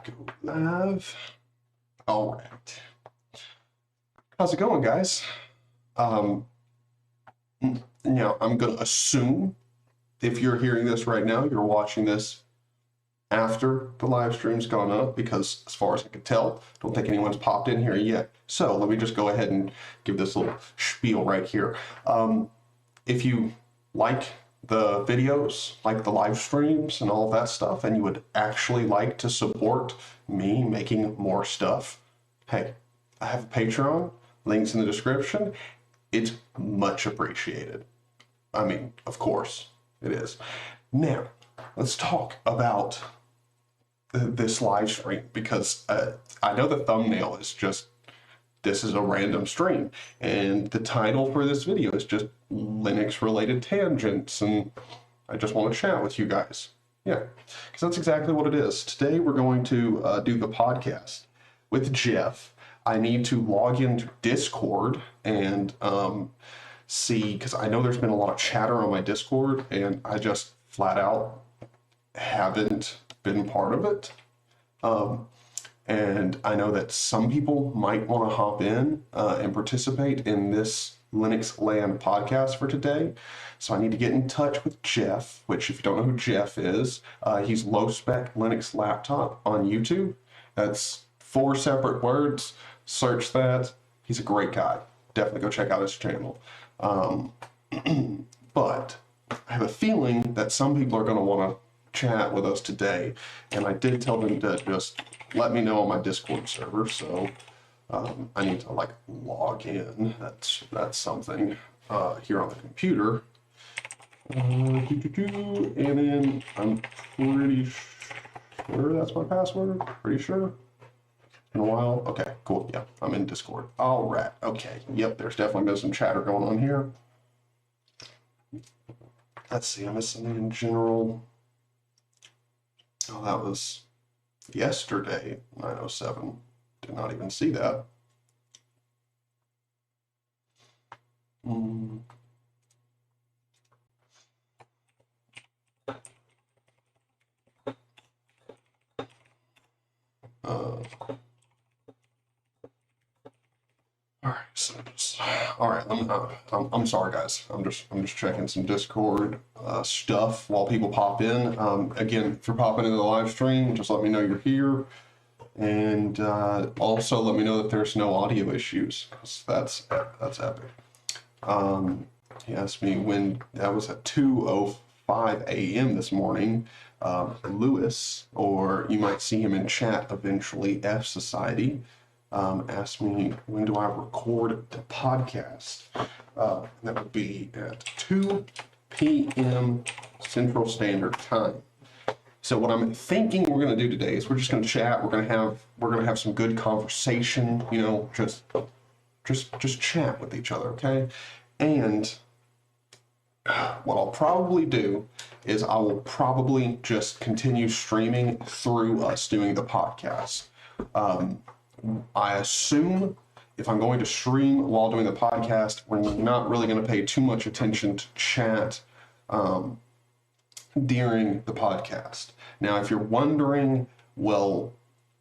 Go live. All right. How's it going, guys? Now, I'm going to assume if you're hearing this right now, you're watching this after the live stream's gone up, because as far as I can tell, I don't think anyone's popped in here yet. So let me just go ahead and give this little spiel right here. If you like the videos, like the live streams and all of that stuff, and you would actually like to support me making more stuff, hey, I have a Patreon, links in the description. It's much appreciated. I mean, of course it is. Now, let's talk about this live stream, because I know the thumbnail is just, this is a random stream, and the title for this video is just Linux related tangents, and I just want to chat with you guys. Yeah, because that's exactly what it is. Today we're going to do the podcast with Jeff. I need to log into Discord and see, because I know there's been a lot of chatter on my Discord, and I just flat out haven't been part of it. And I know that some people might want to hop in and participate in this Linux Land podcast for today. So I need to get in touch with Jeff, which, if you don't know who Jeff is, he's Low Spec Linux Laptop on YouTube. That's 4 separate words. Search that. He's a great guy. Definitely go check out his channel. But I have a feeling that some people are going to want to chat with us today, and I did tell them to just let me know on my Discord server, so I need to like log in. That's something here on the computer, and then I'm pretty sure that's my password. Pretty sure. In a while. Okay, cool. Yeah, I'm in Discord. All right. Okay. Yep. There's definitely been some chatter going on here. Let's see. I missed something in general. Oh, that was yesterday, 9:07. Did not even see that. All right, so all right. I'm sorry, guys. I'm just checking some Discord stuff while people pop in. Again, if you're popping into the live stream, just let me know you're here, and also let me know that there's no audio issues, because that's epic. He asked me when that was at 2:05 a.m. this morning. Lewis, or you might see him in chat eventually, F Society, asked me when do I record the podcast. That would be at 2 p.m. Central Standard Time. So what I'm thinking we're going to do today is we're just going to chat. We're going to have some good conversation. You know, just chat with each other, okay? And what I'll probably do is I will probably just continue streaming through us doing the podcast. I assume if I'm going to stream while doing the podcast, we're not really going to pay too much attention to chat during the podcast. Now, if you're wondering, well,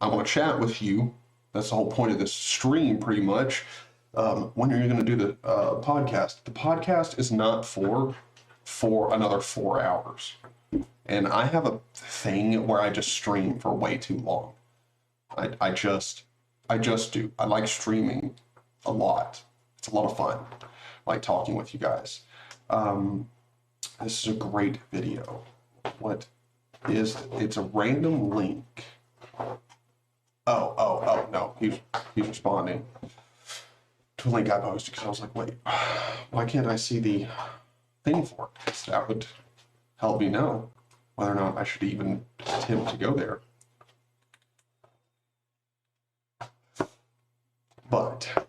I want to chat with you. That's the whole point of this stream, pretty much. When are you going to do the podcast? The podcast is not for another 4 hours. And I have a thing where I just stream for way too long. I just do. I like streaming a lot. It's a lot of fun. I like talking with you guys. This is a great video. What is it? It's a random link. Oh, no. He's responding to a link I posted, because I was like, wait, why can't I see the thing for it? Because that would help me know whether or not I should even attempt to go there. But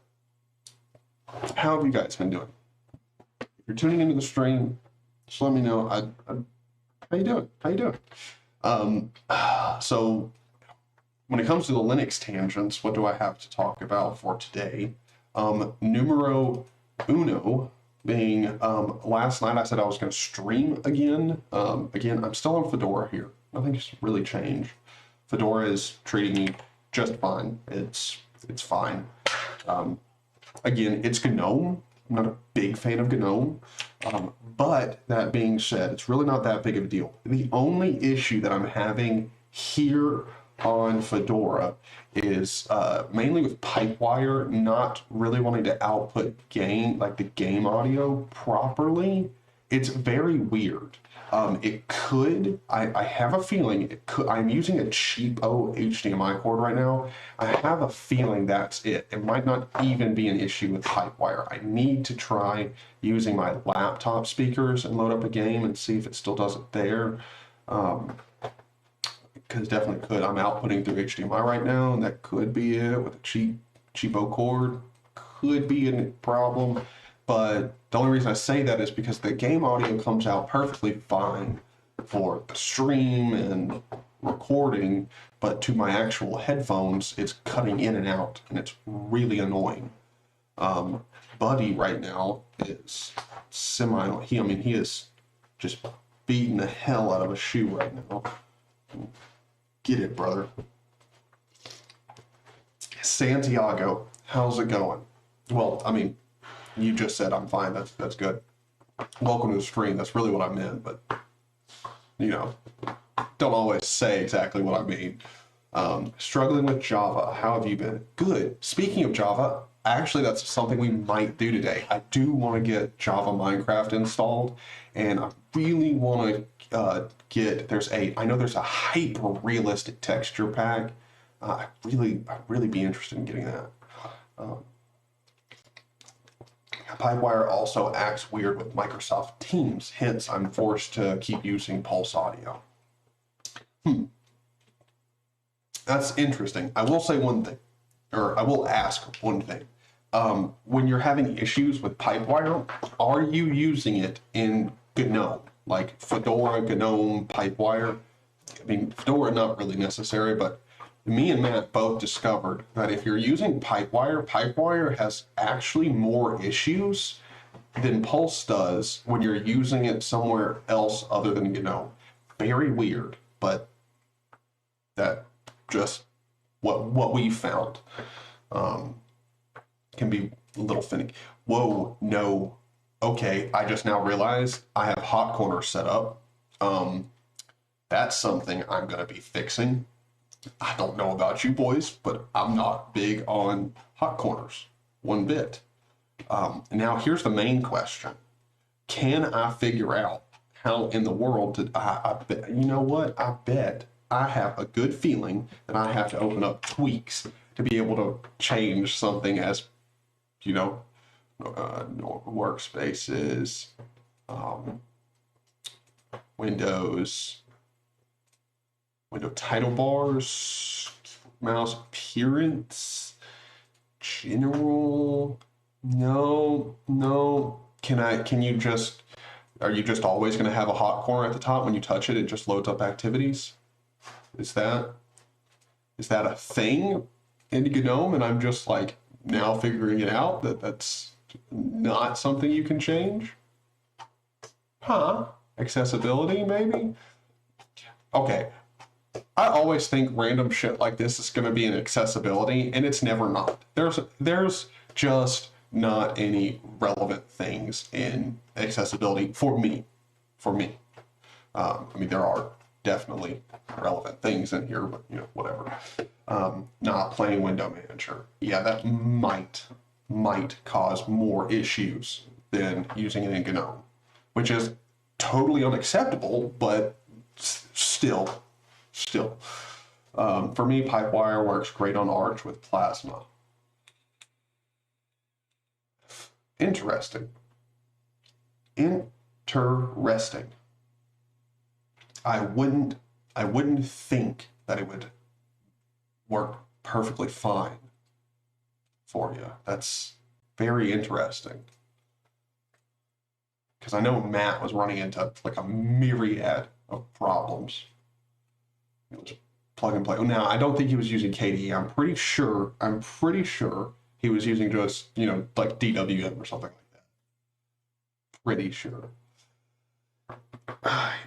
how have you guys been doing? If you're tuning into the stream, just let me know. How you doing? How you doing? So when it comes to the Linux tangents, what do I have to talk about for today? Numero uno being last night I said I was going to stream again. Again, I'm still on Fedora here. Nothing's really changed. Fedora is treating me just fine. It's fine. Again, it's GNOME. I'm not a big fan of GNOME, but that being said, it's really not that big of a deal. The only issue that I'm having here on Fedora is mainly with Pipewire not really wanting to output the game audio properly. It's very weird. It could, I have a feeling it could, I'm using a cheapo HDMI cord right now. I have a feeling that's it. It might not even be an issue with Pipewire. I need to try using my laptop speakers and load up a game and see if it still does it there. Because definitely could. I'm outputting through HDMI right now, and that could be it with a cheapo cord. Could be a problem. But the only reason I say that is because the game audio comes out perfectly fine for the stream and recording, but to my actual headphones, it's cutting in and out, and it's really annoying. Buddy right now is he is just beating the hell out of a shoe right now. Get it, brother. Santiago, how's it going? Well, I mean, you just said I'm fine. That's good. Welcome to the stream. That's really what I meant, but you know, don't always say exactly what I mean. Struggling with Java. How have you been? Good. Speaking of Java, actually, that's something we might do today. I do want to get Java Minecraft installed, and I really want to I know there's a hyper realistic texture pack. I'd really be interested in getting that. Pipewire also acts weird with Microsoft Teams, hence I'm forced to keep using Pulse Audio. That's interesting. I will say one thing, or I will ask one thing. When you're having issues with Pipewire, are you using it in GNOME? Like Fedora, GNOME, Pipewire? I mean, Fedora not really necessary, but me and Matt both discovered that if you're using Pipewire has actually more issues than Pulse does when you're using it somewhere else other than GNOME. Very weird, but that just what we found. Can be a little finicky. Whoa, no. Okay, I just now realized I have hot corners set up. That's something I'm going to be fixing. I don't know about you boys, but I'm not big on hot corners one bit. Now here's the main question. Can I figure out how in the world you know what? I bet I have a good feeling that I have to open up tweaks to be able to change something as, you know, workspaces, window title bars, mouse appearance, general. No. Are you just always going to have a hot corner at the top when you touch it? It just loads up activities. Is that a thing in GNOME? And I'm just like now figuring it out that's not something you can change? Accessibility, maybe? Okay. I always think random shit like this is going to be in accessibility, and it's never not. There's just not any relevant things in accessibility for me. I mean, there are definitely relevant things in here, but you know, whatever. Not playing window manager. Yeah, that might cause more issues than using it in GNOME, which is totally unacceptable, but still. For me, Pipewire works great on Arch with Plasma. Interesting. I wouldn't think that it would work perfectly fine for you. That's very interesting. Because I know Matt was running into like a myriad of problems. It was plug and play. Now, I don't think he was using KDE. I'm pretty sure he was using just, you know, like DWM or something like that. Pretty sure.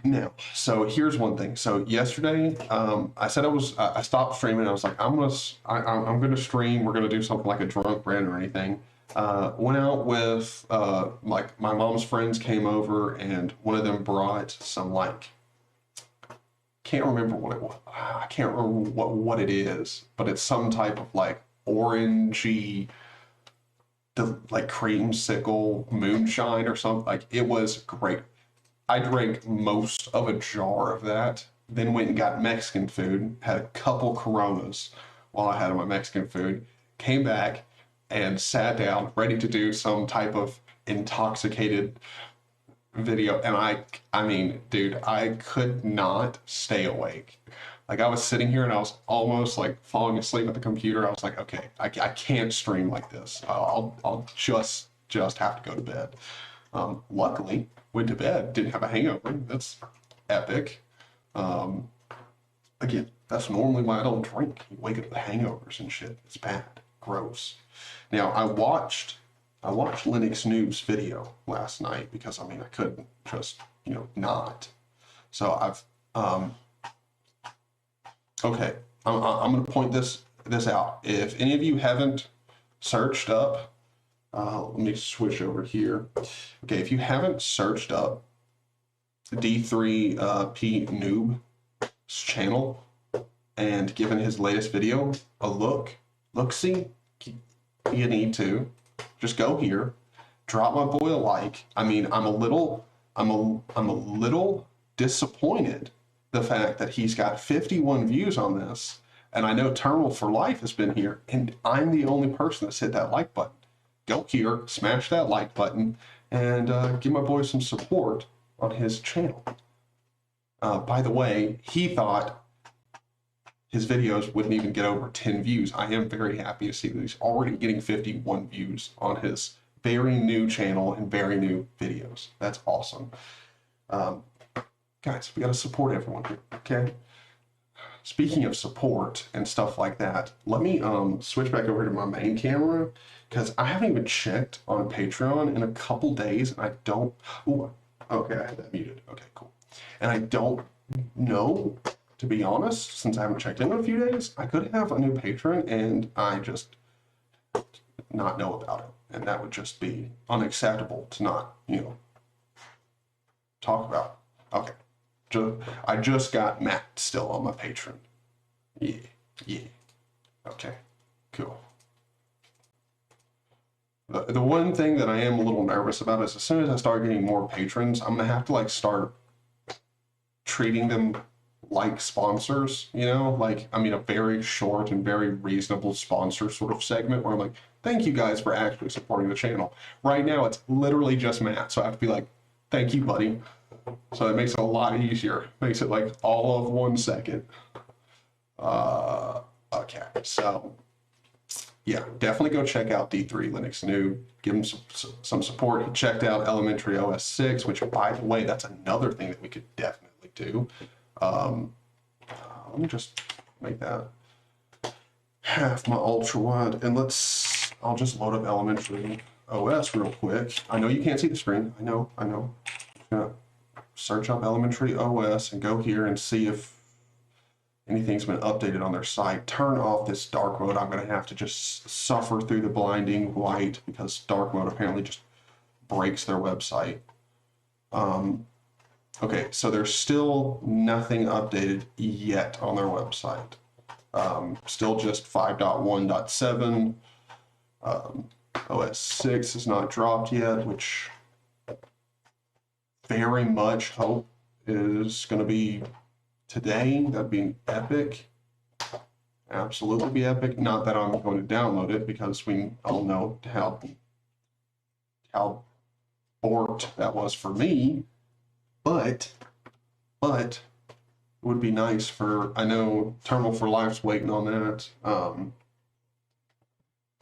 Now, so here's one thing. So yesterday, I said I stopped streaming. I was like, I'm gonna stream. We're gonna do something like a drunk rant or anything. Went out with like my mom's friends came over, and one of them brought some like, can't remember what it was. I can't remember what it is, but it's some type of like orangey, like creamsicle moonshine or something. Like it was great. I drank most of a jar of that, then went and got Mexican food, had a couple Coronas while I had my Mexican food, came back and sat down ready to do some type of intoxicated video. And I mean, dude, I could not stay awake. Like I was sitting here and I was almost like falling asleep at the computer. I was like, okay, I can't stream like this. I'll just have to go to bed. Luckily, went to bed, didn't have a hangover. That's epic. Again, that's normally why I don't drink. You wake up with hangovers and shit. It's bad, gross. Now I watched Linux Noob's video last night because I mean I couldn't just not. So I've okay. I'm gonna point this out. If any of you haven't searched up. Let me switch over here. Okay, if you haven't searched up D3P Noob's channel and given his latest video a look-see, you need to just go here, drop my boy a like. I mean, I'm a little disappointed the fact that he's got 51 views on this, and I know Terminal for Life has been here, and I'm the only person that's hit that like button. Go here, smash that like button, and give my boy some support on his channel. By the way, he thought his videos wouldn't even get over 10 views. I am very happy to see that he's already getting 51 views on his very new channel and very new videos. That's awesome. Guys, we gotta support everyone here, okay? Speaking of support and stuff like that, let me switch back over to my main camera because I haven't even checked on Patreon in a couple days, and I don't. Ooh, okay, I had that muted. Okay, cool. And I don't know, to be honest, since I haven't checked in a few days. I could have a new patron, and I just not know about it, and that would just be unacceptable to not, talk about. Okay. I just got Matt still on my Patreon. Yeah. Okay, cool. The one thing that I am a little nervous about is as soon as I start getting more patrons, I'm gonna have to like start treating them like sponsors, like, I mean, a very short and very reasonable sponsor sort of segment where I'm like, thank you guys for actually supporting the channel. Right now, it's literally just Matt, so I have to be like, thank you, buddy. So it makes it a lot easier. Makes it like all of 1 second. Okay, so yeah, definitely go check out D3 Linux Noob. Give him some support. He checked out Elementary OS 6, which, by the way, that's another thing that we could definitely do. Let me just make that half my ultra wide, and I'll just load up Elementary OS real quick. I know you can't see the screen. I know. Yeah. Search up Elementary OS and go here and see if anything's been updated on their site. Turn off this dark mode. I'm going to have to just suffer through the blinding light because dark mode apparently just breaks their website. Okay, so there's still nothing updated yet on their website. Still just 5.1.7. OS 6 is not dropped yet, which very much hope is going to be today. That'd be epic. Absolutely be epic. Not that I'm going to download it because we all know how borked that was for me. But it would be nice for, I know Terminal for Life's waiting on that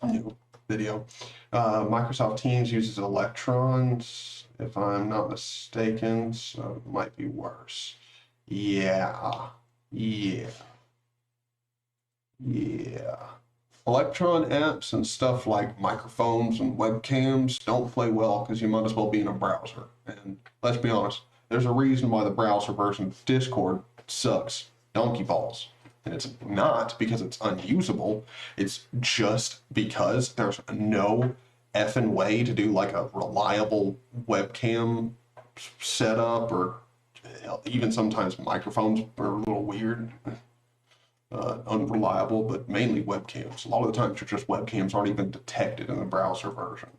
new video. Microsoft Teams uses electrons, if I'm not mistaken, so it might be worse. Yeah. Electron apps and stuff like microphones and webcams don't play well because you might as well be in a browser. And let's be honest, There's a reason why the browser version of Discord sucks donkey balls. And it's not because it's unusable. It's just because there's no effing way to do like a reliable webcam setup, or even sometimes microphones are a little weird, unreliable, but mainly webcams. A lot of the times just webcams aren't even detected in the browser version.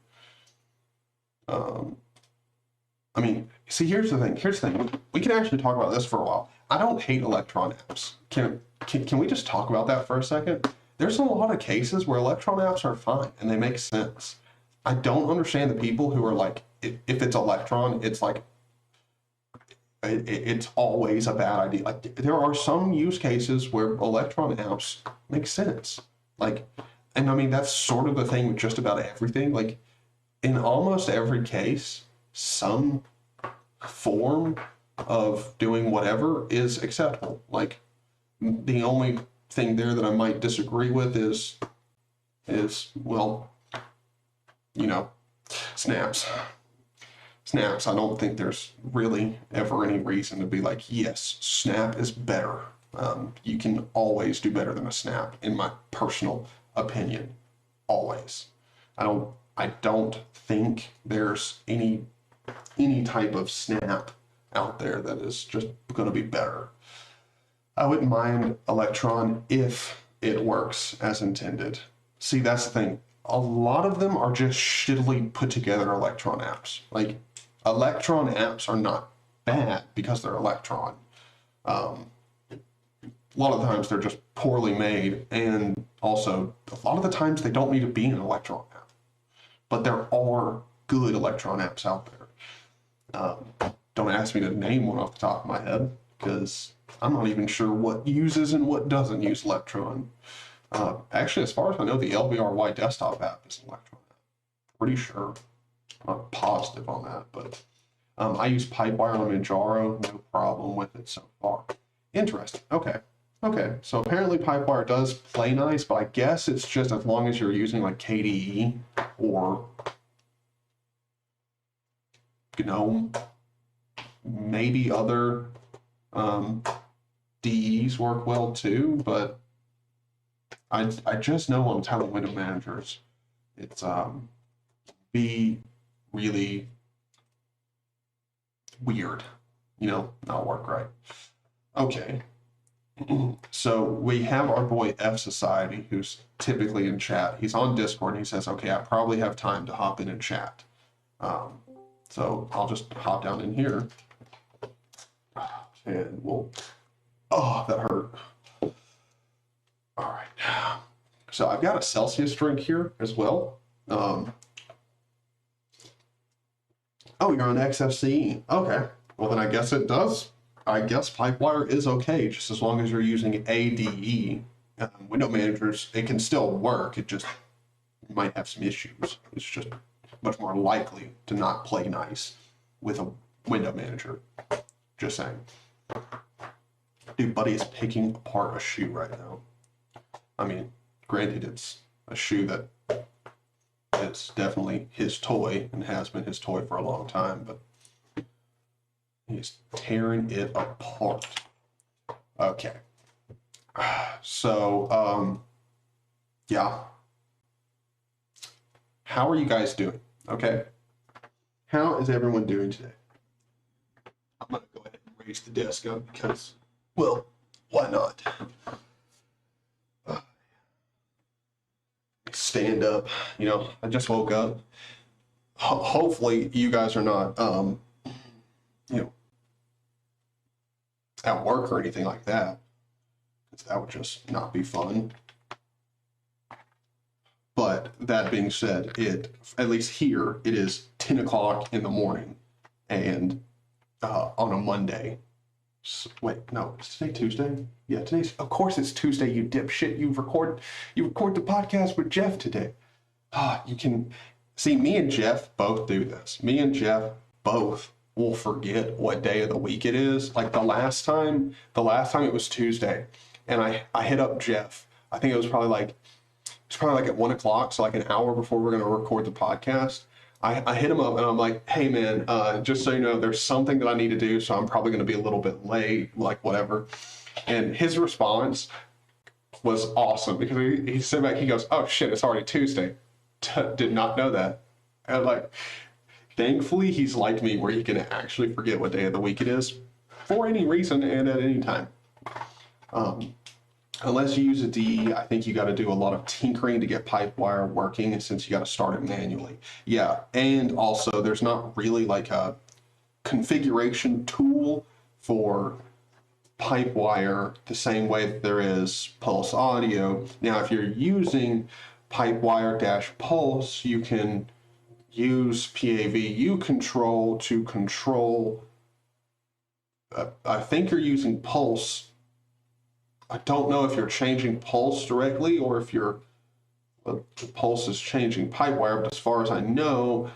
I mean, see, here's the thing. We can actually talk about this for a while. I don't hate Electron apps. Can we just talk about that for a second? There's a lot of cases where Electron apps are fine and they make sense. I don't understand the people who are like, if it's Electron, it's like, it's always a bad idea. Like, there are some use cases where Electron apps make sense. Like, and I mean, that's sort of the thing with just about everything. Like, in almost every case, some form of doing whatever is acceptable. Like, the only thing there that I might disagree with is well, you know, snaps. Snaps, I don't think there's really ever any reason to be like, yes, snap is better. You can always do better than a snap, in my personal opinion. Always. I don't think there's any type of snap out there that is just going to be better. I wouldn't mind Electron if it works as intended. See, that's the thing. A lot of them are just shittily put together Electron apps. Like, Electron apps are not bad because they're Electron. A lot of the times they're just poorly made, and also a lot of the times they don't need to be an Electron app. But there are good Electron apps out there. Don't ask me to name one off the top of my head, because I'm not even sure what uses and what doesn't use Electron. Actually, as far as I know, the LBRY desktop app is an Electron app. Pretty sure. I'm not positive on that, but I use Pipewire on Manjaro, no problem with it so far. Interesting. Okay. So apparently Pipewire does play nice, but I guess it's just as long as you're using like KDE or GNOME, maybe other DEs work well too, but I just know I'm telling window managers it's be really weird, not work right. Okay. So we have our boy F Society, who's typically in chat. He's on Discord and he says, okay, I probably have time to hop in and chat. So I'll just hop down in here and we'll, oh, that hurt. All right. So I've got a Celsius drink here as well. Oh, you're on XFCE. Okay. Well, then I guess it does. I guess Pipewire is okay, just as long as you're using ADE. Window managers, it can still work. It just might have some issues. It's just much more likely to not play nice with a window manager. Just saying. Dude, buddy is picking apart a shoe right now. I mean, granted, it's a shoe that is definitely his toy and has been his toy for a long time, but he's tearing it apart. Okay. So, yeah. How are you guys doing? Okay. How is everyone doing today? I'm going to go ahead and raise the desk up because, well, why not? Stand up. I just woke up. Hopefully you guys are not, at work or anything like that, because that would just not be fun. But that being said, at least here, it is 10 o'clock in the morning, and on a Monday. So, wait, no, is today Tuesday? Yeah, of course it's Tuesday, you dipshit. You record the podcast with Jeff today. You can see, me and Jeff both do this. Me and Jeff both will forget what day of the week it is. Like the last time it was Tuesday, and I hit up Jeff. I think it was probably like at 1 o'clock, so like an hour before we're going to record the podcast. I hit him up and I'm like, hey man, just so you know, there's something that I need to do, so I'm probably going to be a little bit late, like whatever. And his response was awesome because he said back, he goes, oh shit, it's already Tuesday. Did not know that. And like, thankfully, he's like me where he can actually forget what day of the week it is for any reason and at any time. Unless you use a DE, I think you got to do a lot of tinkering to get Pipewire working since you got to start it manually. Yeah, and also there's not really like a configuration tool for Pipewire the same way that there is Pulse Audio. Now, if you're using Pipewire-Pulse, you can use PAVU control to control. I think you're using Pulse. I don't know if you're changing Pulse directly or if the Pulse is changing Pipewire, but as far as I know,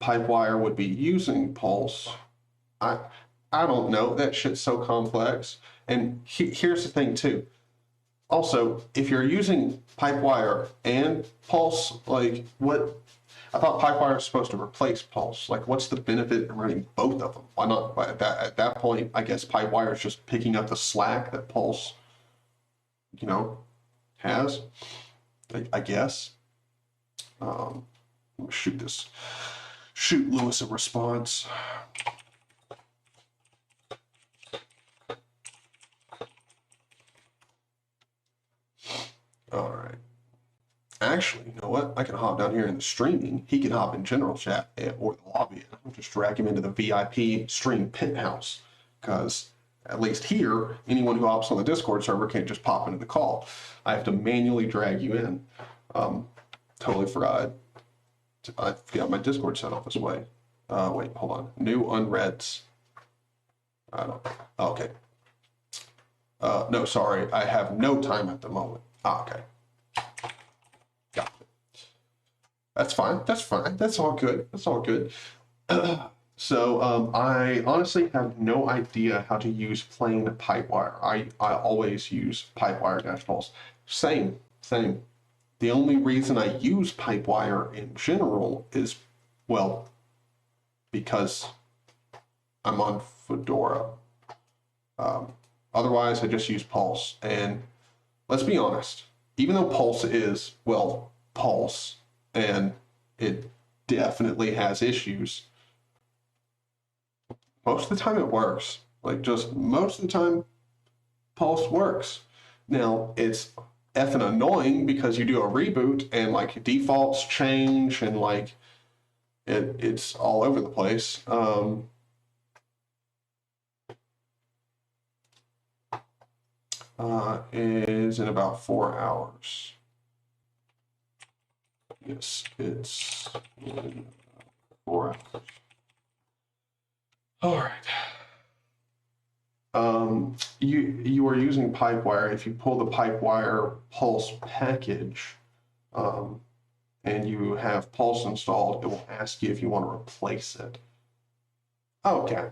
Pipewire would be using Pulse. I don't know. That shit's so complex. And here's the thing too. Also, if you're using Pipewire and Pulse, like what? I thought Pipewire is supposed to replace Pulse. Like, what's the benefit of running both of them? Why not? At that point, I guess Pipewire is just picking up the slack that Pulse, has. I guess. Shoot Lewis a response. All right. Actually, you know what? I can hop down here in the streaming. He can hop in general chat or the lobby. I'll just drag him into the VIP stream penthouse. Because at least here, anyone who hops on the Discord server can't just pop into the call. I have to manually drag you in. Totally forgot. I forgot my Discord set up this way. Wait, hold on. New unreads. I don't. Okay. No, sorry. I have no time at the moment. Okay. Got it. That's fine. That's fine. That's all good. That's all good. So I honestly have no idea how to use plain Pipewire. I always use Pipewire-Pulse. Same. The only reason I use Pipewire in general is, well, because I'm on Fedora. Otherwise, I just use Pulse. And let's be honest, even though Pulse is, well, Pulse, and it definitely has issues, most of the time it works. Like, just most of the time, Pulse works. Now, it's effing annoying because you do a reboot and, like, defaults change and, like, it's all over the place. Is in about 4 hours. Yes, it's in 4 hours. All right. You are using Pipewire. If you pull the Pipewire Pulse package, and you have Pulse installed, it will ask you if you want to replace it. Okay.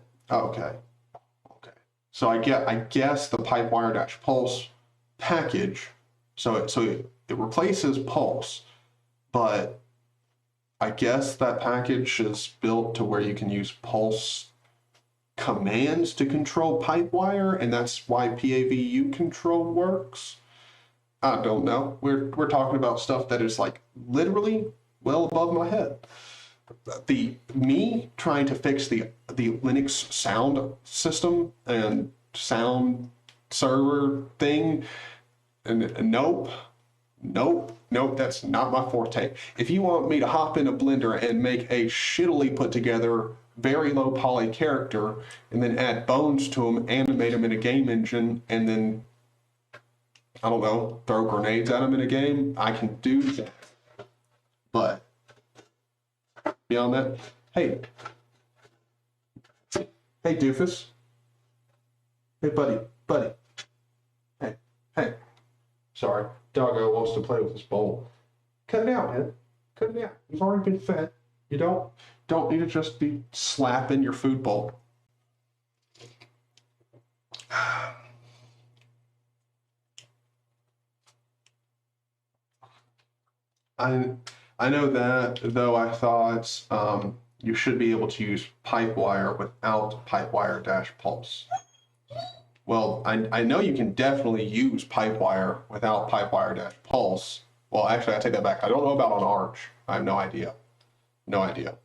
So I guess the Pipewire-Pulse package, so it replaces Pulse, but I guess that package is built to where you can use Pulse commands to control Pipewire, and that's why PAVU control works. I don't know. We're talking about stuff that is like literally well above my head. Me trying to fix the Linux sound system and sound server thing, and nope, that's not my forte. If you want me to hop in a Blender and make a shittily put together, very low poly character, and then add bones to them, animate them in a game engine, and then, I don't know, throw grenades at them in a game, I can do that. But beyond that, hey doofus. Hey buddy. Hey. Sorry, doggo wants to play with his bowl. Cut it out, man. Cut it out. You've already been fed. You don't need to just be slapping your food bowl. I know that, though. I thought you should be able to use PipeWire without PipeWire dash pulse. Well, I know you can definitely use PipeWire without PipeWire dash pulse. Well, actually, I take that back. I don't know about on Arch. I have no idea. No idea.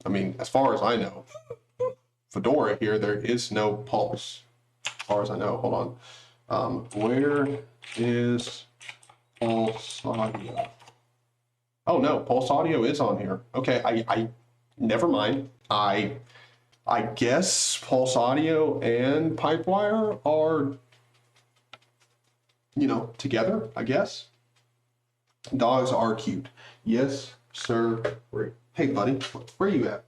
I mean, as far as I know, Fedora here, there is no pulse. As far as I know, hold on. Where is Pulse Audio? Oh no, Pulse Audio is on here. Okay, I never mind. I guess Pulse Audio and PipeWire are, you know, together, I guess. Dogs are cute. Yes, sir. Hey, buddy, where are you at?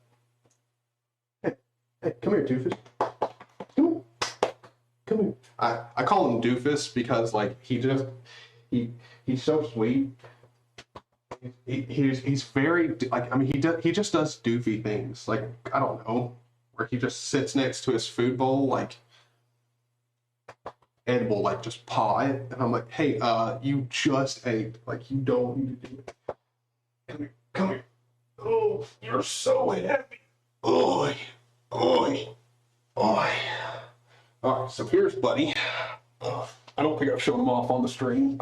Hey, come here, Doofus. Come here. I call him Doofus because, like, he's so sweet. He's very, like, I mean, he just does doofy things. Like, I don't know, where he just sits next to his food bowl, like, and will, like, just paw it. And I'm like, hey, you just ate. Like, you don't need to do it. Come here. Oh, you're so happy. Oi. All right, so here's Buddy. I don't think I've shown him off on the stream.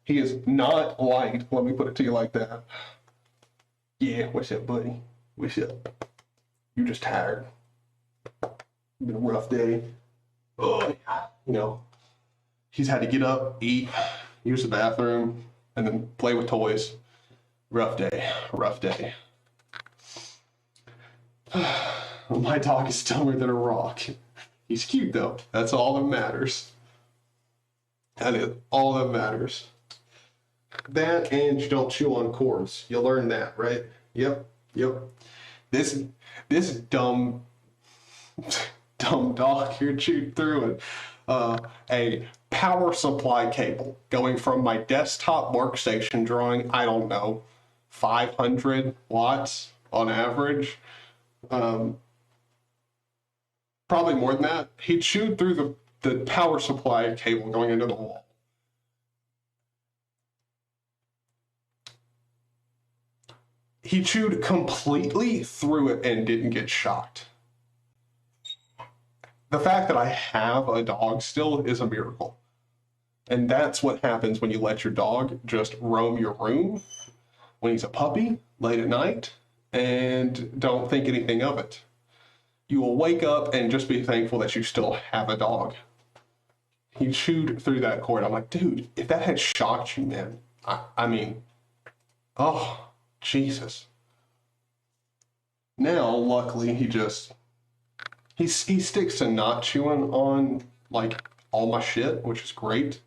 He is not liked. Let me put it to you like that. Yeah, what's up, Buddy? What's up? You're just tired. Been a rough day. You know, he's had to get up, eat, use the bathroom, and then play with toys. Rough day. My dog is dumber than a rock. He's cute though. That's all that matters. That is all that matters. That, and you don't chew on cords. You'll learn that, right? Yep. This dumb dog here chewed through a power supply cable going from my desktop workstation drawing, I don't know, 500 watts on average. Probably more than that. He chewed through the power supply cable going into the wall. He chewed completely through it and didn't get shocked. The fact that I have a dog still is a miracle. And that's what happens when you let your dog just roam your room when he's a puppy late at night and don't think anything of it. You will wake up and just be thankful that you still have a dog. He chewed through that cord. I'm like, dude, if that had shocked you, man, I mean, oh, Jesus. Now, luckily, he sticks to not chewing on, like, all my shit, which is great.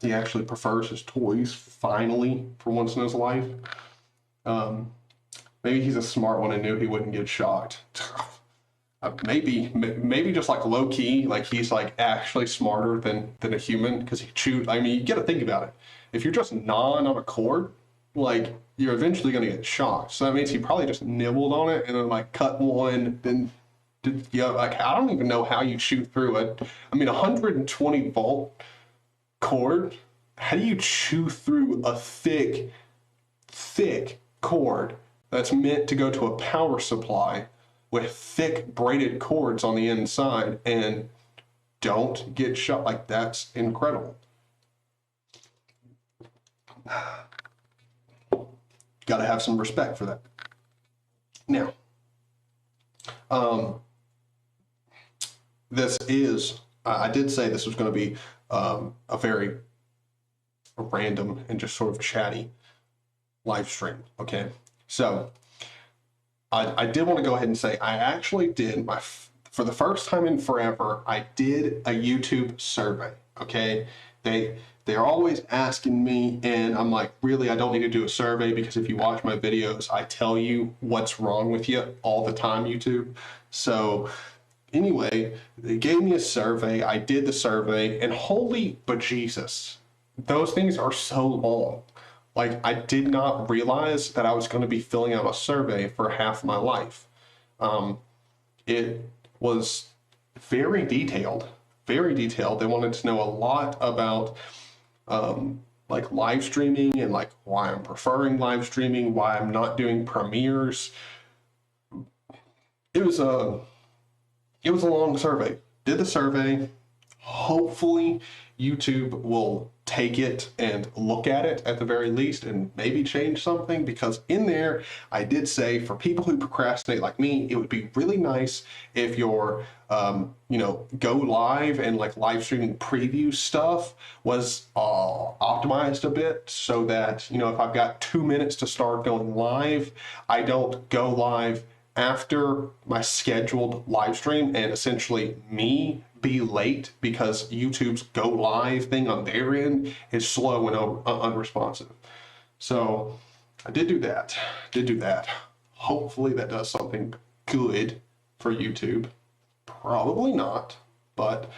He actually prefers his toys, finally, for once in his life. Maybe he's a smart one and knew he wouldn't get shocked. Maybe just like low key, like he's like actually smarter than a human because he chewed. I mean, you got to think about it. If you're just gnawing on a cord, like you're eventually going to get shocked. So that means he probably just nibbled on it and then like cut one, then like I don't even know how you chew through it. I mean, 120 volt cord. How do you chew through a thick cord that's meant to go to a power supply with thick braided cords on the inside and don't get shot? Like, that's incredible. Got to have some respect for that. Now, this is, I did say this was going to be a very random and just sort of chatty live stream, okay? So I did want to go ahead and say I actually did for the first time in forever, I did a YouTube survey, okay? They're always asking me, and I'm like, really, I don't need to do a survey because if you watch my videos, I tell you what's wrong with you all the time, YouTube. So anyway, they gave me a survey. I did the survey, and holy bejesus, those things are so long. Like, I did not realize that I was going to be filling out a survey for half my life. It was very detailed, very detailed. They wanted to know a lot about, like live streaming and like why I'm preferring live streaming, why I'm not doing premieres. It was a long survey. Did the survey. Hopefully YouTube will take it and look at it at the very least and maybe change something, because in there I did say for people who procrastinate like me, it would be really nice if your go live and like live streaming preview stuff was optimized a bit, so that if I've got 2 minutes to start going live, I don't go live after my scheduled live stream and essentially me be late because YouTube's go live thing on their end is slow and unresponsive. So I did do that. Hopefully that does something good for YouTube. Probably not, but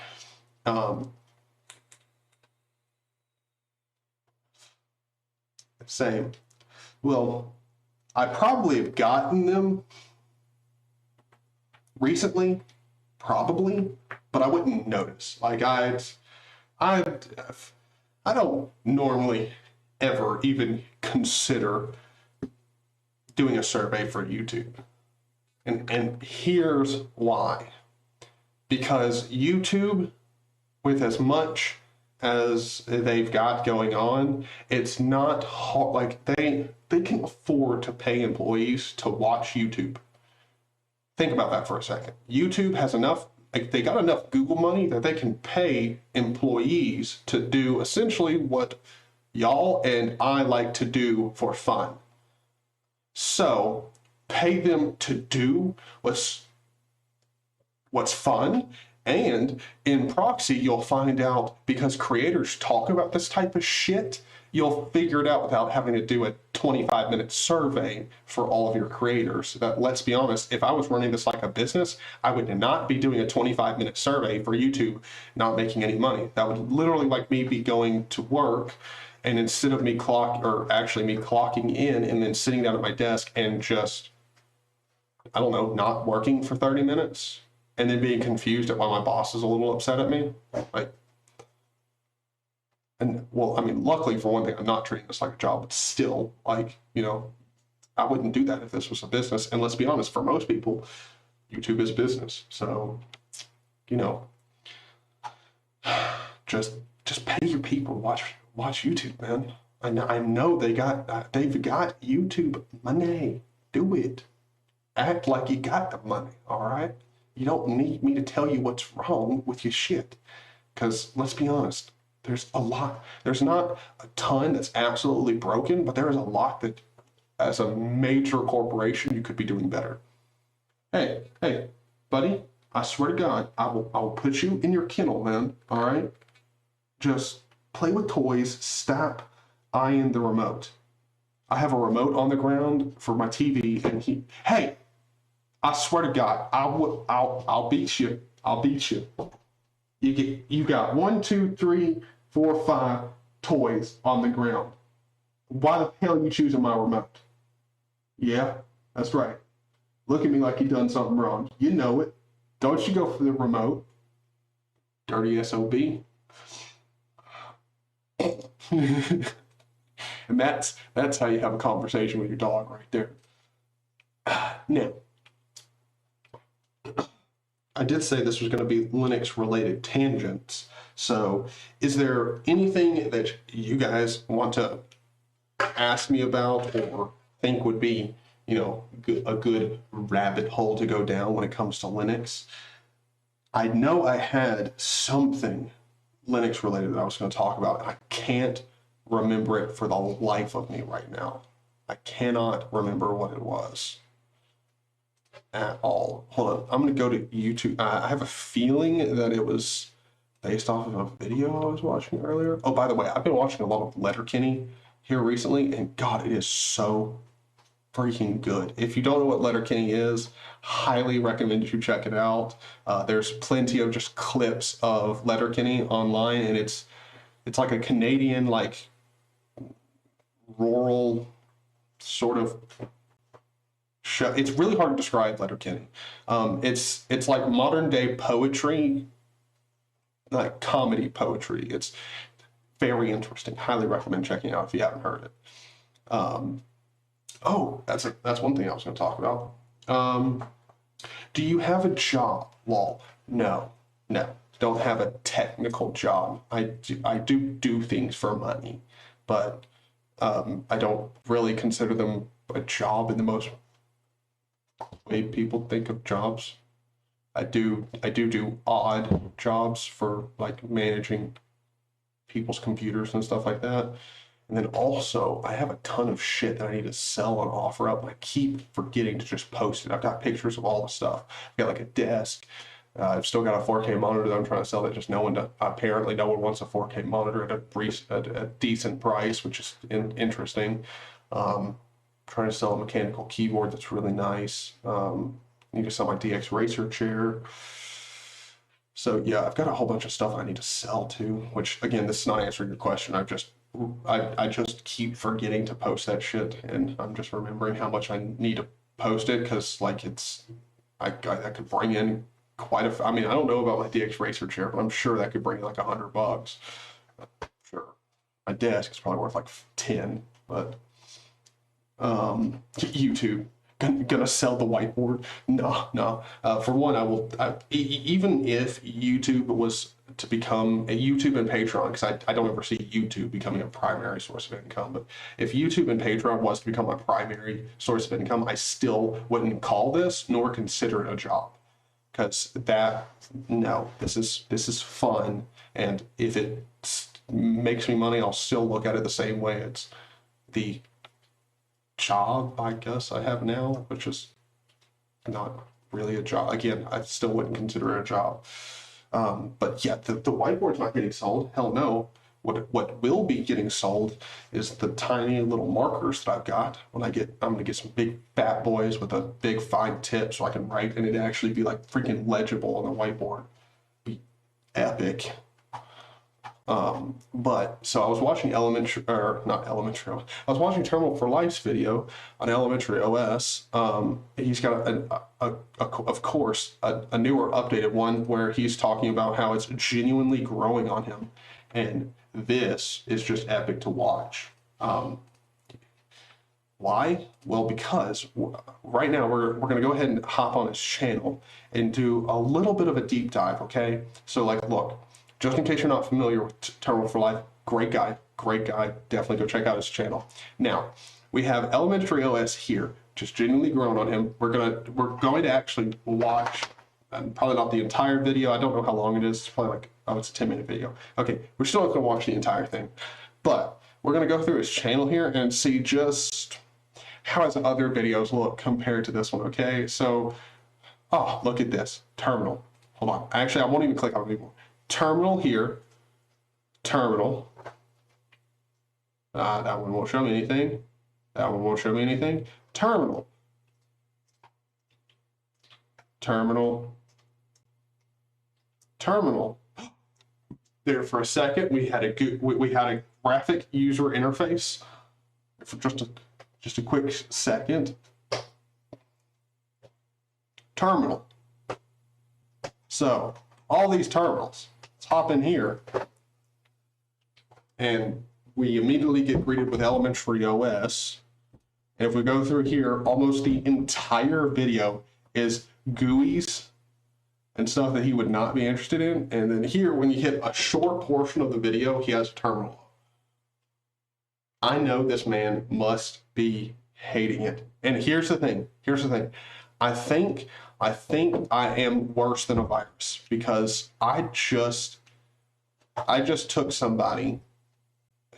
same. Well, I probably have gotten them recently, probably, but I wouldn't notice. Like I don't normally ever even consider doing a survey for YouTube. And here's why. Because YouTube, with as much as they've got going on, it's not hard. Like they can afford to pay employees to watch YouTube. Think about that for a second. YouTube has enough, like they got enough Google money that they can pay employees to do essentially what y'all and I like to do for fun. So pay them to do what's fun, and in proxy, you'll find out, because creators talk about this type of shit, you'll figure it out without having to do a 25-minute survey for all of your creators. That, let's be honest, if I was running this like a business, I would not be doing a 25-minute survey for YouTube, not making any money. That would literally like me be going to work, and instead of me clocking in and then sitting down at my desk and just, I don't know, not working for 30 minutes, and then being confused at why my boss is a little upset at me. Like, and well, I mean, luckily for one thing, I'm not treating this like a job, but still, like, I wouldn't do that if this was a business. And let's be honest, for most people, YouTube is business. So, just pay your people, watch YouTube, man. I know they've got YouTube money. Do it. Act like you got the money, all right? You don't need me to tell you what's wrong with your shit. Because let's be honest, there's a lot. There's not a ton that's absolutely broken, but there is a lot that, as a major corporation, you could be doing better. Hey, buddy, I swear to God, I will put you in your kennel, man, all right? Just play with toys, stop eyeing the remote. I have a remote on the ground for my TV, and hey, I swear to God, I'll beat you. I'll beat you. You got 1, 2, 3, 4, 5 toys on the ground. Why the hell are you choosing my remote? Yeah, that's right. Look at me like you done something wrong. You know it. Don't you go for the remote. Dirty SOB. And that's how you have a conversation with your dog right there. Now, I did say this was going to be Linux related tangents. So is there anything that you guys want to ask me about or think would be, a good rabbit hole to go down when it comes to Linux? I know I had something Linux related that I was going to talk about, and I can't remember it for the life of me right now. I cannot remember what it was at all. Hold on, I'm going to go to YouTube. I have a feeling that it was based off of a video I was watching earlier. Oh, by the way, I've been watching a lot of Letterkenny here recently, and God, it is so freaking good. If you don't know what Letterkenny is, highly recommend you check it out. There's plenty of just clips of Letterkenny online, and it's like a Canadian, like, rural sort of show. It's really hard to describe Letterkenny. It's like modern day poetry, like comedy poetry. very interesting. Highly recommend checking it out if you haven't heard it. Oh, that's one thing I was going to talk about. Do you have a job? Well, no, don't have a technical job. I do things for money, but I don't really consider them a job in the most way people think of jobs. I do odd jobs for like managing people's computers and stuff like that. And then also, I have a ton of shit that I need to sell and offer up, and I keep forgetting to just post it. I've got pictures of all the stuff. I've got like a desk. I've still got a 4K monitor that I'm trying to sell that just apparently no one wants a 4K monitor at a decent price, which is interesting. Trying to sell a mechanical keyboard that's really nice. Need to sell my DX Racer chair. So yeah, I've got a whole bunch of stuff I need to sell too, which again, this is not answering your question. I just keep forgetting to post that shit, and I'm just remembering how much I need to post it, because like I could bring in quite a. I mean, I don't know about my DX Racer chair, but I'm sure that could bring in like $100. Sure, my desk is probably worth like 10, but YouTube. Gonna sell the whiteboard? No. For one, even if YouTube was to become a YouTube and Patreon, because I don't ever see YouTube becoming a primary source of income, but if YouTube and Patreon was to become my primary source of income, I still wouldn't call this nor consider it a job, because this is fun, and if it makes me money, I'll still look at it the same way. It's the job I guess I have now, which is not really a job. Again, I still wouldn't consider it a job. But yeah, the whiteboard's not getting sold. Hell no. What will be getting sold is the tiny little markers that I've got. I'm gonna get some big fat boys with a big fine tip so I can write and it actually be like freaking legible on the whiteboard. Be epic. But so I was watching I was watching Terminal for Life's video on Elementary OS. He's got of course a newer updated one where he's talking about how it's genuinely growing on him, and this is just epic to watch. Why? Well, because right now we're going to go ahead and hop on his channel and do a little bit of a deep dive. Okay, so like, look. Just in case you're not familiar with Terminal for Life, great guy, definitely go check out his channel. Now, we have Elementary OS here, just genuinely grown on him. We're going to actually watch, probably not the entire video, I don't know how long it is, it's probably like, it's a 10-minute video. Okay, we're still not going to watch the entire thing, but we're going to go through his channel here and see just how his other videos look compared to this one, okay? So, oh, look at this, Terminal. Hold on, actually, I won't even click on it anymore. Terminal here, Terminal. That one won't show me anything. That one won't show me anything. Terminal. Terminal. Terminal. There for a second, we had a graphic user interface for just a quick second. Terminal. So all these terminals. Let's hop in here, and we immediately get greeted with Elementary OS. And if we go through here, almost the entire video is GUIs and stuff that he would not be interested in. And then here, when you hit a short portion of the video, he has a terminal. I know this man must be hating it. And here's the thing. I think I am worse than a virus, because I just took somebody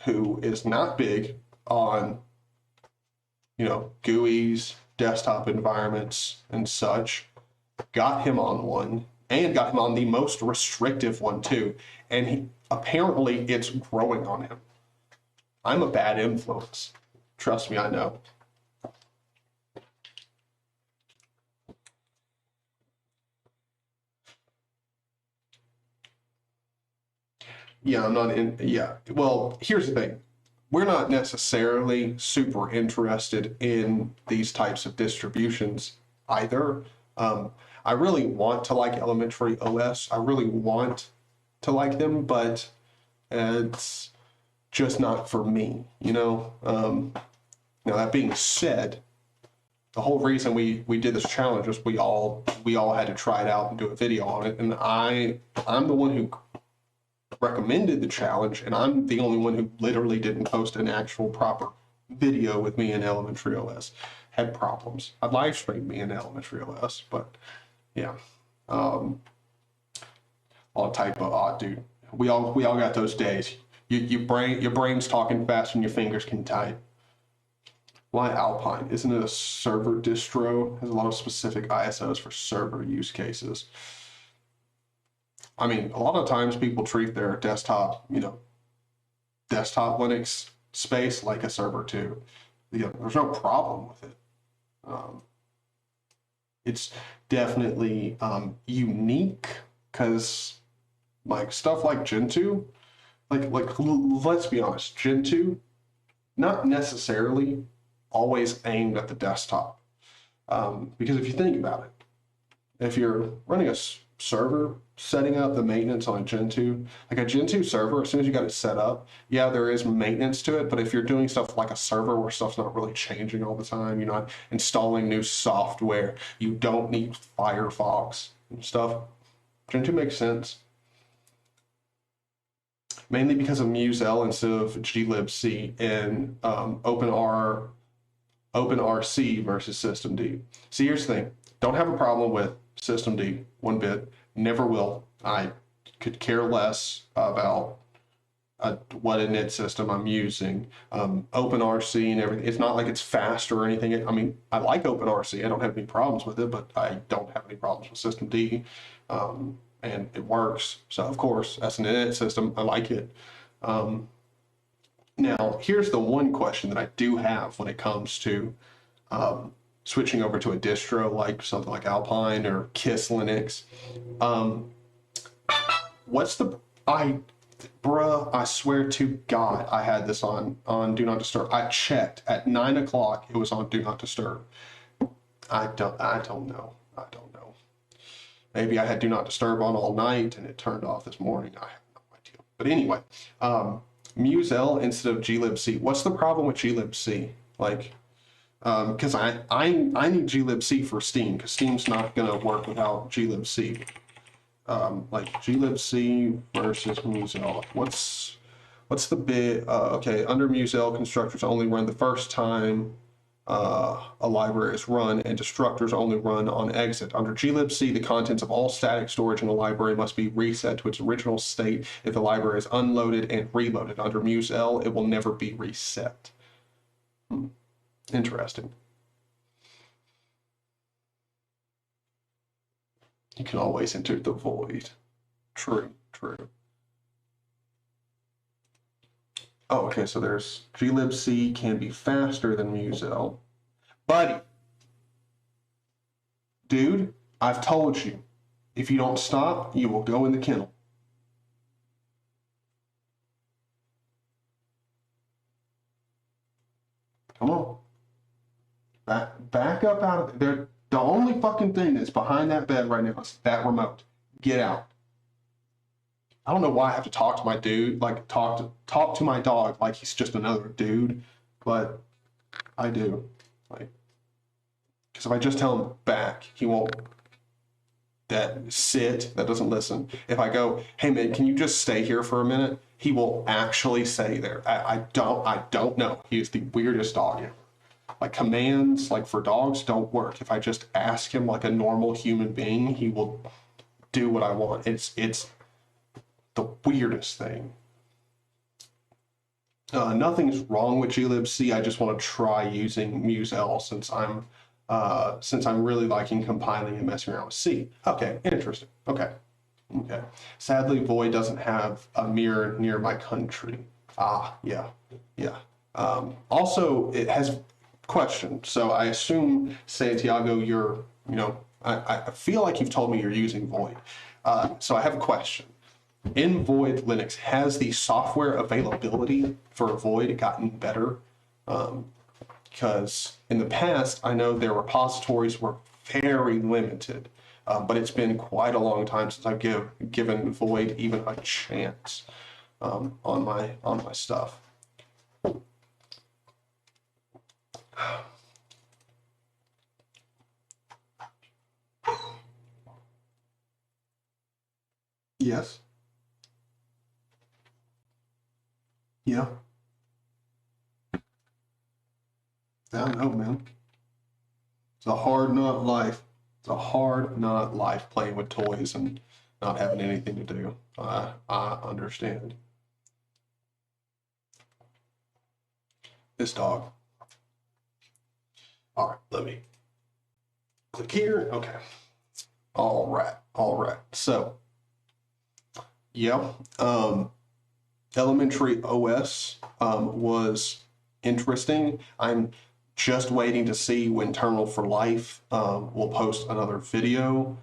who is not big on, GUIs, desktop environments and such, got him on one, and got him on the most restrictive one too. And apparently it's growing on him. I'm a bad influence. Trust me, I know. Yeah, I'm not in. Yeah, well, here's the thing. We're not necessarily super interested in these types of distributions either. I really want to like Elementary OS. I really want to like them, but it's just not for me, you know? Now that being said, the whole reason we did this challenge was we all had to try it out and do a video on it. And I'm the one who recommended the challenge, and I'm the only one who literally didn't post an actual proper video with me in Elementary OS. Had problems. I live streamed me in Elementary OS, but yeah. I'll type dude. We all got those days. Your brain's talking faster than your fingers can type. Why Alpine? Isn't it a server distro? Has a lot of specific ISOs for server use cases. I mean, a lot of times people treat their desktop, desktop Linux space like a server too. There's no problem with it. It's definitely unique because like stuff like Gentoo, like let's be honest, Gentoo, not necessarily always aimed at the desktop. Because if you think about it, if you're running a server, setting up the maintenance on a Gentoo, like a Gentoo server, as soon as you got it set up, yeah, there is maintenance to it, but if you're doing stuff like a server where stuff's not really changing all the time, you're not installing new software, you don't need Firefox and stuff, Gentoo makes sense. Mainly because of MuseL instead of glibc and OpenRC versus systemd. See, here's the thing. Don't have a problem with systemd one bit. Never will. I could care less about what init system I'm using. OpenRC and everything. It's not like it's fast or anything. I mean, I like OpenRC. I don't have any problems with it, but I don't have any problems with systemd. And it works. So of course, as an init system, I like it. Now, here's the one question that I do have when it comes to switching over to a distro like something like Alpine or Kiss Linux. I swear to God, I had this on Do Not Disturb. I checked at 9 o'clock. It was on Do Not Disturb. I don't know. Maybe I had Do Not Disturb on all night and it turned off this morning. I have no idea. But anyway, MuseL instead of glibc. What's the problem with glibc? Like, because I need glibc for Steam, because Steam's not going to work without glibc. Like glibc versus MuseL. What's the bit? Okay, under MuseL, constructors only run the first time a library is run, and destructors only run on exit. Under glibc, the contents of all static storage in a library must be reset to its original state if the library is unloaded and reloaded. Under MuseL, it will never be reset. Interesting. You can always enter the void. True. Oh, okay, so there's glibc can be faster than MuseL. Buddy, dude, I've told you, if you don't stop, you will go in the kennel. Come on. Back up out of there. The only fucking thing that's behind that bed right now is that remote. Get out. I don't know why I have to talk to my dude, like talk to my dog like he's just another dude, but I do. Like, because if I just tell him back, he won't that doesn't listen. If I go, hey man, can you just stay here for a minute? He will actually stay there. I don't know. He is the weirdest dog ever. Like commands, like for dogs, don't work. If I just ask him like a normal human being, he will do what I want. It's the weirdest thing. Nothing's wrong with glibc. I just want to try using MuseL since I'm really liking compiling and messing around with C. Okay, interesting. Okay. Sadly, Void doesn't have a mirror near my country. Yeah. Also, it has question. So I assume, Santiago, you're, I feel like you've told me you're using Void. So I have a question. In Void Linux, has the software availability for Void gotten better? Because in the past, I know their repositories were very limited, but it's been quite a long time since I've given Void even a chance. on my stuff. Yes. Yeah. I don't know, man. It's a hard not life. It's a hard not life playing with toys and not having anything to do. I understand. This dog. All right, let me click here. Okay. All right. All right. So, yeah. Elementary OS was interesting. I'm just waiting to see when Terminal for Life will post another video,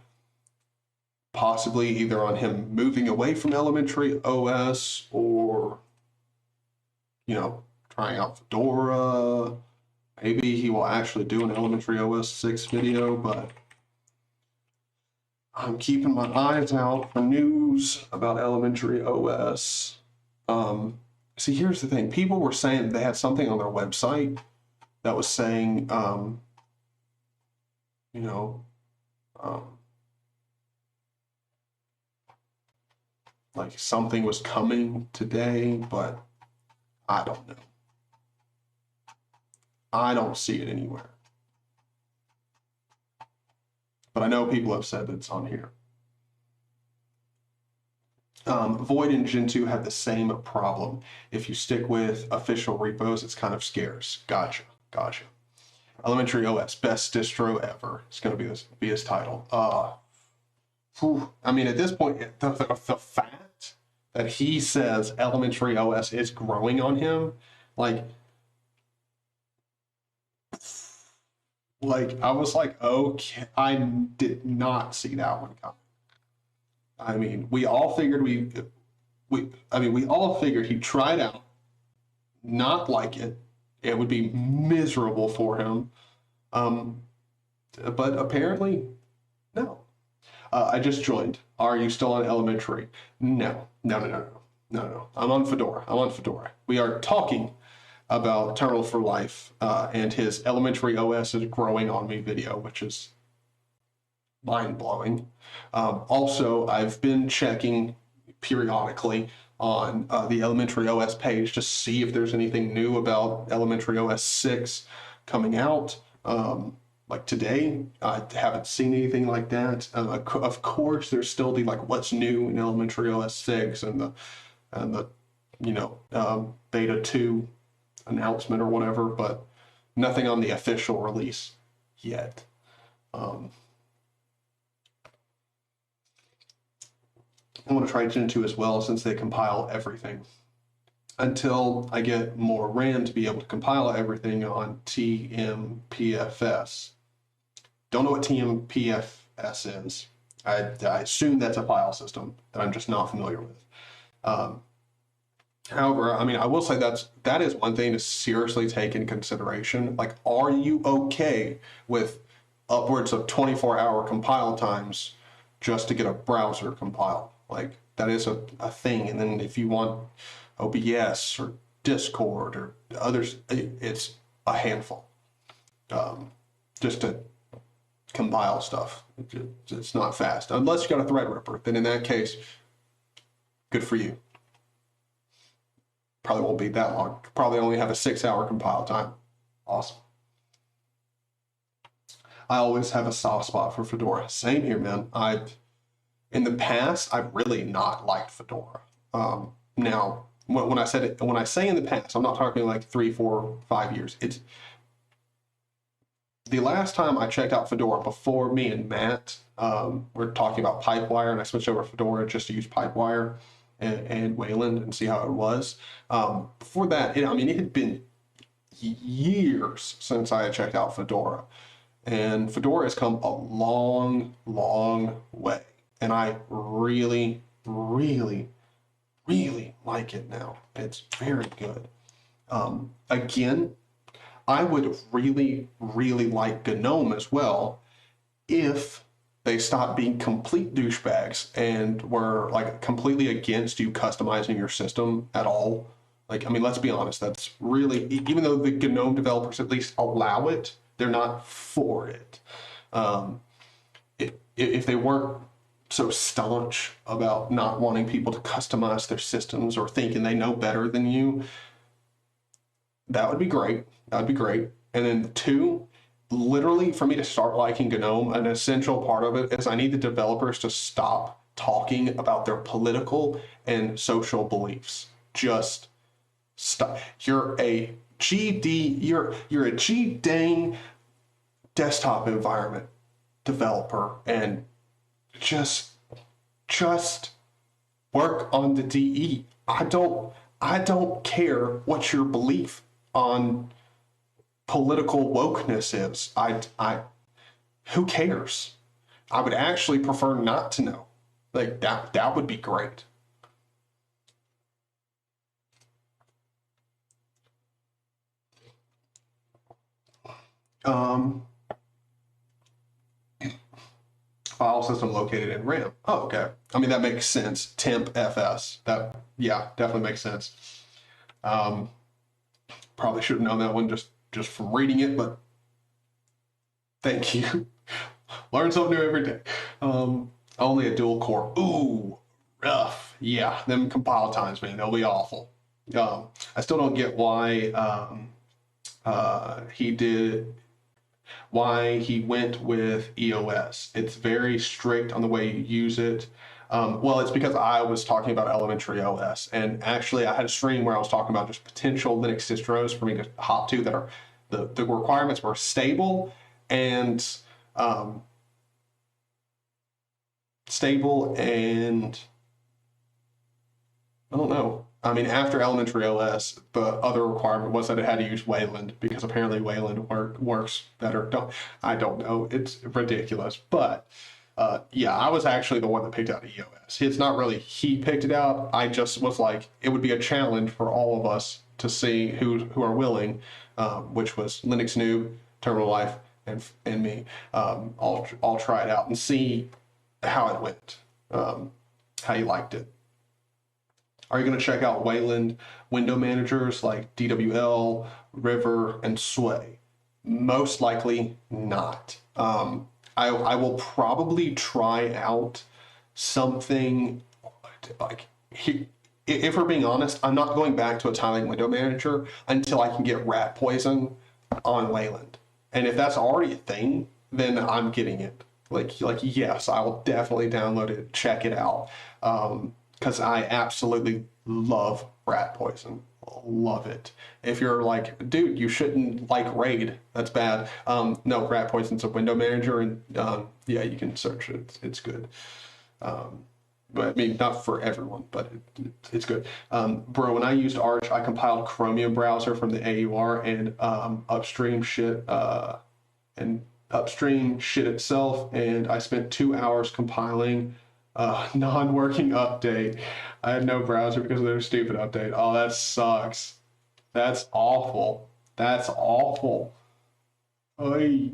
possibly either on him moving away from Elementary OS or, trying out Fedora. Maybe he will actually do an Elementary OS 6 video, but I'm keeping my eyes out for news about Elementary OS. See, here's the thing. People were saying they had something on their website that was saying, like something was coming today, but I don't know. I don't see it anywhere. But I know people have said that it's on here. Void and Gentoo have the same problem. If you stick with official repos, it's kind of scarce. Gotcha. Elementary OS, best distro ever. It's going to be his title. I mean, at this point, the fact that he says Elementary OS is growing on him, like I was like, okay, I did not see that one coming. I mean, we all figured we all figured he'd try it out, not like it. It would be miserable for him. But apparently, no. I just joined. Are you still on Elementary? No. I'm on Fedora. We are talking about Terminal for Life and his Elementary OS is growing on me video, which is mind-blowing. Also, I've been checking periodically on the Elementary OS page to see if there's anything new about Elementary OS 6 coming out. Like today, I haven't seen anything like that. Of course, there's still the what's new in Elementary OS 6 and the beta 2 announcement or whatever, but nothing on the official release yet. I want to try Gentoo as well since they compile everything. Until I get more RAM to be able to compile everything on TMPFS. Don't know what TMPFS is. I assume that's a file system that I'm just not familiar with. However, I mean, I will say that is one thing to seriously take into consideration. Like, are you okay with upwards of 24-hour compile times just to get a browser compiled? Like, that is a thing. And then if you want OBS or Discord or others, it's a handful. Just to compile stuff. It's not fast. Unless you got a Threadripper, then in that case, good for you. Probably won't be that long. Probably only have a 6-hour compile time. Awesome. I always have a soft spot for Fedora. Same here, man. In the past, I've really not liked Fedora. Now, when I say in the past, I'm not talking like 3, 4, 5 years. It's the last time I checked out Fedora before me and Matt were talking about Pipewire, and I switched over to Fedora just to use Pipewire and Wayland and see how it was. Before that, it had been years since I had checked out Fedora, and Fedora has come a long, long way. And I really, really, really like it now. It's very good. Again, I would really, really like GNOME as well if they stopped being complete douchebags and were like completely against you customizing your system at all. Like, I mean, let's be honest, that's really, even though the GNOME developers at least allow it, they're not for it. If they weren't so staunch about not wanting people to customize their systems or thinking they know better than you, that would be great. That would be great. And then two, literally for me to start liking GNOME, an essential part of it is I need the developers to stop talking about their political and social beliefs. Just stop. You're a G dang desktop environment developer, and just work on the DE. I don't care what your belief on political wokeness is. Who cares? I would actually prefer not to know. Like that would be great. File system located in RAM. Oh, okay. I mean, that makes sense. Temp FS. That, yeah, definitely makes sense. Probably should have known that one just from reading it, but thank you. Learn something new every day. Only a dual core. Ooh, rough. Yeah, them compile times, man, they'll be awful. I still don't get why he went with EOS. It's very strict on the way you use it. Well, it's because I was talking about elementary OS, and actually I had a stream where I was talking about just potential Linux distros for me to hop to that are the requirements were stable and I don't know. I mean, after elementary OS, the other requirement was that it had to use Wayland because apparently Wayland works better. I don't know. It's ridiculous. But yeah, I was actually the one that picked out EOS. It's not really he picked it out. I just was like, it would be a challenge for all of us to see who are willing, which was Linux Noob, Terminal Life, and me. I'll try it out and see how it went, how you liked it. Are you going to check out Wayland window managers like DWL, River, and Sway? Most likely not. I will probably try out something like, if we're being honest, I'm not going back to a tiling window manager until I can get rat poison on Wayland. And if that's already a thing, then I'm getting it. Like yes, I will definitely download it, check it out. Because I absolutely love rat poison. Love it. If you're like, dude, you shouldn't like RAID, that's bad. No, rat poison's a window manager, and yeah, you can search it. It's good. But I mean, not for everyone, but it's good. Bro, when I used Arch, I compiled Chromium browser from the AUR and upstream shit itself, and I spent 2 hours compiling non-working update. I had no browser because of their stupid update. Oh, that sucks. That's awful. That's awful. Oy.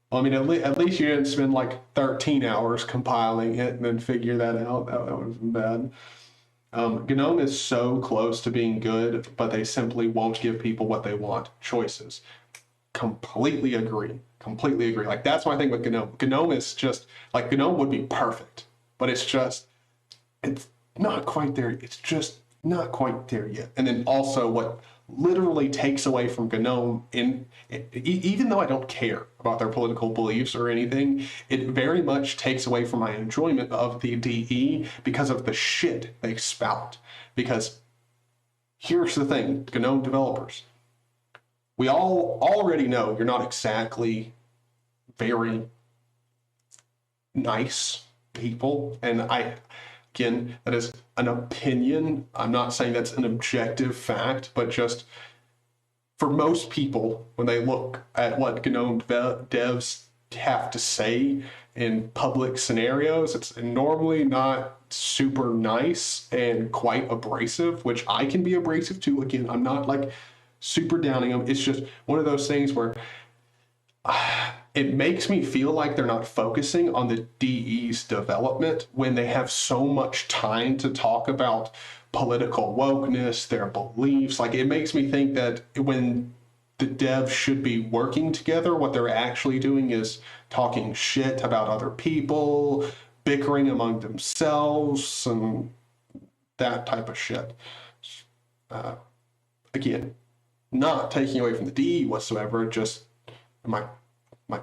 Well, I mean, at least you didn't spend like 13 hours compiling it and then figure that out. That would have been bad. GNOME is so close to being good, but they simply won't give people what they want. Choices. Completely agree. Completely agree. Like, that's my thing with GNOME. GNOME is just, like, GNOME would be perfect, but it's not quite there. It's just not quite there yet. And then also what literally takes away from GNOME, even though I don't care about their political beliefs or anything, it very much takes away from my enjoyment of the DE because of the shit they spout. Because here's the thing, GNOME developers, we all already know you're not exactly very nice people. And again, that is an opinion. I'm not saying that's an objective fact, but just for most people, when they look at what GNOME devs have to say in public scenarios, it's normally not super nice and quite abrasive, which I can be abrasive too. Again, I'm not like super downing them. It's just one of those things where it makes me feel like they're not focusing on the DE's development when they have so much time to talk about political wokeness, their beliefs. Like, it makes me think that when the devs should be working together, what they're actually doing is talking shit about other people, bickering among themselves, and that type of shit. Again, not taking away from the DE whatsoever, just my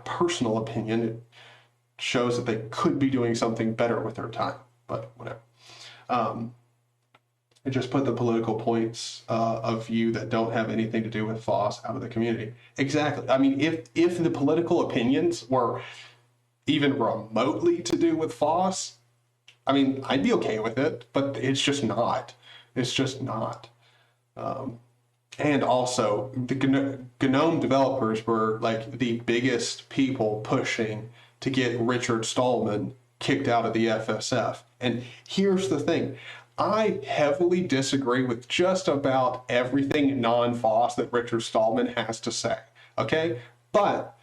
personal opinion, it shows that they could be doing something better with their time, but whatever. I just put the political points of view that don't have anything to do with FOSS out of the community. Exactly. I mean, if the political opinions were even remotely to do with FOSS, I mean, I'd be okay with it, but it's just not. It's just not. And also, the GNOME developers were like the biggest people pushing to get Richard Stallman kicked out of the FSF. And here's the thing. I heavily disagree with just about everything non-FOSS that Richard Stallman has to say, okay? But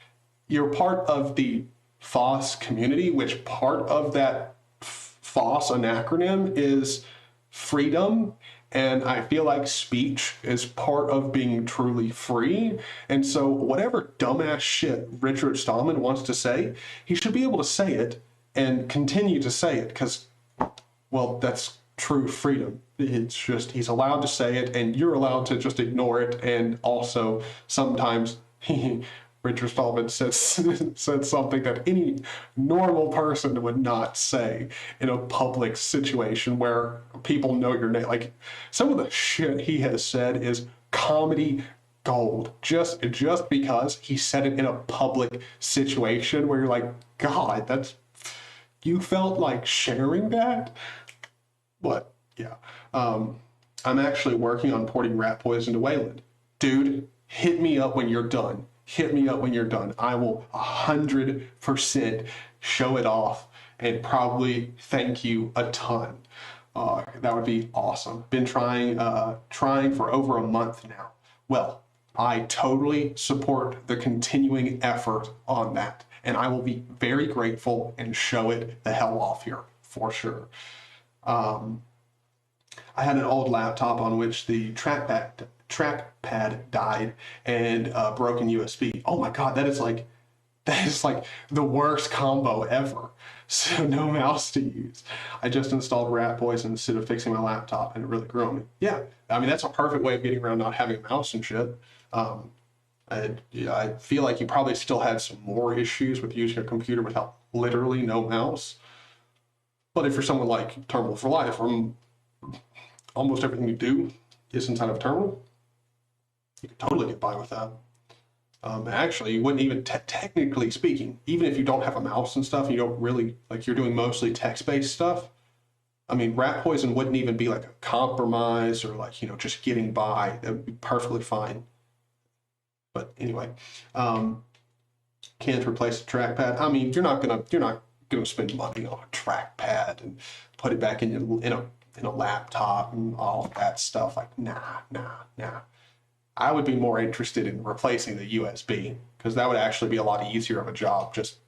you're part of the FOSS community, which part of that FOSS acronym is freedom. And I feel like speech is part of being truly free. And so whatever dumbass shit Richard Stallman wants to say, he should be able to say it and continue to say it because, well, that's true freedom. It's just, he's allowed to say it and you're allowed to just ignore it. And also sometimes Richard Stallman said something that any normal person would not say in a public situation where people know your name. Like, some of the shit he has said is comedy gold. Just because he said it in a public situation where you're like, God, that's, you felt like sharing that? But yeah, I'm actually working on porting Rat Poison to Wayland. Dude, hit me up when you're done. Hit me up when you're done. I will 100% show it off and probably thank you a ton. That would be awesome. Been trying for over a month now. Well, I totally support the continuing effort on that. And I will be very grateful and show it the hell off here for sure. I had an old laptop on which the trackpad died and broken USB. Oh my God, that is like the worst combo ever. So no mouse to use. I just installed Rat Poison instead of fixing my laptop and it really grew on me. Yeah, I mean, that's a perfect way of getting around not having a mouse and shit. I feel like you probably still had some more issues with using your computer without literally no mouse. But if you're someone like Terminal for Life, almost everything you do is inside of a terminal, you can totally get by with that. Actually, you wouldn't even, technically speaking, even if you don't have a mouse and stuff, you don't really, like, you're doing mostly text-based stuff, I mean, Rat Poison wouldn't even be like a compromise or like, just getting by. That would be perfectly fine. But anyway, can't replace the trackpad. I mean, you're not gonna spend money on a trackpad and put it back in a laptop and all of that stuff. Like, nah. I would be more interested in replacing the USB because that would actually be a lot easier of a job. Just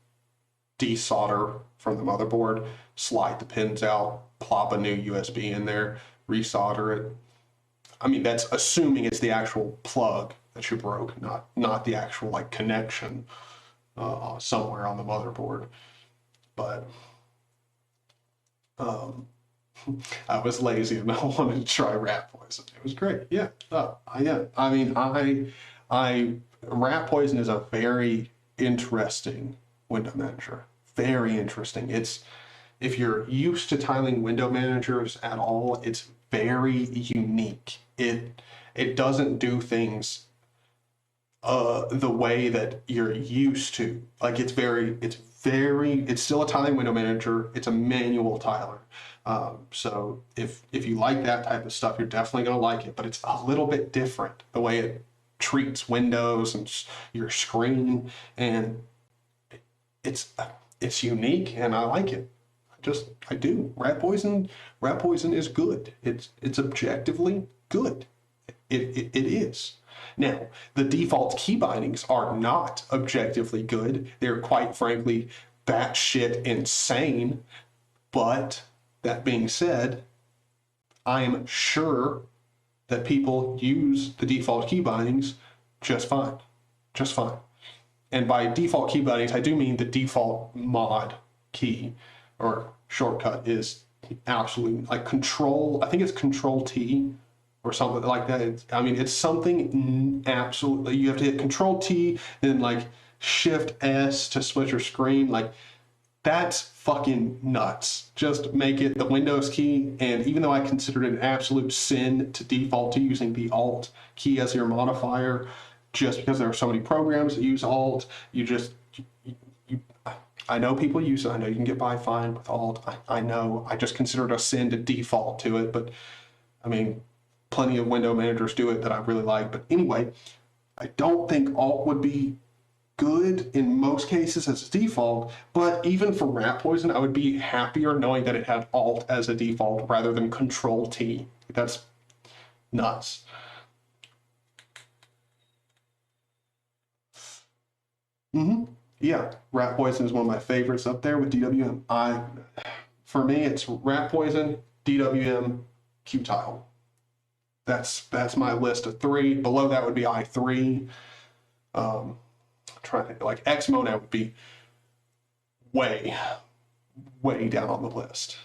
desolder from the motherboard, slide the pins out, plop a new USB in there, resolder it. I mean, that's assuming it's the actual plug that you broke, not the actual like connection somewhere on the motherboard. But I was lazy and I wanted to try Rat Poison. It was great. Yeah. I mean, Rat Poison is a very interesting window manager. Very interesting. If you're used to tiling window managers at all, it's very unique. It doesn't do things the way that you're used to. Like, it's still a tiling window manager. It's a manual tiler. So if you like that type of stuff, you're definitely going to like it, but it's a little bit different the way it treats windows and your screen, and it's unique and I like it. I do. Rat Poison is good. It's objectively good. It is. Now, the default key bindings are not objectively good. They're quite frankly batshit insane. But that being said, I am sure that people use the default key bindings just fine. Just fine. And by default key bindings, I do mean the default mod key or shortcut is absolutely like control. I think it's control T or something like that. It's something absolutely. You have to hit control T, then like shift S to switch your screen. Like that's fucking nuts. Just make it the Windows key. And even though I considered it an absolute sin to default to using the Alt key as your modifier, just because there are so many programs that use Alt, I know people use it. I know you can get by fine with Alt. I know. I just consider it a sin to default to it. But I mean, plenty of window managers do it that I really like. But anyway, I don't think Alt would be good in most cases as a default. But even for rat poison, I would be happier knowing that it had Alt as a default rather than Control T. That's nuts. Yeah, rat poison is one of my favorites up there with DWM. For me, it's rat poison, DWM, Qtile. That's my list of three. Below that would be I3. I'm trying to think, like Xmonad would be way down on the list.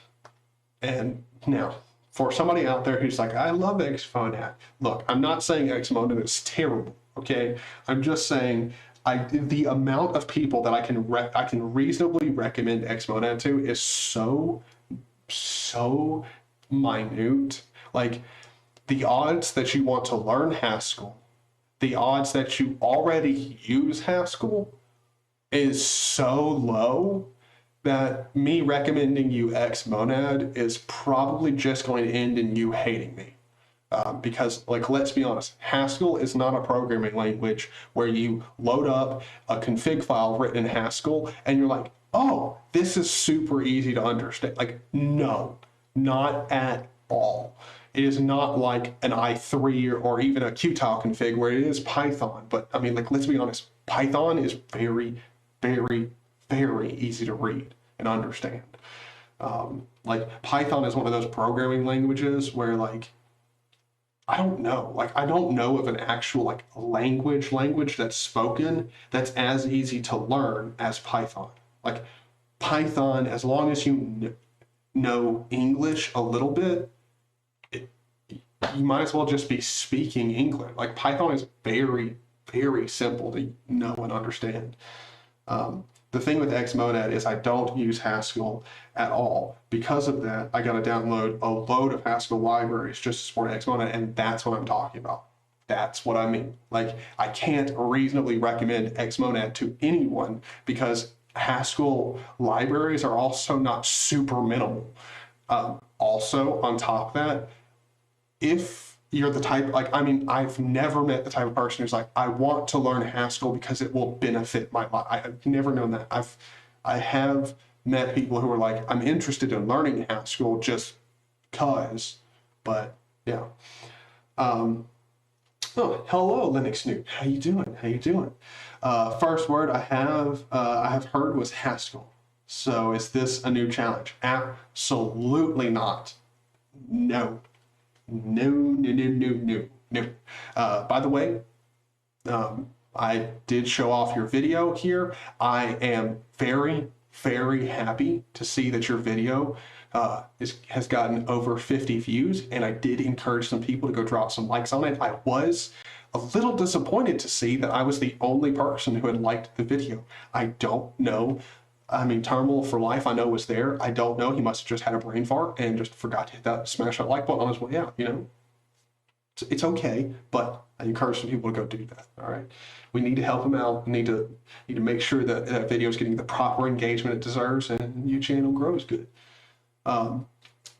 And now, for somebody out there who's like, I love Xmonad. Look, I'm not saying Xmonad is terrible, okay? I'm just saying the amount of people that I can reasonably recommend Xmonad to is so minute. Like the odds that you want to learn Haskell, the odds that you already use Haskell is so low that me recommending you Xmonad is probably just going to end in you hating me. Because, like, let's be honest, Haskell is not a programming language where you load up a config file written in Haskell and you're like, oh, this is super easy to understand. Like, no, not at all. It is not like an i3 or even a Qtile config where it is Python. But, I mean, like, let's be honest, Python is very, very, very easy to read and understand. Like, Python is one of those programming languages where, like, I don't know of an actual like language that's spoken that's as easy to learn as Python. Like Python, as long as you know English a little bit, you might as well just be speaking English. Like Python is very, very simple to know and understand. The thing with Xmonad is I don't use Haskell at all. Because of that, I got to download a load of Haskell libraries just to support Xmonad, and that's what I'm talking about. That's what I mean. Like, I can't reasonably recommend Xmonad to anyone because Haskell libraries are also not super minimal. Also, on top of that, if you're the type, like, I mean, I've never met the type of person who's like, I want to learn Haskell because it will benefit my life. I've never known that. I have met people who are like, I'm interested in learning Haskell just cause, but yeah. Oh, hello, Linux Snoop. How you doing? How you doing? First word I have heard was Haskell. So is this a new challenge? Absolutely not. No. No. By the way, I did show off your video here. I am very, very happy to see that your video has gotten over 50 views, and I did encourage some people to go drop some likes on it. I was a little disappointed to see that I was the only person who had liked the video. I don't know. I mean, Terminal for Life, I know was there. I don't know. He must have just had a brain fart and just forgot to smash that like button on his way out, you know? It's okay, but I encourage some people to go do that, all right? We need to help him out. We need to make sure that that video is getting the proper engagement it deserves and your channel grows good.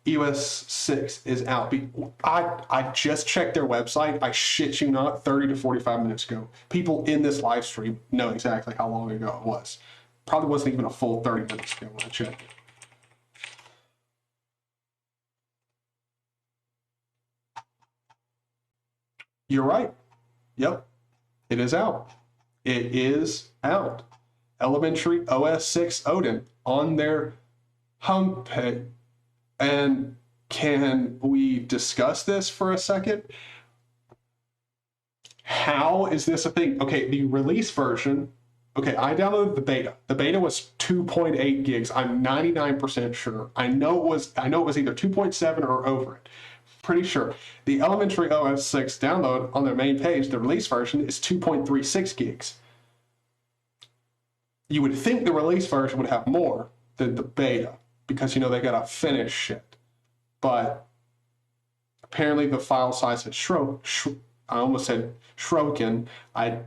EOS 6 is out. I just checked their website. I shit you not, 30 to 45 minutes ago. People in this live stream know exactly how long ago it was. Probably wasn't even a full 30 minutes ago when I checked it. You're right. Yep, it is out. It is out. Elementary OS 6 Odin on their homepage. And can we discuss this for a second? How is this a thing? Okay, the release version. Okay, I downloaded the beta. The beta was 2.8 gigs. I'm 99% sure. I know it was either 2.7 or over it. Pretty sure. The Elementary OS 6 download on their main page, the release version, is 2.36 gigs. You would think the release version would have more than the beta because, you know, they gotta finish shit. But apparently the file size has I almost said shrunken. I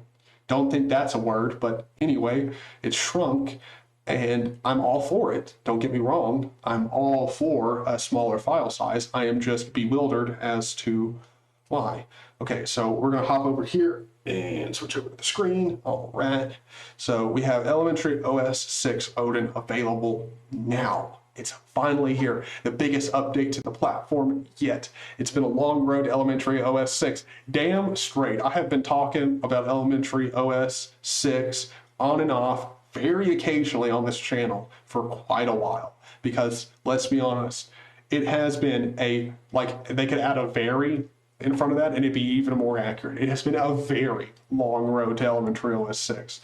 don't think that's a word, but anyway, it's shrunk, and I'm all for it. Don't get me wrong. I'm all for a smaller file size. I am just bewildered as to why. Okay, so we're gonna hop over here and switch over to the screen. All right. So we have Elementary OS 6 Odin available now. It's finally here. The biggest update to the platform yet. It's been a long road to Elementary OS 6. Damn straight. I have been talking about Elementary OS 6 on and off very occasionally on this channel for quite a while. Because let's be honest, it has been they could add a very in front of that and it'd be even more accurate. It has been a very long road to Elementary OS 6.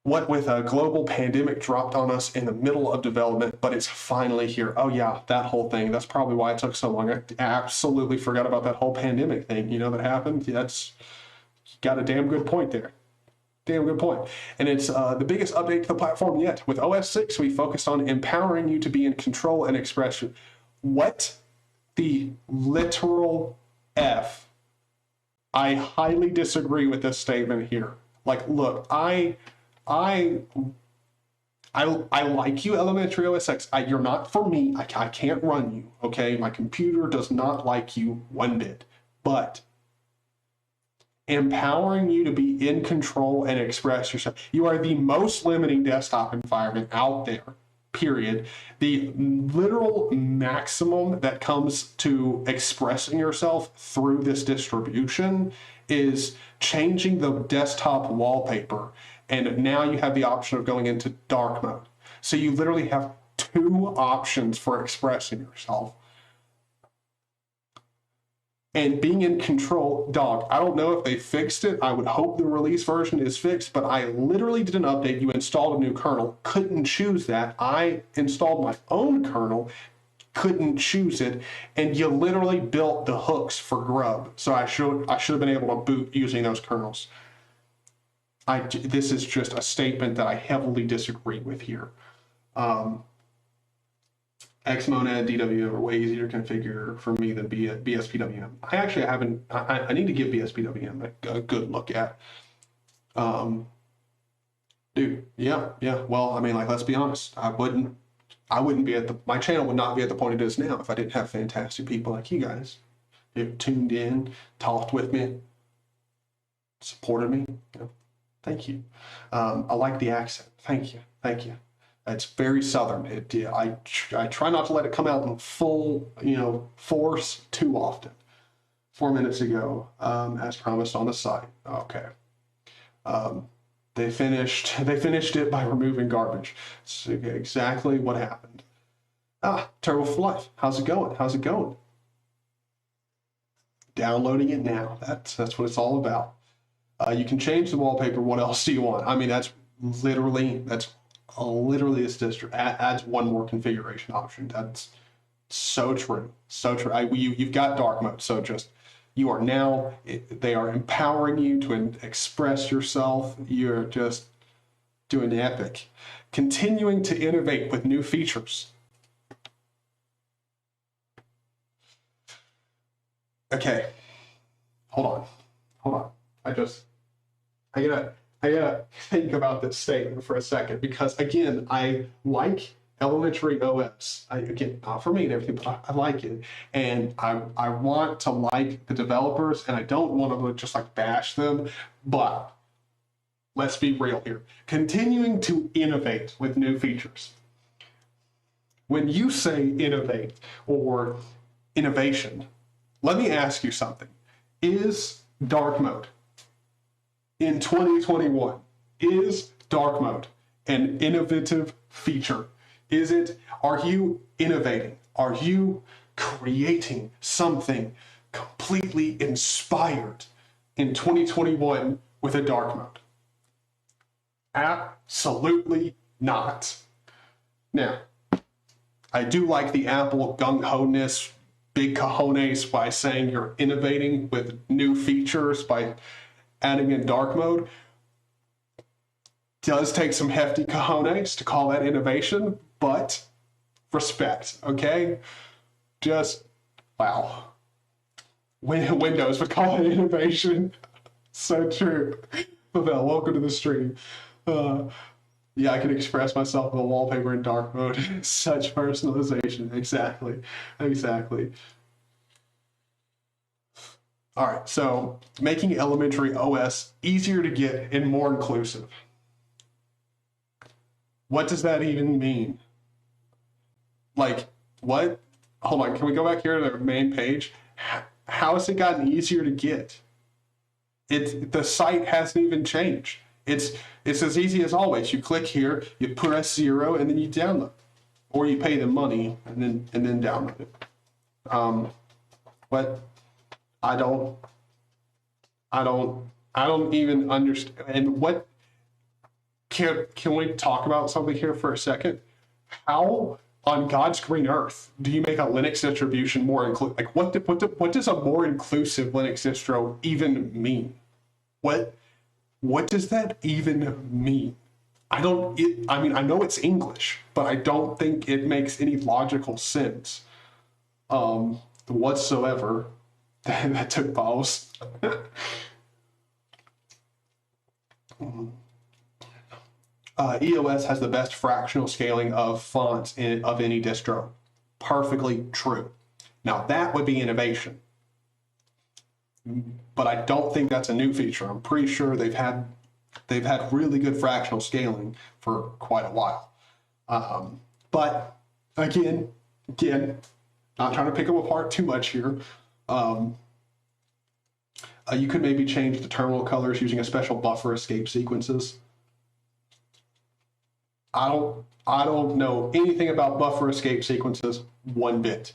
What with a global pandemic dropped on us in the middle of development, but it's finally here. Oh yeah, that whole thing. That's probably why it took so long. I absolutely forgot about that whole pandemic thing, you know, that happened. That's, you got a damn good point there. Damn good point. And it's the biggest update to the platform yet. With OS 6, we focused on empowering you to be in control and expression. What the literal F? I highly disagree with this statement here. Like, look, I like you, Elementary OS 6. You're not for me. I can't run you, okay? My computer does not like you one bit. But empowering you to be in control and express yourself. You are the most limiting desktop environment out there, period. The literal maximum that comes to expressing yourself through this distribution is changing the desktop wallpaper. And now you have the option of going into dark mode. So you literally have two options for expressing yourself. And being in control, dog, I don't know if they fixed it. I would hope the release version is fixed, but I literally did an update. You installed a new kernel, couldn't choose that. I installed my own kernel, couldn't choose it, and you literally built the hooks for Grub. So I should have been able to boot using those kernels. This is just a statement that I heavily disagree with here. Xmonad, DWM are way easier to configure for me than BSPWM. I need to give BSPWM a good look at. Dude, yeah. Well, I mean, like, let's be honest. I wouldn't be my channel would not be at the point it is now if I didn't have fantastic people like you guys who tuned in, talked with me, supported me. You know. Thank you. I like the accent. Thank you. It's very Southern. I try not to let it come out in full, force too often. 4 minutes ago, as promised on the site. Okay. They finished it by removing garbage. It's exactly what happened. Turbo for Life. How's it going? Downloading it now. That's what it's all about. You can change the wallpaper. What else do you want? I mean, that's literally this distro adds one more configuration option. That's so true. You've got dark mode. So they are empowering you to express yourself. You're just doing epic. Continuing to innovate with new features. Okay, hold on. I gotta think about this statement for a second, because again, I like Elementary OS. Again, not for me and everything, but I like it. And I want to like the developers, and I don't want to just like bash them, but let's be real here. Continuing to innovate with new features. When you say innovate or innovation, let me ask you something. Is dark mode in 2021, is dark mode an innovative feature? Are you innovating? Are you creating something completely inspired in 2021 with a dark mode? Absolutely not. Now, I do like the Apple gung-ho-ness, big cojones by saying you're innovating with new features by adding in dark mode. Does take some hefty cojones to call that innovation, but respect, okay? Just, wow. Windows would call it innovation. So true. Pavel, welcome to the stream. Yeah, I can express myself with a wallpaper in dark mode. Such personalization. Exactly. Exactly. All right, so making elementary OS easier to get and more inclusive. What does that even mean? Like, what? Hold on, can we go back here to the main page? How has it gotten easier to get? The site hasn't even changed. It's as easy as always. You click here, you press 0, and then you download, or you pay the money and then download it. But I don't even understand. And what can we talk about something here for a second? How on God's green earth do you make a Linux distribution more inclusive? Like, what does a more inclusive Linux distro even mean? What does that even mean? I mean, I know it's English, but I don't think it makes any logical sense whatsoever. That took pause. EOS has the best fractional scaling of fonts of any distro. Perfectly true. Now that would be innovation, but I don't think that's a new feature. I'm pretty sure they've had really good fractional scaling for quite a while. But again, not trying to pick them apart too much here. You could maybe change the terminal colors using a special buffer escape sequences. I don't know anything about buffer escape sequences one bit.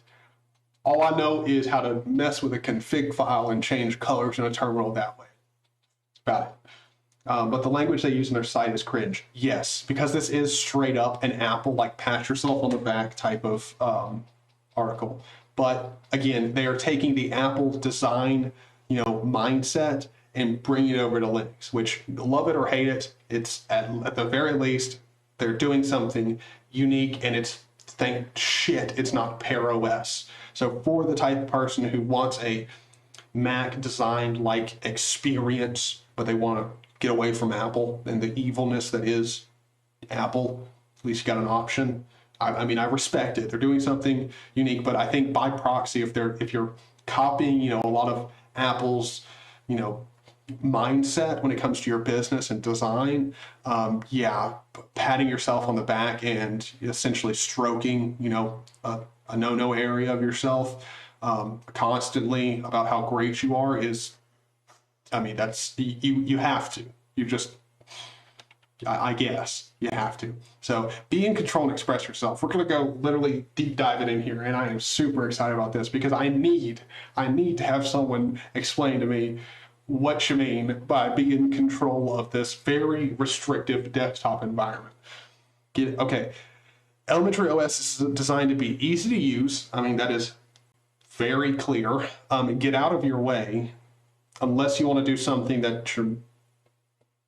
All I know is how to mess with a config file and change colors in a terminal that way. That's about it. But the language they use in their site is cringe. Yes, because this is straight up an Apple, like pat yourself on the back type of article. But again, they are taking the Apple design, mindset and bringing it over to Linux, which, love it or hate it, it's at the very least, they're doing something unique, and it's not Pear OS. So for the type of person who wants a Mac designed like experience, but they want to get away from Apple and the evilness that is Apple, at least you got an option. I mean, I respect it. They're doing something unique, but I think by proxy, if you're copying, a lot of Apple's, mindset when it comes to your business and design, patting yourself on the back and essentially stroking, a no-no area of yourself constantly about how great you are is, I mean, that's, you have to. I guess you have to. So be in control and express yourself. We're going to go literally deep diving in here, and I am super excited about this because I need to have someone explain to me what you mean by being in control of this very restrictive desktop environment. Okay. Elementary OS is designed to be easy to use. I mean, that is very clear. Get out of your way unless you want to do something that you're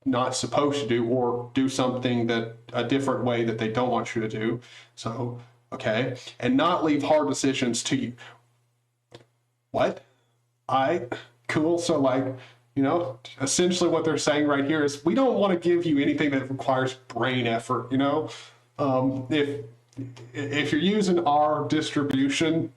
not supposed to do, or do something that a different way that they don't want you to do. So, okay. And not leave hard decisions to you. What? Cool. So essentially what they're saying right here is we don't want to give you anything that requires brain effort, if you're using our distribution,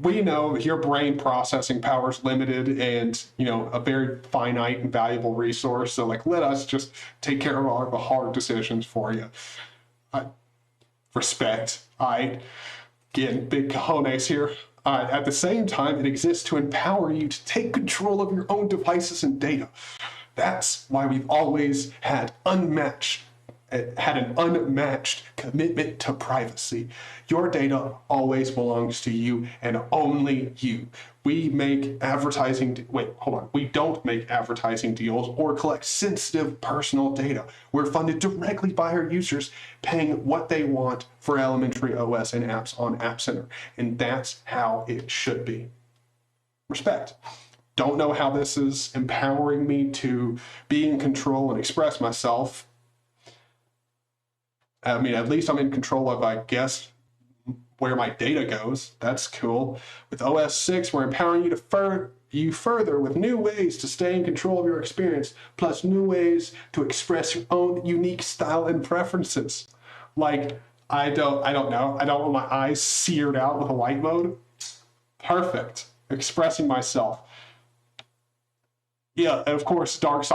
we know your brain processing power is limited and, a very finite and valuable resource. So let us just take care of all the hard decisions for you. Respect. Again, big cojones here. At the same time, it exists to empower you to take control of your own devices and data. That's why we've always had an unmatched commitment to privacy. Your data always belongs to you and only you. We make advertising, we don't make advertising deals or collect sensitive personal data. We're funded directly by our users, paying what they want for elementary OS and apps on App Center. And that's how it should be. Respect. Don't know how this is empowering me to be in control and express myself. I mean, at least I'm in control of, I guess, where my data goes. That's cool. With OS 6, we're empowering you further with new ways to stay in control of your experience, plus new ways to express your own unique style and preferences. Like, I don't know. I don't want my eyes seared out with a light mode. Perfect. Expressing myself. Yeah, and of course, dark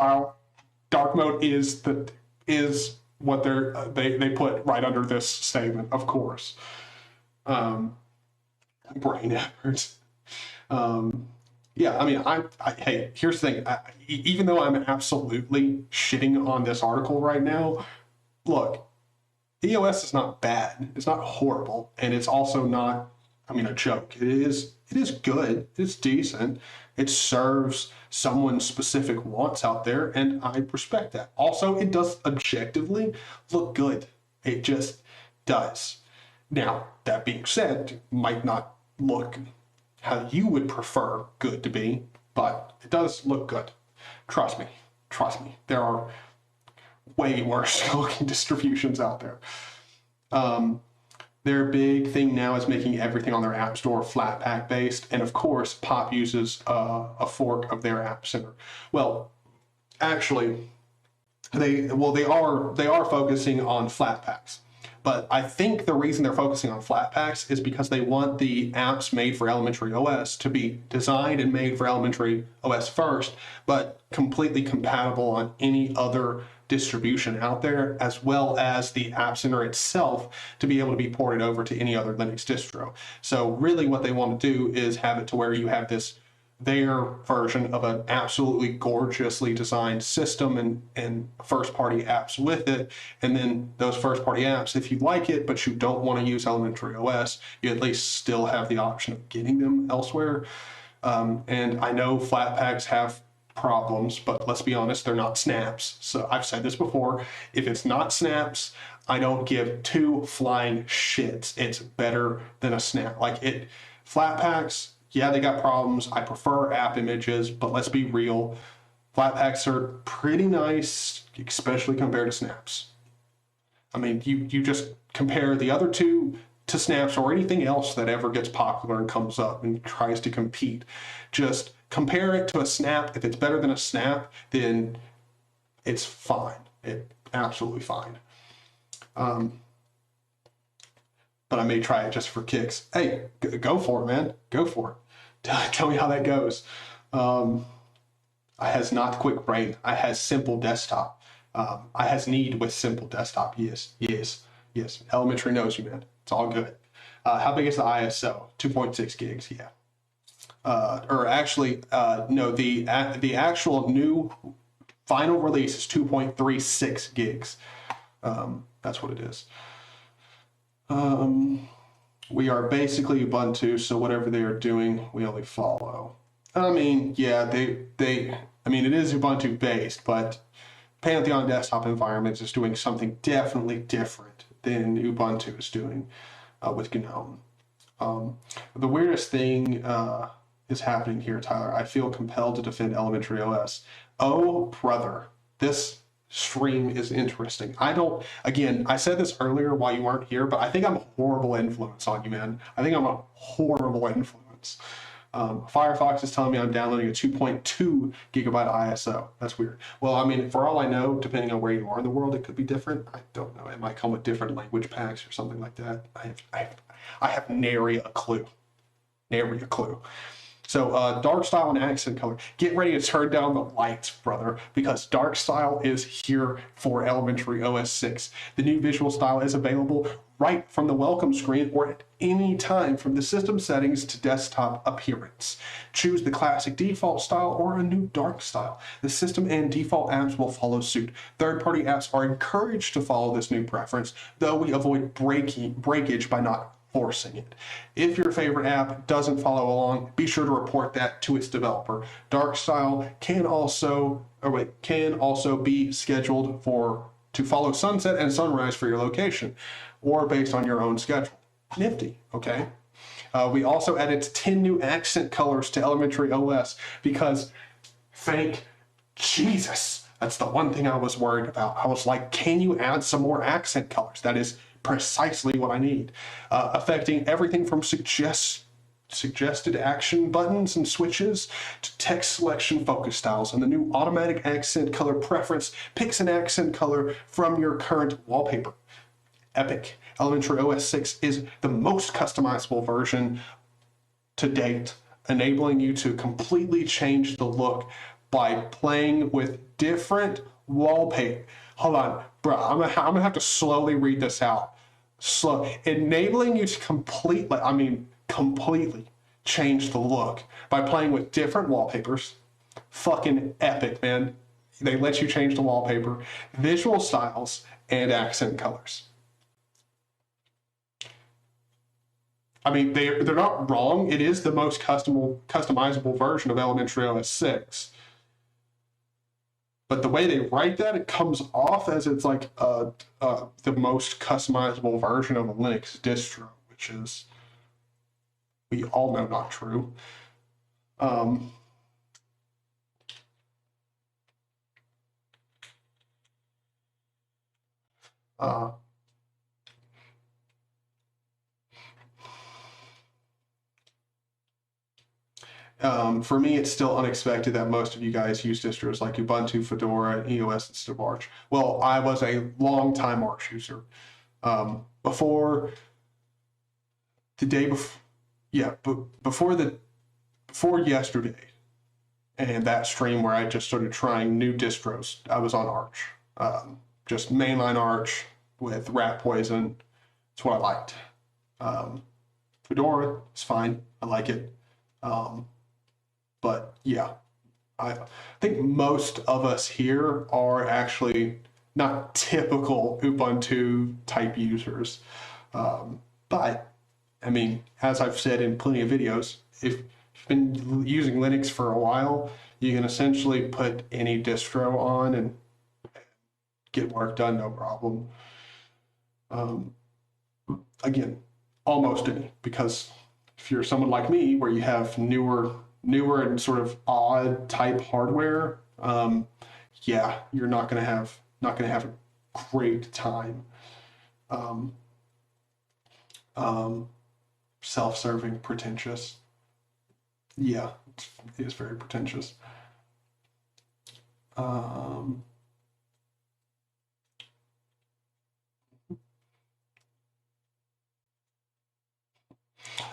mode is what they put right under this statement, of course. Brain effort. Yeah, I mean, hey, here's the thing. Even though I'm absolutely shitting on this article right now, look, EOS is not bad. It's not horrible, and it's also not, I mean, a joke. It is good. It's decent. It serves someone's specific wants out there, and I respect that. Also, it does objectively look good. It just does. Now, that being said, it might not look how you would prefer good to be, but it does look good. Trust me. There are way worse looking distributions out there. Their big thing now is making everything on their app store Flatpak based, and of course, Pop uses a fork of their App Center. Well, actually, they are focusing on Flatpaks, but I think the reason they're focusing on Flatpaks is because they want the apps made for elementary OS to be designed and made for elementary OS first, but completely compatible on any other distribution out there, as well as the App Center itself to be able to be ported over to any other Linux distro. So really what they want to do is have it to where you have their version of an absolutely gorgeously designed system and first-party apps with it. And then those first-party apps, if you like it, but you don't want to use elementary OS, you at least still have the option of getting them elsewhere. And I know Flatpaks have problems, but let's be honest, they're not snaps. So I've said this before, if it's not snaps, I don't give two flying shits. It's better than a snap. Flatpaks, yeah, they got problems. I prefer app images, but let's be real. Flatpaks are pretty nice, especially compared to snaps. I mean, you just compare the other two to snaps or anything else that ever gets popular and comes up and tries to compete. Just compare it to a snap. If it's better than a snap, then it's fine. It's absolutely fine. But I may try it just for kicks. Hey, go for it, man. Go for it. Tell me how that goes. I has not quick brain. I has simple desktop. I has need with simple desktop. Yes. Elementary knows you, man. It's all good. How big is the ISO? 2.6 gigs. Yeah. No. The actual new final release is 2.36 gigs. That's what it is. We are basically Ubuntu, so whatever they are doing, we only follow. I mean, yeah, it is Ubuntu based, but Pantheon desktop environments is doing something definitely different than Ubuntu is doing with GNOME. The weirdest thing is happening here, Tyler. I feel compelled to defend elementary OS. Oh, brother, this stream is interesting. I said this earlier while you weren't here, but I think I'm a horrible influence on you, man. I think I'm a horrible influence. Firefox is telling me I'm downloading a 2.2 gigabyte ISO. That's weird. Well, I mean, for all I know, depending on where you are in the world, it could be different. I don't know. It might come with different language packs or something like that. I have nary a clue. Nary a clue. So dark style and accent color. Get ready to turn down the lights, brother, because dark style is here for Elementary OS 6. The new visual style is available right from the welcome screen or at any time from the system settings to desktop appearance. Choose the classic default style or a new dark style. The system and default apps will follow suit. Third-party apps are encouraged to follow this new preference, though we avoid breakage by not forcing it. If your favorite app doesn't follow along, be sure to report that to its developer. Dark style can also be scheduled to follow sunset and sunrise for your location, or based on your own schedule. Nifty, okay? We also added 10 new accent colors to Elementary OS because, thank Jesus, that's the one thing I was worried about. I was like, can you add some more accent colors? That is precisely what I need. Affecting everything from suggested action buttons and switches to text selection focus styles, and the new automatic accent color preference picks an accent color from your current wallpaper. Epic. Elementary OS 6 is the most customizable version to date, enabling you to completely change the look by playing with different wallpaper. Hold on, bro, I'm gonna have to slowly read this out. Enabling you to completely change the look by playing with different wallpapers. Fucking epic, man. They let you change the wallpaper, visual styles, and accent colors. I mean, they're not wrong. It is the most customizable version of Elementary OS 6. But the way they write that, it comes off as it's like the most customizable version of a Linux distro, which is, we all know, not true. For me, it's still unexpected that most of you guys use distros like Ubuntu, Fedora, and EOS instead of Arch. Well, I was a long-time Arch user. Before yesterday, and that stream where I just started trying new distros, I was on Arch. Just mainline Arch with rat poison. It's what I liked. Fedora is fine. I like it. But yeah, I think most of us here are actually not typical Ubuntu type users. But I mean, as I've said in plenty of videos, if you've been using Linux for a while, you can essentially put any distro on and get work done, no problem. Again, almost any, because if you're someone like me where you have newer and sort of odd type hardware, yeah, you're not gonna have a great time. Self-serving, pretentious. Yeah, it is very pretentious.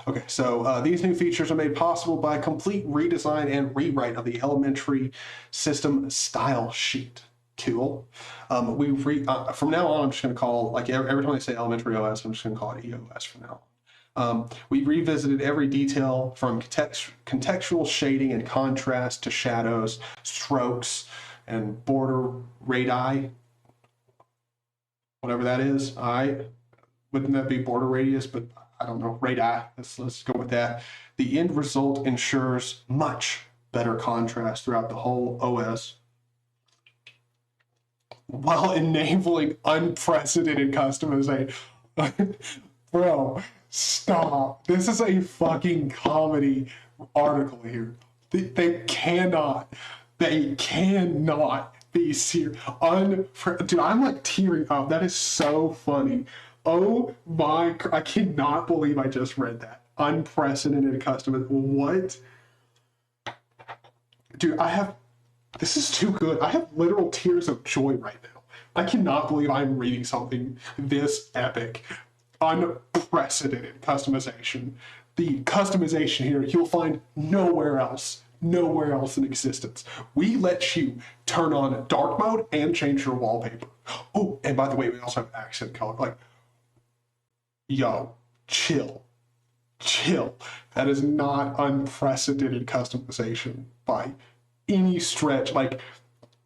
Okay, so these new features are made possible by a complete redesign and rewrite of the elementary system style sheet. Cool. From now on, I'm just going to call, like every time I say elementary OS, I'm just going to call it EOS from now on. We revisited every detail from contextual shading and contrast to shadows, strokes, and border radii, whatever that is. Wouldn't that be border radius? But I don't know, radii. Let's go with that. The end result ensures much better contrast throughout the whole OS, while enabling unprecedented customization. Bro, stop. This is a fucking comedy article here. They cannot be serious. Dude, I'm like tearing up. That is so funny. Oh my, I cannot believe I just read that. Unprecedented custom. What? Dude, this is too good. I have literal tears of joy right now. I cannot believe I'm reading something this epic. Unprecedented customization. the customization here you'll find nowhere else in existence. We let you turn on dark mode and change your wallpaper. Oh, and by the way, we also have accent color. Like, yo, chill. That is not unprecedented customization by any stretch, like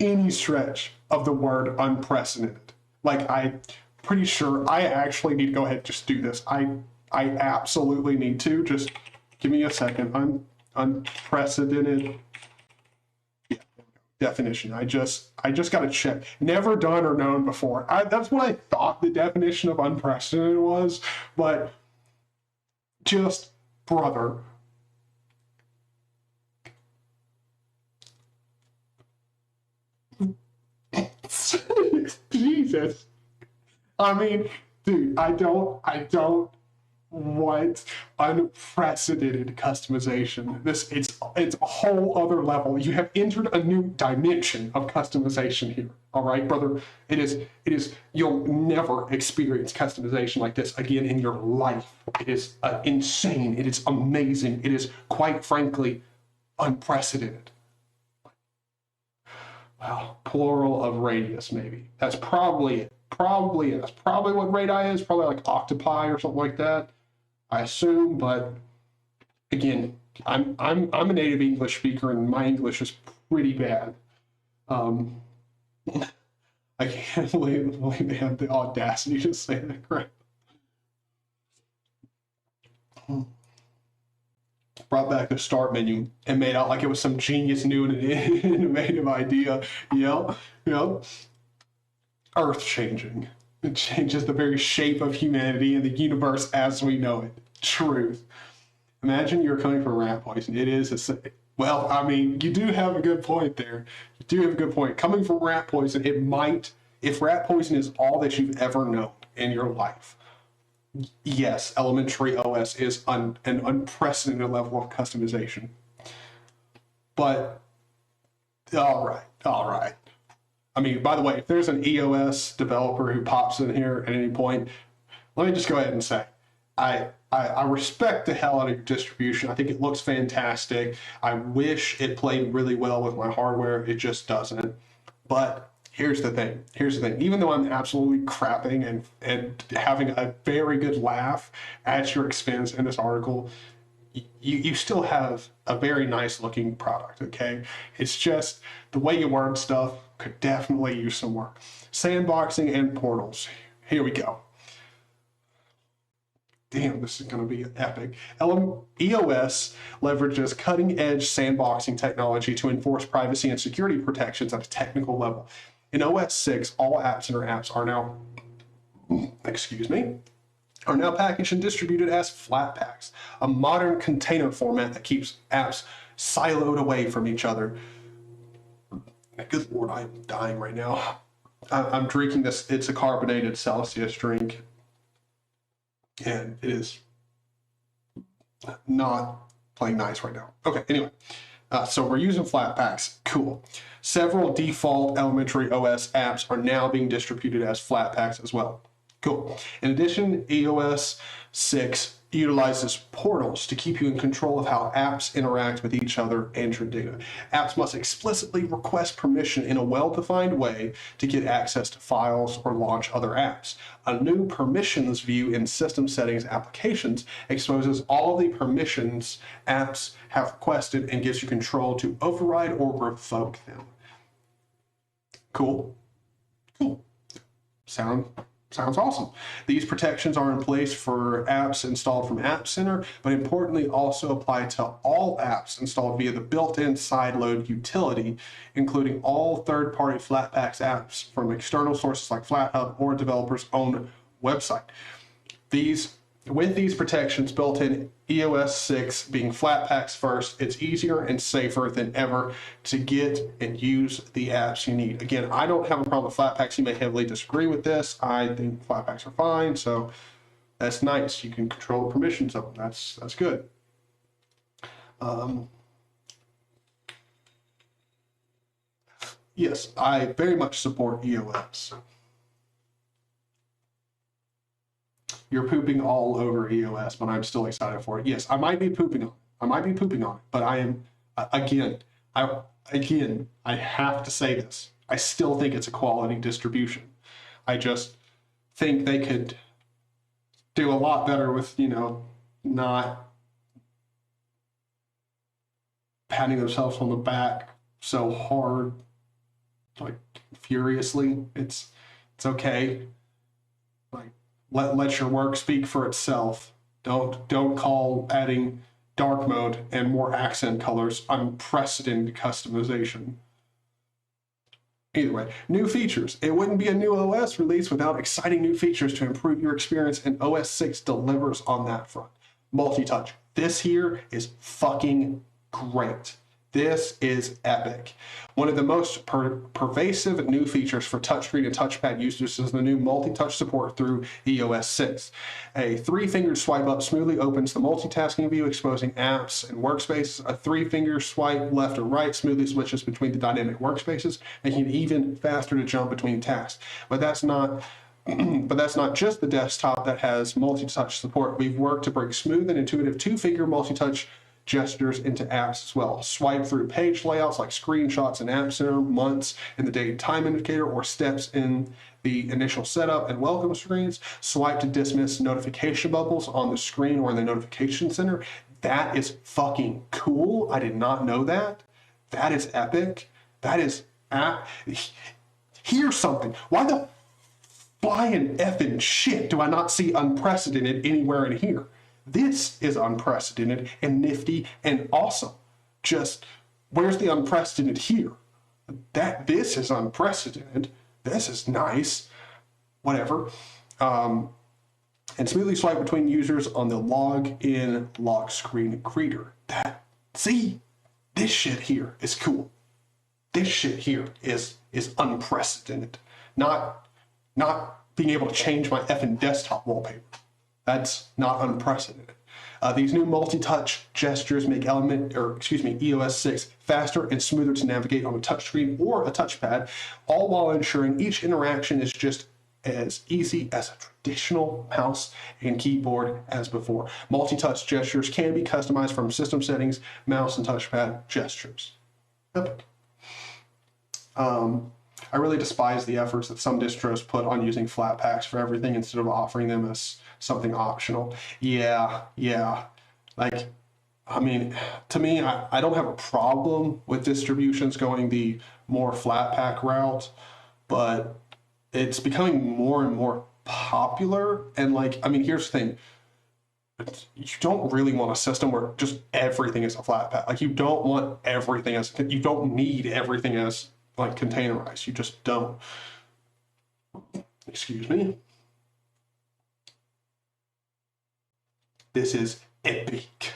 any stretch of the word unprecedented. Like, I'm pretty sure I actually need to go ahead and just do this. I absolutely need to. Just give me a second. Unprecedented definition. I just got to check. Never done or known before. That's what I thought the definition of unprecedented was, but just, brother. Jesus. I mean, dude, I don't want unprecedented customization. It's a whole other level. You have entered a new dimension of customization here. All right, brother. It is you'll never experience customization like this again in your life. It is insane. It is amazing. It is, quite frankly, unprecedented. Wow, plural of radius, maybe. That's probably it. That's probably what radii is. Probably like octopi or something like that, I assume. But again, I'm a native English speaker, and my English is pretty bad. I can't believe they have the audacity to say that crap. Brought back the start menu and made out like it was some genius new and innovative idea. Yep. Earth-changing. It changes the very shape of humanity and the universe as we know it. Truth. Imagine you're coming from rat poison. It is well, I mean, you do have a good point there. You do have a good point. Coming from rat poison, it might, if rat poison is all that you've ever known in your life, yes, elementary OS is an unprecedented level of customization. But, all right. I mean, by the way, if there's an EOS developer who pops in here at any point, let me just go ahead and say, I respect the hell out of your distribution. I think it looks fantastic. I wish it played really well with my hardware. It just doesn't. But here's the thing. Even though I'm absolutely crapping and having a very good laugh at your expense in this article, you still have a very nice looking product, okay? It's just the way you word stuff could definitely use some work. Sandboxing and portals. Here we go. Damn, this is going to be epic. EOS leverages cutting-edge sandboxing technology to enforce privacy and security protections at a technical level. In OS 6, all apps and apps are now, are now packaged and distributed as Flatpaks, a modern container format that keeps apps siloed away from each other. Good Lord, I'm dying right now. I'm drinking this. It's a carbonated Celsius drink, and it is not playing nice right now. Okay, anyway. So we're using Flatpaks. Cool. Several default elementary OS apps are now being distributed as Flatpaks as well. Cool. In addition, EOS 6 utilizes portals to keep you in control of how apps interact with each other and your data. Apps must explicitly request permission in a well-defined way to get access to files or launch other apps. A new permissions view in system settings applications exposes all the permissions apps have requested and gives you control to override or revoke them. Cool. Sounds awesome. These protections are in place for apps installed from App Center, but importantly also apply to all apps installed via the built-in sideload utility, including all third-party Flatpaks apps from external sources like FlatHub or a developer's own website. With these protections built in, EOS 6 being Flatpaks first, it's easier and safer than ever to get and use the apps you need. Again, I don't have a problem with Flatpaks. You may heavily disagree with this. I think Flatpaks are fine, so that's nice. You can control the permissions of them. That's good. Yes, I very much support EOS. you're pooping all over EOS, but I'm still excited for it. Yes, I might be pooping on it. But I am, again, I have to say this. I still think it's a quality distribution. I just think they could do a lot better with, not patting themselves on the back so hard, like furiously. It's okay. Like let your work speak for itself. Don't call adding dark mode and more accent colors unprecedented customization. Either way, new features. It wouldn't be a new OS release without exciting new features to improve your experience, and OS 6 delivers on that front. Multi-touch. This here is fucking great. This is epic. One of the most pervasive new features for touchscreen and touchpad users is the new multi-touch support through EOS 6. A 3-finger swipe up smoothly opens the multitasking view, exposing apps and workspaces. A 3-finger swipe left or right smoothly switches between the dynamic workspaces, making it even faster to jump between tasks. But that's not just the desktop that has multi-touch support. We've worked to bring smooth and intuitive 2-finger multi-touch gestures into apps as well. Swipe through page layouts like screenshots in App Center, months in the date and time indicator, or steps in the initial setup and welcome screens. Swipe to dismiss notification bubbles on the screen or in the notification center. That is fucking cool. I did not know that. That is epic. That is here's something. Why the flying effing shit do I not see unprecedented anywhere in here? This is unprecedented and nifty and awesome. Just where's the unprecedented here? This is unprecedented. This is nice. Whatever. And smoothly swipe between users on the log-in lock screen greeter. See, this shit here is cool. This shit here is unprecedented. Not being able to change my effing desktop wallpaper. That's not unprecedented. These new multi-touch gestures make EOS 6 faster and smoother to navigate on a touchscreen or a touchpad, all while ensuring each interaction is just as easy as a traditional mouse and keyboard as before. Multi-touch gestures can be customized from system settings, mouse and touchpad gestures. Epic. I really despise the efforts that some distros put on using flat packs for everything instead of offering them as something optional. Yeah. Like, I mean, to me, I don't have a problem with distributions going the more flat pack route, but it's becoming more and more popular. And like, I mean, here's the thing. You don't really want a system where just everything is a flat pack. Like, you don't want everything you don't need everything as like containerized. You just don't. Excuse me. This is epic.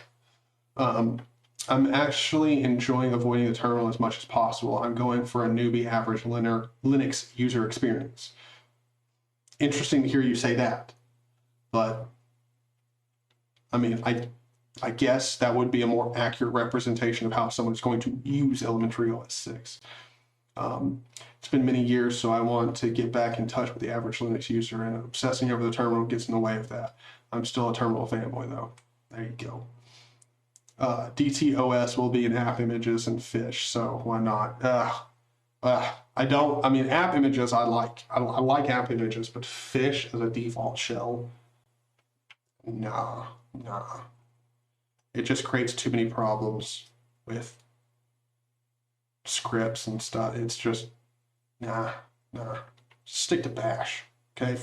I'm actually enjoying avoiding the terminal as much as possible. I'm going for a newbie average Linux user experience. Interesting to hear you say that, but I mean, I guess that would be a more accurate representation of how someone's going to use elementary OS 6. It's been many years, so I want to get back in touch with the average Linux user, and obsessing over the terminal gets in the way of that. I'm still a terminal fanboy, though. There you go. DTOS will be in app images and fish, so why not? I mean, app images I like. I like app images, but fish as a default shell, nah. It just creates too many problems with scripts and stuff. It's just, nah. Stick to bash, okay?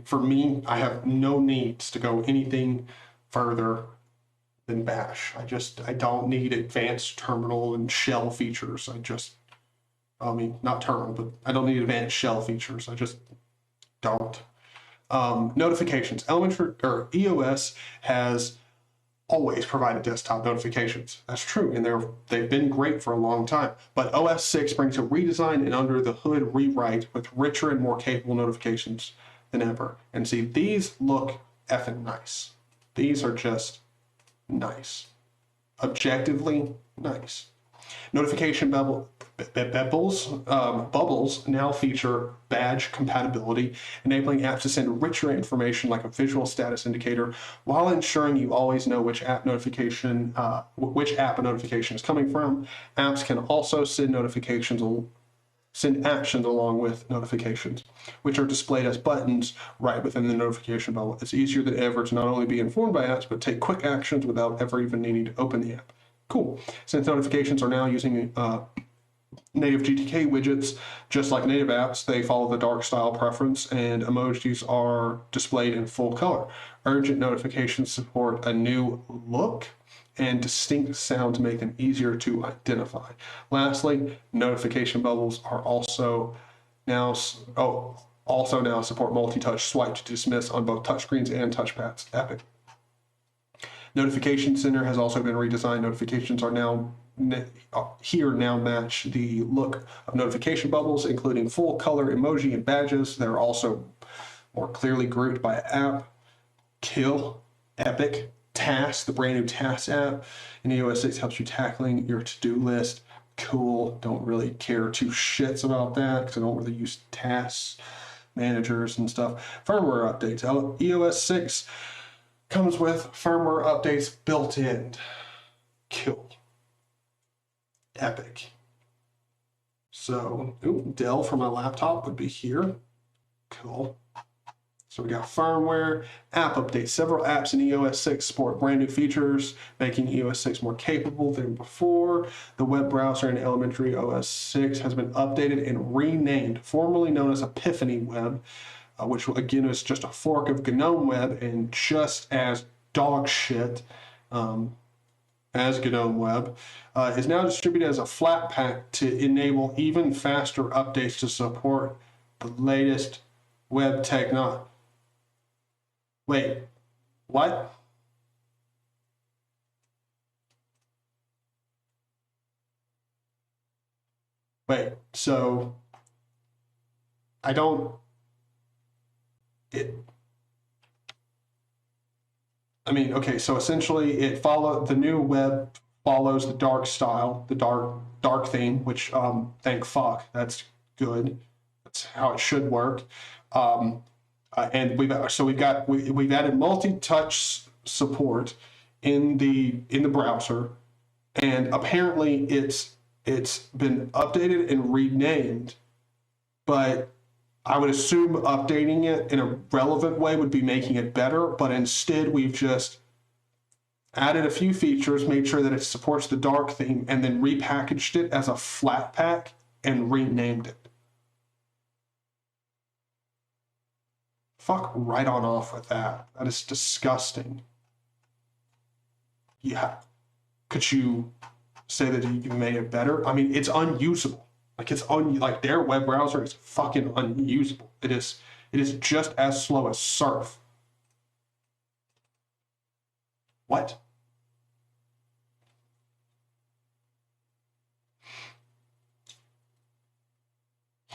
For me, I have no needs to go anything further than bash. I don't need advanced terminal and shell features. I mean, not terminal, but I don't need advanced shell features. I just don't. Notifications. EOS has always provided desktop notifications. That's true, and they've been great for a long time. But OS 6 brings a redesign and under the hood rewrite with richer and more capable notifications than ever. And see, these look effing nice. These are just nice. Objectively nice. Notification bubbles now feature badge compatibility, enabling apps to send richer information like a visual status indicator, while ensuring you always know which app a notification is coming from. Apps can also send actions along with notifications, which are displayed as buttons right within the notification bubble. It's easier than ever to not only be informed by apps, but take quick actions without ever even needing to open the app. Cool. Since notifications are now using native GTK widgets, just like native apps, they follow the dark style preference, and emojis are displayed in full color. Urgent notifications support a new look and distinct sound to make them easier to identify. Lastly, notification bubbles are also now support multi-touch swipe to dismiss on both touchscreens and touchpads. Epic. Notification Center has also been redesigned. Notifications are now match the look of notification bubbles, including full color emoji and badges. They're also more clearly grouped by app. Kill. Epic. Tasks, the brand new Tasks app in iOS 6 helps you tackling your to-do list. Cool. Don't really care two shits about that because I don't really use tasks managers and stuff. Firmware updates. iOS 6 comes with firmware updates built in. Cool. Epic. So, Dell for my laptop would be here. Cool. So we got firmware, app updates. Several apps in iOS 6 support brand new features, making iOS 6 more capable than before. The web browser in elementary OS 6 has been updated and renamed, formerly known as Epiphany Web, which again is just a fork of GNOME Web and just as dog shit as GNOME Web, is now distributed as a Flatpak to enable even faster updates to support the latest web technology. Wait, what? Wait, so I don't, okay, so essentially the new web follows the dark style, the dark theme, which thank fuck, that's good. That's how it should work. And we've added multi-touch support in the browser, and apparently it's been updated and renamed, but I would assume updating it in a relevant way would be making it better, but instead we've just added a few features, made sure that it supports the dark theme, and then repackaged it as a Flatpak and renamed it. Fuck right on off with that. That is disgusting. Yeah. Could you say that you made it better? I mean, it's unusable. Like their web browser is fucking unusable. It is just as slow as Surf. What?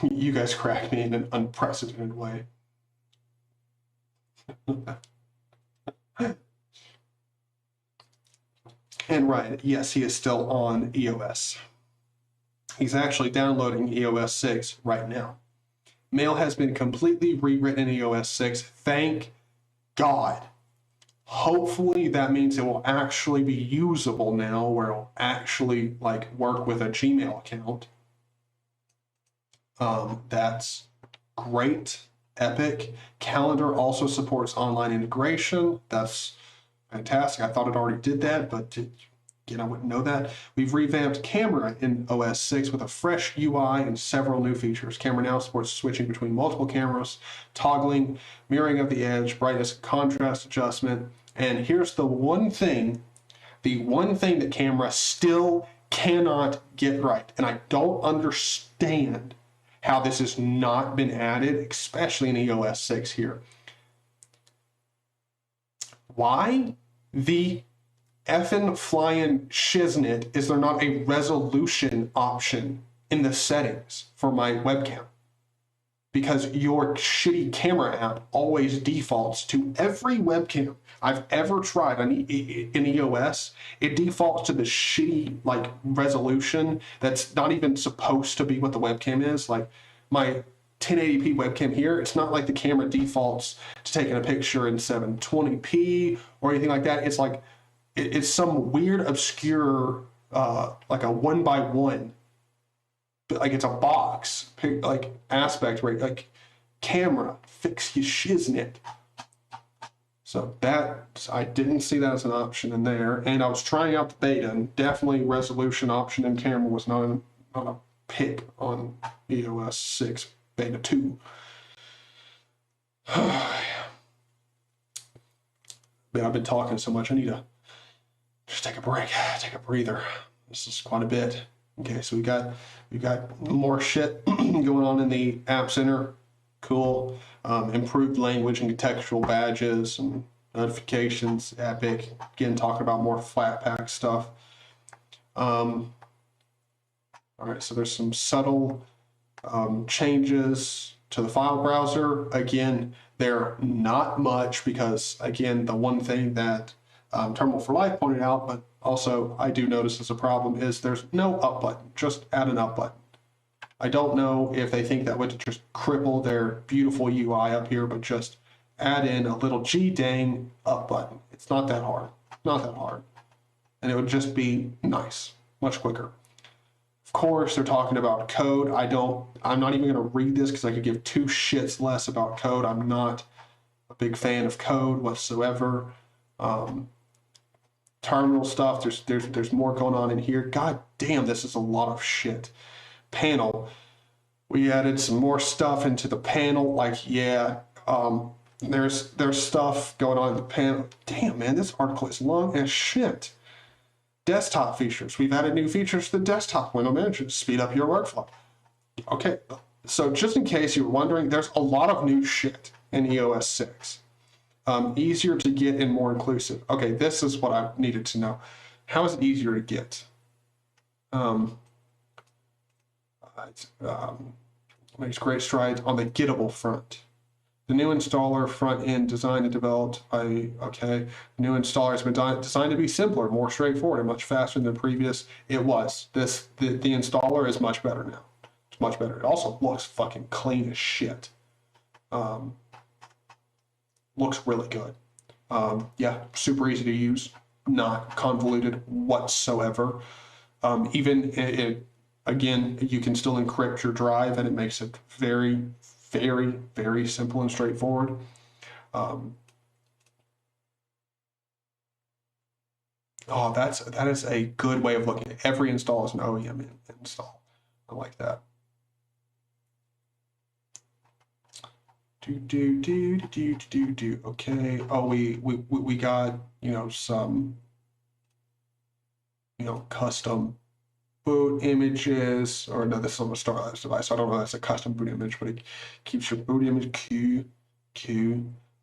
You guys crack me in an unprecedented way. And right, yes, he is still on EOS. He's actually downloading EOS 6 right now. Mail has been completely rewritten in EOS 6. Thank God. Hopefully that means it will actually be usable now, where it'll actually work with a Gmail account. That's great. Epic. Calendar also supports online integration. That's fantastic. I thought it already did that, but again, I wouldn't know that. We've revamped Camera in OS 6 with a fresh UI and several new features. Camera now supports switching between multiple cameras, toggling, mirroring of the edge, brightness and contrast adjustment. And here's the one thing that Camera still cannot get right. And I don't understand how this has not been added, especially in EOS 6 here. Why the effing flying shiznit is there not a resolution option in the settings for my webcam? because your shitty camera app always defaults to every webcam I've ever tried on in EOS. It defaults to the shitty like resolution that's not even supposed to be what the webcam is. Like my 1080p webcam here, it's not like the camera defaults to taking a picture in 720p or anything like that. It's like it's some weird obscure like a 1x1, like it's a box like aspect rate, like camera fix your shiznit. So that I didn't see that as an option in there, and I was trying out the beta, and definitely resolution option in camera was not a pick on EOS 6 beta 2. But I've been talking so much, I need to just take a break, take a breather. This is quite a bit. Okay, so we got more shit going on in the App Center. Cool. Improved language and contextual badges and notifications. Epic. Again, talking about more Flatpak stuff. All right, so there's some subtle changes to the file browser. Again, they're not much because, again, the one thing that Terminal for Life pointed out, but also I do notice as a problem, is there's no up button. Just add an up button. I don't know if they think that would just cripple their beautiful UI up here, but just add in a little dang up button. It's not that hard. Not that hard. And it would just be nice, much quicker. Of course, they're talking about code. I'm not even going to read this because I could give two shits less about code. I'm not a big fan of code whatsoever. Terminal stuff, there's more going on in here. God damn, this is a lot of shit. Panel, we added some more stuff into the panel. Like, yeah, there's stuff going on in the panel. Damn, man, this article is long as shit. Desktop features, we've added new features to the desktop window manager to speed up your workflow. Okay, so just in case you were wondering, there's a lot of new shit in EOS 6. Easier to get and more inclusive. Okay, this is what I needed to know. How is it easier to get? Makes great strides on the gettable front. The new installer front end designed and developed by, the new installer has been designed to be simpler, more straightforward, and much faster than the previous. It was. The installer is much better now. It's much better. It also looks fucking clean as shit. Looks really good. Yeah, super easy to use, not convoluted whatsoever. Again, you can still encrypt your drive, and it makes it very, very, very simple and straightforward. That is a good way of looking at it. Every install is an OEM install. I like that. Okay. Oh, we got, some, custom boot images, or no, this is on a Starlabs device, so I don't know if that's a custom boot image, but it keeps your boot image Q.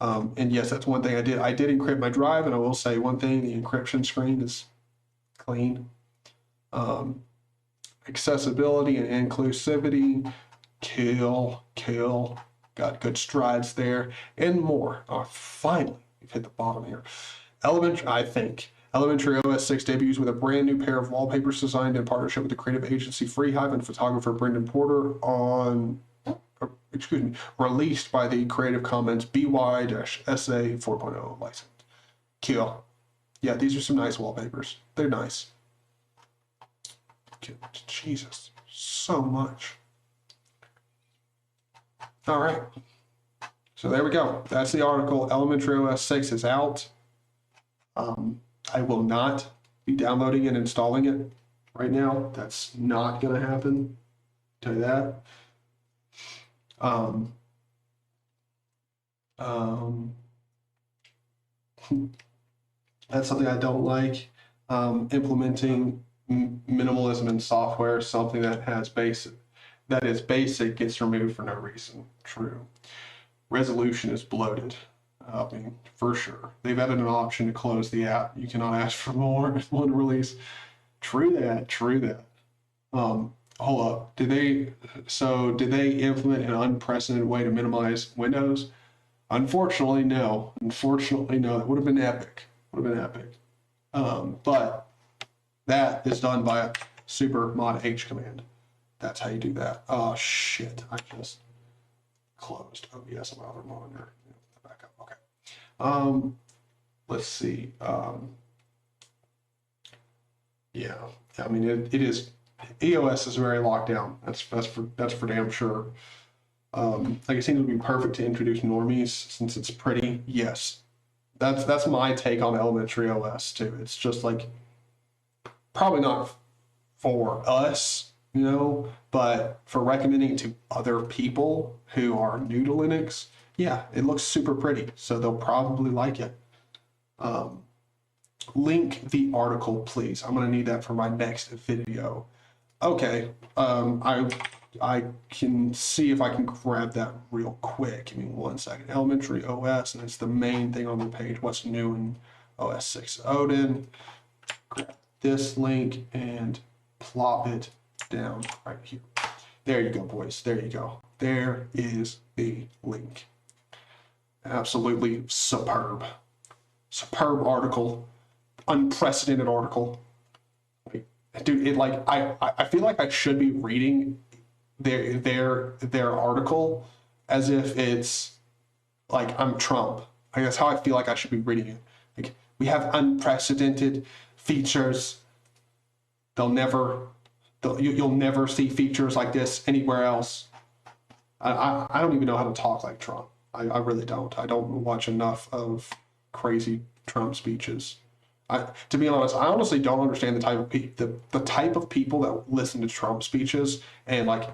And yes, that's one thing I did. I did encrypt my drive, and I will say one thing, the encryption screen is clean. Accessibility and inclusivity, kill. Got good strides there, and more. Oh, finally, we've hit the bottom here. Elementary OS 6 debuts with a brand new pair of wallpapers designed in partnership with the creative agency Freehive and photographer Brendan Porter released by the Creative Commons BY-SA 4.0 license. Kill. Yeah, these are some nice wallpapers. They're nice. Jesus, so much. All right. So there we go. That's the article. Elementary OS 6 is out. I will not be downloading and installing it right now. That's not going to happen. I'll tell you that. That's something I don't like. Implementing minimalism in software, something that is basic gets removed for no reason. True. Resolution is bloated. I mean, for sure. They've added an option to close the app. You cannot ask for more in one release. True that. hold up. Did they implement an unprecedented way to minimize windows? Unfortunately, no. Unfortunately, no. That would have been epic. Would have been epic. But that is done by a super mod H command. That's how you do that. Oh shit! I just closed OBS on my other monitor. Back up. Okay. Let's see. Yeah. I mean, it is. EOS is very locked down. That's for damn sure. Like it seems to be perfect to introduce normies since it's pretty. Yes, that's my take on elementary OS too. It's just like probably not for us, you know, but for recommending to other people who are new to Linux, yeah, it looks super pretty, so they'll probably like it. Link the article, please. I'm gonna need that for my next video. Okay, I can see if I can grab that real quick. Give me 1 second. Elementary OS, and it's the main thing on the page. What's new in OS 6 Odin? Grab this link and plop it down right here. There you go, boys. There you go. There is the link. Absolutely superb. Superb article. Unprecedented article. Dude, it like I feel like I should be reading their article as if it's like I'm Trump. Like that's how I feel like I should be reading it. Like we have unprecedented features. You'll never see features like this anywhere else. I don't even know how to talk like Trump. I really don't. I don't watch enough of crazy Trump speeches. To be honest, I honestly don't understand the type of people that listen to Trump speeches and like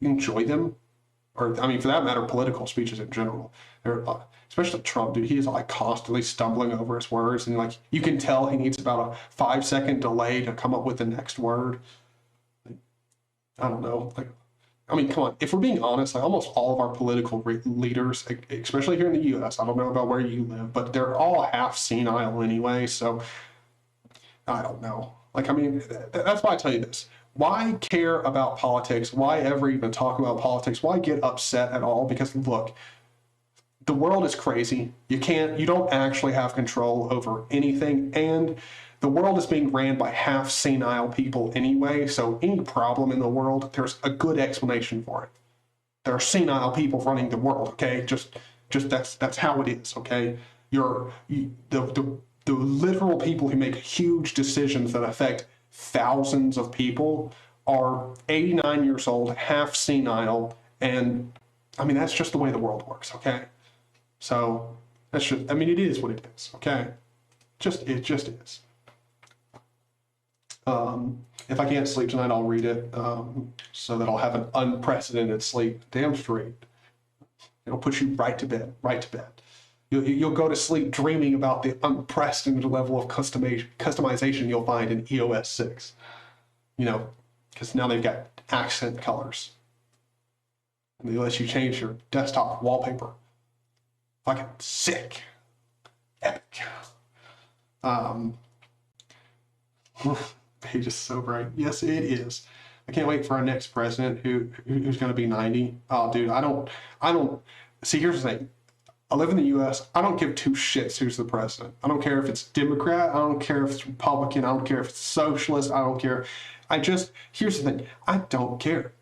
enjoy them, or I mean, for that matter, political speeches in general. Especially Trump, dude. He is like constantly stumbling over his words, and like you can tell he needs about a 5-second delay to come up with the next word. I don't know. Like, I mean, come on. If we're being honest, like almost all of our political leaders, especially here in the U.S., I don't know about where you live, but they're all half senile anyway. So I don't know. Like, I mean, that's why I tell you this. Why care about politics? Why ever even talk about politics? Why get upset at all? Because look, the world is crazy. You don't actually have control over anything, and the world is being ran by half senile people anyway. So any problem in the world, there's a good explanation for it. There are senile people running the world. Okay, just that's how it is. Okay, the literal people who make huge decisions that affect thousands of people are 89 years old, half senile, and I mean that's just the way the world works. Okay. So that's just, I mean, it is what it is, okay? It just is. If I can't sleep tonight, I'll read it so that I'll have an unprecedented sleep. Damn straight. It'll put you right to bed, right to bed. You'll go to sleep dreaming about the unprecedented level of customization you'll find in EOS 6. You know, because now they've got accent colors. And they let you change your desktop wallpaper. Fucking sick. Epic. Page is so bright. Yes, it is. I can't wait for our next president who's going to be 90. Oh, dude, I don't. See, here's the thing. I live in the U.S. I don't give two shits who's the president. I don't care if it's Democrat. I don't care if it's Republican. I don't care if it's socialist. I don't care. Here's the thing. I don't care.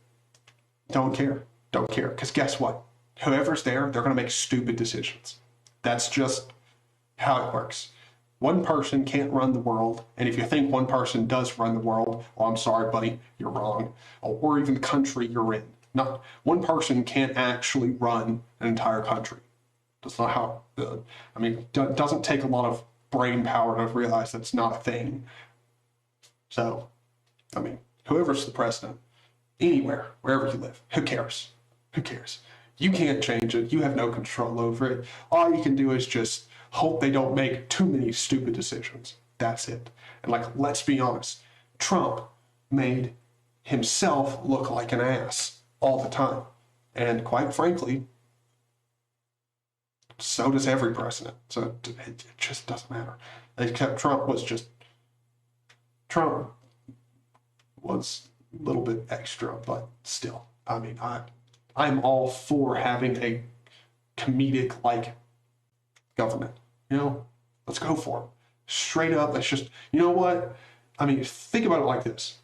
Don't care. Don't care. Because guess what? Whoever's there, they're going to make stupid decisions. That's just how it works. One person can't run the world, and if you think one person does run the world, well, I'm sorry, buddy, you're wrong. Or even the country you're in. Not one person can't actually run an entire country. That's not how. I mean, it doesn't take a lot of brain power to realize that's not a thing. So, I mean, whoever's the president, anywhere, wherever you live, who cares? Who cares? You can't change it. You have no control over it. All you can do is just hope they don't make too many stupid decisions. That's it. And like, let's be honest, Trump made himself look like an ass all the time. And quite frankly, so does every president. So it just doesn't matter. Except Trump was little bit extra, but still, I mean, I'm all for having a comedic like government. You know, let's go for it. Straight up, let's just, you know what? I mean, think about it like this.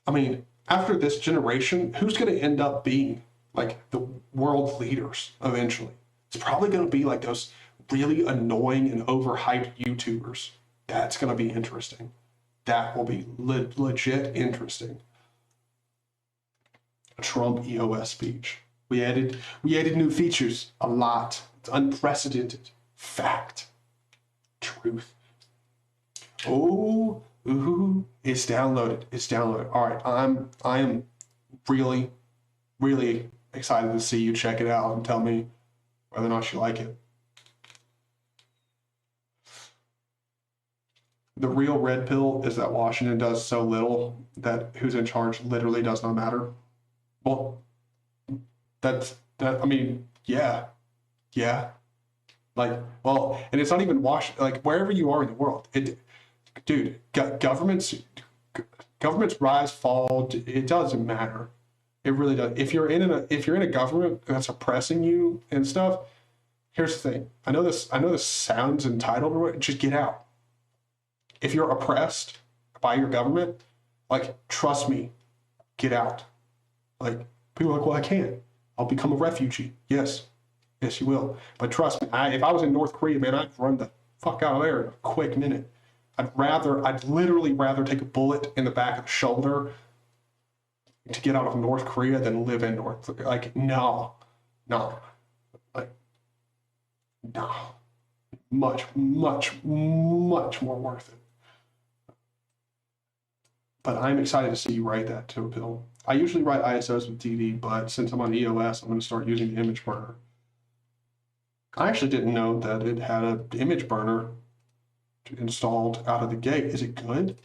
I mean, after this generation, who's going to end up being like the world leaders eventually? It's probably going to be like those really annoying and overhyped YouTubers. That's going to be interesting. That will be legit interesting. A Trump EOS speech. We added new features, a lot. It's unprecedented. Fact. Truth. Oh, ooh, it's downloaded. It's downloaded. All right, I am really, really excited to see you check it out and tell me whether or not you like it. The real red pill is that Washington does so little that who's in charge literally does not matter. Well, I mean, yeah. Like, well, and it's not even like wherever you are in the world, dude, governments rise, fall, it doesn't matter. It really does. If you're in a government that's oppressing you and stuff, here's the thing. I know this sounds entitled, or just get out. If you're oppressed by your government, like, trust me, get out. Like, people are like, well, I can't. I'll become a refugee. Yes, you will. But trust me, if I was in North Korea, man, I'd run the fuck out of there in a quick minute. I'd literally rather take a bullet in the back of the shoulder to get out of North Korea than live in North Korea. Like, no. Like, no. Much more worth it. But I'm excited to see you write that to a pill. I usually write ISOs with DD, but since I'm on EOS, I'm going to start using the image burner. I actually didn't know that it had an image burner installed out of the gate. Is it good?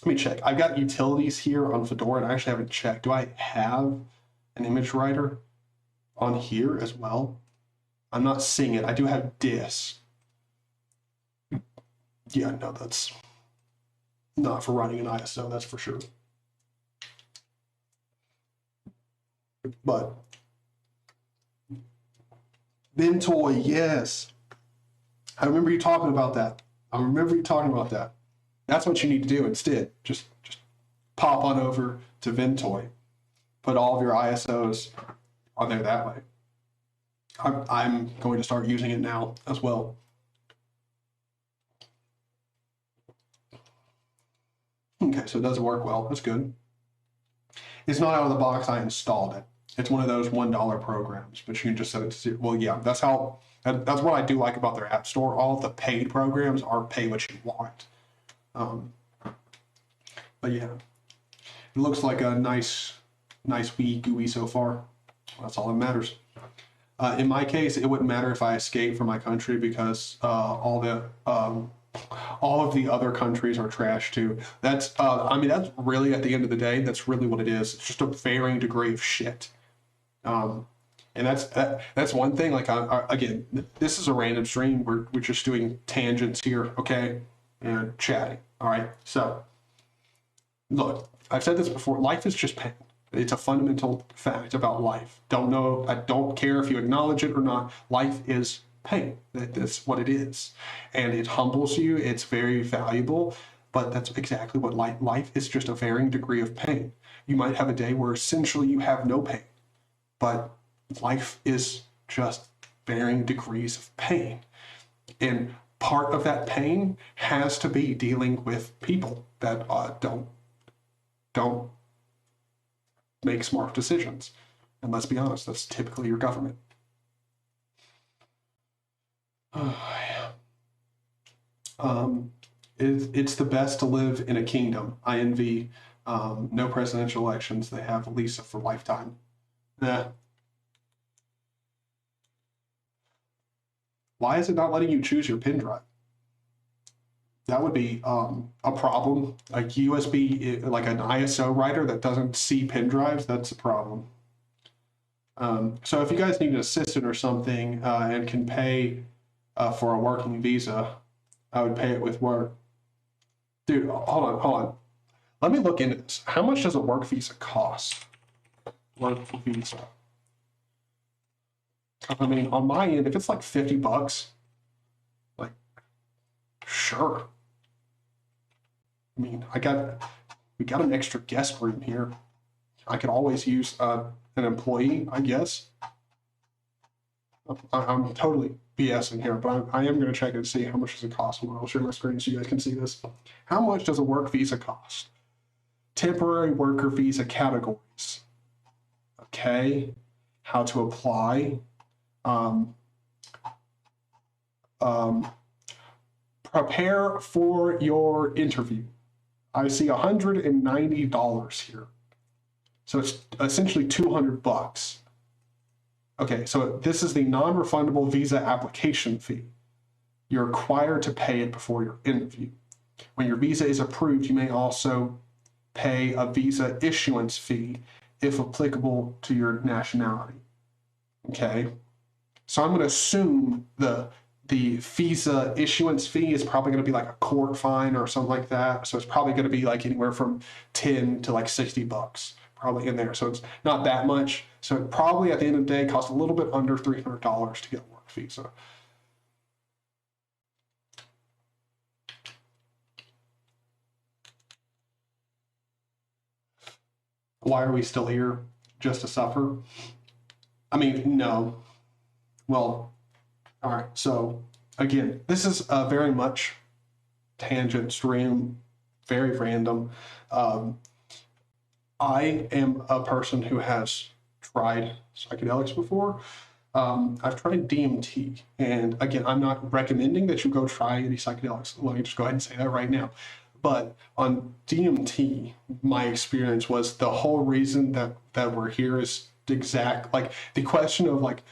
Let me check. I've got utilities here on Fedora, and I actually haven't checked. Do I have an image writer on here as well? I'm not seeing it. I do have dis. Yeah, no, that's not for running an ISO, that's for sure. But Ventoy, yes. I remember you talking about that. That's what you need to do instead. Just pop on over to Ventoy. Put all of your ISOs on there that way. I'm going to start using it now as well. Okay, so it doesn't work well. That's good. It's not out of the box. I installed it. It's one of those $1 programs, but you can just set it to zero. Well, yeah, that's what I do like about their app store. All of the paid programs are pay what you want. But yeah, it looks like a nice wee GUI so far. That's all that matters. In my case, it wouldn't matter if I escaped from my country because all of the other countries are trash too. That's that's really, at the end of the day, that's really what it is. It's just a varying degree of shit. And that's one thing. Like, again, this is a random stream. We're just doing tangents here, okay, and chatting. All right. So, look, I've said this before. Life is just pain. It's a fundamental fact about life. I don't care if you acknowledge it or not. Life is pain. That's what it is. And it humbles you. It's very valuable, but that's exactly what life is, just a varying degree of pain. You might have a day where essentially you have no pain, but life is just varying degrees of pain. And part of that pain has to be dealing with people that don't make smart decisions. And let's be honest, that's typically your government. It's the best to live in a kingdom. I envy no presidential elections. They have Lisa for lifetime. Why is it not letting you choose your pin drive? That would be a problem. Like USB, like an ISO writer that doesn't see pin drives, that's a problem. So if you guys need an assistant or something and can pay for a working visa, I would pay it with work. Dude, hold on. Let me look into this. How much does a work visa cost? Work visa. I mean, on my end, if it's like $50, like, sure. I mean, we got an extra guest room here. I could always use an employee, I guess. I'm totally BSing here, but I am going to check and see how much does it cost. I'll share my screen so you guys can see this. How much does a work visa cost? Temporary worker visa categories. Okay. How to apply. Prepare for your interview. I see $190 here. So it's essentially $200. Okay, so this is the non-refundable visa application fee. You're required to pay it before your interview. When your visa is approved, you may also pay a visa issuance fee if applicable to your nationality. Okay, so I'm going to assume the visa issuance fee is probably going to be like a court fine or something like that. So it's probably going to be like anywhere from 10 to like $60, probably in there. So it's not that much. So it probably at the end of the day costs a little bit under $300 to get a work visa. Why are we still here? Just to suffer? I mean, no. Well, all right. So again, this is very much tangent stream, very random. I am a person who has tried psychedelics before. I've tried DMT, and again, I'm not recommending that you go try any psychedelics. Let me just go ahead and say that right now. But on DMT, my experience was the whole reason that we're here is exact, like the question of like,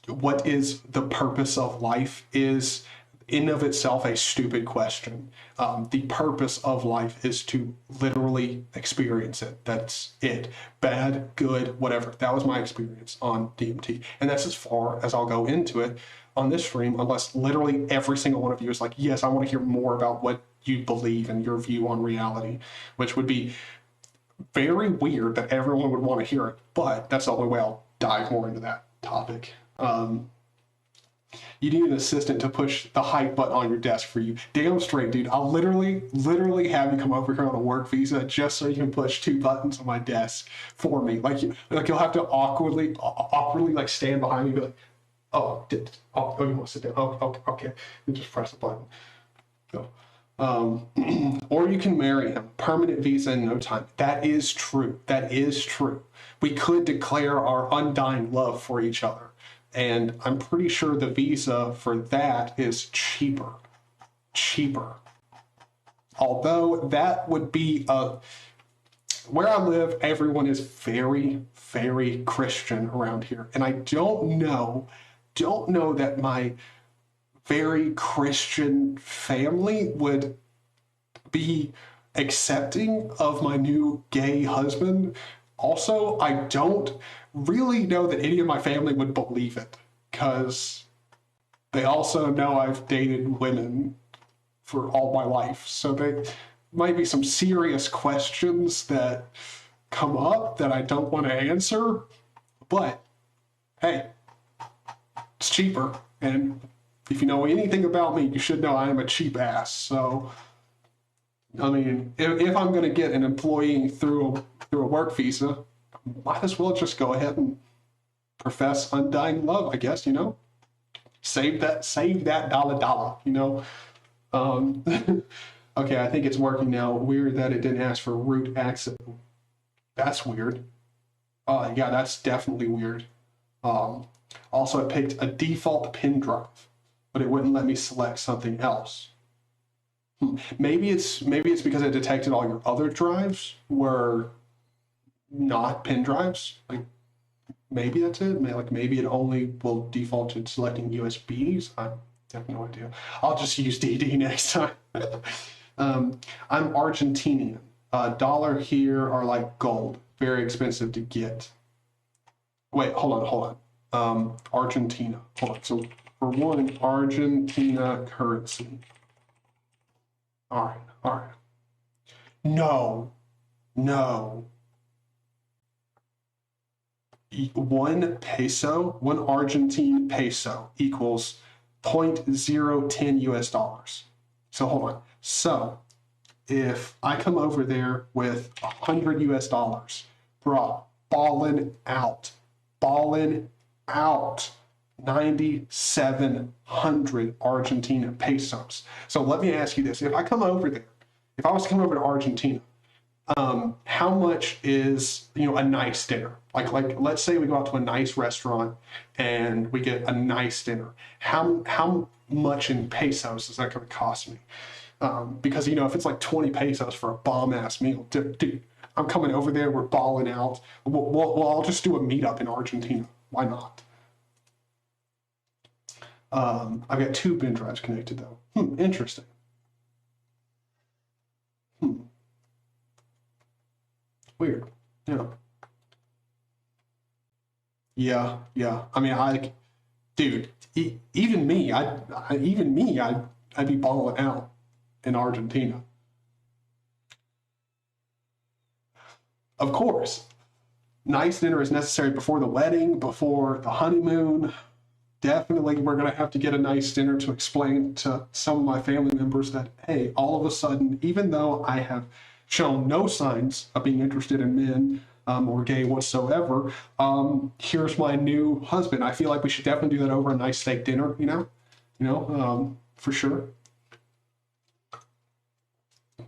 what is the purpose of life is in of itself a stupid question. The purpose of life is to literally experience it. That's it. Bad, good, whatever. That was my experience on DMT. And that's as far as I'll go into it on this stream, unless literally every single one of you is like, yes, I want to hear more about what you believe and your view on reality, which would be very weird that everyone would want to hear it. But that's the only way I'll dive more into that topic. You need an assistant to push the hype button on your desk for you. Damn straight, dude. I'll literally have you come over here on a work visa just so you can push 2 buttons on my desk for me. Like you'll have to awkwardly like stand behind me and be like, oh, you want to sit down? Oh, okay. And just press the button. Go. Or you can marry him. Permanent visa in no time. That is true. That is true. We could declare our undying love for each other. And I'm pretty sure the visa for that is cheaper. Although that would be where I live, everyone is very, very Christian around here. And I don't know that my very Christian family would be accepting of my new gay husband. Also, I don't really know that any of my family would believe it, because they also know I've dated women for all my life. So there might be some serious questions that come up that I don't want to answer. But hey, it's cheaper. And if you know anything about me, you should know I am a cheap ass. So, I mean, if I'm going to get an employee through a work visa, might as well just go ahead and profess undying love, I guess, you know? Save that dollar, you know? Okay, I think it's working now. Weird that it didn't ask for root access. That's weird. Yeah, that's definitely weird. Also, it picked a default pin drive, but it wouldn't let me select something else. Maybe it's because it detected all your other drives were not pin drives. Like maybe that's it. Maybe it only will default to selecting USBs. I have no idea. I'll just use DD next time. I'm Argentinian. Dollar here are like gold. Very expensive to get. Wait, hold on. Argentina. Hold on. So for one, Argentina currency. All right. No. No. 1 Argentine peso equals 0.010 US dollars. So hold on. So if I come over there with 100 US dollars, bro, balling out, 9,700 Argentina pesos. So let me ask you this. If I come over there, if I was to come over to Argentina, how much is, a nice dinner? Like let's say we go out to a nice restaurant and we get a nice dinner. How much in pesos is that going to cost me? Because if it's like 20 pesos for a bomb ass meal, dude, I'm coming over there. We're balling out. I'll just do a meetup in Argentina. Why not? I've got 2 bin drives connected though. Interesting. Weird. Yeah. I mean, dude, even me, I'd be balling out in Argentina. Of course, nice dinner is necessary before the wedding, before the honeymoon. Definitely, we're going to have to get a nice dinner to explain to some of my family members that, hey, all of a sudden, even though I have shown no signs of being interested in men or gay whatsoever, here's my new husband. I feel like we should definitely do that over a nice steak dinner, for sure.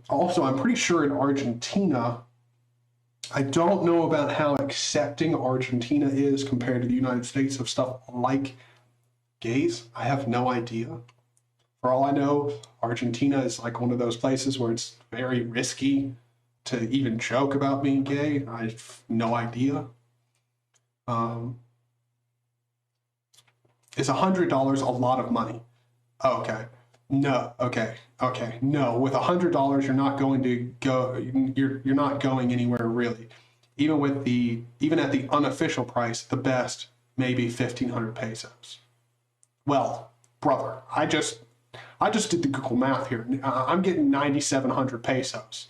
Also, I'm pretty sure in Argentina, I don't know about how accepting Argentina is compared to the United States of stuff like gays. I have no idea. For all I know, Argentina is like one of those places where it's very risky to even joke about being gay. I have no idea. Is $100 a lot of money? Oh, okay. No. Okay. No, with $100, you're not going to go. You're not going anywhere really. Even at the unofficial price, the best maybe 1,500 pesos. Well, brother, I just did the Google math here. I'm getting 9,700 pesos.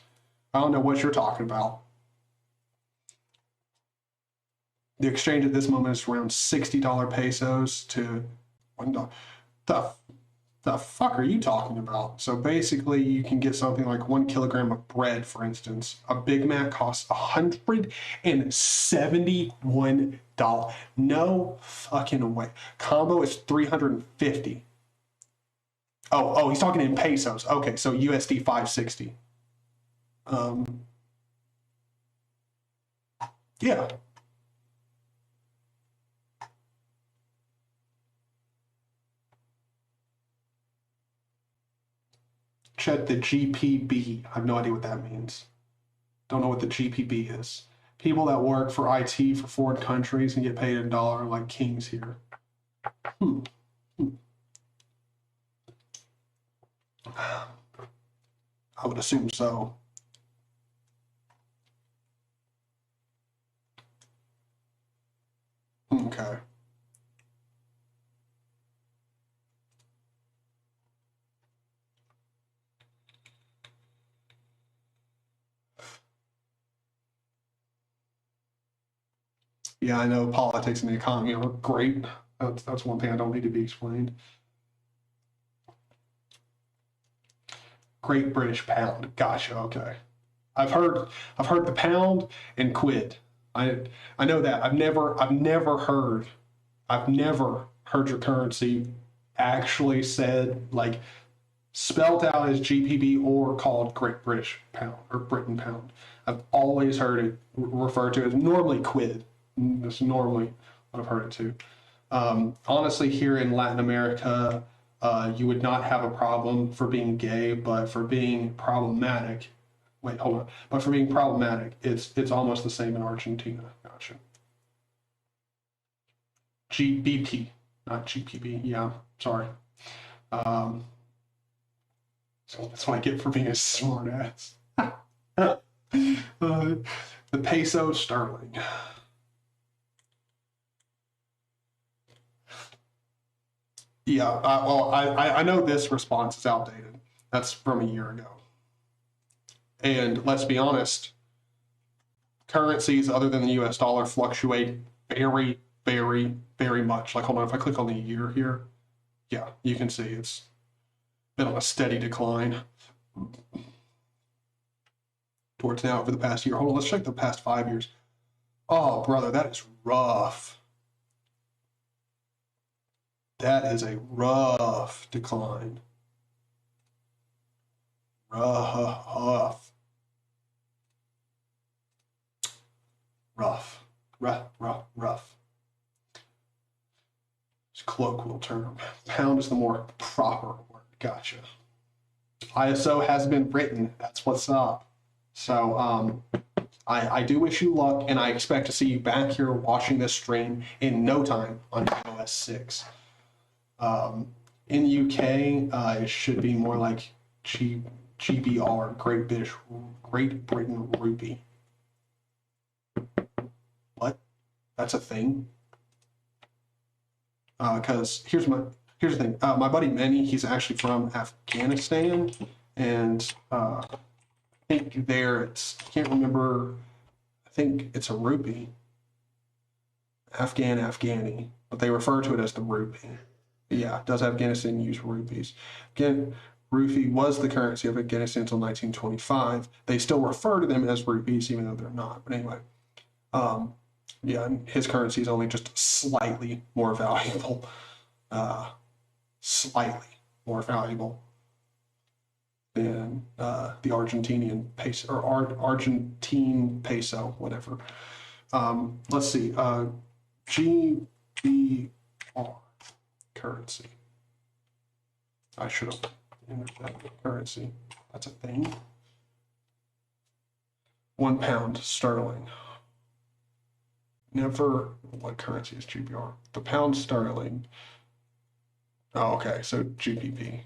I don't know what you're talking about. The exchange at this moment is around $60 pesos to $1. The fuck are you talking about? So basically, you can get something like 1 kilogram of bread, for instance. A Big Mac costs $171. No fucking way. Combo is $350. Oh, he's talking in pesos. Okay, so USD 560. Yeah. Check the GPB. I have no idea what that means. Don't know what the GPB is. People that work for IT for foreign countries and get paid in dollar like kings here. I would assume so. Okay. Yeah, I know politics and the economy are great. That's one thing I don't need to be explained. Great British Pound. Gotcha. Okay. I've heard the pound and quid. I know that. I've never heard your currency actually said, like, spelled out as GPB or called Great British Pound or Britain Pound. I've always heard it referred to as normally quid. That's normally what I've heard it to. Honestly, here in Latin America, you would not have a problem for being gay, but for being problematic, wait, hold on. But for being problematic, it's almost the same in Argentina. Gotcha. GBP, not GPB. Yeah, sorry. So that's what I get for being a smart ass. The peso sterling. Yeah, I know this response is outdated. That's from a year ago. And let's be honest, currencies other than the US dollar fluctuate very, very, very much. Like, hold on, if I click on the year here, yeah, you can see it's been on a steady decline towards now over the past year. Hold on, let's check the past 5 years. Oh, brother, that is rough. That is a rough decline. Rough. It's a colloquial term. Pound is the more proper word. Gotcha. ISO has been written. That's what's up. So I do wish you luck, and I expect to see you back here watching this stream in no time on iOS 6. In the UK, it should be more like GBR, Great Britain Rupee. What? That's a thing? Because here's the thing. My buddy Manny, he's actually from Afghanistan, and I think there it's, I can't remember, I think it's a rupee. Afghani, but they refer to it as the rupee. Yeah, does Afghanistan use rupees? Again, rupee was the currency of Afghanistan until 1925. They still refer to them as rupees, even though they're not. But anyway, yeah, and his currency is only just slightly more valuable. Slightly more valuable than the Argentinian peso or Argentine peso, whatever. Let's see, GBR currency. I should have entered that currency. That's a thing. £1 sterling. Never, what currency is GBR? The pound sterling. Oh, okay, so GBP.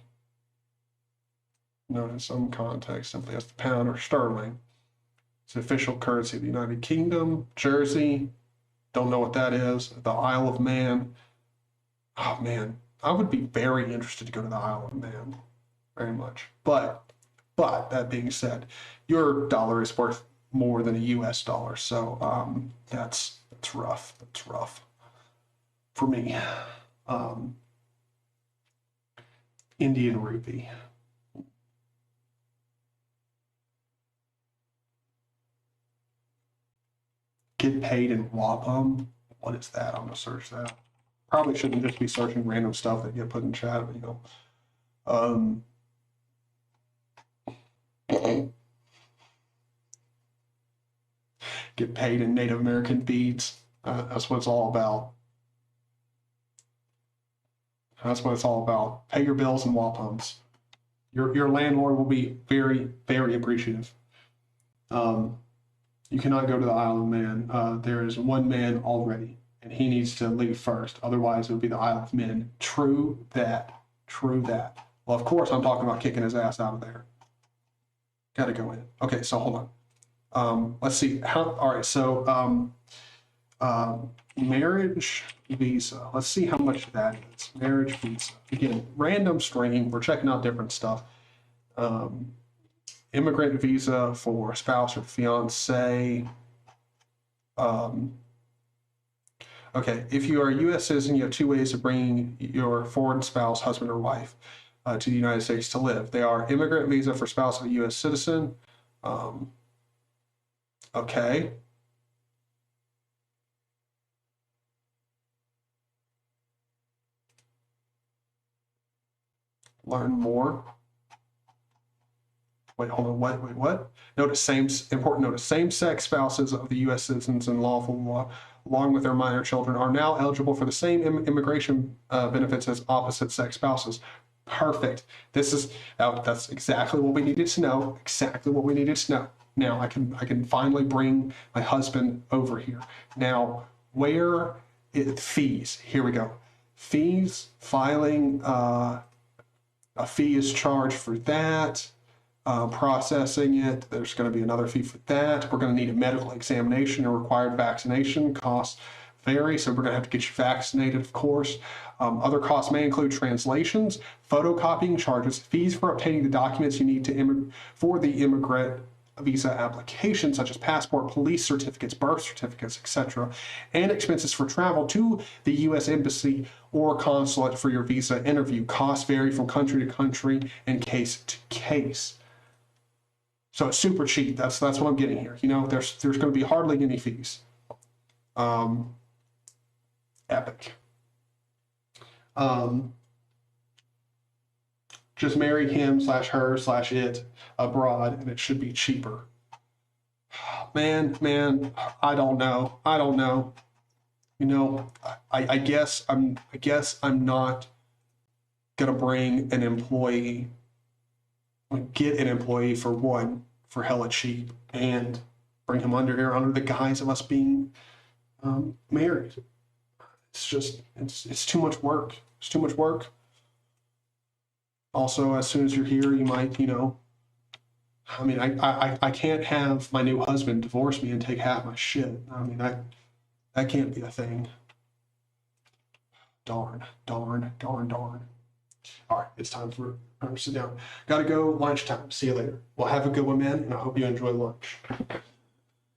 Known in some context simply as the pound or sterling. It's the official currency of the United Kingdom. Jersey, don't know what that is. The Isle of Man. Oh man, I would be very interested to go to the Isle of Man, very much. But that being said, your dollar is worth more than a US dollar, so that's rough. That's rough for me. Indian rupee. Get paid in wampum. What is that? I'm gonna search that. Probably shouldn't just be searching random stuff that get put in chat, but you know. Get paid in Native American beads. That's what it's all about. That's what it's all about. Pay your bills in wampums. Your landlord will be very, very appreciative. You cannot go to the Isle of Man. There is one man already, and he needs to leave first. Otherwise, it would be the Isle of Men. True that. True that. Well, of course, I'm talking about kicking his ass out of there. Got to go in. Okay, so hold on. Let's see. All right, so marriage visa. Let's see how much that is. Marriage visa. Again, random stream. We're checking out different stuff. Immigrant visa for spouse or fiance. Okay, if you are a U.S. citizen, you have two ways of bringing your foreign spouse, husband, or wife to the United States to live. They are immigrant visa for spouse of a U.S. citizen. Okay. Learn more. Wait, hold on. What? Notice important notice. Same-sex spouses of the U.S. citizens and lawful law, along with their minor children, are now eligible for the same immigration benefits as opposite-sex spouses. Perfect. That's exactly what we needed to know. Exactly what we needed to know. Now I can finally bring my husband over here. Now, fees? Here we go. Fees, filing. A fee is charged for that. Processing it, there's going to be another fee for that. We're going to need a medical examination and required vaccination. Costs vary, so we're going to have to get you vaccinated, of course. Other costs may include translations, photocopying charges, fees for obtaining the documents you need for the immigrant visa applications such as passport, police certificates, birth certificates, etc., and expenses for travel to the U.S. Embassy or consulate for your visa interview. Costs vary from country to country and case to case. So it's super cheap. That's what I'm getting here. You know, there's going to be hardly any fees. Epic. Just marry him/her/it abroad, and it should be cheaper. Man, I don't know. You know, I guess I'm not gonna bring an employee, get an employee for hella cheap, and bring him under here under the guise of us being married. It's just it's too much work. It's too much work. Also, as soon as you're here, you might, you know, I mean, I can't have my new husband divorce me and take half my shit. I mean, that can't be a thing. Darn. All right, it's time for her to sit down. Gotta go, lunchtime. See you later. Well, have a good one, man, and I hope you enjoy lunch.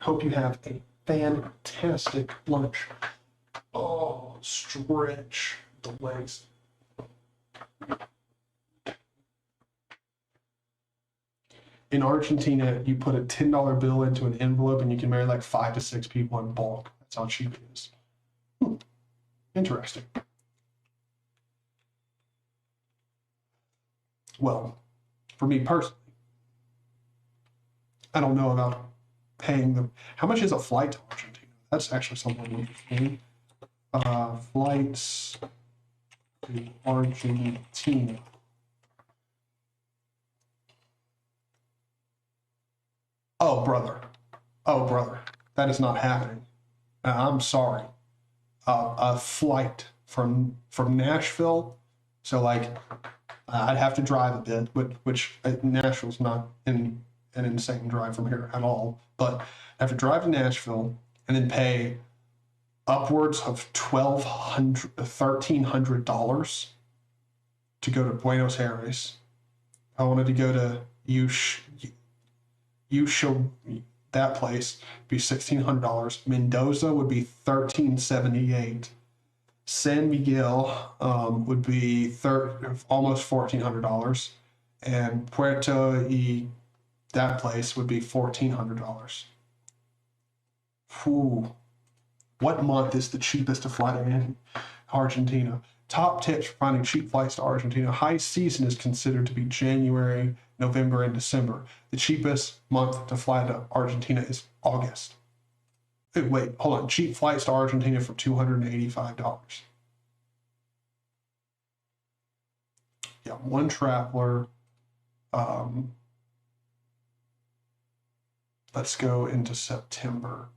Hope you have a fantastic lunch. Oh, stretch the legs. In Argentina, you put a $10 bill into an envelope and you can marry like 5 to 6 people in bulk. That's how cheap it is. Interesting. Well, for me personally, I don't know about paying them. How much is a flight to Argentina? That's actually something interesting. Flights to Argentina. Oh, brother. That is not happening. I'm sorry. A flight from Nashville. So, like, I'd have to drive a bit, which Nashville's not an insane drive from here at all. But I have to drive to Nashville and then pay upwards of $1,300 to go to Buenos Aires. I wanted to go to that place be $1,600. Mendoza would be $1,378. San Miguel would be almost $1,400, and Puerto that place would be $1,400. Whew. What month is the cheapest to fly to Argentina? Top tips for finding cheap flights to Argentina. High season is considered to be January, November, and December. The cheapest month to fly to Argentina is August. Wait, hold on. Cheap flights to Argentina for $285. Yeah, one traveler. Let's go into September.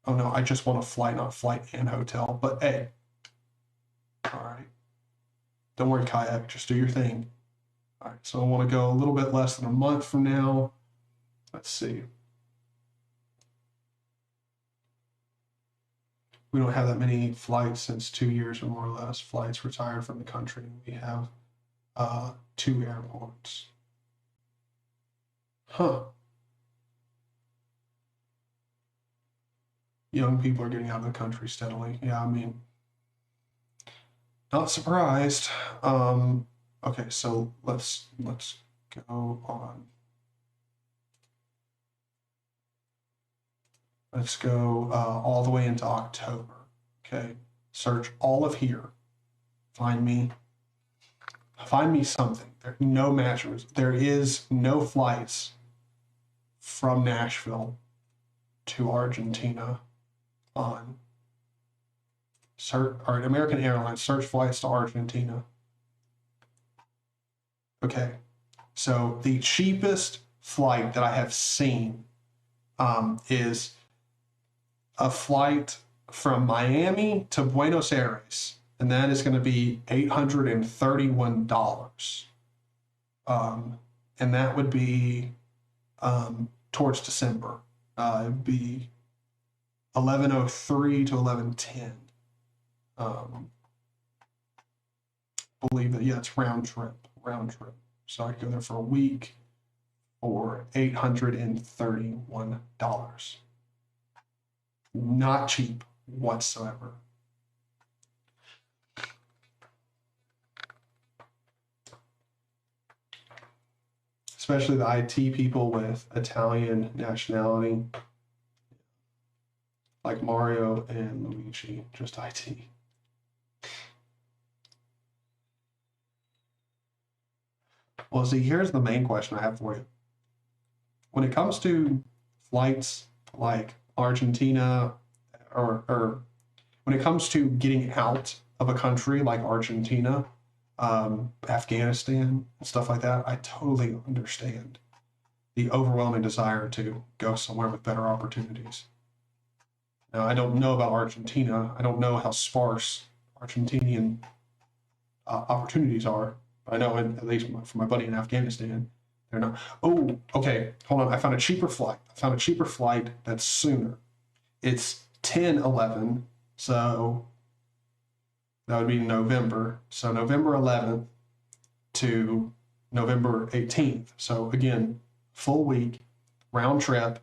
Oh no, I just want a flight, not flight and hotel. But hey, all right. Don't worry, kayak. Just do your thing. All right, so I want to go a little bit less than a month from now. Let's see. We don't have that many flights since 2 years or more or less. Flights retired from the country. We have 2 airports. Huh. Young people are getting out of the country steadily. Yeah, I mean, not surprised. Okay, so let's go on. Let's go all the way into October. Okay, search all of here. Find me something. There are no matches. There is no flights from Nashville to Argentina on American Airlines. Search flights to Argentina. Okay, so the cheapest flight that I have seen is a flight from Miami to Buenos Aires, and that is going to be $831. And that would be towards December. It would be 11:03 to 11:10. Believe it. Yeah, it's round trip. round trip. So I could go there for a week for $831. Not cheap whatsoever. Especially the IT people with Italian nationality, like Mario and Luigi, just IT. Well, see, here's the main question I have for you. When it comes to flights like Argentina, or when it comes to getting out of a country like Argentina, Afghanistan, and stuff like that, I totally understand the overwhelming desire to go somewhere with better opportunities. Now, I don't know about Argentina. I don't know how sparse Argentinian opportunities are. But I know, at least for my buddy in Afghanistan, they're not. Oh, okay. Hold on. I found a cheaper flight. That's sooner. It's 10/11, so that would be November. So November 11th to November 18th. So again, full week, round trip,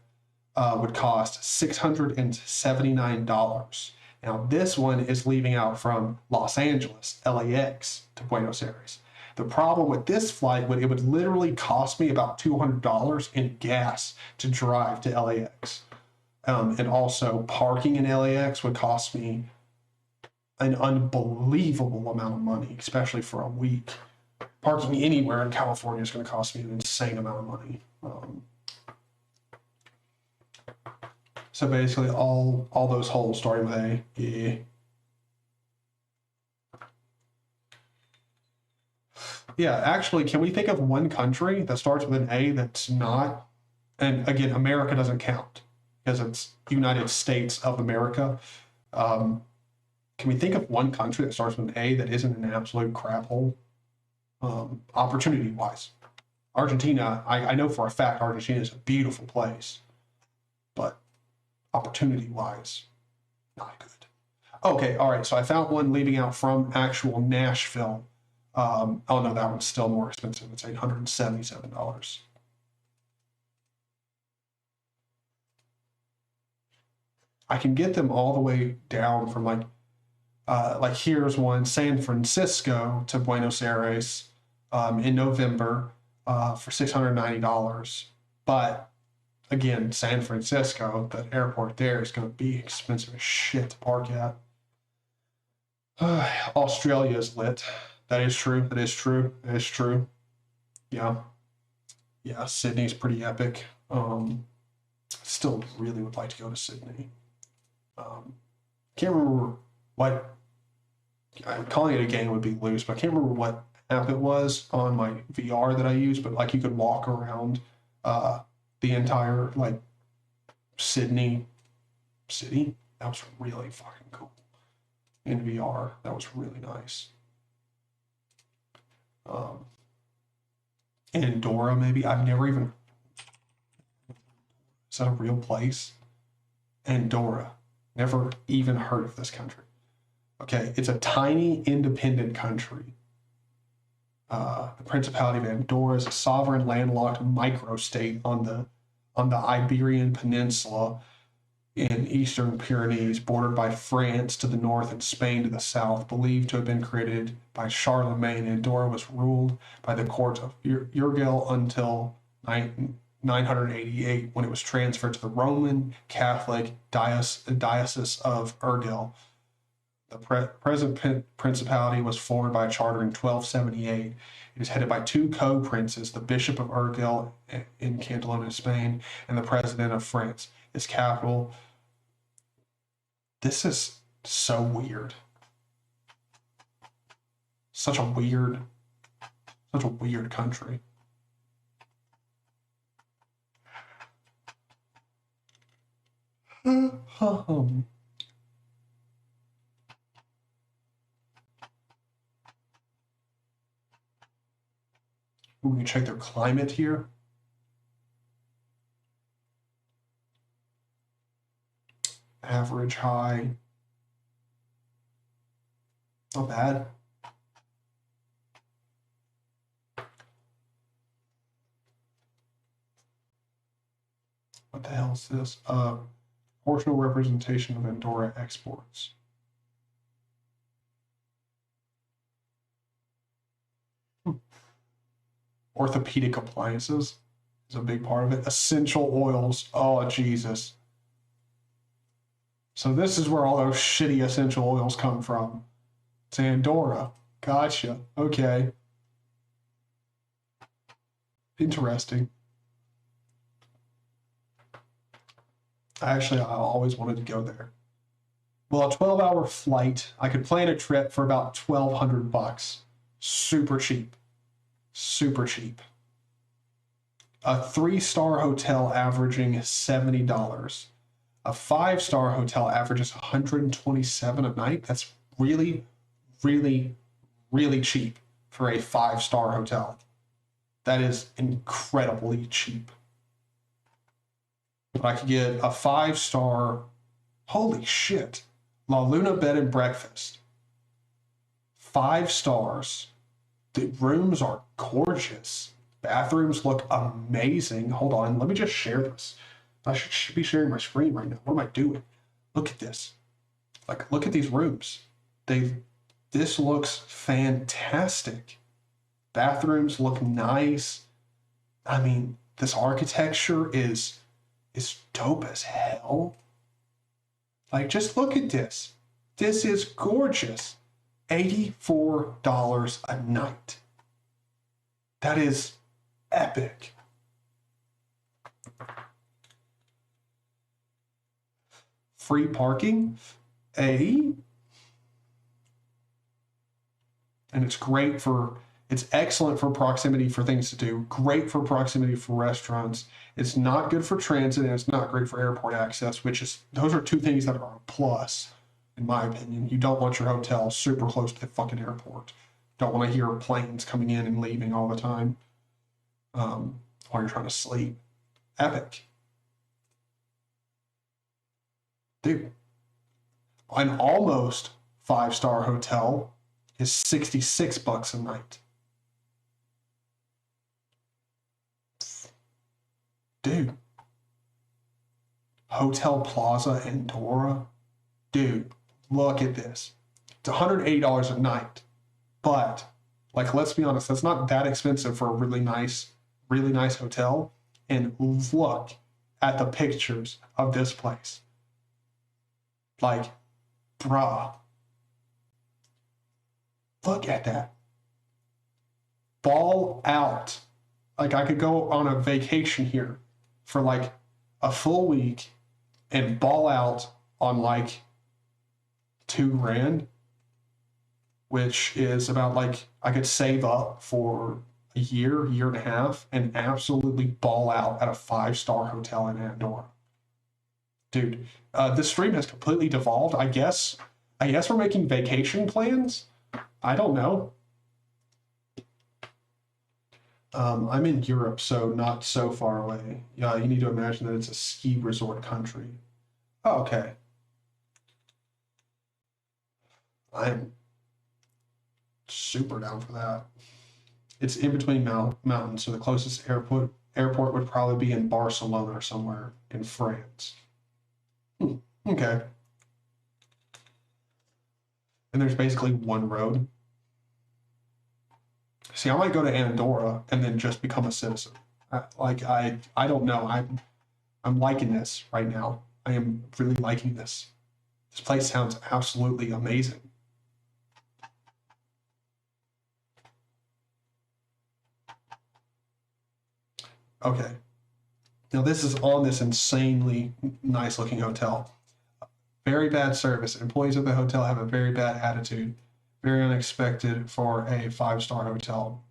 would cost $679. Now this one is leaving out from Los Angeles, LAX to Buenos Aires. The problem with this flight it would literally cost me about $200 in gas to drive to LAX. And also parking in LAX would cost me an unbelievable amount of money, especially for a week. Parking anywhere in California is going to cost me an insane amount of money. So basically all those holes starting with A. Yeah. Yeah, actually, can we think of one country that starts with an A that's not, and again, America doesn't count because it's United States of America. Can we think of one country that starts with an A that isn't an absolute crap hole, opportunity-wise? Argentina, I know for a fact Argentina is a beautiful place, but opportunity-wise, not good. Okay, all right, so I found one leaving out from actual Nashville. Oh no, that one's still more expensive. It's $877. I can get them all the way down from like here's one, San Francisco to Buenos Aires in November for $690. But again, San Francisco, the airport there is going to be expensive as shit to park at. Australia is lit. That is true. Yeah. Sydney's pretty epic. Still really would like to go to Sydney. Can't remember what, calling it a game would be loose, but I can't remember what app it was on my VR that I used, but like you could walk around the entire like Sydney city. That was really fucking cool. In VR, that was really nice. Andorra, maybe. I've never even. Is that a real place? Andorra. Never even heard of this country. Okay, it's a tiny independent country. The Principality of Andorra is a sovereign landlocked microstate on the Iberian Peninsula in eastern Pyrenees, bordered by France to the north and Spain to the south. Believed to have been created by Charlemagne, Andorra was ruled by the court of Urgell until 988, when it was transferred to the Roman Catholic Diocese of Urgell. The present principality was formed by a charter in 1278. It is headed by two co-princes, the Bishop of Urgell in Catalonia, Spain, and the President of France. Its capital. This is so weird. Such a weird country. We can check their climate here. Average high. Not bad. What the hell is this? Proportional representation of Andorra exports. Orthopedic appliances is a big part of it. Essential oils. Oh, Jesus. So this is where all those shitty essential oils come from. It's Andorra. Gotcha. Okay. Interesting. I always wanted to go there. Well, a 12-hour flight, I could plan a trip for about $1,200. Super cheap. Super cheap. A 3-star hotel averaging $70. A 5-star hotel averages $127 a night. That's really, really, really cheap for a 5-star hotel. That is incredibly cheap. But I could get a 5-star, holy shit, La Luna bed and breakfast. 5 stars. The rooms are gorgeous. Bathrooms look amazing. Hold on, let me just share this. I should be sharing my screen right now. What am I doing? Look at this. Like, look at these rooms. This looks fantastic. Bathrooms look nice. I mean, this architecture is dope as hell. Like, just look at this. This is gorgeous. $84 a night. That is epic. Free parking, and it's excellent for proximity for things to do, great for proximity for restaurants. It's not good for transit, and it's not great for airport access, those are two things that are a plus, in my opinion. You don't want your hotel super close to the fucking airport. Don't want to hear planes coming in and leaving all the time while you're trying to sleep. Epic. Dude, an almost 5-star hotel is $66 a night. Dude. Hotel Plaza Andorra. Dude, look at this. It's $180 a night. But, like, let's be honest, that's not that expensive for a really nice hotel. And look at the pictures of this place. Like, bruh. Look at that. Ball out. Like, I could go on a vacation here for like a full week and ball out on like $2,000, which is about like, I could save up for a year and a half and absolutely ball out at a 5-star hotel in Andorra. Dude, this stream has completely devolved. I guess we're making vacation plans. I don't know. I'm in Europe, so not so far away. Yeah, you need to imagine that it's a ski resort country. Oh, okay. I'm super down for that. It's in between mountains, so the closest airport would probably be in Barcelona or somewhere in France. Okay. And there's basically one road. See, I might go to Andorra and then just become a citizen. I don't know. I'm liking this right now. I am really liking this. This place sounds absolutely amazing. Okay. Now this is on this insanely nice looking hotel. Very bad service. Employees of the hotel have a very bad attitude. Very unexpected for a 5-star hotel.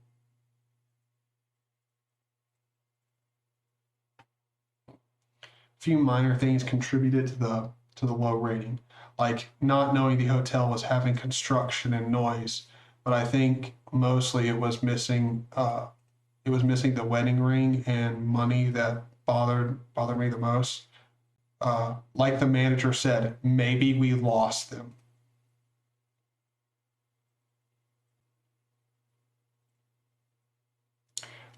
Few minor things contributed to the low rating, like not knowing the hotel was having construction and noise. But I think mostly it was missing the wedding ring and money that bothered me the most. Like the manager said, maybe we lost them.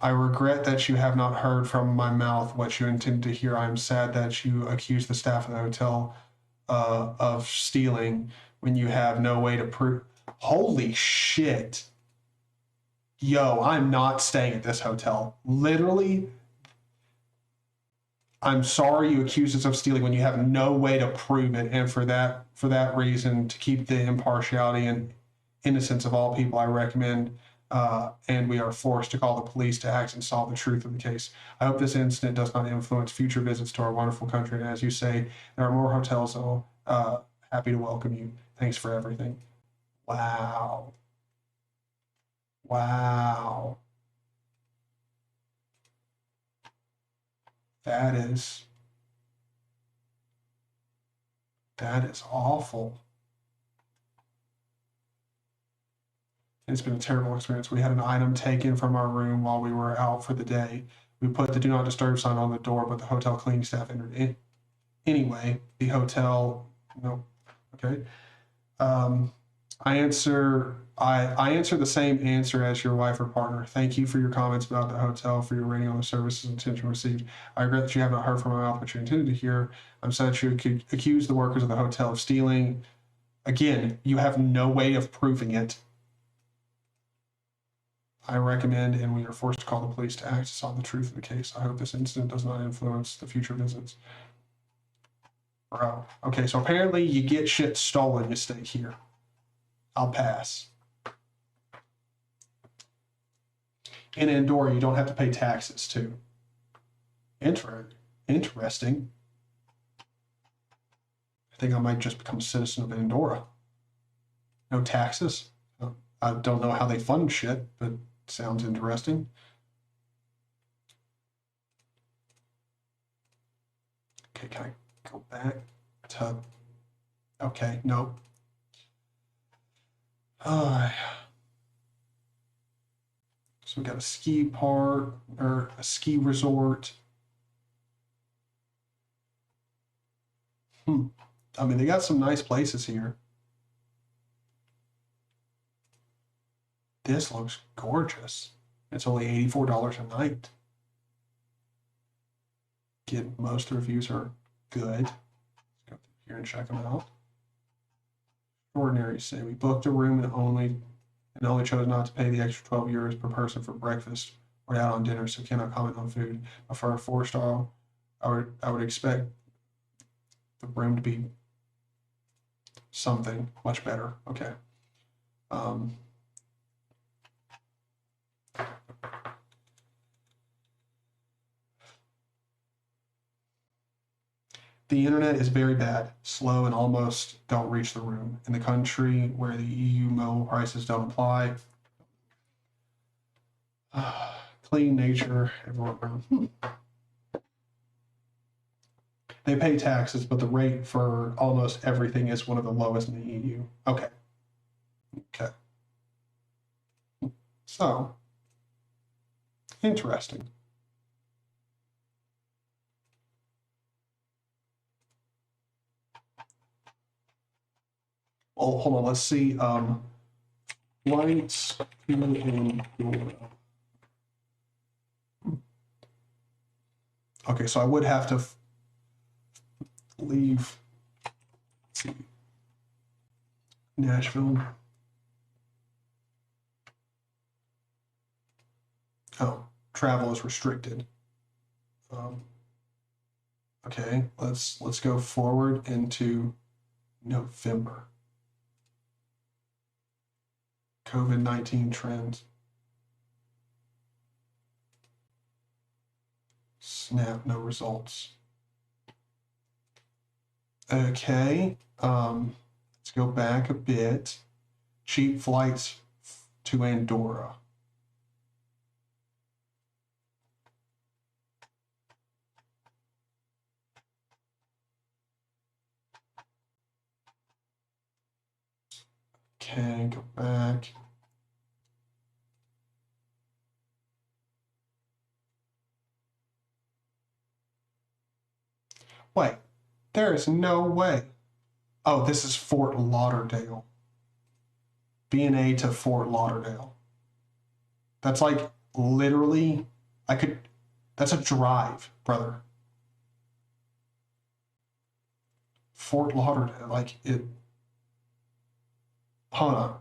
I regret that you have not heard from my mouth what you intend to hear. I am sad that you accuse the staff of the hotel of stealing when you have no way to prove. Holy shit. Yo, I'm not staying at this hotel. Literally, I'm sorry you accused us of stealing when you have no way to prove it, and for that reason, to keep the impartiality and innocence of all people, I recommend, and we are forced to call the police to act and solve the truth of the case. I hope this incident does not influence future visits to our wonderful country, and as you say, there are more hotels that will happy to welcome you. Thanks for everything. Wow. Wow. That is awful. It's been a terrible experience. We had an item taken from our room while we were out for the day. We put the do not disturb sign on the door, but the hotel cleaning staff entered in. Anyway, the hotel, no, okay. I answer the same answer as your wife or partner. Thank you for your comments about the hotel, for your rating on the services and attention received. I regret that you have not heard from my mouth what you intended to hear. I'm sad that you accuse the workers of the hotel of stealing. Again, you have no way of proving it. I recommend, and we are forced to call the police to act to solve the truth of the case. I hope this incident does not influence the future visits. Bro. Okay, so apparently you get shit stolen, you stay here. I'll pass. In Andorra, you don't have to pay taxes too. Interesting. I think I might just become a citizen of Andorra. No taxes. I don't know how they fund shit, but sounds interesting. Okay, can I go back to... Okay, no. So we got a ski park, or a ski resort. I mean, they got some nice places here. This looks gorgeous. It's only $84 a night. Most reviews are good. Let's go through here and check them out. Ordinary say we booked a room and only chose not to pay the extra 12 euros per person for breakfast or out on dinner, so cannot comment on food. But for a 4-star, I would expect the room to be something much better. Okay. The internet is very bad, slow, and almost don't reach the room. In the country where the EU mobile prices don't apply, clean nature, everyone. They pay taxes, but the rate for almost everything is one of the lowest in the EU. Okay. Okay. So, interesting. Well, hold on, let's see. Flights to Andorra. Okay, so I would have to leave, let's see, Nashville. Oh, travel is restricted. Okay, let's go forward into November. COVID-19 trends. Snap, no results. Okay, let's go back a bit. Cheap flights to Andorra. Okay, go back. Wait, there is no way. Oh, this is Fort Lauderdale. B&A to Fort Lauderdale. That's like literally, that's a drive, brother. Fort Lauderdale, like it, hold on.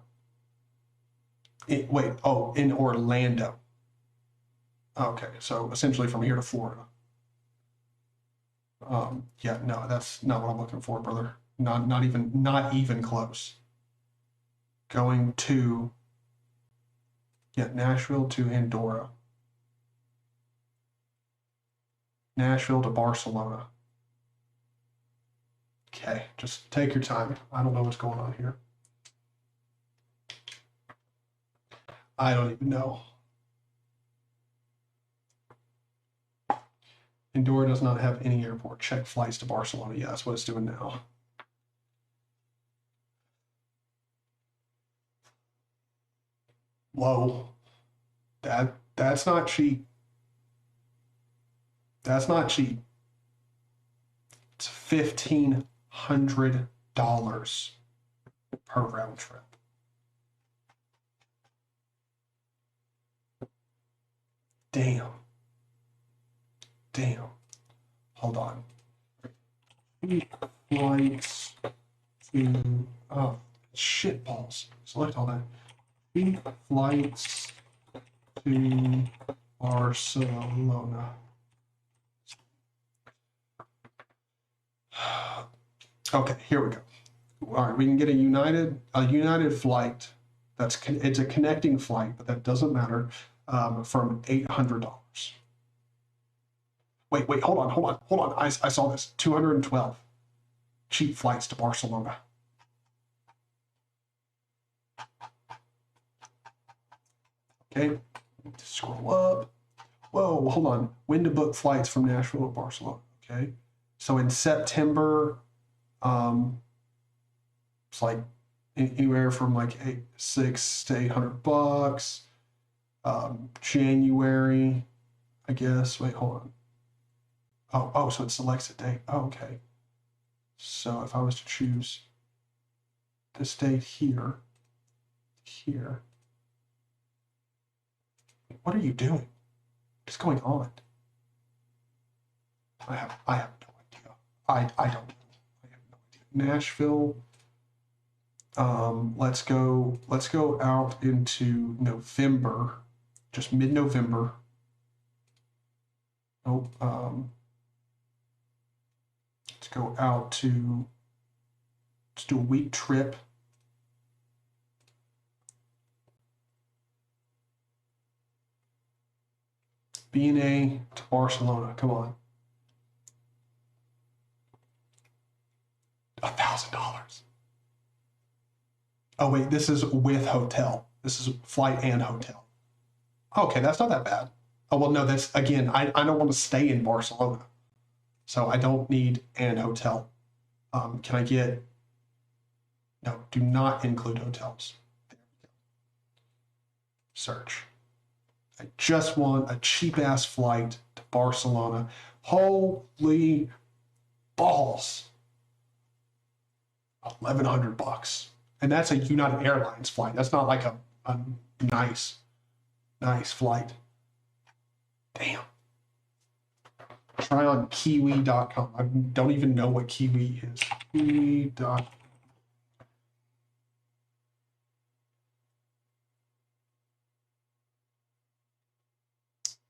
Wait, oh, in Orlando. Okay, so essentially from here to Florida. Yeah, no, that's not what I'm looking for, brother. Not even close. Going to, yeah, Nashville to Andorra. Nashville to Barcelona. Okay, just take your time. I don't know what's going on here. I don't even know. Andorra does not have any airport. Check flights to Barcelona. Yeah, that's what it's doing now. Whoa. That's not cheap. That's not cheap. It's $1,500 per round trip. Damn. Damn. Hold on. Flights to, oh, shit balls. Select all that. Flights to Barcelona. Okay, here we go. All right, we can get a United flight. It's a connecting flight, but that doesn't matter. From $800. Wait, hold on. I saw this. 212 cheap flights to Barcelona. Okay, scroll up. Whoa, hold on. When to book flights from Nashville to Barcelona. Okay, so in September, it's like anywhere from like $600 to $800. January, I guess. Wait, hold on. Oh, so it selects a date. Oh, okay. So if I was to choose this date here. What are you doing? What's going on? I have no idea. I don't know. I have no idea. Nashville. Let's go out into November, just mid-November. Oh, let's go out to, let's do a week trip. B&A to Barcelona, come on. $1,000. Oh wait, this is with hotel. This is flight and hotel. Okay, that's not that bad. Oh well, no, that's, again, I don't want to stay in Barcelona, so I don't need an hotel. Can I get, no, do not include hotels. There we go. Search. I just want a cheap ass flight to Barcelona. Holy balls. $1,100. And that's a United Airlines flight. That's not like a nice flight. Damn. Try on kiwi.com. I don't even know what Kiwi is. Kiwi.com.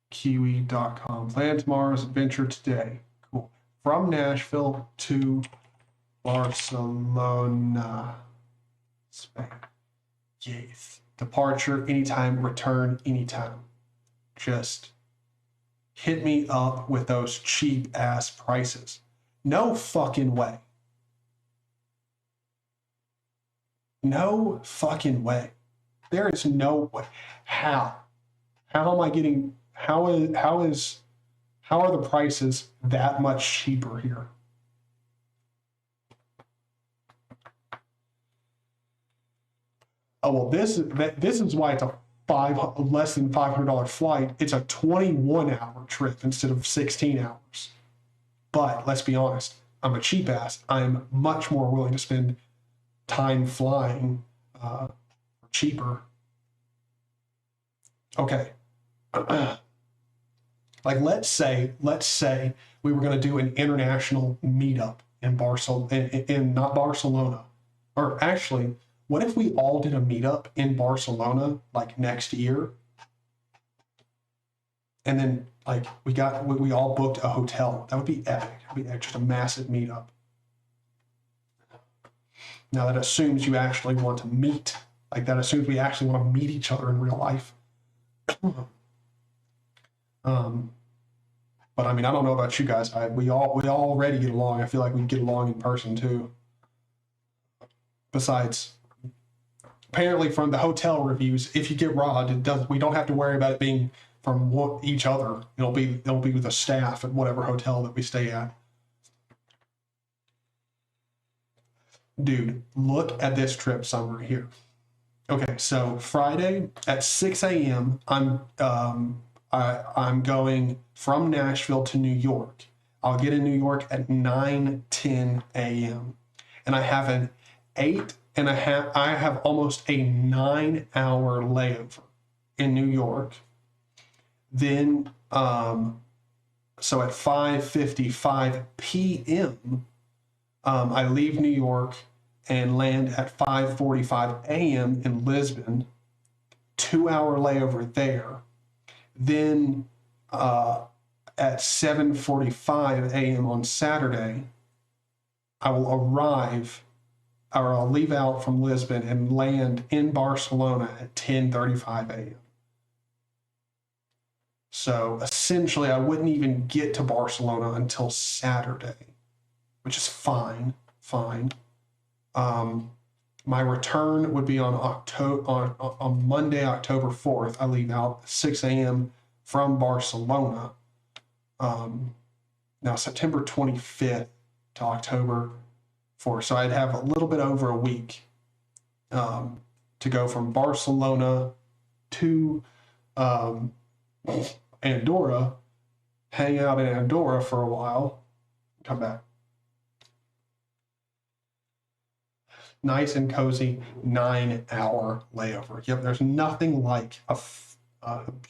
Kiwi.com. Plan tomorrow's adventure today. Cool. From Nashville to Barcelona, Spain. Yes. Departure anytime, return anytime. Just hit me up with those cheap ass prices. No fucking way. No fucking way. There is no way. How am I getting, how are the prices that much cheaper here? Oh, well, this is why it's a less than $500 flight. It's a 21-hour trip instead of 16 hours. But let's be honest, I'm a cheap ass. I'm much more willing to spend time flying cheaper. Okay. Like let's say we were going to do an international meetup in Barcelona, in not Barcelona, or actually, what if we all did a meetup in Barcelona like next year? And then like we all booked a hotel. That would be epic. It'd be just a massive meetup. Now that assumes you actually want to meet. Like that assumes we actually want to meet each other in real life. But I mean, I don't know about you guys. We already get along. I feel like we get along in person too. Besides, apparently from the hotel reviews, if you get robbed, we don't have to worry about it being from each other. It'll be with the staff at whatever hotel that we stay at. Dude, look at this trip summary here. Okay, so Friday at 6 a.m. I'm going from Nashville to New York. I'll get in New York at 9:10 a.m. and I have I have almost a 9-hour layover in New York. Then, so at 5:55 p.m., I leave New York and land at 5:45 a.m. in Lisbon. 2-hour layover there. Then at 7:45 a.m. on Saturday, I will arrive, or I'll leave out from Lisbon and land in Barcelona at 10:35 a.m. So essentially, I wouldn't even get to Barcelona until Saturday, which is fine. My return would be on Monday, October 4th. I leave out at 6 a.m. from Barcelona. Now September 25th to October 4th. So I'd have a little bit over a week to go from Barcelona to Andorra, hang out in Andorra for a while, come back. Nice and cozy 9-hour layover. Yep, there's nothing like a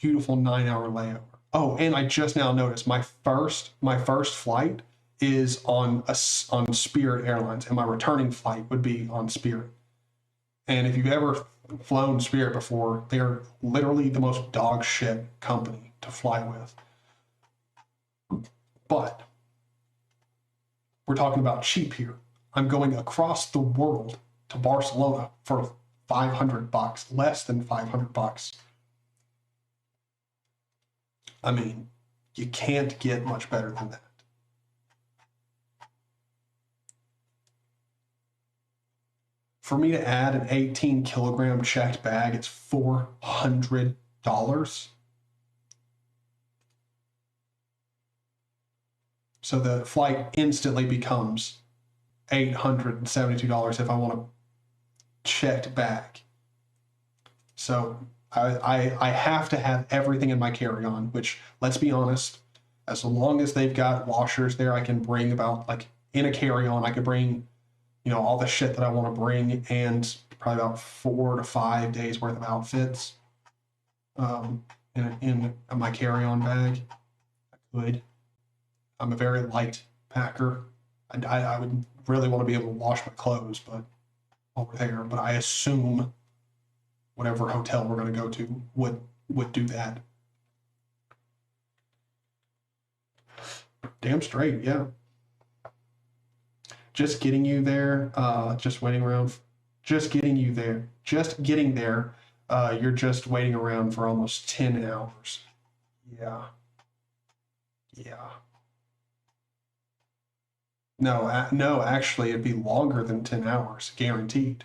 beautiful 9-hour layover. Oh, and I just now noticed my first flight is on Spirit Airlines, and my returning flight would be on Spirit. And if you've ever flown Spirit before, they're literally the most dog shit company to fly with. But we're talking about cheap here. I'm going across the world to Barcelona for $500, less than $500. I mean, you can't get much better than that. For me to add an 18-kilogram checked bag, it's $400. So the flight instantly becomes $872 if I want a checked bag. So I have to have everything in my carry-on, which, let's be honest, as long as they've got washers there, I can bring about, like, in a carry-on, I could bring, all the shit that I want to bring, and probably about 4 to 5 days worth of outfits in my carry-on bag. I could. I'm a very light packer. I would really want to be able to wash my clothes, but over there. But I assume whatever hotel we're going to go to would do that. Damn straight, yeah. Just getting you there, just waiting around. Just getting you there. Just getting there, you're just waiting around for almost 10 hours. Yeah. No, actually, it'd be longer than 10 hours, guaranteed.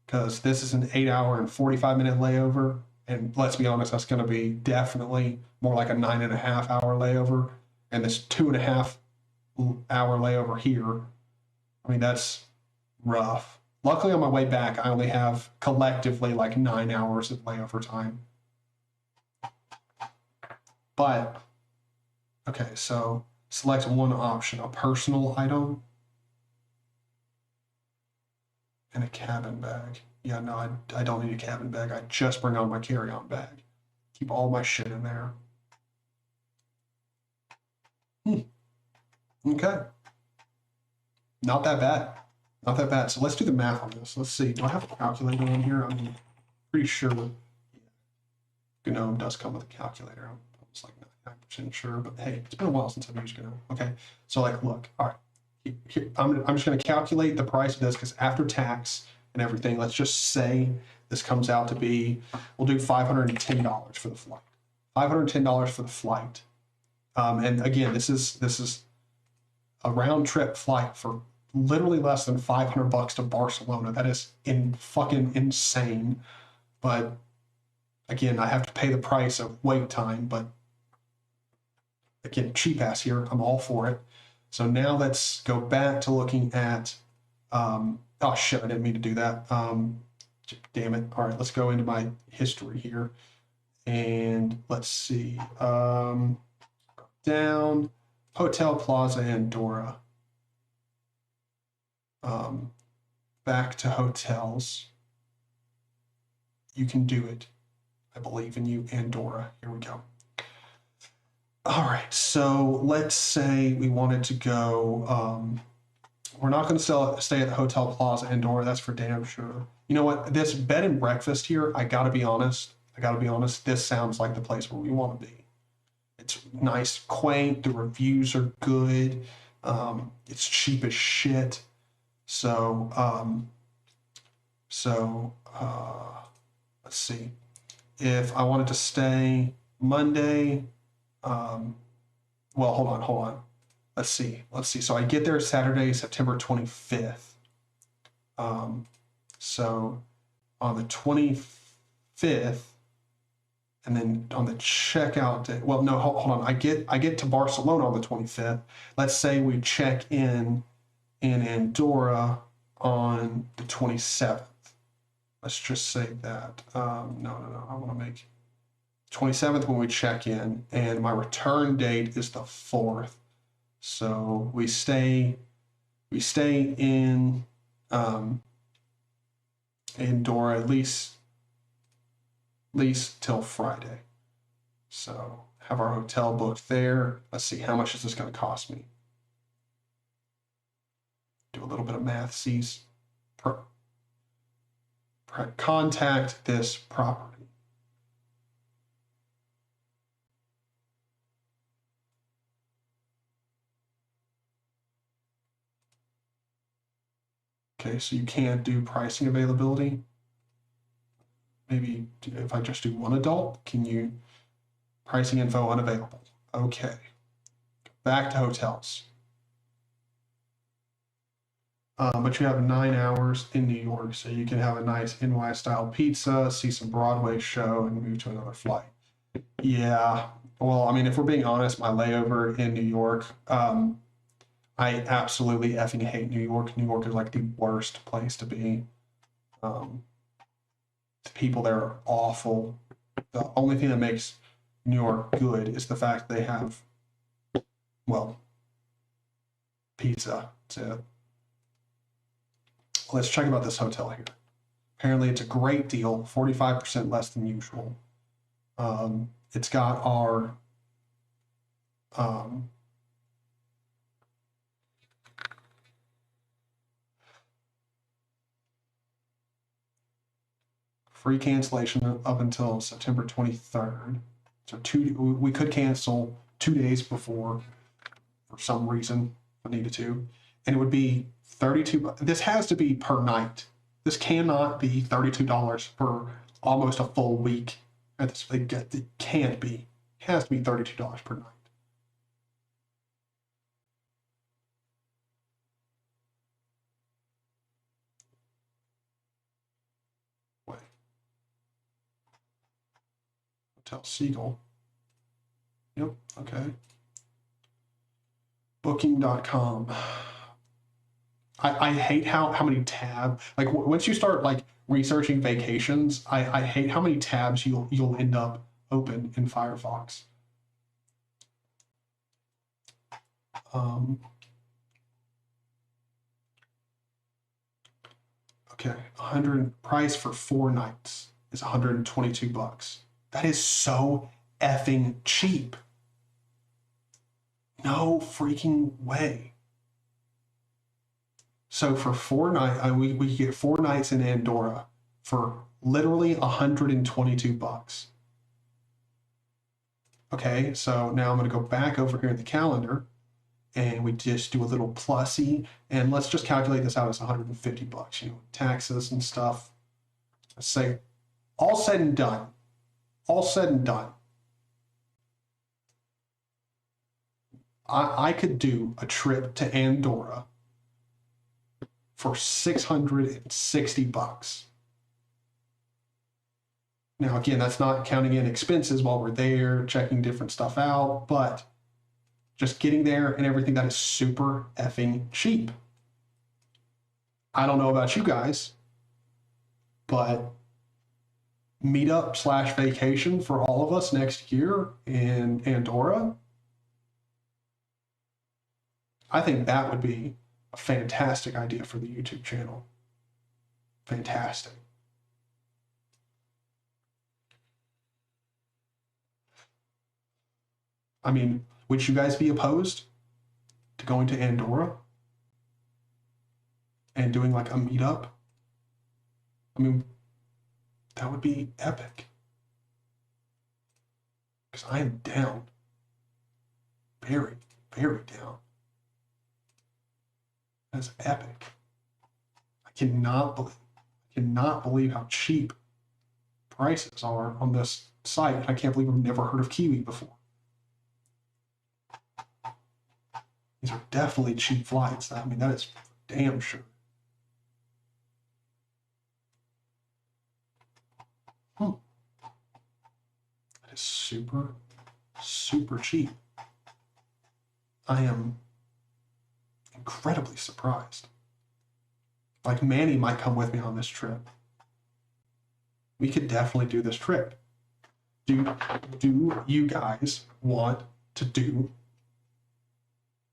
Because this is an 8-hour and 45-minute layover. And let's be honest, that's going to be definitely more like a 9.5-hour layover. And this 2.5-hour layover here, I mean, that's rough. Luckily, on my way back, I only have collectively like 9 hours of layover time. But, okay, so select one option, a personal item and a cabin bag. Yeah, no, I don't need a cabin bag. I just bring on my carry-on bag. Keep all my shit in there. Okay. Not that bad. Not that bad. So let's do the math on this. Let's see. Do I have a calculator on here? I'm pretty sure GNOME does come with a calculator. I'm almost like 99% sure, but hey, it's been a while since I've used GNOME. Okay. So like, look, all right. Here, I'm just going to calculate the price of this because after tax and everything, let's just say this comes out to be, we'll do $510 for the flight. $510 for the flight. And again, this is a round trip flight for literally less than $500 to Barcelona. That is fucking insane. But again, I have to pay the price of wait time, but again, cheap ass here. I'm all for it. So now let's go back to looking at, oh shit, I didn't mean to do that. Damn it. All right, let's go into my history here. And let's see. Down, Hotel Plaza Andorra. Back to hotels. You can do it. I believe in you, Andorra. Here we go. All right, so let's say we wanted to go, we're not going to stay at the Hotel Plaza Andorra. That's for damn sure. You know what? This bed and breakfast here, I got to be honest. This sounds like the place where we want to be. It's nice, quaint. The reviews are good. It's cheap as shit. So, let's see. If I wanted to stay Monday, well, hold on. Let's see. So I get there Saturday, September 25th. So on the 25th, and then on the checkout day, well, no, hold on. I get to Barcelona on the 25th. Let's say we check in Andorra on the 27th. Let's just say that. No. I want to make 27th when we check in, and my return date is the 4th. So we stay in Andorra at least till Friday. So have our hotel booked there. Let's see, how much is this going to cost me? Do a little bit of math, sees. Contact this property. Okay, so you can't do pricing availability. Maybe if I just do one adult, can you, pricing info unavailable. Okay, back to hotels. But you have 9 hours in New York, so you can have a nice NY-style pizza, see some Broadway show, and move to another flight. Yeah, well, I mean, if we're being honest, my layover in New York, I absolutely effing hate New York. New York is like the worst place to be. The people there are awful. The only thing that makes New York good is the fact they have, well, pizza. That's it. Let's check about this hotel here. Apparently it's a great deal, 45% less than usual. It's got our free cancellation up until September 23rd. So we could cancel 2 days before for some reason if I needed to. And it would be $32. This has to be per night. This cannot be $32 for almost a full week. It can't be. It has to be $32 per night. Wait. Hotel Seagull. Yep, okay. Booking.com. I hate how many tabs, like once you start like researching vacations, I hate how many tabs you'll end up open in Firefox. Okay, 100 price for 4 nights is $122. That is so effing cheap. No freaking way. So for 4 nights, we get 4 nights in Andorra for literally $122. Okay, so now I'm going to go back over here in the calendar, and we just do a little plussy, and let's just calculate this out as $150, you know, taxes and stuff. Let's say all said and done, I could do a trip to Andorra for $660. Now, again, that's not counting in expenses while we're there, checking different stuff out, but just getting there and everything, that is super effing cheap. I don't know about you guys, but meetup / vacation for all of us next year in Andorra, I think that would be a fantastic idea for the YouTube channel. Fantastic. I mean, would you guys be opposed to going to Andorra and doing like a meetup? I mean, that would be epic. Because I am down. Very, very down. That's epic. I cannot believe how cheap prices are on this site. I can't believe I've never heard of Kiwi before. These are definitely cheap flights. I mean, that is damn sure. That is super, super cheap. I am incredibly surprised. Like, Manny might come with me on this trip. We could definitely do this trip. Do you guys want to do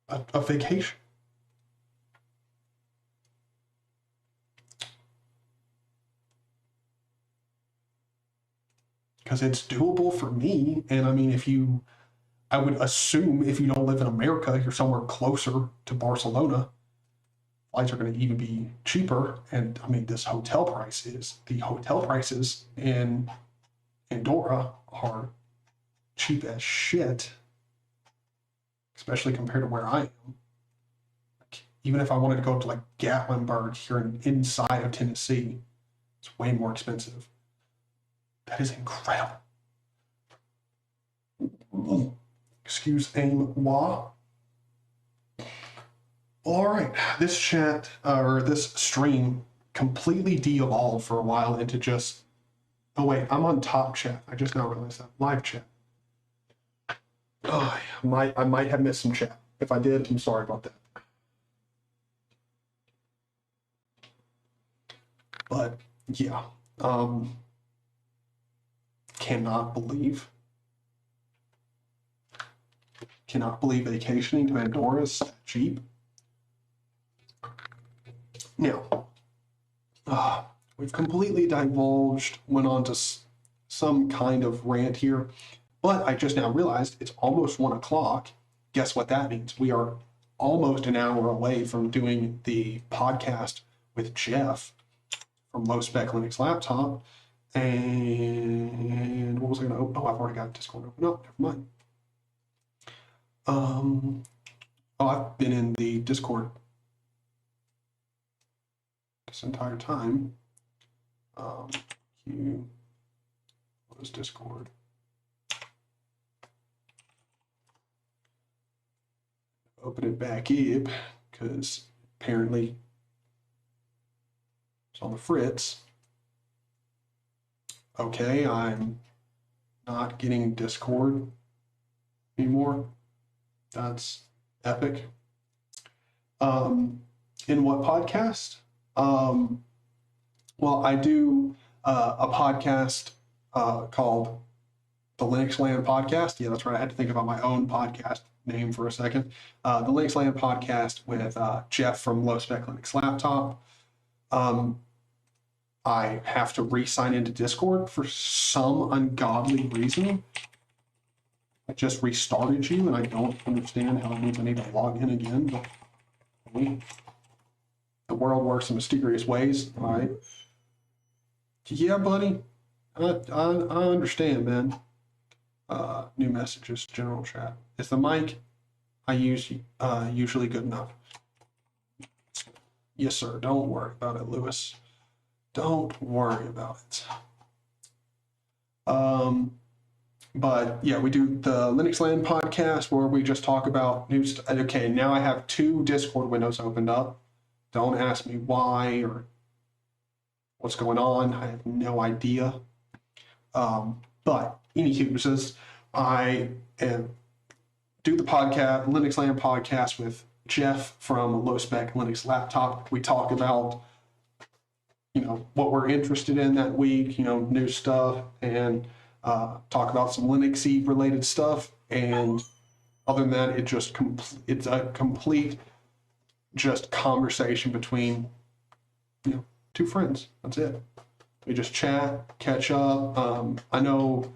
a vacation? Because it's doable for me. And I mean, I would assume if you don't live in America, you're somewhere closer to Barcelona, flights are going to even be cheaper. And I mean, the hotel prices in Andorra are cheap as shit, especially compared to where I am. Like, even if I wanted to go to like Gatlinburg here inside of Tennessee, it's way more expensive. That is incredible. Excuse-moi. All right, this chat or this stream completely de-evolved for a while into just. Oh wait, I'm on top chat. I just now realized that live chat. Oh, I might have missed some chat. If I did, I'm sorry about that. But yeah, cannot believe vacationing to Andorra is cheap. Now, we've completely divulged, went on to some kind of rant here, but I just now realized it's almost 1 o'clock. Guess what that means? We are almost an hour away from doing the podcast with Jeff from Low Spec Linux Laptop. And what was I going to open? Oh, I've already got Discord open up. Never mind. I've been in the Discord this entire time. What is Discord? Open it back up because apparently it's on the fritz. Okay, I'm not getting Discord anymore. That's epic. In what podcast? Well, I do a podcast called the Linux Land Podcast. Yeah, that's right. I had to think about my own podcast name for a second. The Linux Land Podcast with Jeff from Low Spec Linux Laptop. I have to re-sign into Discord for some ungodly reason. I just restarted you, and I don't understand how it means I need to log in again. But the world works in mysterious ways. All right. Yeah, buddy. I understand, man. New messages, general chat. Is the mic I use usually good enough? Yes, sir. Don't worry about it, Lewis. Don't worry about it. But yeah, we do the Linux Land podcast where we just talk about news. Okay, now I have 2 Discord windows opened up. Don't ask me why or what's going on. I have no idea. But anywho, says I do the podcast, Linux Land podcast with Jeff from Low Spec Linux Laptop. We talk about, what we're interested in that week, new stuff, and talk about some Linux-y related stuff. And other than that, it's a complete just conversation between, 2 friends. That's it. We just chat, catch up. I know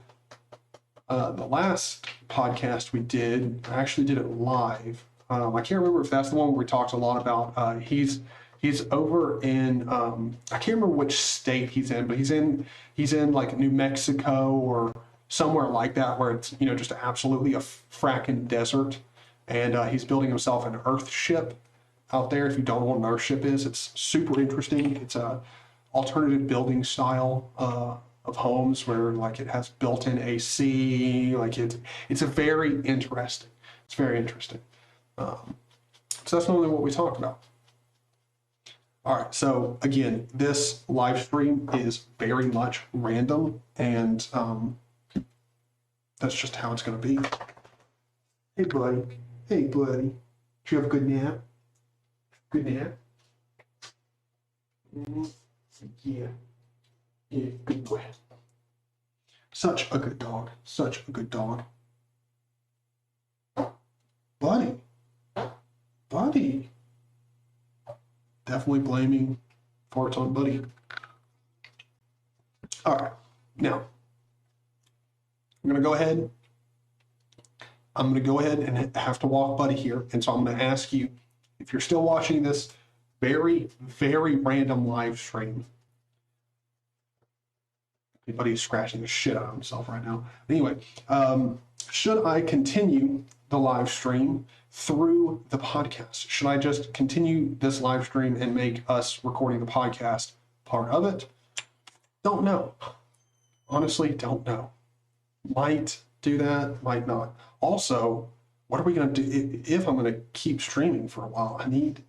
the last podcast we did, I actually did it live. I can't remember if that's the one where we talked a lot about. He's over in I can't remember which state he's in, but he's in like New Mexico or somewhere like that where it's just absolutely a fracking desert, and he's building himself an Earth ship out there. If you don't know what an Earth ship is, it's super interesting. It's a alternative building style of homes where like it has built-in AC. Like it's a very interesting. It's very interesting. So that's normally what we talk about. All right, so again, this live stream is very much random, and that's just how it's going to be. Hey, buddy. Hey, buddy. Did you have a good nap? Good nap? Mm-hmm. Yeah. Yeah, good boy. Such a good dog. Such a good dog. Buddy. Buddy. Definitely blaming farts on Buddy. All right. Now, I'm going to go ahead. I'm going to go ahead and have to walk Buddy here. And so I'm going to ask you, if you're still watching this very, very random live stream. Buddy's scratching the shit out of himself right now. Anyway, should I continue the live stream through the podcast? Should I just continue this live stream and make us recording the podcast part of it? Don't know. Honestly, don't know. Might do that, might not. Also, what are we going to do if I'm going to keep streaming for a while? I need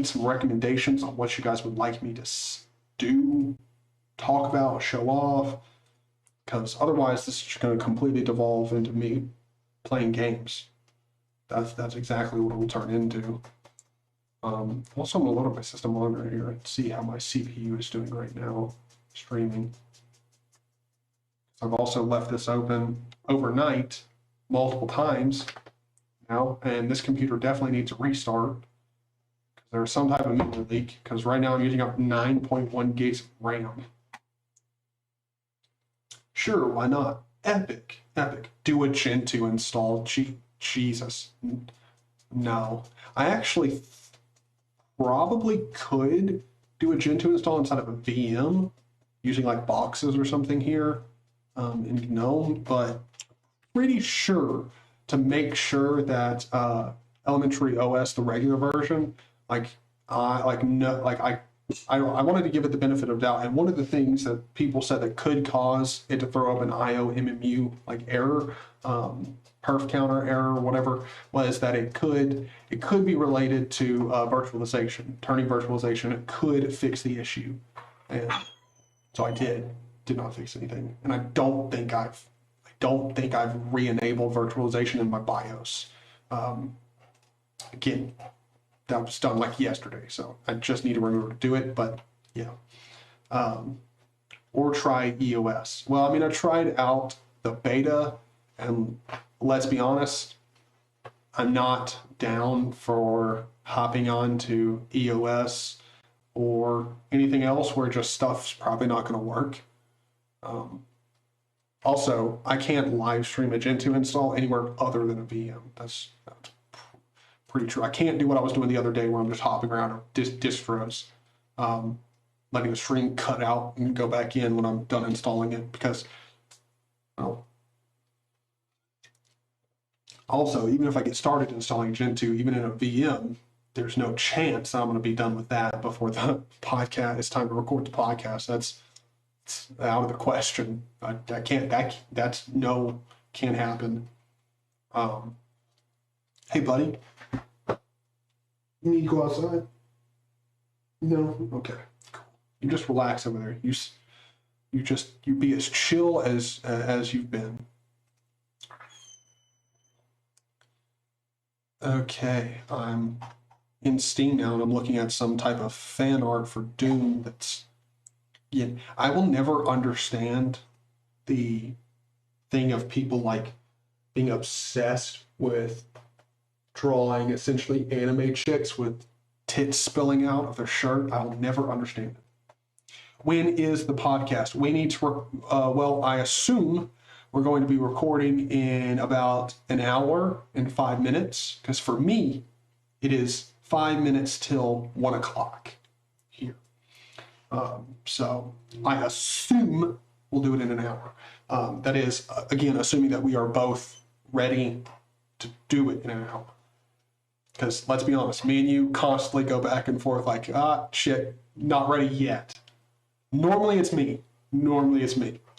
some recommendations on what you guys would like me to do, talk about, show off, because otherwise this is just going to completely devolve into me playing games. That's exactly what it will turn into. Also, I'm going to load up my system monitor here and see how my CPU is doing right now, streaming. I've also left this open overnight multiple times now, and this computer definitely needs a restart because there's some type of memory leak, because right now I'm using up 9.1 gigs of RAM. Sure, why not? Epic. Do a Gentoo install. Jesus. No. I actually probably could do a Gentoo install inside of a VM using like boxes or something here in GNOME, but pretty sure to make sure that Elementary OS, the regular version, I wanted to give it the benefit of doubt, and one of the things that people said that could cause it to throw up an IOMMU like error, perf counter error, or whatever, was that it could be related to virtualization, turning virtualization. It could fix the issue, and so I did not fix anything, and I don't think I've re-enabled virtualization in my BIOS. Again, that was done like yesterday, so I just need to remember to do it. But yeah, or try EOS. Well, I mean, I tried out the beta, and let's be honest, I'm not down for hopping on to EOS or anything else where just stuff's probably not going to work. Also, I can't live stream a Gentoo install anywhere other than a VM. That's pretty true. I can't do what I was doing the other day where I'm just hopping around distros, letting the stream cut out and go back in when I'm done installing it because, well, also, even if I get started installing Gentoo, even in a VM, there's no chance that I'm going to be done with that before the podcast. It's time to record the podcast. It's out of the question. I can't. Can't happen. Hey, buddy, you need to go outside? No. Okay. Cool. You just relax over there. You be as chill as you've been. Okay, I'm in Steam now and I'm looking at some type of fan art for Doom that's, yeah, I will never understand the thing of people like being obsessed with drawing essentially anime chicks with tits spilling out of their shirt. I will never understand it. When is the podcast? We need to, well, I assume we're going to be recording in about an hour and 5 minutes, because for me, it is 5 minutes till 1 o'clock here. So I assume we'll do it in an hour. That is, again, assuming that we are both ready to do it in an hour. Because let's be honest, me and you constantly go back and forth like, shit, not ready yet. Normally it's me.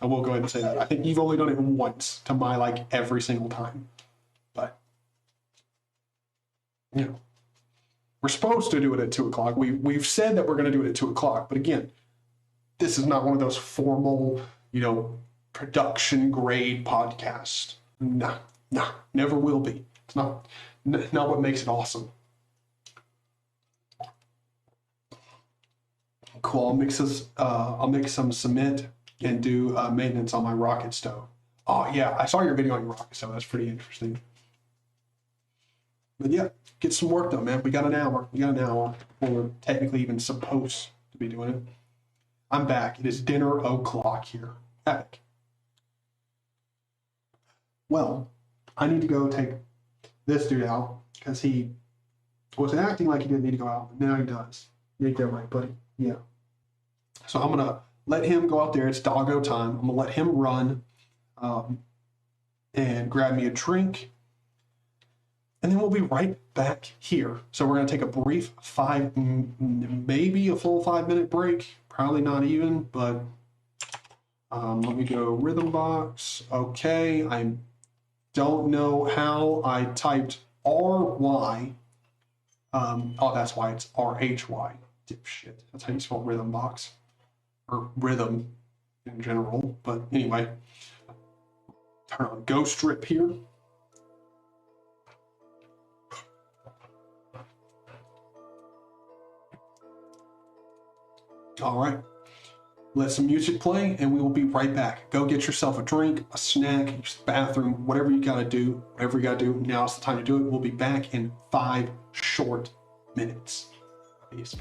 I will go ahead and say that. I think you've only done it once to my like every single time. But, you know, we're supposed to do it at 2 o'clock. We've said that we're going to do it at 2 o'clock. But again, this is not one of those formal, production grade podcasts. Nah, never will be. It's not what makes it awesome. Cool. I'll mix some cement and do maintenance on my rocket stove. Oh yeah, I saw your video on your rocket stove. That's pretty interesting. But yeah, get some work done, man. We got an hour before we're technically even supposed to be doing it. I'm back. It is dinner o'clock here. Epic. Well, I need to go take this dude out because he was acting like he didn't need to go out, but now he does. You ain't that right, buddy? Yeah. So I'm gonna let him go out there. It's doggo time. I'm gonna let him run and grab me a drink, and then we'll be right back here. So we're gonna take a brief maybe a full 5 minute break. Probably not even, but let me go rhythm box. Okay, I don't know how I typed RY. Oh, that's why it's RHY. Dipshit. That's how you spell rhythm box. Or rhythm in general. But anyway, turn on Ghost Strip here. All right. Let some music play and we will be right back. Go get yourself a drink, a snack, use the bathroom, whatever you gotta do. Now's the time to do it. We'll be back in 5 short minutes. Peace.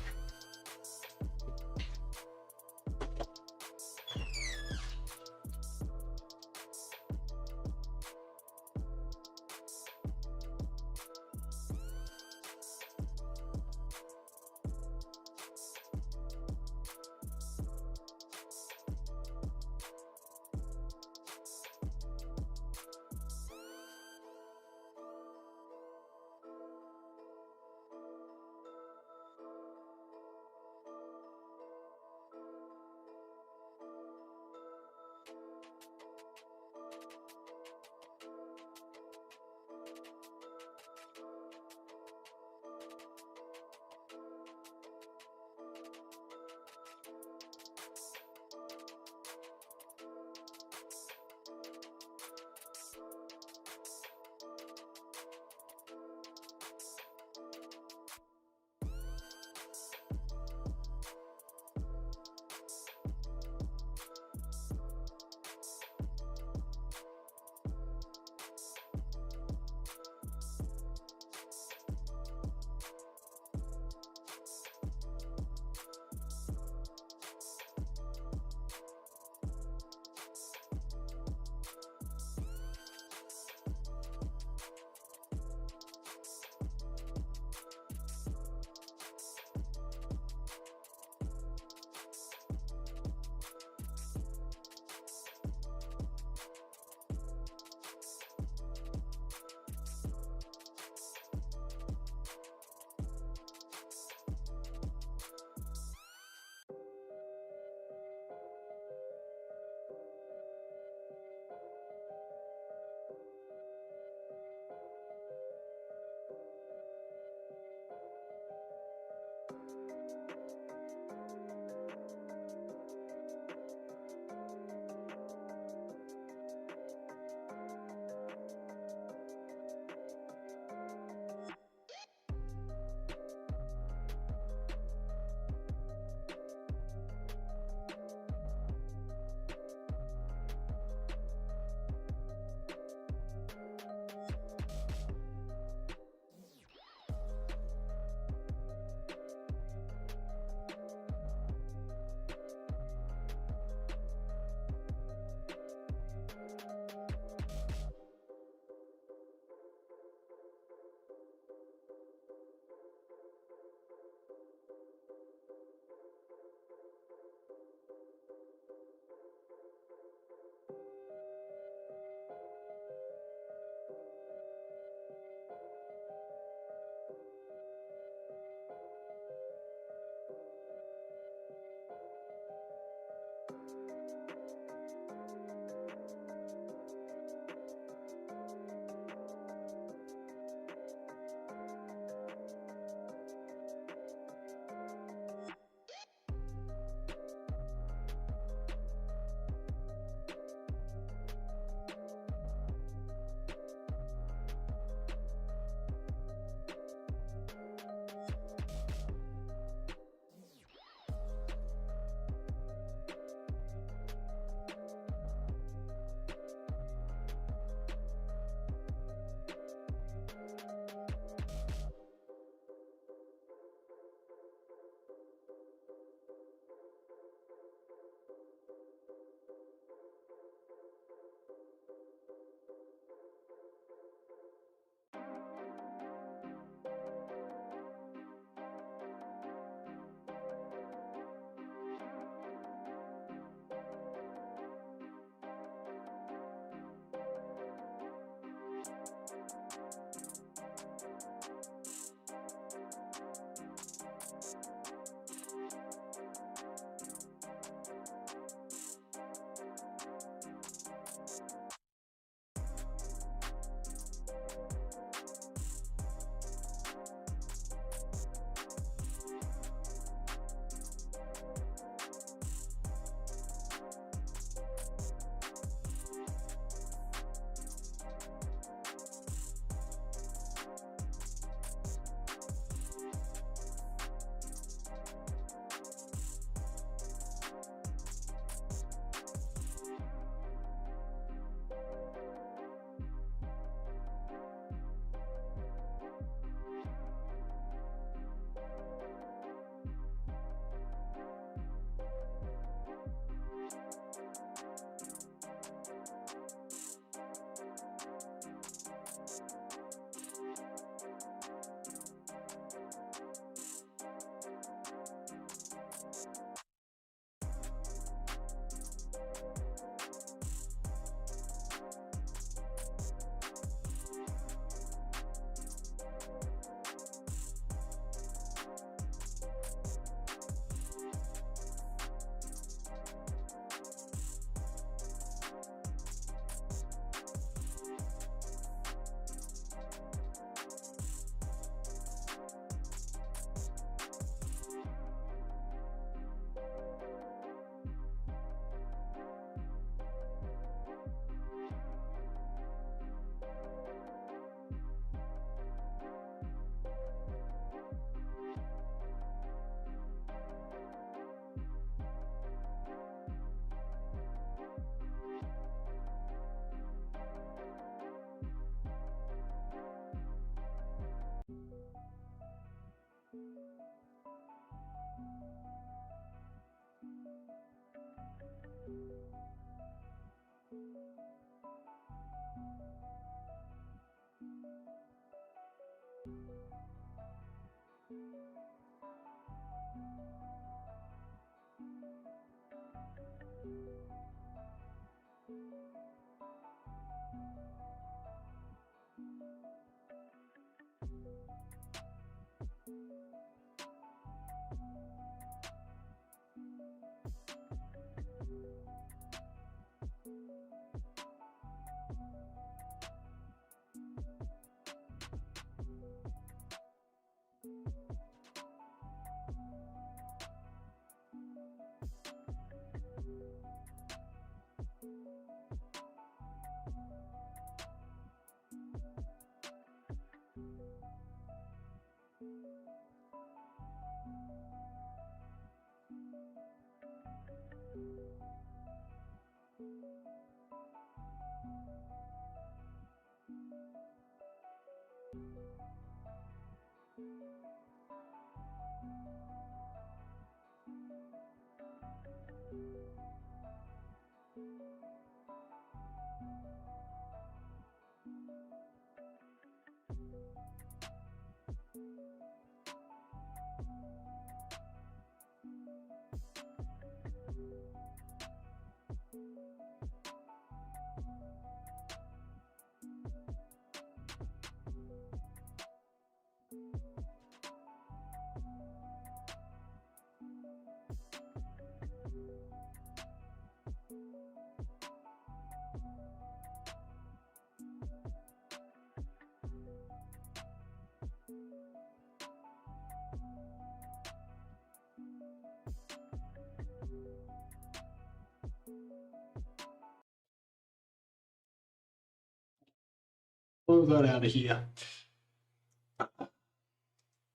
Close that out of here.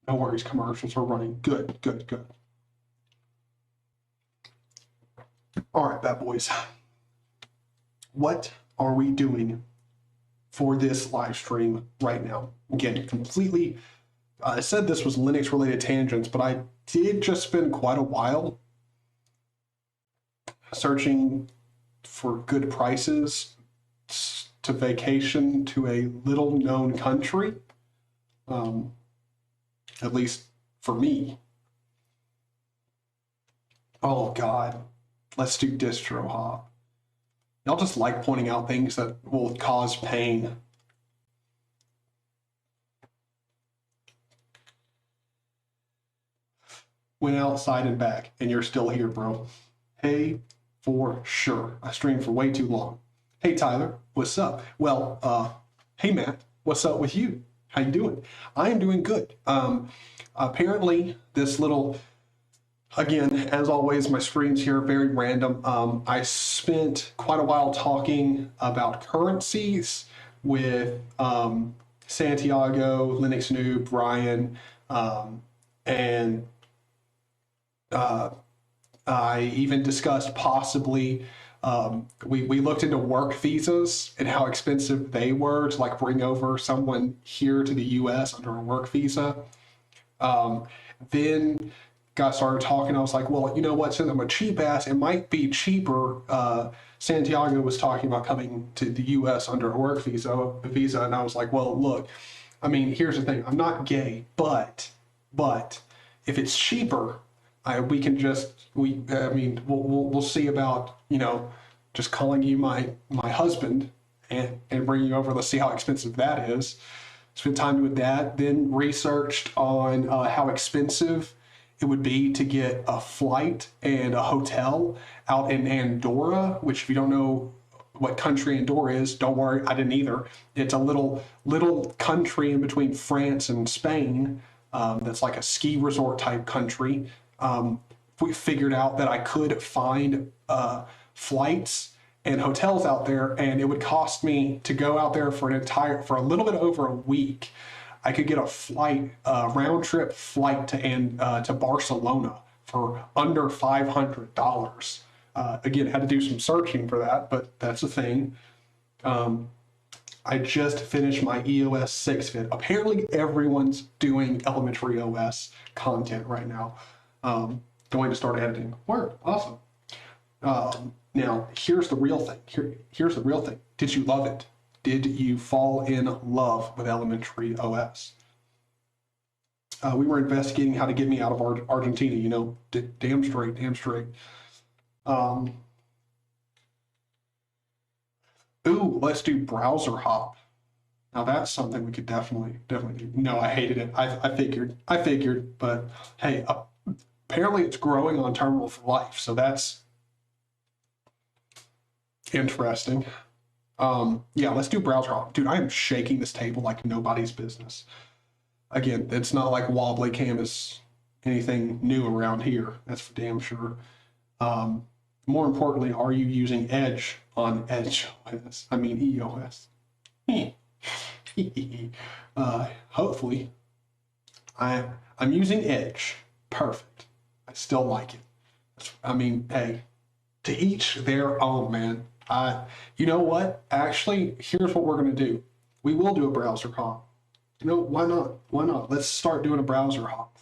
No worries, commercials are running. Good, good, good. All right, bad boys. What are we doing for this live stream right now? Again, completely, I said this was Linux related tangents, but I did just spend quite a while searching for good prices to vacation to a little known country, at least for me. Oh God, let's do distro hop. Y'all just like pointing out things that will cause pain. Went outside and back, and you're still here, bro. Hey, for sure. I streamed for way too long. Hey, Tyler, what's up? Well, hey, Matt, what's up with you? How you doing? I am doing good. Apparently, this little, again, as always, my streams here are very random. I spent quite a while talking about currencies with Santiago, Linux Noob, Ryan, and I even discussed possibly, we looked into work visas and how expensive they were to like bring over someone here to the US under a work visa. Then got started talking. I was like, well, you know what, since I'm a cheap ass, it might be cheaper. Santiago was talking about coming to the US under a work visa. And I was like, well, look, I mean, here's the thing. I'm not gay, but if it's cheaper, we can just, we'll see about, you know, just calling you my husband and bringing you over. Let's see how expensive that is. Spent time with that, then researched on how expensive it would be to get a flight and a hotel out in Andorra, which if you don't know what country Andorra is, don't worry, I didn't either. It's a little country in between France and Spain. That's like a ski resort type country. We figured out that I could find flights and hotels out there, and it would cost me to go out there for a little bit over a week. I could get a flight, round trip flight to Barcelona for under $500. Again, had to do some searching for that, but that's a thing. I just finished my EOS 6 vid. Apparently everyone's doing elementary OS content right now. Going to start editing. Word, awesome. Now, here's the real thing. Here's the real thing. Did you love it? Did you fall in love with elementary OS? We were investigating how to get me out of Argentina, you know, damn straight. Ooh, let's do browser hop. Now that's something we could definitely do. No, I hated it. I figured, but hey, apparently it's growing on Terminal for Life, so that's interesting. Yeah, let's do browser hop. Dude, I am shaking this table like nobody's business. Again, it's not like wobbly cam is anything new around here. That's for damn sure. More importantly, are you using Edge on Edge OS? I mean EOS. Hopefully. I'm using Edge. Perfect. I still like it. I mean, hey, To each their own, man. You know what? Actually, here's what we're going to do. We will do a browser hop. You know, why not? Why not? Let's start doing a browser hop.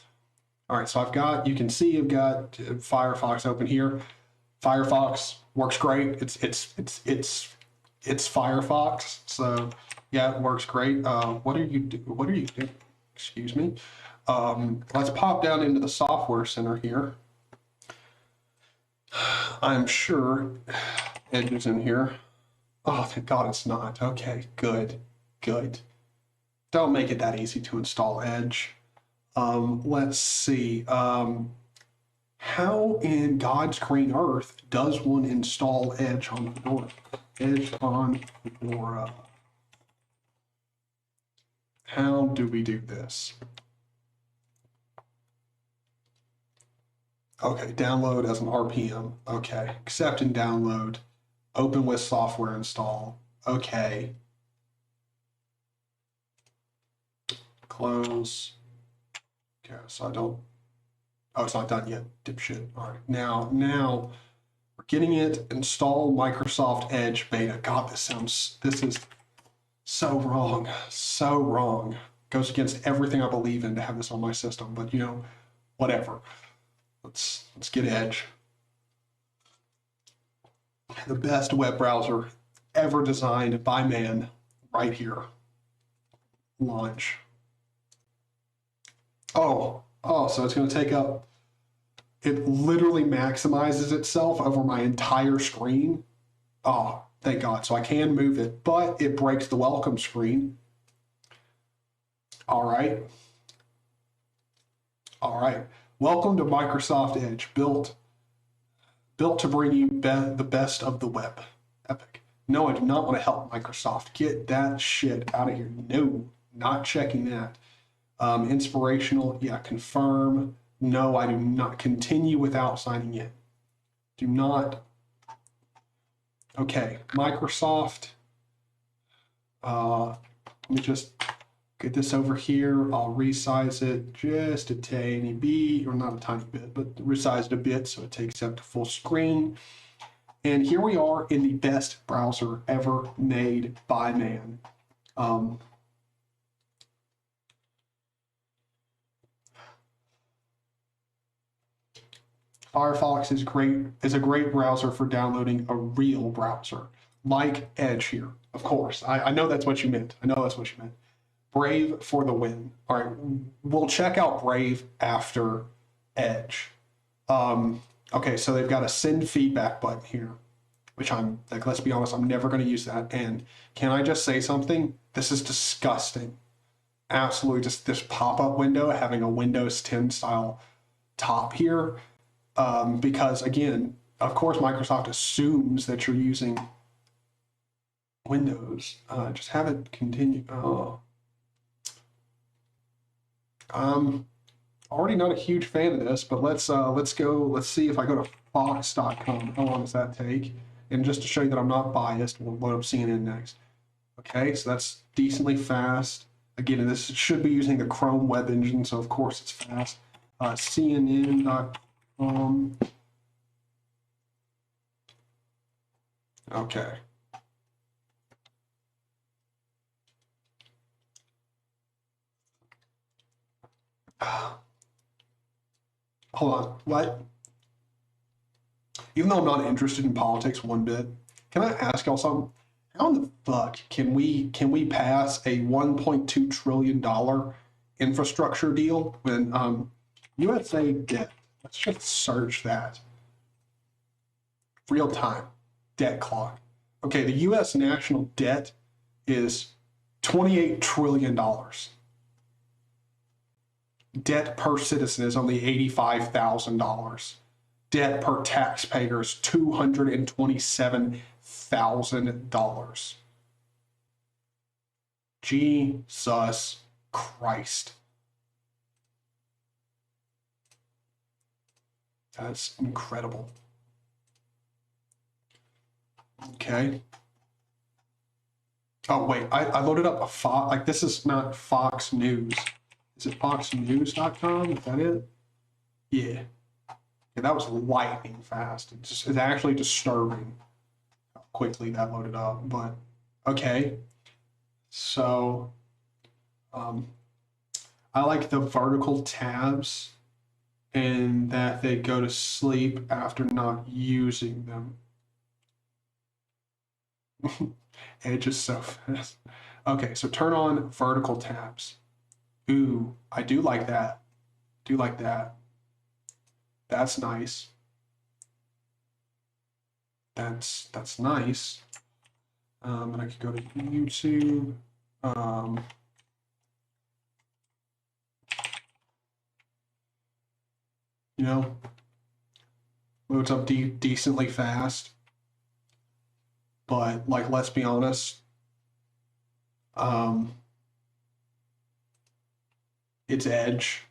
All right, so you can see I've got Firefox open here. Firefox works great. It's Firefox, so yeah, it works great. What are you doing? Excuse me. Let's pop down into the software center here. I'm sure Edge is in here. Oh, thank God it's not. Okay, good. Don't make it that easy to install Edge. Let's see. How in God's green earth does one install Edge on Fedora? Edge on Fedora. How do we do this? Okay, download as an RPM. Okay, accept and download. Open with software install. Okay. Close. Okay, so I don't. Oh, it's not done yet. Dipshit. All right, now we're getting it. Install Microsoft Edge beta. God, this is so wrong. So wrong. Goes against everything I believe in to have this on my system. But you know, whatever. Let's get Edge. The best web browser ever designed by man, right here. Launch. Oh, so it's going to take up. It literally maximizes itself over my entire screen. Oh, thank God. So I can move it, but it breaks the welcome screen. All right. Welcome to Microsoft Edge, built to bring you the best of the web. Epic. No, I do not want to help Microsoft. Get that shit out of here. No, not checking that. Inspirational, yeah, confirm. No, I do not. Continue without signing in. Do not. Okay, Microsoft. Let me just get this over here. I'll resize it just a tiny bit, or not a tiny bit, but resize it a bit so it takes up to full screen. And here we are in the best browser ever made by man. Firefox is a great browser for downloading a real browser, like Edge here. Of course, I know that's what you meant. Brave for the win. All right, we'll check out Brave after Edge. Okay, so they've got a send feedback button here, which I'm like, let's be honest, I'm never going to use that. And can I just say something? This is disgusting. Absolutely, just this pop-up window having a Windows 10 style top here. Because again, of course, Microsoft assumes that you're using Windows. Just have it continue. Oh. I'm already not a huge fan of this, but let's go. Let's see if I go to fox.com. How long does that take? And just to show you that I'm not biased, we'll load up CNN next. Okay, so that's decently fast. Again, this should be using the Chrome web engine, so of course it's fast. CNN.com. Okay. Hold on. What? Even though I'm not interested in politics one bit, can I ask y'all something? How in the fuck can we pass a $1.2 trillion infrastructure deal when USA debt? Let's just search that. Real time debt clock. Okay, the U.S. national debt is $28 trillion. Debt per citizen is only $85,000. Debt per taxpayer is $227,000. Jesus Christ. That's incredible. Okay. Oh, wait, I loaded up a Fox, like this is not Fox News. Is it foxnews.com? Is that it? Yeah. Okay, that was lightning fast. It's actually disturbing how quickly that loaded up, but okay. So I like the vertical tabs and that they go to sleep after not using them. Edge is so fast. Okay, so turn on vertical tabs. Ooh, I do like that. Do like that. That's nice. That's nice. And I could go to YouTube. You know, loads up decently fast. But like, let's be honest. It's Edge.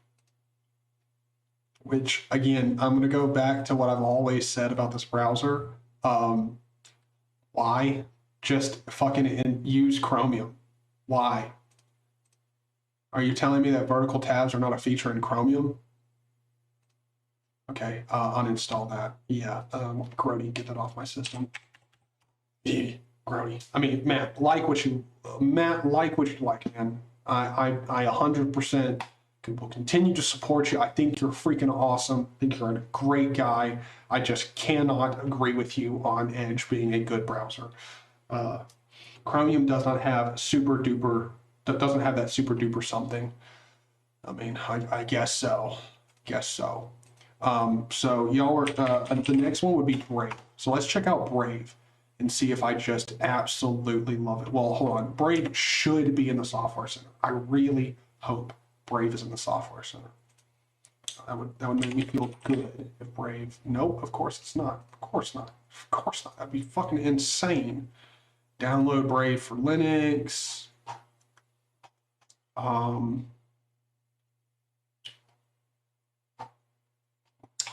Which, again, I'm going to go back to what I've always said about this browser. Why? Just fucking use Chromium. Why? Are you telling me that vertical tabs are not a feature in Chromium? Okay, uninstall that. Yeah, Grody, get that off my system. Yeah, Grody. I mean, Matt, like what you like, man. I 100% will continue to support you. I think you're freaking awesome. I think you're a great guy. I just cannot agree with you on Edge being a good browser. Chromium does not have super duper, doesn't have that super duper something. I mean, I guess so. So y'all are, the next one would be Brave. So let's check out Brave and see if I just absolutely love it. Well, hold on. Brave should be in the Software Center. I really hope Brave is in the Software Center. That would make me feel good if Brave. Nope, of course it's not. Of course not. Of course not. That'd be fucking insane. Download Brave for Linux.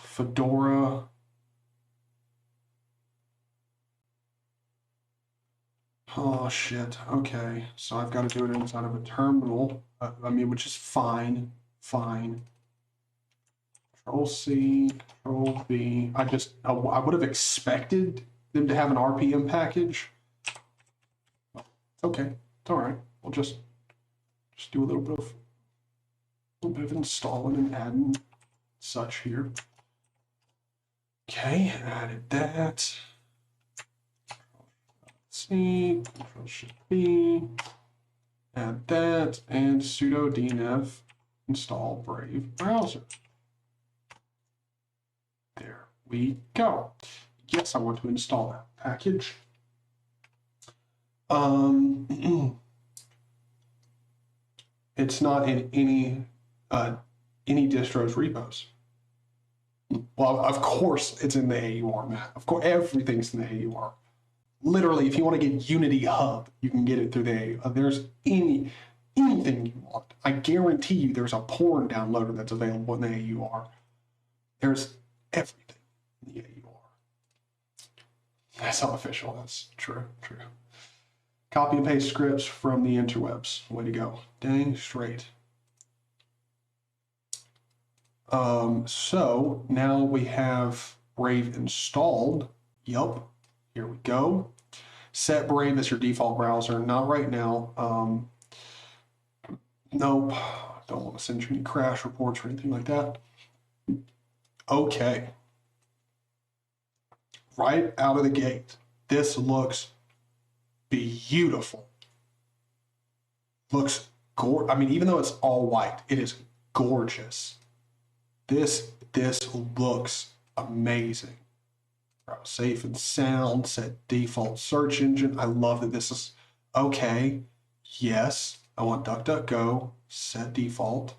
Fedora. Oh shit. Okay, so I've got to do it inside of a terminal. I mean, which is fine. Control C, Control V. I would have expected them to have an RPM package. Okay, it's all right. We'll just do a little bit of installing and adding such here. Okay, added that. C, Control Shift B, add that, and sudo dnf install Brave browser. There we go. Yes, I want to install that package. It's not in any distro's repos. Well, of course it's in the AUR, man. Of course, everything's in the AUR. Literally, if you want to get Unity Hub, you can get it through the AUR. There's anything you want. I guarantee you there's a porn downloader that's available in the AUR. There's everything in the AUR. That's not official. That's true. Copy and paste scripts from the interwebs. Way to go. Dang straight. So now we have Brave installed. Yup. Here we go. Set Brave as your default browser. Not right now. Nope. Don't want to send you any crash reports or anything like that. Okay. Right out of the gate, this looks beautiful. Looks gorgeous. I mean, even though it's all white, it is gorgeous. This looks amazing. Safe and sound, set default search engine. I love that this is okay. Yes, I want DuckDuckGo, set default.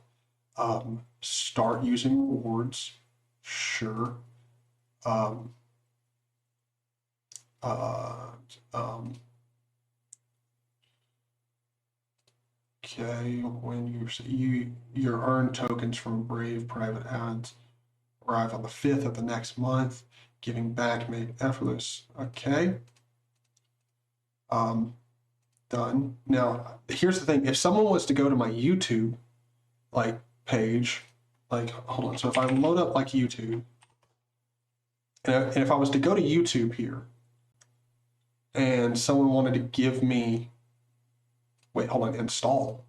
Start using rewards. Sure. Okay, when your earn tokens from Brave private ads arrive on the 5th of the next month. Giving back made effortless. Okay. Done. Now, here's the thing. If someone was to go to my YouTube, page, hold on. So if I load up YouTube, And if I was to go to YouTube here and someone wanted to give me, wait, hold on, install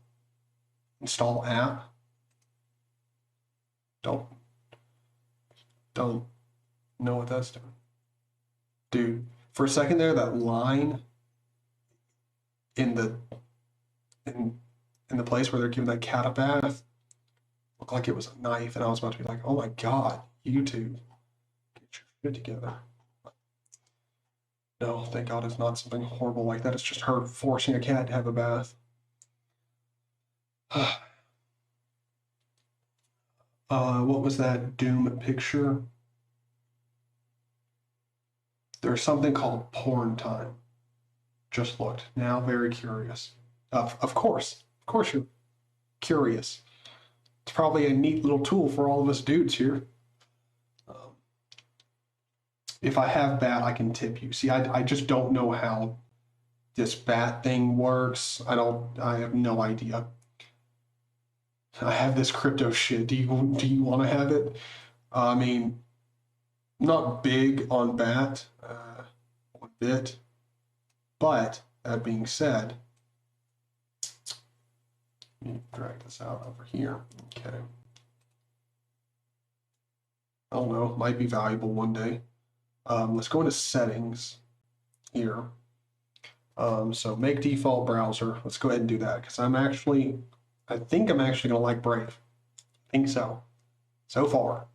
app. Don't know what that's doing. Dude, for a second there, that line in the place where they're giving that cat a bath looked like it was a knife, and I was about to be like, oh my God, YouTube, get your shit together. No, thank God it's not something horrible like that. It's just her forcing a cat to have a bath. What was that Doom picture? There's something called porn time. Just looked. Now very curious. Of course you're curious. It's probably a neat little tool for all of us dudes here. If I have bat, I can tip you. See, I just don't know how this bat thing works. I have no idea. I have this crypto shit. Do you want to have it? I mean, not big on bat, one bit. But that being said, let me drag this out over here. Okay. I don't know, might be valuable one day. Let's go into settings here. So make default browser. Let's go ahead and do that because I think I'm actually gonna like Brave. I think so. So far,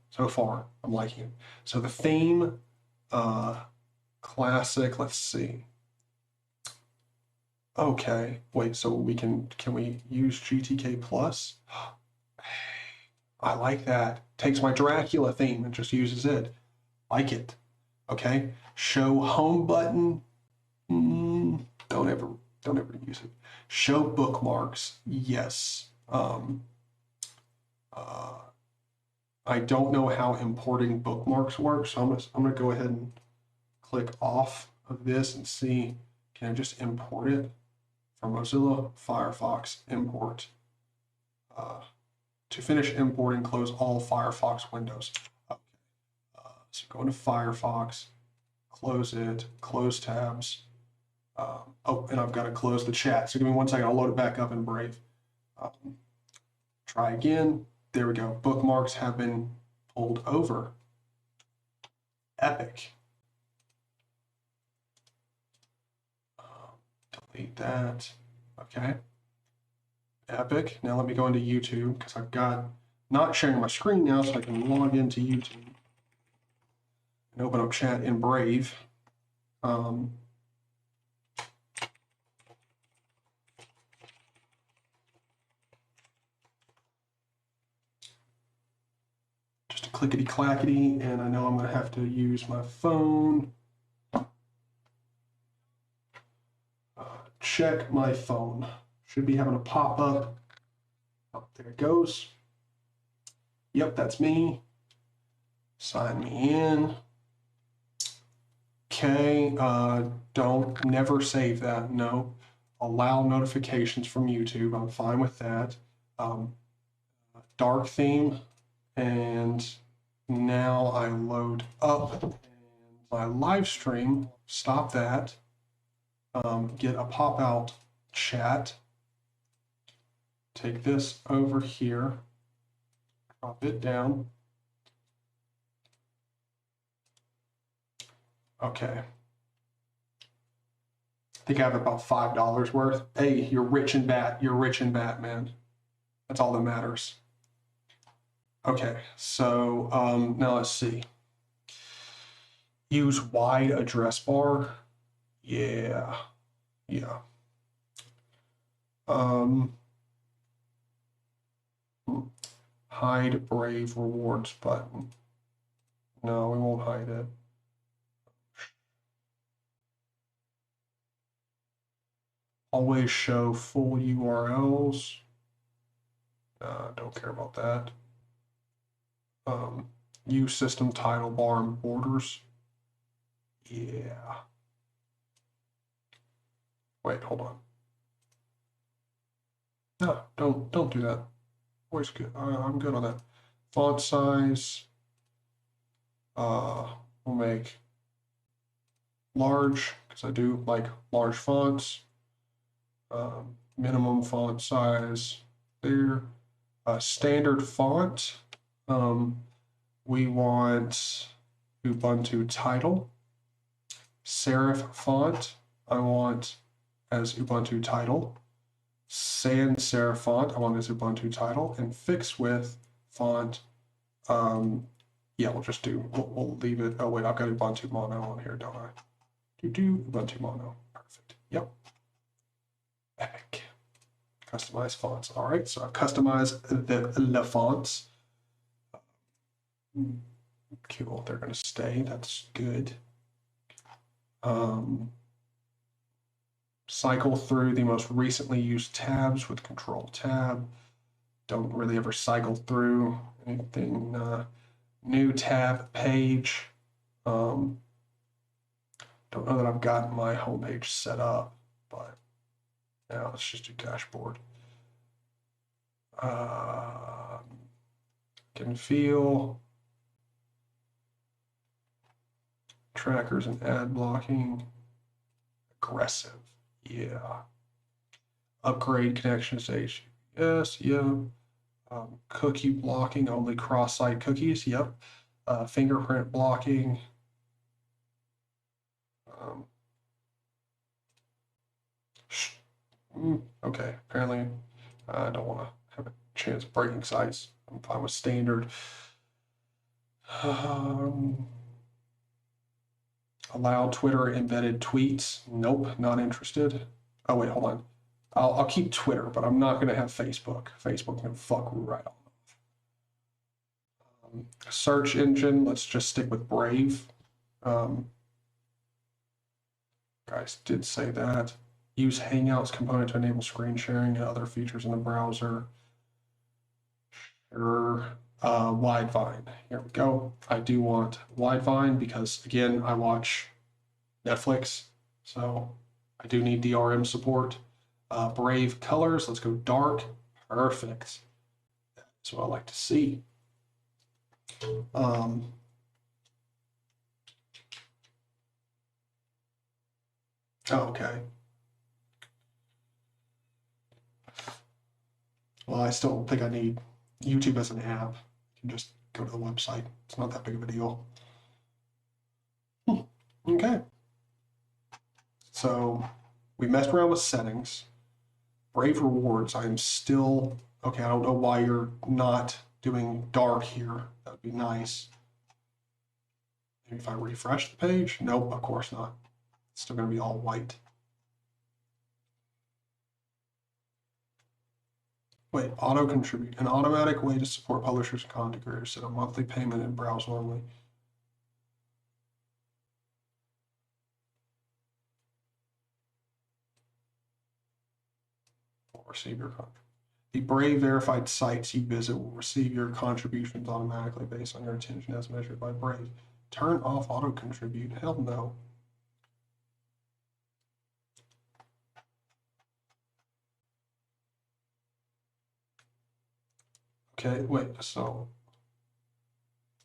I'm liking it. So the theme, classic, let's see. Okay, wait, so can we use GTK plus? I like that. Takes my Dracula theme and just uses it. Like it. Okay, show home button. Don't ever use it. Show bookmarks. Yes. I don't know how importing bookmarks works, so I'm gonna go ahead and click off of this and see. Can I just import it from Mozilla Firefox? Import. To finish importing, close all Firefox windows. Okay. So go into Firefox, close it, close tabs. Oh, and I've got to close the chat. So give me 1 second. I'll load it back up in Brave. Try again. There we go. Bookmarks have been pulled over. Epic. Delete that. Okay. Epic. Now let me go into YouTube because I've got not sharing my screen now, so I can log into YouTube and open up chat in Brave. Just a clickety clackety, and I know I'm going to have to use my phone. Check my phone. Should be having a pop up. Oh, there it goes. Yep, that's me. Sign me in. Okay, never save that. No. Allow notifications from YouTube. I'm fine with that. Dark theme. And now I load up and my live stream. Stop that. Get a pop out chat. Take this over here. Drop it down. Okay. I think I have about $5 worth. Hey, you're rich in bat. You're rich in bat, man. That's all that matters. Okay, so now let's see. Use wide address bar. Yeah. Hide Brave rewards button. No, we won't hide it. Always show full URLs. Don't care about that. Use system title bar and borders. Yeah. Wait, hold on. No, don't do that. Always good. I'm good on that. Font size. we'll make large, because I do like large fonts. Minimum font size there. Standard font, we want Ubuntu title. Serif font, I want as Ubuntu title. Sans serif font, I want as Ubuntu title. And fixed width font, yeah, we'll leave it. Oh wait, I've got Ubuntu Mono on here, don't I? Ubuntu Mono, perfect. Yep. Epic. Customize fonts. All right, so I've customized the fonts. Cool, they're going to stay. That's good. Cycle through the most recently used tabs with Control Tab. Don't really ever cycle through anything. New tab page. Don't know that I've got my homepage set up, but now let's just do dashboard. Can feel trackers and ad blocking. Aggressive, yeah. Upgrade connections to HTTPS, yeah. Cookie blocking, only cross-site cookies, yep. Fingerprint blocking. Okay, apparently I don't want to have a chance of breaking sites. I'm fine with standard. Allow Twitter embedded tweets. Nope, not interested. Oh wait, hold on. I'll keep Twitter, but I'm not going to have Facebook. Facebook can fuck right off. Search engine, let's just stick with Brave. Guys did say that. Use Hangouts component to enable screen sharing and other features in the browser. Sure. Widevine. Here we go. I do want Widevine because, again, I watch Netflix, so I do need DRM support. Brave colors. Let's go dark. Perfect. That's what I like to see. Okay. Well, I still don't think I need YouTube as an app. You can just go to the website. It's not that big of a deal. Okay. So we messed around with settings. Brave rewards, I'm still, okay, I don't know why you're not doing dark here. That would be nice. Maybe if I refresh the page? Nope, of course not. It's still going to be all white. Wait, auto contribute, an automatic way to support publishers and content creators. Set a monthly payment and browse normally. Will receive your contribution. The Brave verified sites you visit will receive your contributions automatically based on your attention as measured by Brave. Turn off auto contribute. Hell no. Okay, wait, so,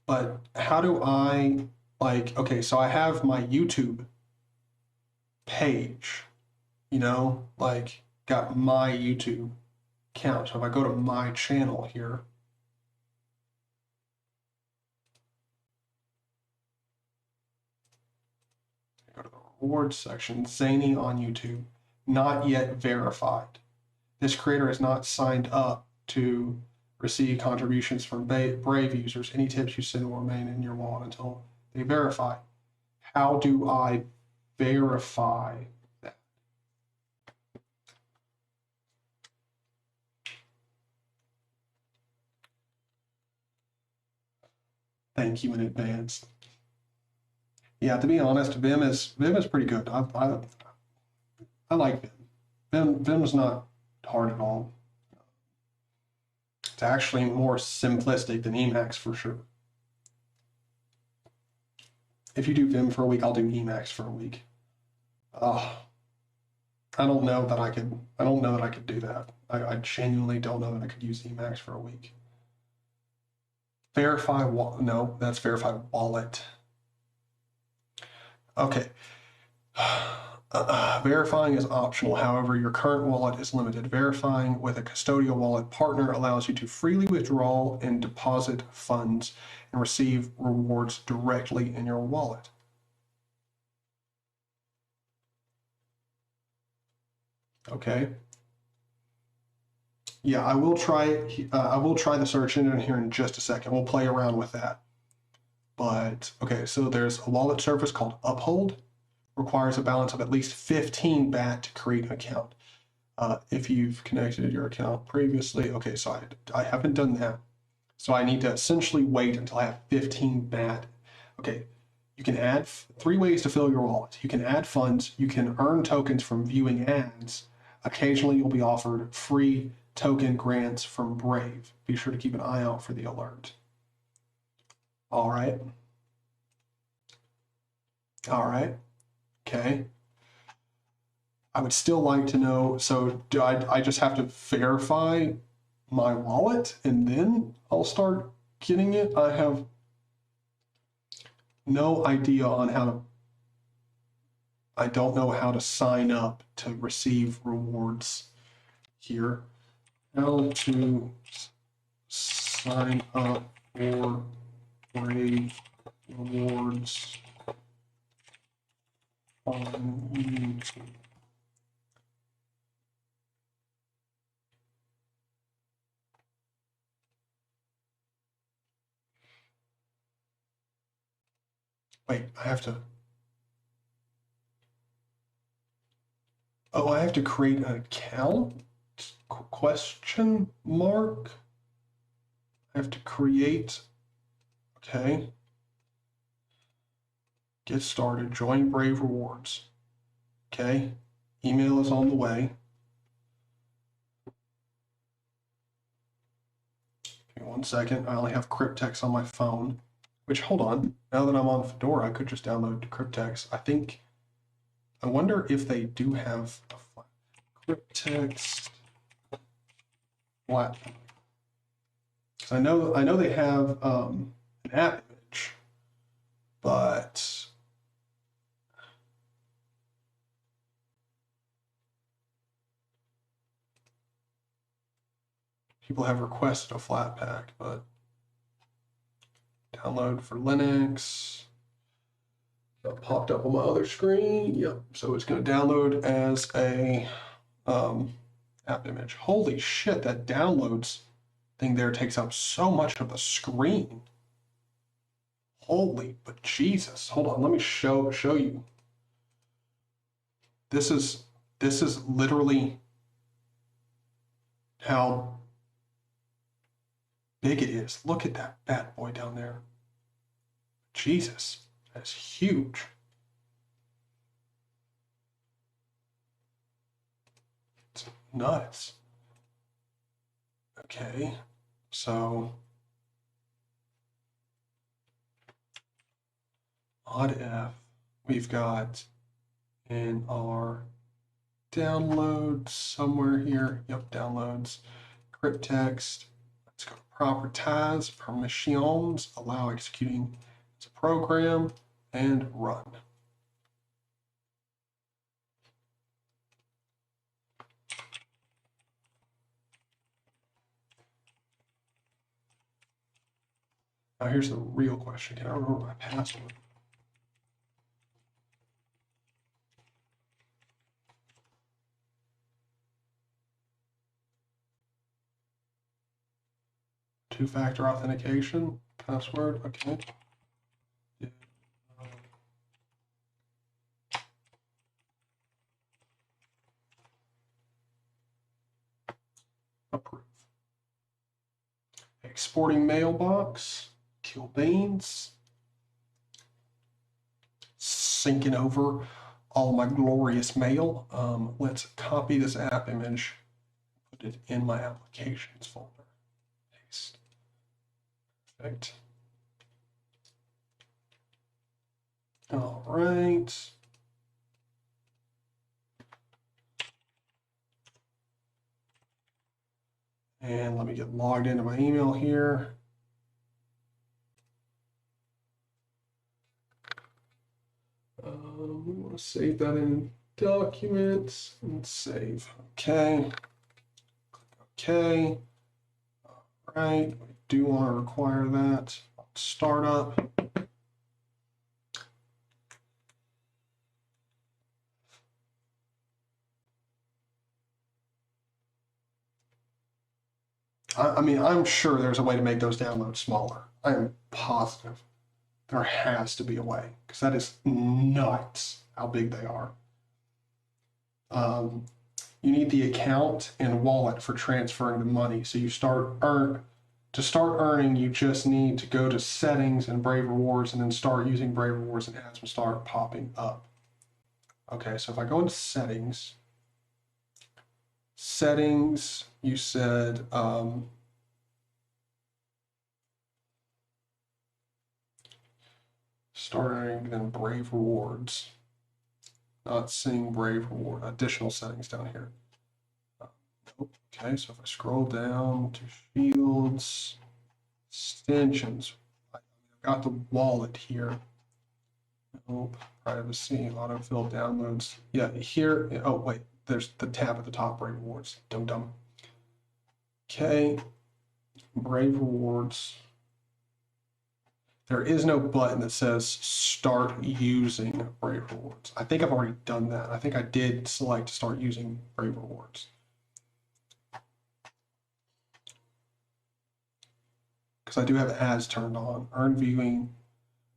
but how do I, like, okay, so I have my YouTube page, you know, like, got my YouTube account. So if I go to my channel here, go to the rewards section, Zaney on YouTube, not yet verified. This creator is not signed up to receive contributions from Brave users. Any tips you send will remain in your wallet until they verify. How do I verify that? Thank you in advance. Yeah, to be honest, Vim is pretty good. I like Vim. Vim's not hard at all. It's actually more simplistic than Emacs for sure. If you do Vim for a week, I'll do Emacs for a week. I don't know that I could. I don't know that I could do that. I genuinely don't know that I could use Emacs for a week. Verify no, that's verify wallet. Okay. Verifying is optional. However, your current wallet is limited. Verifying with a custodial wallet partner allows you to freely withdraw and deposit funds and receive rewards directly in your wallet. Okay. Yeah, I will try it. I will try the search engine here in just a second. We'll play around with that. But okay, so there's a wallet service called Uphold. Requires a balance of at least 15 BAT to create an account. If you've connected your account previously, okay, so I haven't done that. So I need to essentially wait until I have 15 BAT. Okay, you can add 3 ways to fill your wallet. You can add funds, you can earn tokens from viewing ads. Occasionally you'll be offered free token grants from Brave. Be sure to keep an eye out for the alert. All right. All right. Okay. I would still like to know, so do I just have to verify my wallet and then I'll start getting it? I have no idea on how to, I don't know how to sign up to receive rewards here. How to sign up for Brave rewards on YouTube. Wait, I have to. Oh, I have to create an account? Question mark? I have to create. Okay. Get started. Join Brave Rewards. Okay. Email is on the way. Give me 1 second. I only have Cryptex on my phone. Which, hold on. Now that I'm on Fedora, I could just download Cryptex. I wonder if they do have a Cryptex flat. Because I know they have an app image, but people have requested a Flatpak, but download for Linux. That popped up on my other screen. Yep. So it's going to download as a app image. Holy shit, that downloads thing there takes up so much of the screen. Holy but Jesus. Hold on, let me show you. This is literally how big it is. Look at that bad boy down there. Jesus, that's huge. It's nuts. Okay, so mod F, we've got in our downloads somewhere here. Yep, downloads, Cryptext. Let's go to properties, permissions, allow executing as a program, and run. Now here's the real question. Can I remember my password? Two-factor authentication, password, okay. Yeah. Approve. Exporting mailbox, kill beans. Syncing over all my glorious mail. Let's copy this app image, put it in my applications folder. Paste. Perfect. All right. And let me get logged into my email here. We want to save that in documents and save. Okay. Okay. All right. We do want to require that. Startup. I mean, I'm sure there's a way to make those downloads smaller. I am positive there has to be a way, because that is nuts how big they are. You need the account and wallet for transferring the money. So you to start earning, you just need to go to settings and Brave Rewards and then start using Brave Rewards, and ads will start popping up. Okay, so if I go into settings, you said, start earning, then Brave Rewards. Not seeing Brave Reward, additional settings down here. Okay, so if I scroll down to fields, extensions, I've got the wallet here. Nope, privacy, autofill downloads. Yeah, here, oh wait, there's the tab at the top, Brave Rewards, dum-dum. Okay, Brave Rewards. There is no button that says start using Brave Rewards. I think I've already done that. I think I did select start using Brave Rewards. Because I do have ads turned on.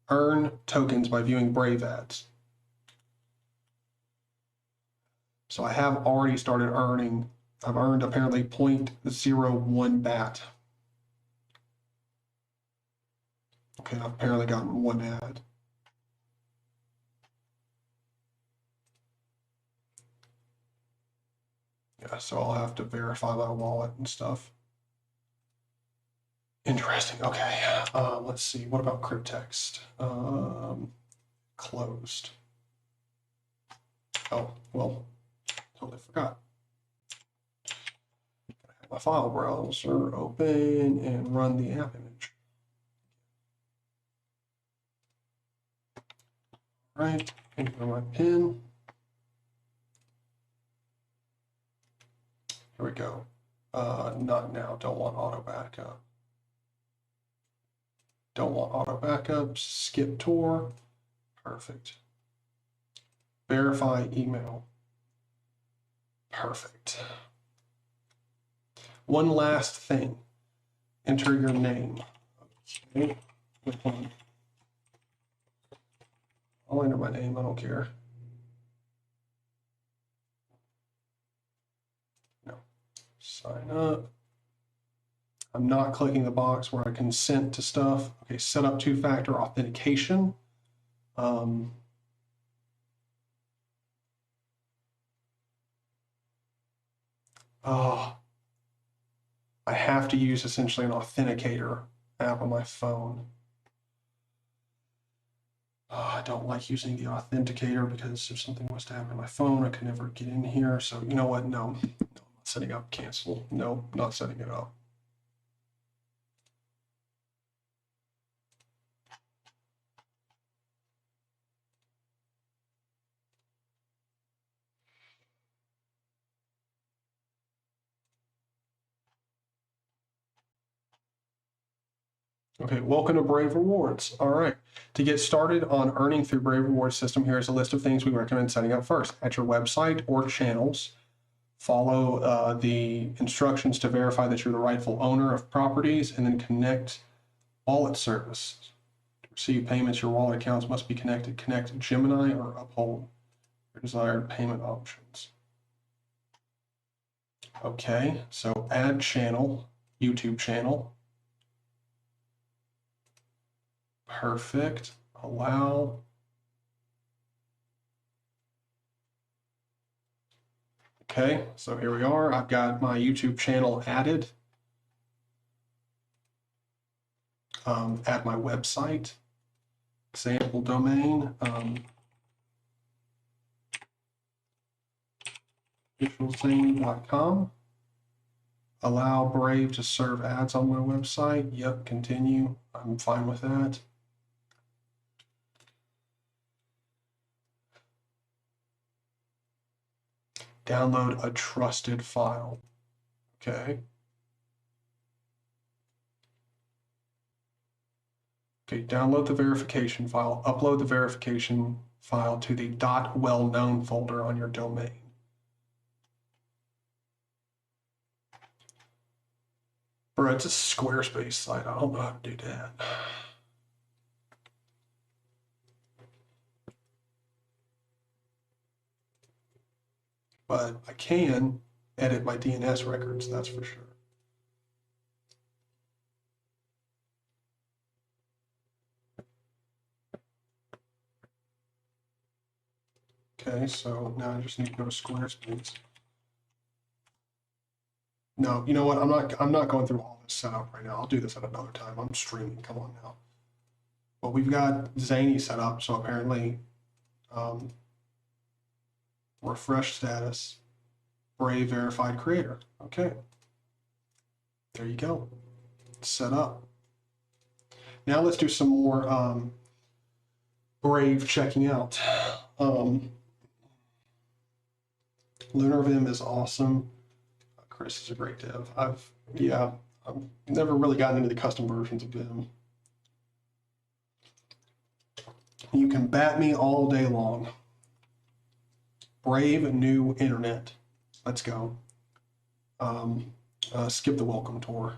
Earn tokens by viewing Brave ads. So I have already started earning. I've earned apparently 0.01 BAT. Okay, I've apparently gotten one ad. Yeah, so I'll have to verify my wallet and stuff. Interesting. Okay, let's see. What about crypttext? Closed. Oh, well, totally forgot. I have my file browser open and run the app image. All right, enter my PIN. Here we go. Not now. Don't want auto backup. Don't want auto backup. Skip tour. Perfect. Verify email. Perfect. One last thing. Enter your name. Okay. I'll enter my name. I don't care. No. Sign up. I'm not clicking the box where I consent to stuff. Okay, set up two-factor authentication. I have to use essentially an authenticator app on my phone. I don't like using the authenticator because if something was to happen to my phone, I could never get in here. So you know what? No, I'm not setting up. Cancel. No, not setting it up. Okay, welcome to Brave Rewards. All right, to get started on earning through Brave Rewards system, here's a list of things we recommend setting up first. At your website or channels, follow the instructions to verify that you're the rightful owner of properties, and then connect wallet service. To receive payments, your wallet accounts must be connected. Connect Gemini or uphold your desired payment options. Okay, so add channel, YouTube channel. Perfect. Allow. Okay, so here we are. I've got my YouTube channel added. Add my website, example domain, officialzaney.com. Allow Brave to serve ads on my website. Yep, continue. I'm fine with that. Download a trusted file. Okay. Okay, download the verification file, upload the verification file to the .wellknown folder on your domain. Bro, it's a Squarespace site. I don't know how to do that. But I can edit my DNS records, that's for sure. Okay, so now I just need to go to Squarespace. No, you know what? I'm not going through all this setup right now. I'll do this at another time. I'm streaming. Come on now. Well, we've got Zaney set up, so apparently refresh status, Brave verified creator. Okay. There you go. Set up. Now let's do some more Brave checking out. Lunar Vim is awesome. Chris is a great dev. I've never really gotten into the custom versions of Vim. You can bat me all day long. Brave new internet. Let's go. Skip the welcome tour.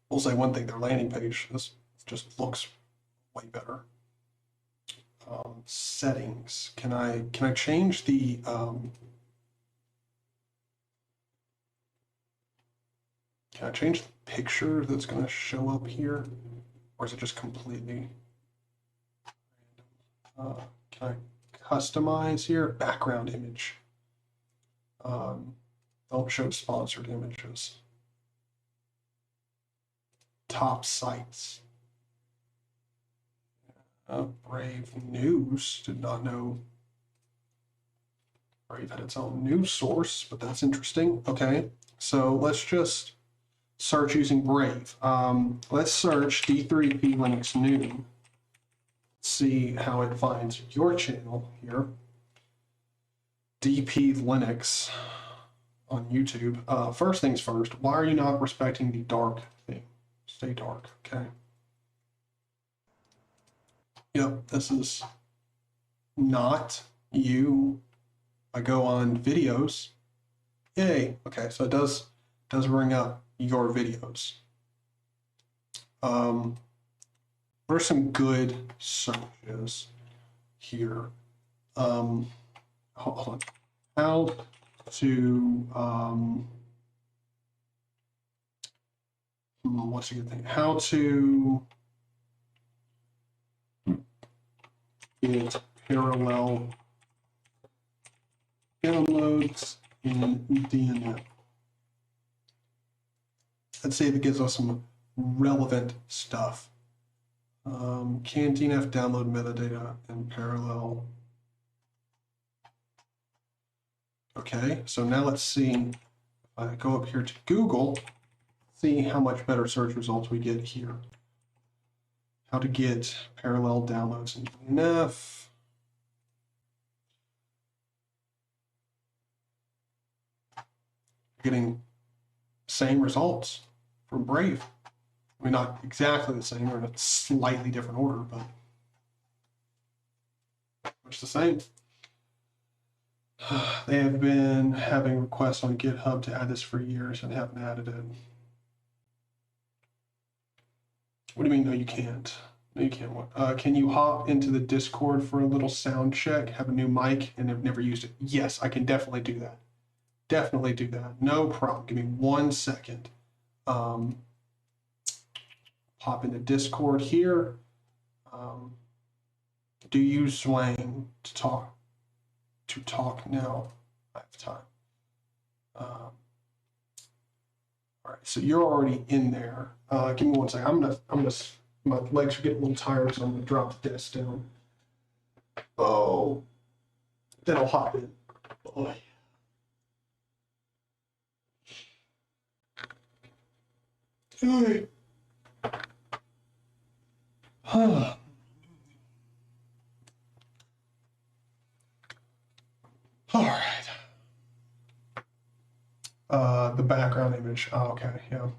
We'll say one thing, their landing page just looks way better. Settings. Can I change the can I change the picture that's going to show up here, or is it just completely random? Can I customize here? Background image. Don't show sponsored images. Top sites. Brave News, did not know Brave had its own news source, but that's interesting. Okay, so let's just search using Brave. Let's search D3P Linux New. See how it finds your channel here. DP Linux on YouTube. First things first, why are you not respecting the dark thing? Stay dark, okay? Yep, this is not you. I go on videos. Yay. Okay, so it does bring up your videos. There's some good searches here. Hold on. How to what's a good thing? How to get parallel downloads in DNF. Let's see if it gives us some relevant stuff. Can DNF download metadata in parallel? Okay, so now let's see. If I go up here to Google, see how much better search results we get here. How to get parallel downloads in DNF. Getting same results from Brave. I mean, not exactly the same, or in a slightly different order, but much the same. They have been having requests on GitHub to add this for years and haven't added it. What do you mean, no, you can't? No, you can't. What? Can you hop into the Discord for a little sound check? Have a new mic and have never used it? Yes, I can definitely do that. Definitely do that. No problem. Give me 1 second. Pop into Discord here. Do you swang to talk? To talk now. I have time. All right, so you're already in there. Give me 1 second. I'm gonna. My legs are getting a little tired, so I'm gonna drop the desk down. Oh, then I'll hop in. Oh. Hey. All right. image. Oh, okay, yeah.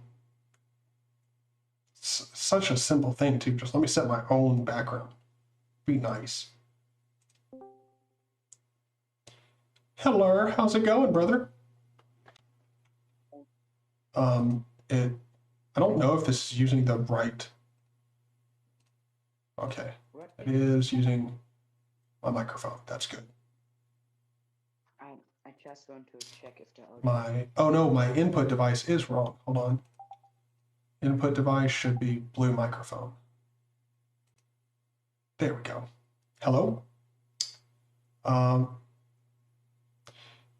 It's such a simple thing too. Just let me set my own background. Be nice. Hello, how's it going, brother? I don't know if this is using the right. Okay, it is using my microphone. That's good. I just want to check if the Oh no, my input device is wrong. Hold on. Input device should be blue microphone. There we go. Hello?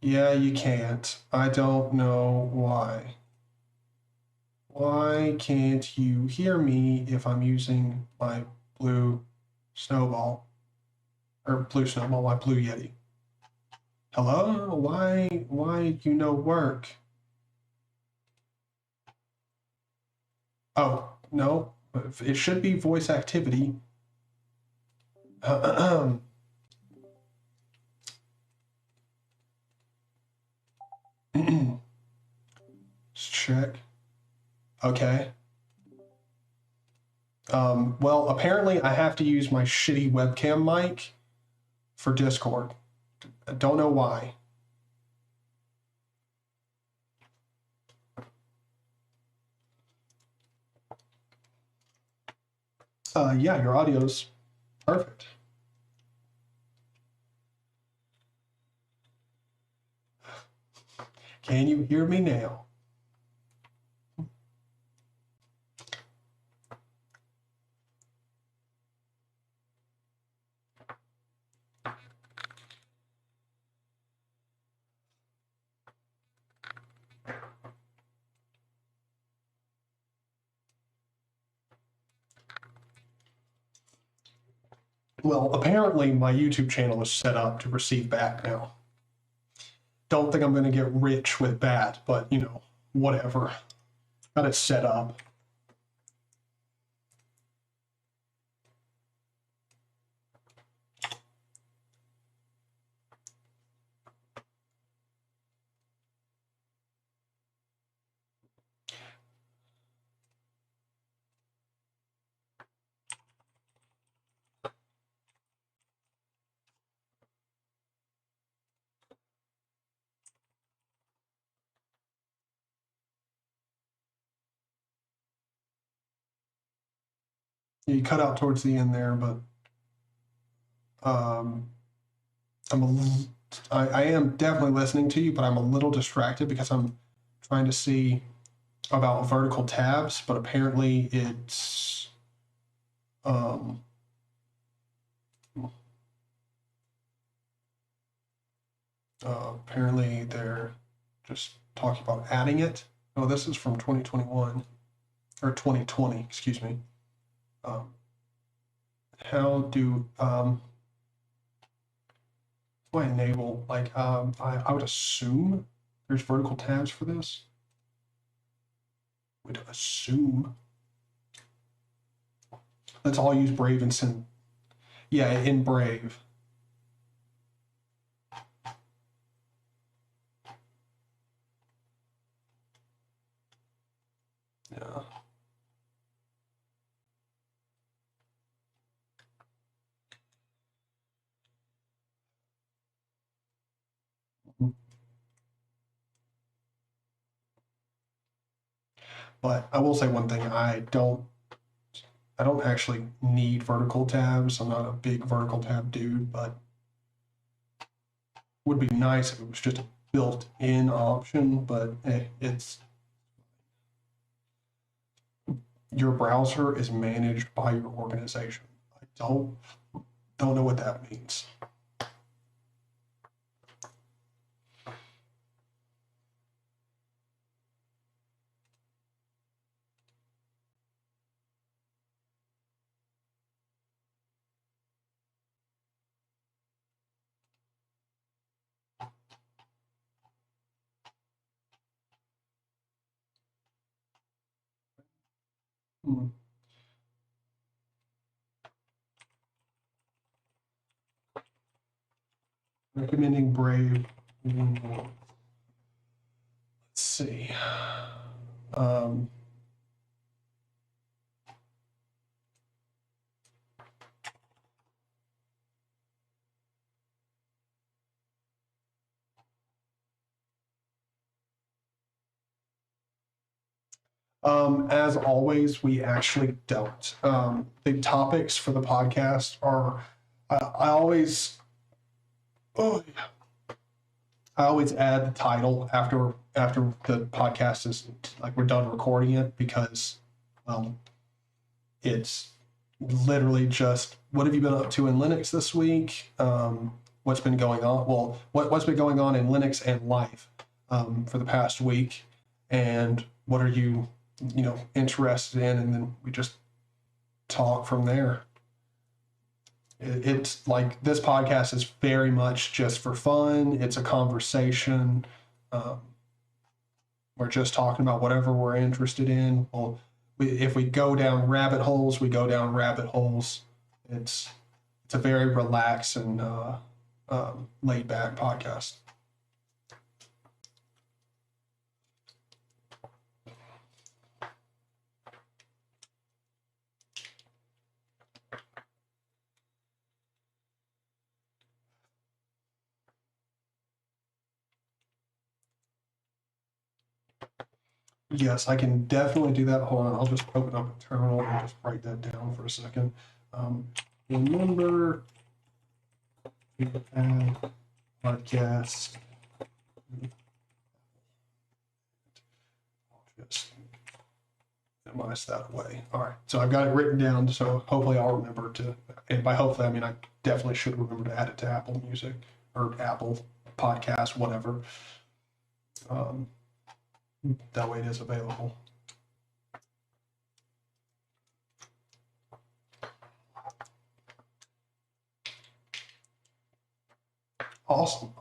Yeah, you can't. I don't know why. Why can't you hear me if I'm using my blue snowball? Or blue snowball, my blue Yeti. Hello? Why you no work? Oh, no. It should be voice activity. Let's check. Okay. Well, apparently I have to use my shitty webcam mic for Discord. I don't know why. Yeah, your audio's perfect. Can you hear me now? Well, apparently my YouTube channel is set up to receive back now. Don't think I'm going to get rich with that, but, you know, whatever. Got it set up. You cut out towards the end there, but I am definitely listening to you, but I'm a little distracted because I'm trying to see about vertical tabs, but apparently it's apparently they're just talking about adding it. Oh, this is from 2021 or 2020, excuse me. How do I enable, like, I would assume there's vertical tabs for this. Would assume. Let's all use Brave and send. Yeah, in Brave. Yeah. But I will say one thing, I don't actually need vertical tabs. I'm not a big vertical tab dude, but would be nice if it was just a built-in option, but it's your browser is managed by your organization. I don't know what that means. Hmm. Recommending Brave. Let's see. As always, we actually don't. The topics for the podcast are, I always, oh, I always add the title after the podcast is like we're done recording it because, well, it's literally just what have you been up to in Linux this week? What's been going on? Well, what's been going on in Linux and life for the past week, and what are you interested in, and then we just talk from there. It's like this podcast is very much just for fun. It's a conversation. We're just talking about whatever we're interested in. Well, if we go down rabbit holes, we go down rabbit holes. It's a very relaxed and laid back podcast. Yes, I can definitely do that. Hold on, I'll just open up a terminal and just write that down for a second. Remember to add podcast. Just minimize that away. All right, so I've got it written down, so hopefully I'll remember to, and by hopefully I mean I definitely should remember to add it to Apple Music or Apple Podcast, whatever. That way it is available. Awesome.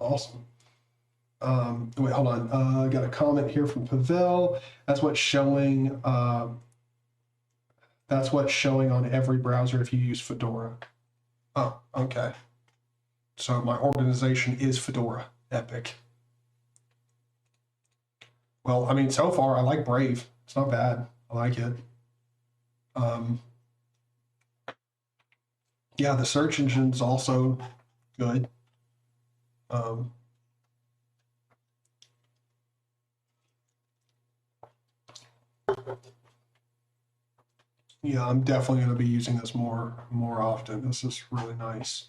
Wait, hold on. I got a comment here from Pavel. That's what's showing. That's what's showing on every browser if you use Fedora. Oh, okay. So my organization is Fedora. Epic. Well, I mean, so far I like Brave. It's not bad. I like it. Yeah, the search engine's also good. Yeah, I'm definitely going to be using this more often. This is really nice.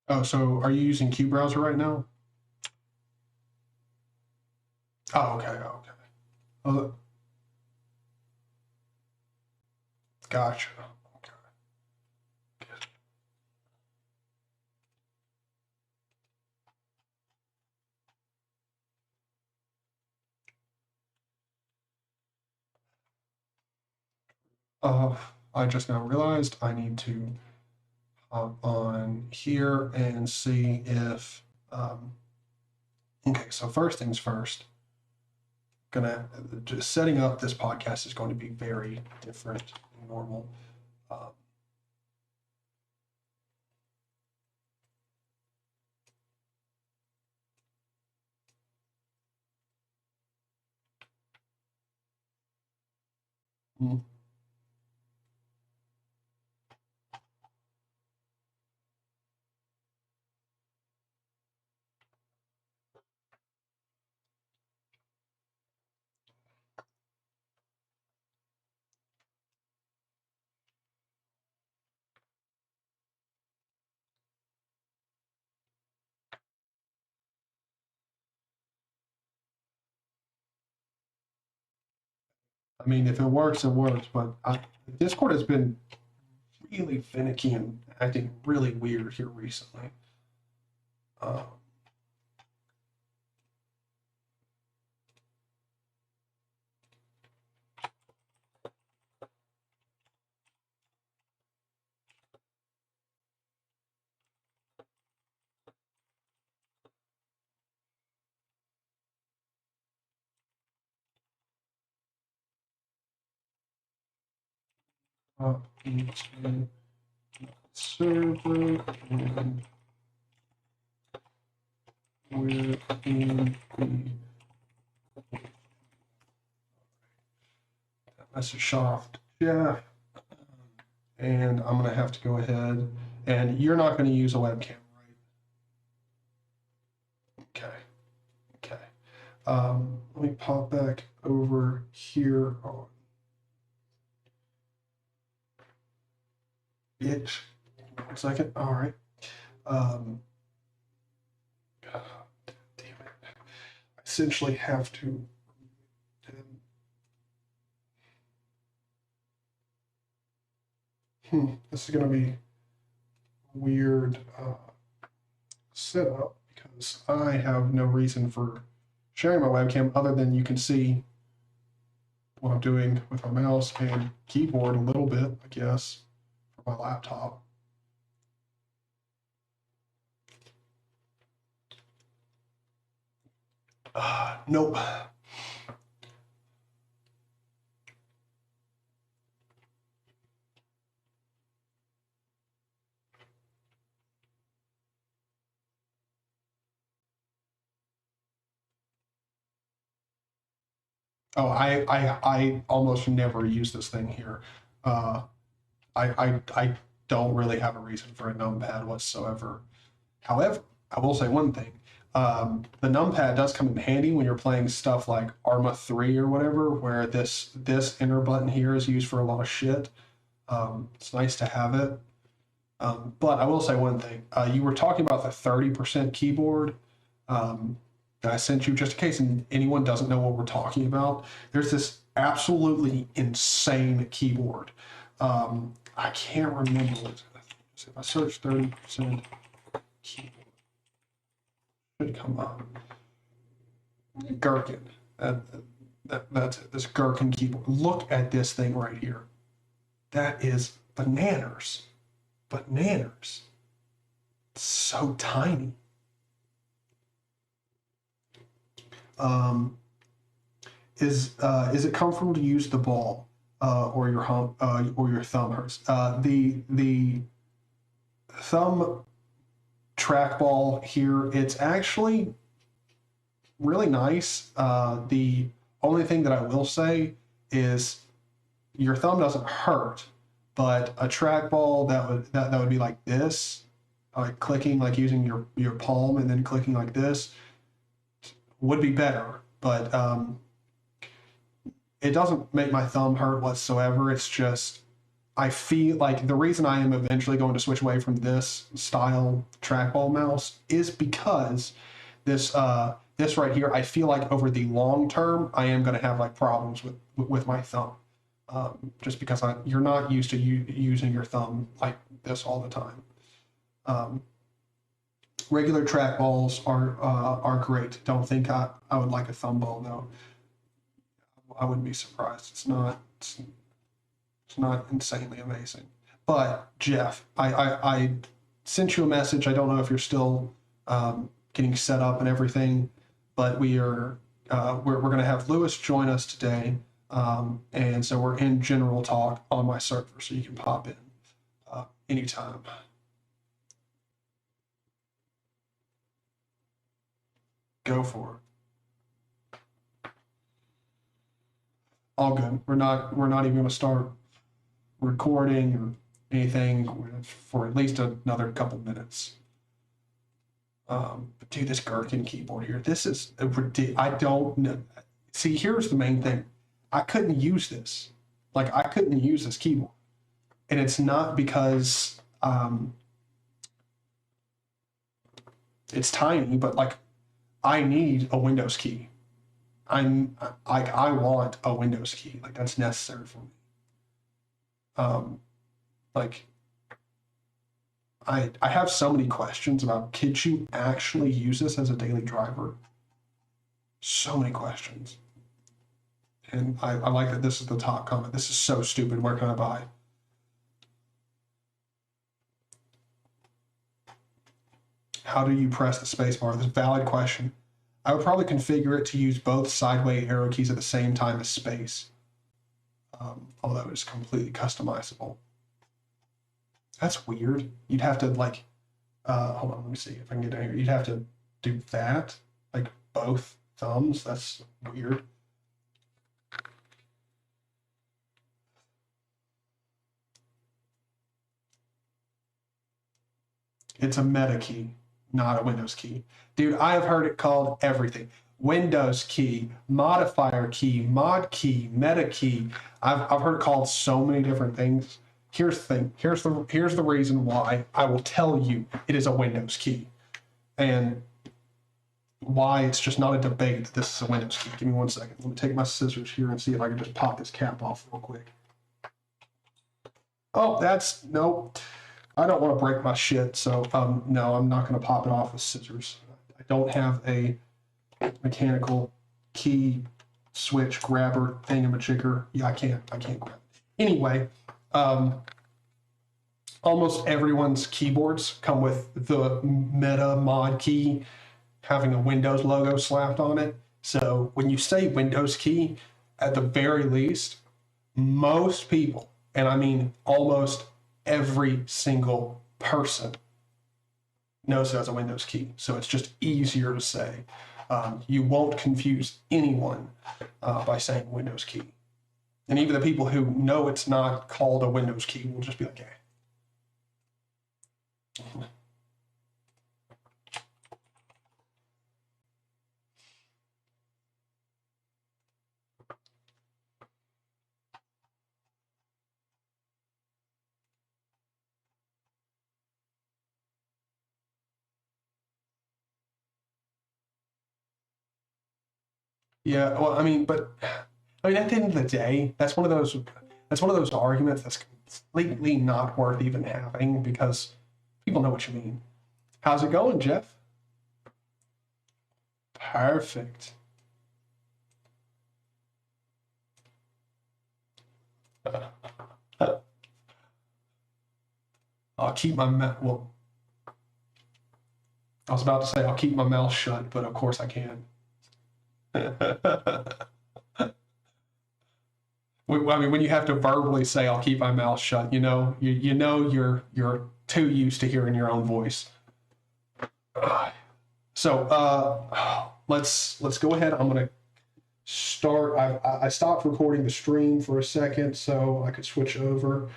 Oh, so are you using Q browser right now? Oh, okay. Oh, gotcha. Okay. I just now realized I need to hop on here and see if, okay, so first things first, just setting up this podcast is going to be very different than normal. I mean, if it works, it works, but Discord has been really finicky and acting really weird here recently. up into server and within the message shot off to Jeff. And I'm going to have to go ahead, and you're not going to use a webcam, right? Okay. Okay. Let me pop back over here on it. 1 second. All right. God damn it. I essentially have to. This is going to be weird setup because I have no reason for sharing my webcam other than you can see what I'm doing with my mouse and keyboard a little bit, I guess, for my laptop. Nope. Oh, I almost never use this thing here. I don't really have a reason for a numpad whatsoever. However, I will say one thing. The numpad does come in handy when you're playing stuff like Arma 3 or whatever, where this enter button here is used for a lot of shit. It's nice to have it. But I will say one thing. You were talking about the 30% keyboard that I sent you, just in case anyone doesn't know what we're talking about. There's this absolutely insane keyboard. I can't remember what if I search 30% keyboard. Should come up. Gherkin. That's it. This Gherkin keyboard. Look at this thing right here. That is bananas. Bananas. It's so tiny. Is it comfortable to use the ball or your thumb hurts? The thumb trackball here, it's actually really nice. The only thing that I will say is your thumb doesn't hurt, but a trackball that would be like this, like clicking, like using your palm and then clicking like this, would be better. But it doesn't make my thumb hurt whatsoever. It's just I feel like the reason I am eventually going to switch away from this style trackball mouse is because this right here, I feel like over the long term, I am going to have like problems with my thumb, just because you're not used to using your thumb like this all the time. Regular trackballs are great. Don't think I would like a thumb ball though. I wouldn't be surprised. It's not insanely amazing. But Jeff, I sent you a message. I don't know if you're still getting set up and everything, but we're going to have Lewis join us today, and so we're in general talk on my server, so you can pop in anytime. Go for it. All good. We're not even going to start recording or anything for at least another couple minutes. But dude, this Gherkin keyboard here, this is ridiculous. I don't know. See, here's the main thing. I couldn't use this. Like, I couldn't use this keyboard. And it's not because it's tiny, but like, I need a Windows key. I want a Windows key. Like, that's necessary for me. Like, I have so many questions about, could you actually use this as a daily driver? So many questions. And I like that this is the top comment. This is so stupid. Where can I buy? How do you press the space bar? This is a valid question. I would probably configure it to use both sideways arrow keys at the same time as space. although it's completely customizable. That's weird. You'd have to like, hold on, let me see if I can get down here. You'd have to do that, like both thumbs. That's weird. It's a meta key, not a Windows key. Dude, I have heard it called everything. Windows key, modifier key, mod key, meta key. I've heard it called so many different things. Here's the thing. Here's the reason why I will tell you it is a Windows key, and why it's just not a debate that this is a Windows key. Give me 1 second. Let me take my scissors here and see if I can just pop this cap off real quick. Oh, nope. I don't want to break my shit, so no, I'm not going to pop it off with scissors. I don't have a mechanical key switch grabber thingamajigger. Yeah, I can't grab it. Anyway, almost everyone's keyboards come with the meta mod key having a Windows logo slapped on it. So when you say Windows key, at the very least, most people, and I mean almost every single person, knows it as a Windows key. So it's just easier to say. You won't confuse anyone by saying Windows key. And even the people who know it's not called a Windows key will just be like, "Okay." Yeah, well, at the end of the day, that's one of those arguments that's completely not worth even having because people know what you mean. How's it going, Jeff? Perfect. I'll keep my mouth. Well, I was about to say I'll keep my mouth shut, but of course I can. When you have to verbally say "I'll keep my mouth shut," you're too used to hearing your own voice. So let's go ahead. I'm gonna start. I stopped recording the stream for a second so I could switch over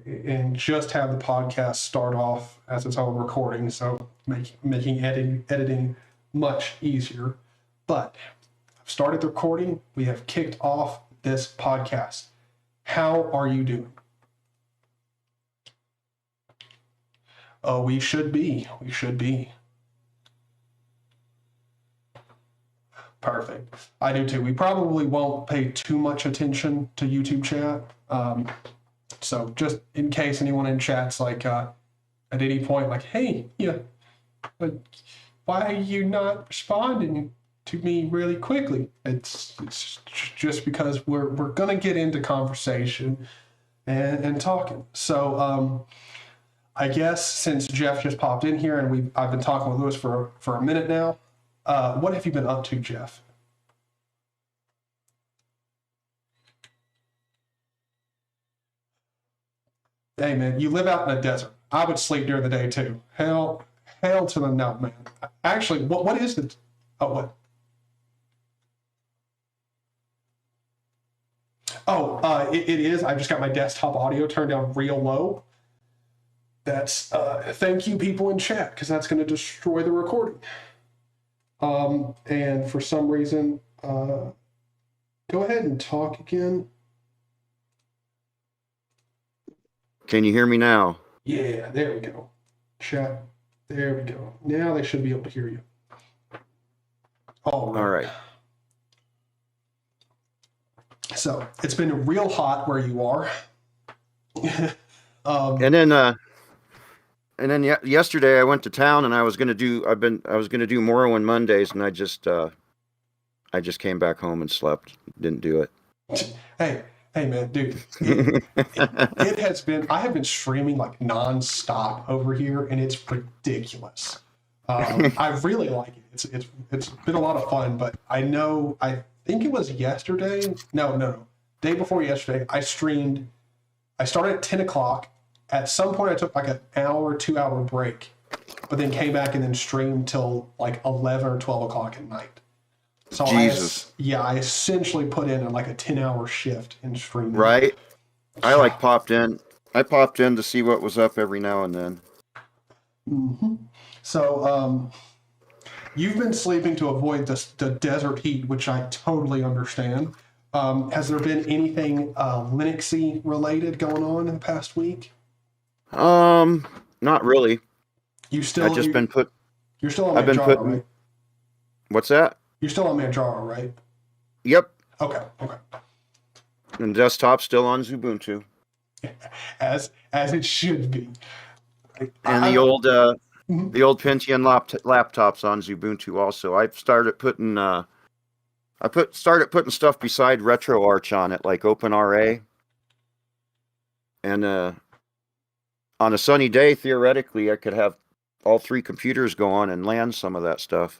and just have the podcast start off as its own recording, so making editing much easier. But I've started the recording. We have kicked off this podcast. How are you doing? Oh, we should be. Perfect. I do too. We probably won't pay too much attention to YouTube chat. So just in case anyone in chat's like, at any point, like, "Hey, yeah, but why are you not responding to me really quickly?" It's just because we're gonna get into conversation and talking. So I guess since Jeff just popped in here and I've been talking with Lewis for a minute now, what have you been up to, Jeff? Hey man, you live out in the desert. I would sleep during the day too. Hell to the no, man. Actually, what is it? Oh, what? Oh, it is. I just got my desktop audio turned down real low. That's thank you people in chat, because that's going to destroy the recording. And for some reason, go ahead and talk again. Can you hear me now? Yeah, there we go. Chat. There we go. Now they should be able to hear you. All right. So it's been real hot where you are. And then yesterday I went to town and I was gonna do Morrowind Mondays, and I just came back home and slept. Didn't do it. Hey man, dude. It has been. I have been streaming like nonstop over here, and it's ridiculous. I really like it. It's been a lot of fun, but I think it was yesterday. No. day before yesterday, I streamed. I started at 10 o'clock. At some point, I took like an hour, 2 hour break, but then came back and then streamed till like 11 or 12 o'clock at night. So Jesus. I essentially put in like a 10-hour shift in streaming. Right? I like popped in. I popped in to see what was up every now and then. Mm-hmm. So you've been sleeping to avoid the desert heat, which I totally understand. Has there been anything Linuxy related going on in the past week? Not really. You're still I've just been put. You're still on I've been Manjaro, putting. right? What's that? You're still on Manjaro, right? Yep. Okay. And desktop still on Ubuntu. As it should be. And the old Pentium laptops on Ubuntu also. I've started putting started putting stuff beside RetroArch on it, like OpenRA. And on a sunny day, theoretically, I could have all three computers go on and land some of that stuff.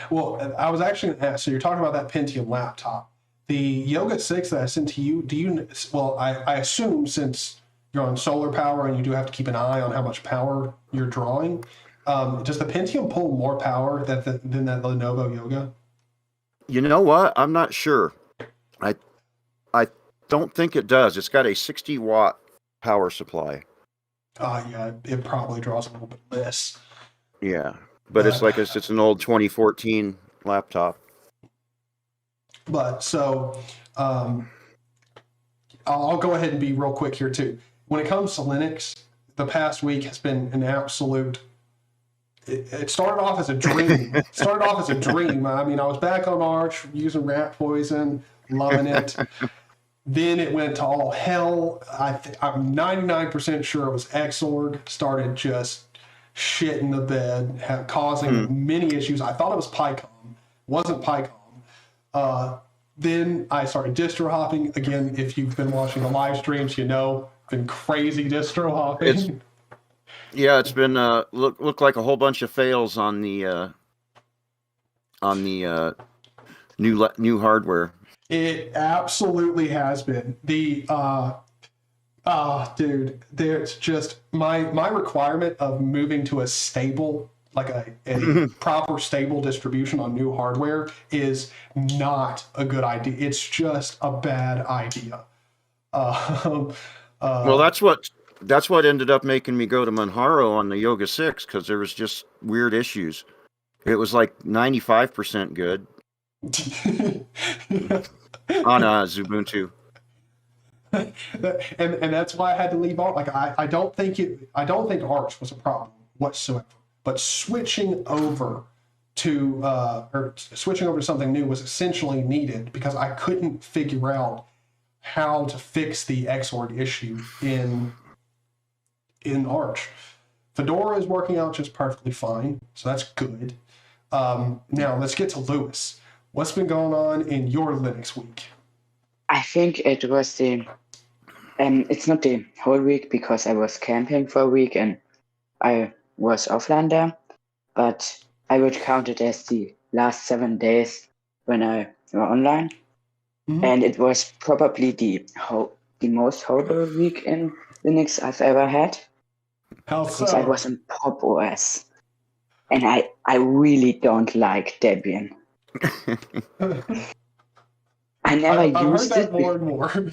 Well, I was actually going to ask, so you're talking about that Pentium laptop. The Yoga 6 that I sent to you, I assume since you're on solar power and you do have to keep an eye on how much power you're drawing, does the Pentium pull more power than that Lenovo Yoga? You know what? I'm not sure. I don't think it does. It's got a 60-watt power supply. Yeah, it probably draws a little bit less. Yeah, but it's an old 2014 laptop. But so I'll go ahead and be real quick here too. When it comes to Linux, the past week has been an absolute. It started off as a dream. I mean, I was back on Arch using rat poison, loving it. Then it went to all hell. I'm 99% sure it was Xorg. Started just shit in the bed, causing many issues. I thought it was PyCom. Wasn't PyCom. Then I started distro hopping. Again, if you've been watching the live streams, you know, been crazy distro hopping. It's been look like a whole bunch of fails on the new hardware. It absolutely has been. Dude, there's just my requirement of moving to a stable, like a proper stable distribution on new hardware is not a good idea. It's just a bad idea. Well, that's what ended up making me go to Manjaro on the Yoga 6, because there was just weird issues. It was like 95% good on Ubuntu. and that's why I had to leave Arch. Like I don't think Arch was a problem whatsoever. But switching over to something new was essentially needed because I couldn't figure out how to fix the Xorg issue in Arch. Fedora is working out just perfectly fine, so that's good. Now let's get to Lewis. What's been going on in your Linux week? I think it was it's not the whole week because I was camping for a week and I was offline there, but I would count it as the last 7 days when I were online. Mm-hmm. And it was probably the most horrible week in Linux I've ever had. How so? Because I was in Pop OS. And I really don't like Debian. I never used it. More and more.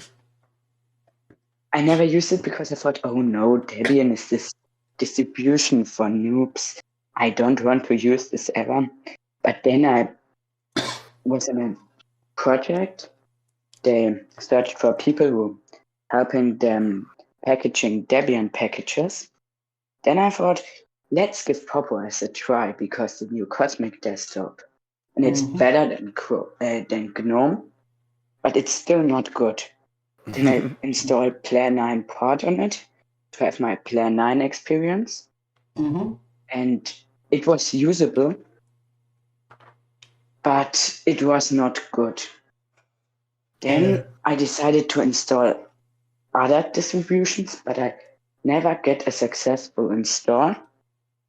I never used it because I thought, oh no, Debian is this distribution for noobs. I don't want to use this ever. But then I was in a project. They searched for people who helping them packaging Debian packages. Then I thought, let's give Pop OS a try because the new Cosmic desktop, and it's better than GNOME, but it's still not good. Then I installed Player 9 Port on it to have my Player 9 experience, and it was usable, but it was not good. Then I decided to install other distributions, but I never get a successful install.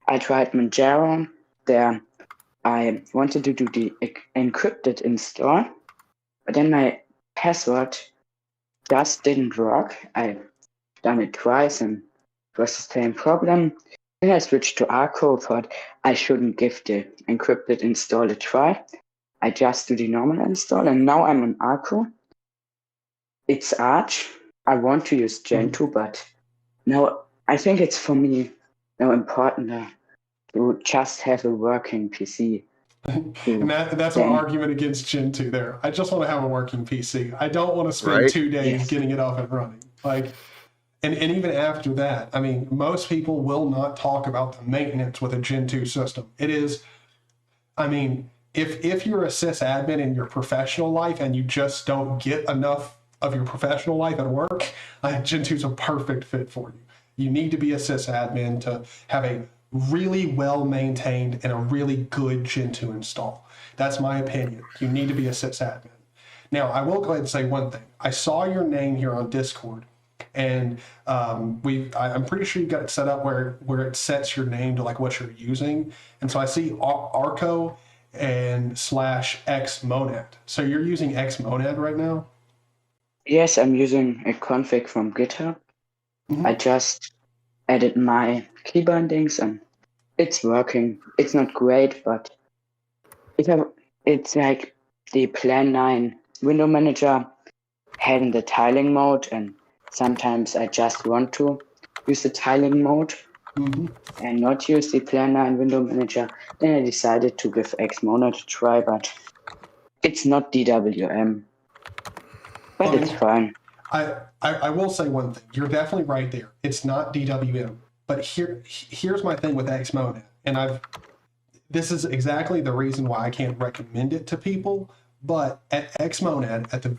I tried Manjaro. There I wanted to do the encrypted install, but then my password just didn't work. I've done it twice and it was the same problem. Then I switched to ALGO, thought I shouldn't give the encrypted install a try. I just do the normal install, and now I'm on ALGO. It's Arch. I want to use Gentoo, but now I think it's for me now important to just have a working PC. And that's an argument against Gentoo there. I just want to have a working PC. I don't want to spend 2 days getting it up and running. Like, and even after that, I mean, most people will not talk about the maintenance with a Gentoo system. It is, I mean, if you're a sysadmin in your professional life and you just don't get enough of your professional life at work, Gentoo's a perfect fit for you. You need to be a sysadmin to have a really well maintained and a really good Gentoo install. That's my opinion. You need to be a sysadmin. Now, I will go ahead and say one thing. I saw your name here on Discord, and I'm pretty sure you got it set up where it sets your name to like what you're using. And so I see Arco and /xmonad. So you're using xmonad right now? Yes, I'm using a config from GitHub. I just added my key bindings and it's working. It's not great, but it's like the Plan 9 window manager having the tiling mode, and sometimes I just want to use the tiling mode and not use the Plan 9 window manager. Then I decided to give xmonad a try, but it's not DWM. But it's fine. I will say one thing. You're definitely right there. It's not DWM. But here's my thing with xmonad. And this is exactly the reason why I can't recommend it to people. But at xmonad, at the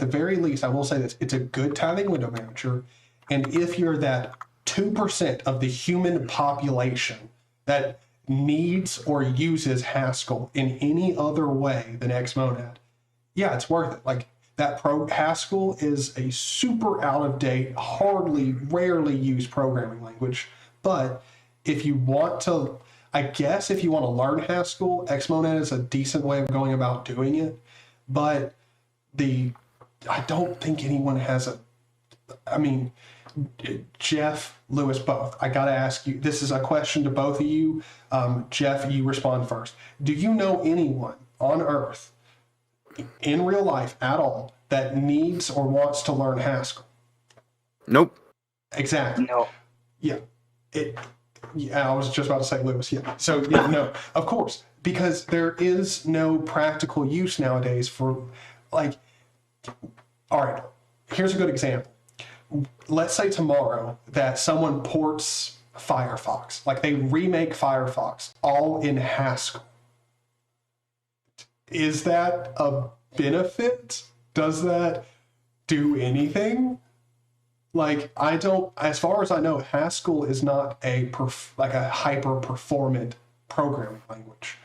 very least, I will say this: it's a good tiling window manager. And if you're that 2% of the human population that needs or uses Haskell in any other way than xmonad, yeah, it's worth it. Like that Haskell is a super out of date, rarely used programming language. But if you want to, I guess if you want to learn Haskell, xmonad is a decent way of going about doing it. But I don't think anyone has Jeff, Lewis, both. I got to ask you, this is a question to both of you. Jeff, you respond first. Do you know anyone on Earth in real life at all that needs or wants to learn Haskell? Nope. Exactly. No. Yeah. I was just about to say Lewis. Yeah. So yeah, no, of course, because there is no practical use nowadays for all right, here's a good example. Let's say tomorrow that someone ports Firefox, like they remake Firefox all in Haskell. Is that a benefit? Does that do anything? As far as I know, Haskell is not a hyper-performant programming language.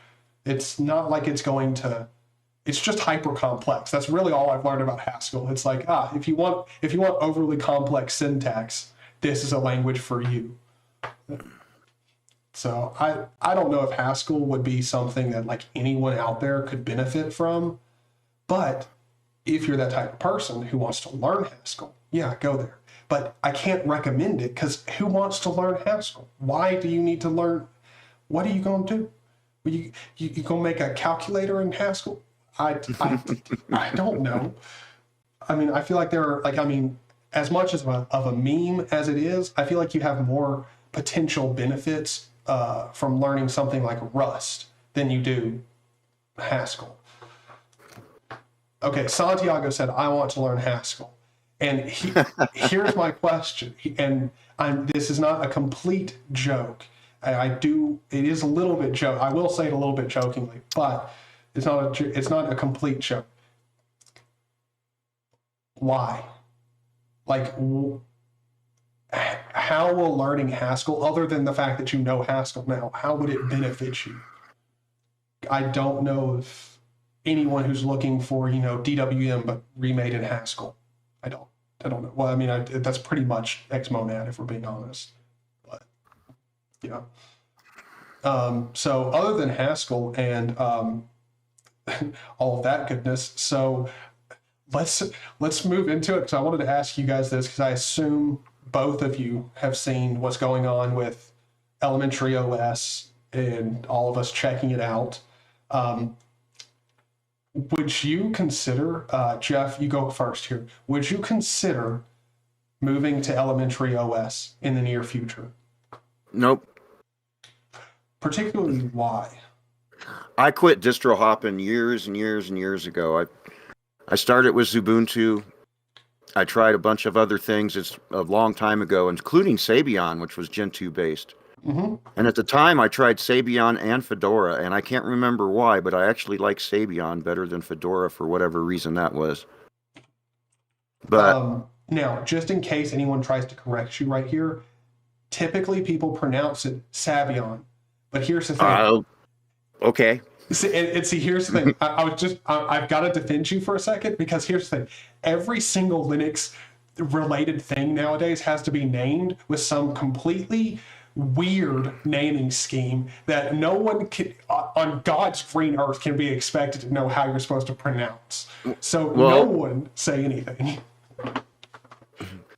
It's not like it's just hyper-complex. That's really all I've learned about Haskell. It's like, if you want overly complex syntax, this is a language for you. So I don't know if Haskell would be something that like anyone out there could benefit from, but if you're that type of person who wants to learn Haskell, yeah, go there. But I can't recommend it because who wants to learn Haskell? Why do you need to learn? What are you going to do? You going to make a calculator in Haskell? I don't know. I mean, I feel like as much as of a meme as it is, I feel like you have more potential benefits from learning something like Rust than you do Haskell. Okay, Santiago said, I want to learn Haskell. And here's my question, this is not a complete joke. It is a little bit joke. I will say it a little bit jokingly, but it's not a complete joke. Why? How will learning Haskell, other than the fact that you know Haskell now, how would it benefit you? I don't know if anyone who's looking for, DWM, but remade in Haskell. I don't know. Well, I mean, that's pretty much xmonad, if we're being honest. But, yeah. So other than Haskell and all of that goodness, so let's move into it, because I wanted to ask you guys this, because I assume both of you have seen what's going on with Elementary OS and all of us checking it out. Would you consider, Jeff, you go first here. Would you consider moving to Elementary OS in the near future? Nope. Particularly why? I quit distro hopping years and years and years ago. I started with Ubuntu. I tried a bunch of other things. It's a long time ago, including Sabian, which was Gentoo based. Mm-hmm. And at the time, I tried Sabian and Fedora, and I can't remember why, but I actually like Sabian better than Fedora for whatever reason that was. But now, just in case anyone tries to correct you right here, typically people pronounce it Sabian, but here's the thing. Okay. See, here's the thing. I've got to defend you for a second, because here's the thing. Every single Linux related thing nowadays has to be named with some completely weird naming scheme that no one can, on God's green earth, can be expected to know how you're supposed to pronounce. So no one say anything.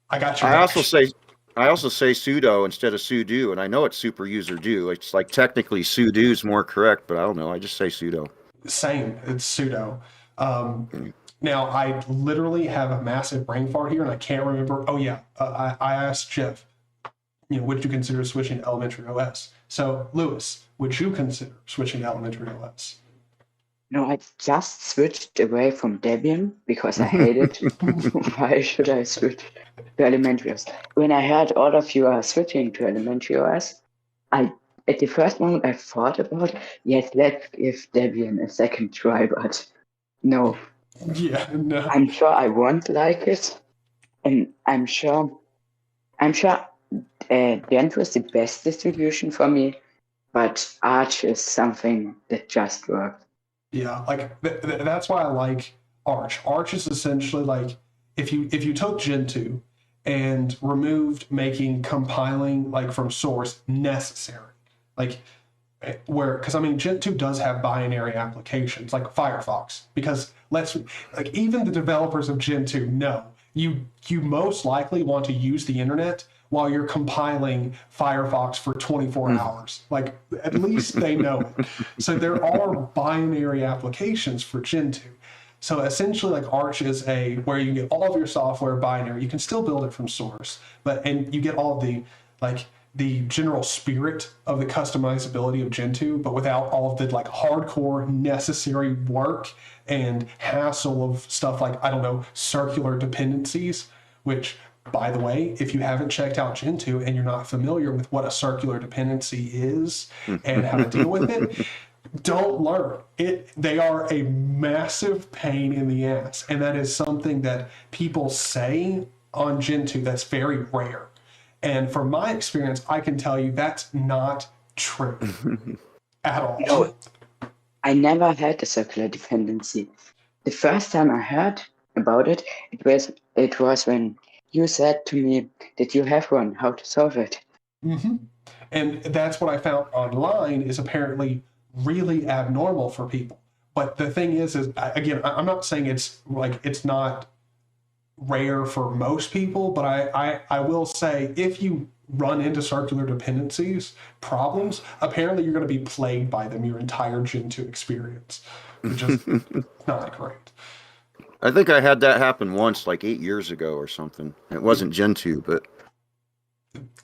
I got you. I also say sudo instead of sudo, and I know it's super user do. It's like technically sudo is more correct, but I don't know. I just say sudo. Same. It's sudo. Now, I literally have a massive brain fart here, and I can't remember. Oh, yeah. I asked Jeff, would you consider switching to Elementary OS? So, Lewis, would you consider switching to Elementary OS? No, I just switched away from Debian because I hate it. Why should I switch to Elementary OS? When I heard all of you are switching to Elementary OS, at the first moment I thought about, yes, let's give Debian a second try, but no. Yeah, no. I'm sure I won't like it, and I'm sure Gentoo is the best distribution for me, but Arch is something that just works. Yeah, like that's why I like Arch. Arch is essentially like if you took Gentoo and removed making compiling like from source necessary, like because I mean Gentoo does have binary applications like Firefox, because even the developers of Gentoo know you most likely want to use the internet while you're compiling Firefox for 24 hours. Like, at least they know it. So there are binary applications for Gentoo. So essentially, like, Arch is where you get all of your software binary. You can still build it from source, and you get all of the general spirit of the customizability of Gentoo, but without all of the like hardcore necessary work and hassle of stuff like, I don't know, circular dependencies, which, by the way, if you haven't checked out Gentoo and you're not familiar with what a circular dependency is and how to deal with it, don't learn it. They are a massive pain in the ass. And that is something that people say on Gentoo that's very rare. And from my experience, I can tell you that's not true at all. No, I never had a circular dependency. The first time I heard about it, it was when you said to me that you have one, how to solve it. Mm-hmm. And that's what I found online is apparently really abnormal for people. But the thing is again, I'm not saying it's not rare for most people, but I will say if you run into circular dependencies problems, apparently you're going to be plagued by them your entire Gentoo experience, which is not great. I think I had that happen once, like 8 years ago or something. It wasn't Gentoo, but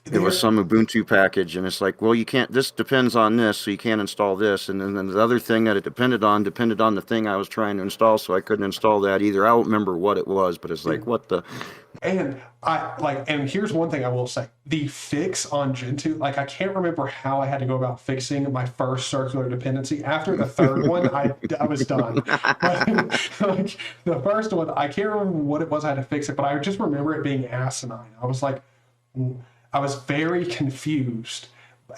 it was some Ubuntu package, and it's like, well, you can't, this depends on this, so you can't install this. And then the other thing that it depended on the thing I was trying to install, so I couldn't install that either. I don't remember what it was, but it's like, what the? And and here's one thing I will say. The fix on Gentoo, like I can't remember how I had to go about fixing my first circular dependency. After the third one, I was done. But like the first one, I can't remember what it was I had to fix it, but I just remember it being asinine. I was very confused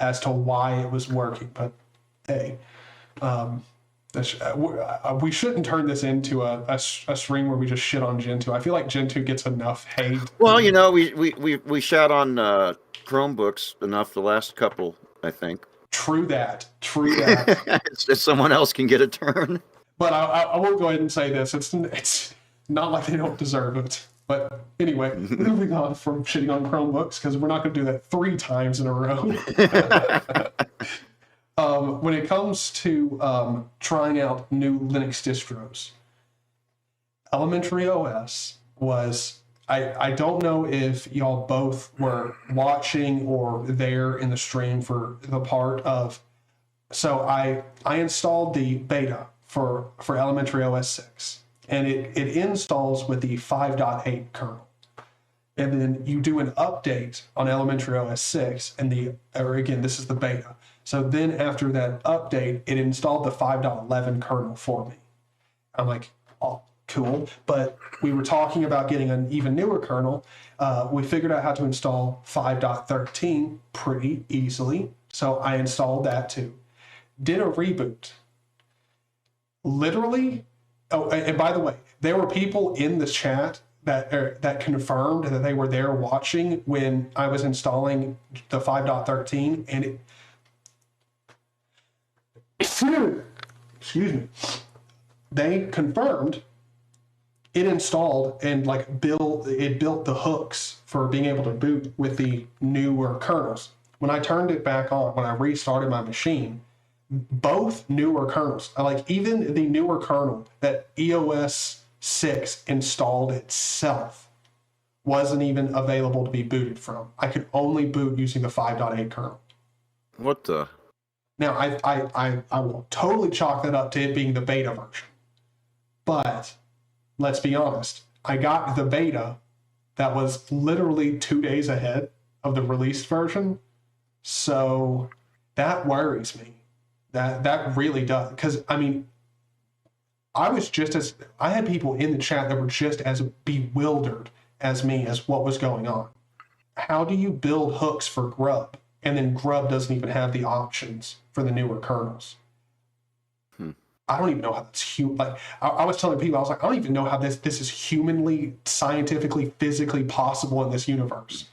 as to why it was working, but hey, we shouldn't turn this into a stream where we just shit on Gentoo. I feel like Gentoo gets enough hate. Well, we shat on Chromebooks enough the last couple, I think. True that. Someone else can get a turn. But I will go ahead and say this: Not like they don't deserve it. But anyway, moving on from shitting on Chromebooks, because we're not going to do that 3 times in a row. When it comes to trying out new Linux distros, Elementary OS was, I don't know if y'all both were watching or there in the stream for the part of, so I installed the beta for Elementary OS 6, and it installs with the 5.8 kernel. And then you do an update on Elementary OS 6, and again, this is the beta. So then after that update, it installed the 5.11 kernel for me. I'm like, oh, cool. But we were talking about getting an even newer kernel. We figured out how to install 5.13 pretty easily. So I installed that too. Did a reboot. Literally, oh, and by the way, there were people in the chat that confirmed that they were there watching when I was installing the 5.13, and it, excuse me, they confirmed it installed and built the hooks for being able to boot with the newer kernels. When I turned it back on, when I restarted my machine, both newer kernels, even the newer kernel that EOS 6 installed itself, wasn't even available to be booted from. I could only boot using the 5.8 kernel. What the? Now, I will totally chalk that up to it being the beta version. But let's be honest, I got the beta that was literally 2 days ahead of the released version. So that worries me. That really does. Because, I mean, I had people in the chat that were just as bewildered as me as what was going on. How do you build hooks for Grub? And then Grub doesn't even have the options for the newer kernels. I don't even know how that's I was telling people, I was like, I don't even know how this is humanly, scientifically, physically possible in this universe.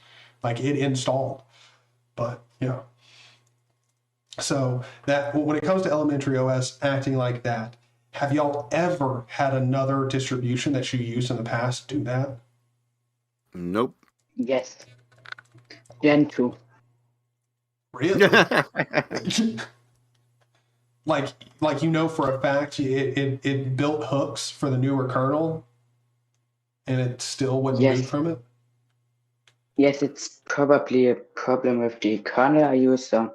It installed. But, yeah. So that when it comes to Elementary OS acting like that, have y'all ever had another distribution that you used in the past do that? Nope. Yes. Gen 2. Really? For a fact, it built hooks for the newer kernel, and it still wouldn't boot from it? Yes, it's probably a problem with the kernel I use, so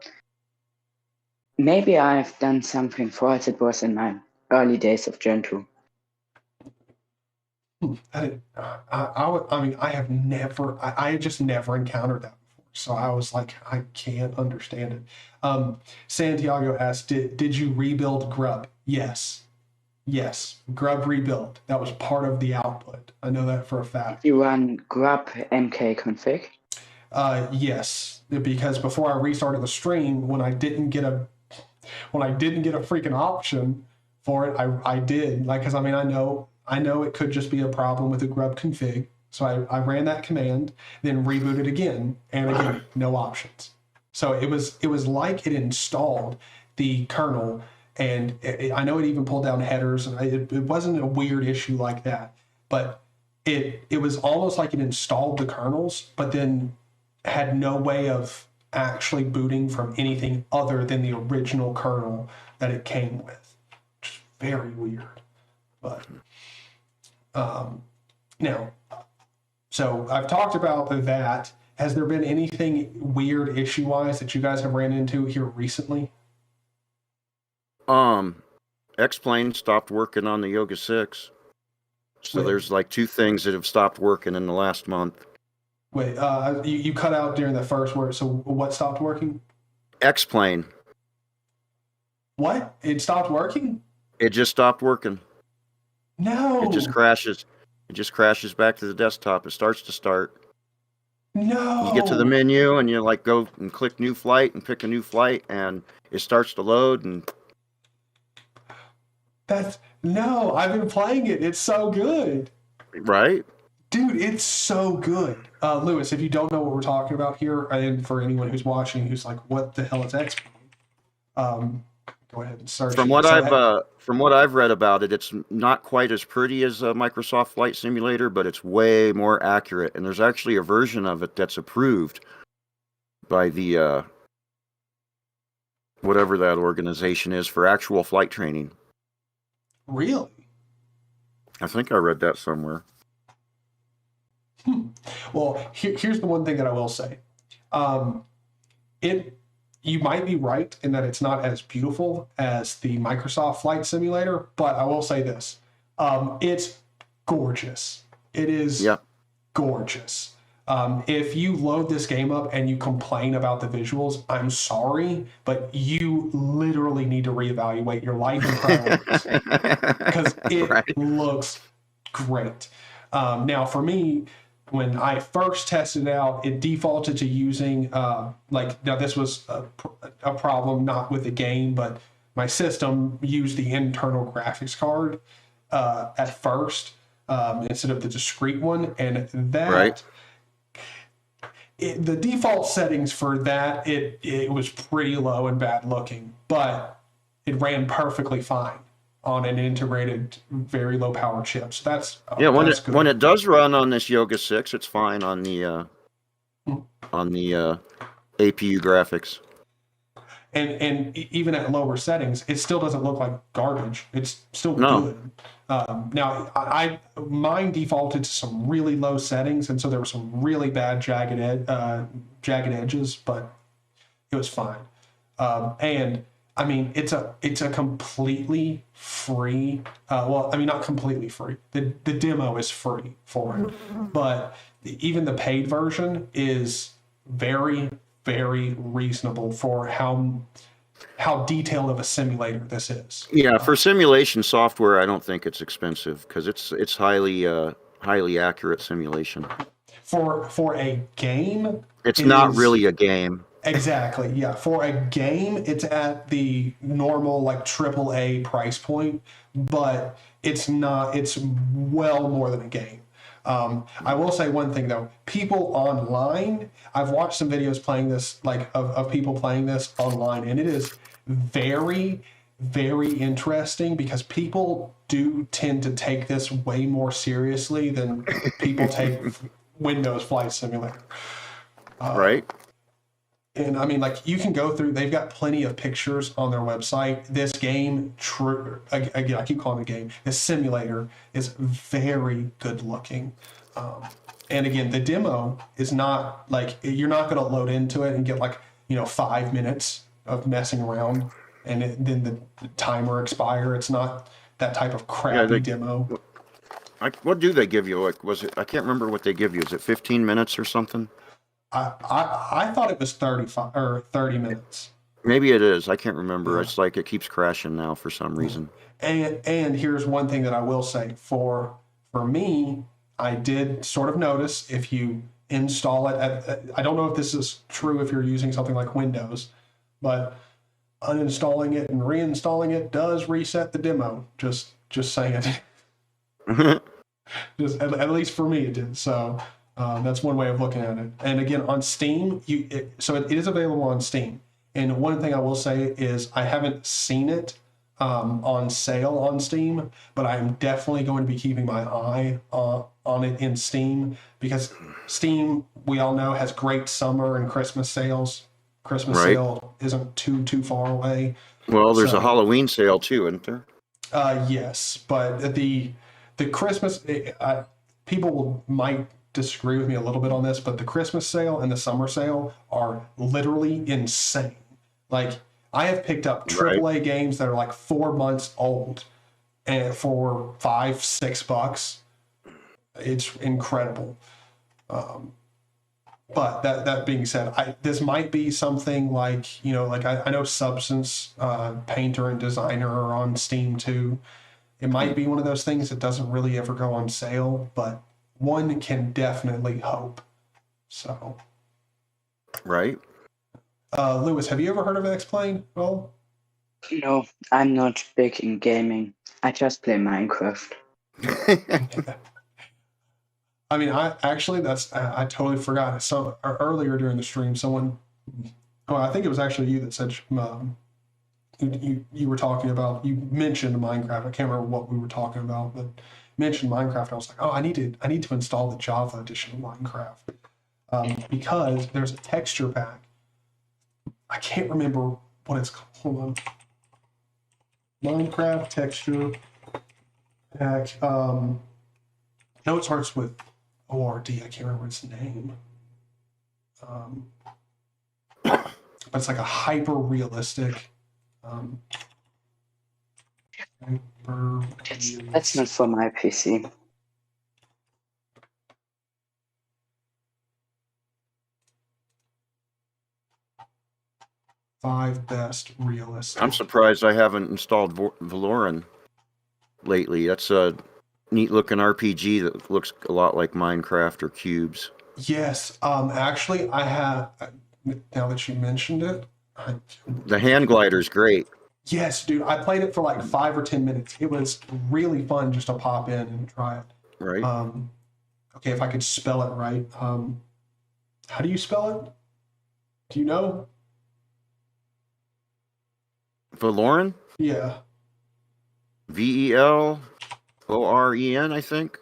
maybe I've done something false. It was in my early days of Gen 2. I just never encountered that before. So I was like, I can't understand it. Santiago asked, did you rebuild Grub? Yes. Grub rebuild. That was part of the output. I know that for a fact. You run grub mkconfig? Yes, because before I restarted the stream, when I didn't get a freaking option for it, I did. Because I know it could just be a problem with the grub config. So I ran that command, then rebooted again, and again, no options. So it was like it installed the kernel, and I know it even pulled down headers, and it wasn't a weird issue like that, but it was almost like it installed the kernels, but then had no way of actually booting from anything other than the original kernel that it came with. Which is very weird. But now, so I've talked about that. Has there been anything weird issue-wise that you guys have ran into here recently? X-Plane stopped working on the Yoga 6. So Wait. there's 2 things that have stopped working in the last month. Wait, you cut out during the first word. So what stopped working? X-Plane. What? It stopped working? It just stopped working. No. It just crashes. It just crashes back to the desktop. It starts to start. No. You get to the menu and you go and click new flight and pick a new flight and it starts to load and no, I've been playing it. It's so good. Right? Dude, it's so good. Lewis, if you don't know what we're talking about here, and for anyone who's watching who's like, what the hell is X-Plane? Go ahead and search. From it. what So, I've read about it, it's not quite as pretty as Microsoft Flight Simulator, but it's way more accurate. And there's actually a version of it that's approved by the whatever that organization is for actual flight training. really? I think I read that somewhere. Well, here's the one thing that I will say. You might be right in that it's not as beautiful as the Microsoft Flight Simulator, but I will say this. It's gorgeous. It is gorgeous. If you load this game up and you complain about the visuals, I'm sorry, but you literally need to reevaluate your life and priorities because it looks great. Now, for me, when I first tested it out, it defaulted to using, now this was a problem not with the game, but my system used the internal graphics card at first instead of the discrete one. And that, the default settings for that, it was pretty low and bad looking, but it ran perfectly fine on an integrated, very low power chip. So that's when it does run on this Yoga 6, it's fine on the APU graphics. And even at lower settings, it still doesn't look like garbage. It's still good. Now, mine defaulted to some really low settings, and so there were some really bad jagged edges, but it was fine. And I mean, it's a completely free. Not completely free. The demo is free for it, but even the paid version is very, very reasonable for how detailed of a simulator this is. Yeah, for simulation software, I don't think it's expensive because it's highly accurate simulation. For a game, it's not really a game. Exactly. Yeah. For a game, it's at the normal AAA price point, but it's not. It's well more than a game. I will say one thing though. People online, I've watched some videos playing this, of people playing this online, and it is very, very interesting because people do tend to take this way more seriously than people take Windows Flight Simulator. Right. And I mean, you can go through, they've got plenty of pictures on their website. This game, again, I keep calling it a game, this simulator is very good looking. And again, the demo is not you're not going to load into it and get 5 minutes of messing around and then the timer expire. It's not that type of crappy demo. What do they give you? Was it? I can't remember what they give you. Is it 15 minutes or something? I thought it was 30 minutes. Maybe it is. I can't remember. Yeah. It's it keeps crashing now for some reason. And here's one thing that I will say. For me, I did sort of notice if you install it, I don't know if this is true if you're using something like Windows, but uninstalling it and reinstalling it does reset the demo. Just saying it. Just at least for me it did. So that's one way of looking at it. And again, on Steam, it is available on Steam. And one thing I will say is I haven't seen it on sale on Steam, but I'm definitely going to be keeping my eye on it in Steam because Steam, we all know, has great summer and Christmas sales. Christmas sale isn't too far away. Well, there's a Halloween sale too, isn't there? Yes, but the Christmas, people might disagree with me a little bit on this, but the Christmas sale and the summer sale are literally insane. I have picked up AAA games that are 4 months old and for $5-6. It's incredible. But that being said, this might be something I know Substance Painter and Designer are on Steam too. It might be one of those things that doesn't really ever go on sale, but one can definitely hope. So. Right. Lewis, have you ever heard of X-Plane? Well, no, I'm not big in gaming. I just play Minecraft. I mean, I totally forgot. So earlier during the stream, someone, I think it was actually you that said you were talking about, you mentioned Minecraft. I can't remember what we were talking about, but mentioned Minecraft. I was like, oh, I need to install the Java edition of Minecraft because there's a texture pack. I can't remember what it's called. Hold on. Minecraft texture pack. I know it starts with ORD. I can't remember its name. But it's like a hyper realistic. That's not for my PC. Five best realistic. I'm surprised I haven't installed Valoran lately. That's a neat looking RPG that looks a lot like Minecraft or Cubes. Yes, actually, I have. Now that you mentioned it, The hand glider's great. yes, dude, I played it for like 5 or 10 minutes. It was really fun just to pop in and try it. Right. Okay, if I could spell it right. How do you spell it? Do you know? Valoran? Yeah. VELOREN, I think.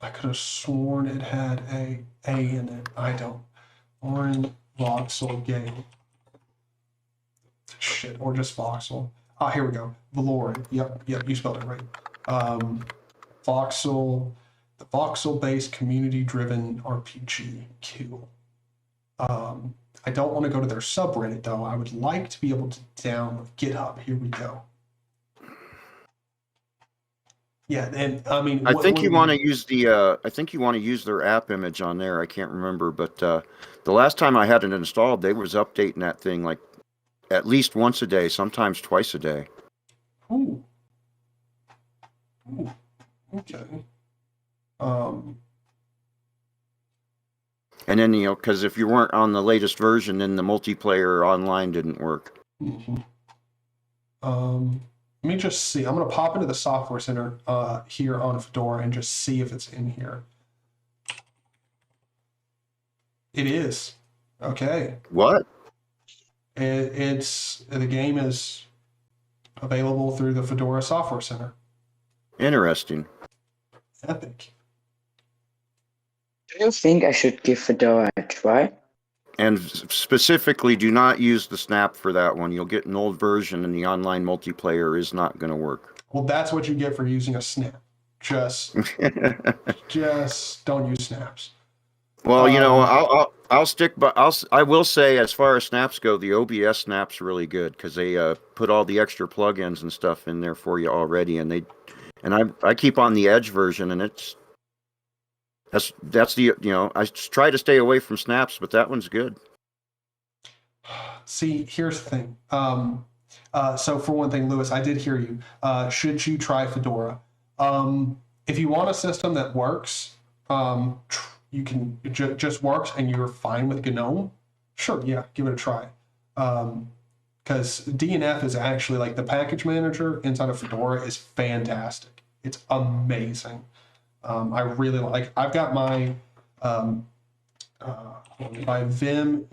I could have sworn it had a in it. I don't. Lauren Voxel Game. Shit, or just Voxel. Ah, here we go. Valoran. Yep, you spelled it right. Voxel, the Voxel-based community-driven RPG. Cool. I don't want to go to their subreddit though. I would like to be able to download GitHub. Here we go. Yeah, and I mean, I think you want to use the. I think you want to use their app image on there. I can't remember, but the last time I had it installed, they was updating that thing like at least once a day, sometimes twice a day. Ooh. Ooh. Okay. And then because if you weren't on the latest version, then the multiplayer online didn't work. Mm-hmm. Let me just see. I'm gonna pop into the software center here on Fedora and just see if it's in here. It is. Okay. What? It's the game is available through the Fedora Software Center. Interesting. Epic. Do you think I should give Fedora a try? And specifically, do not use the snap for that one. You'll get an old version, and the online multiplayer is not going to work. Well, that's what you get for using a snap. Just don't use snaps. Well, I'll stick, but I will say, as far as snaps go, the OBS snap's really good because they put all the extra plugins and stuff in there for you already, and I keep on the Edge version, and that's the I try to stay away from snaps, but that one's good. See, here's the thing. So for one thing, Lewis, I did hear you. Should you try Fedora? If you want a system that works, you can just works and you're fine with GNOME, sure, yeah, give it a try. Because DNF is actually like the package manager inside of Fedora is fantastic. It's amazing. I really like. I've got my Vim.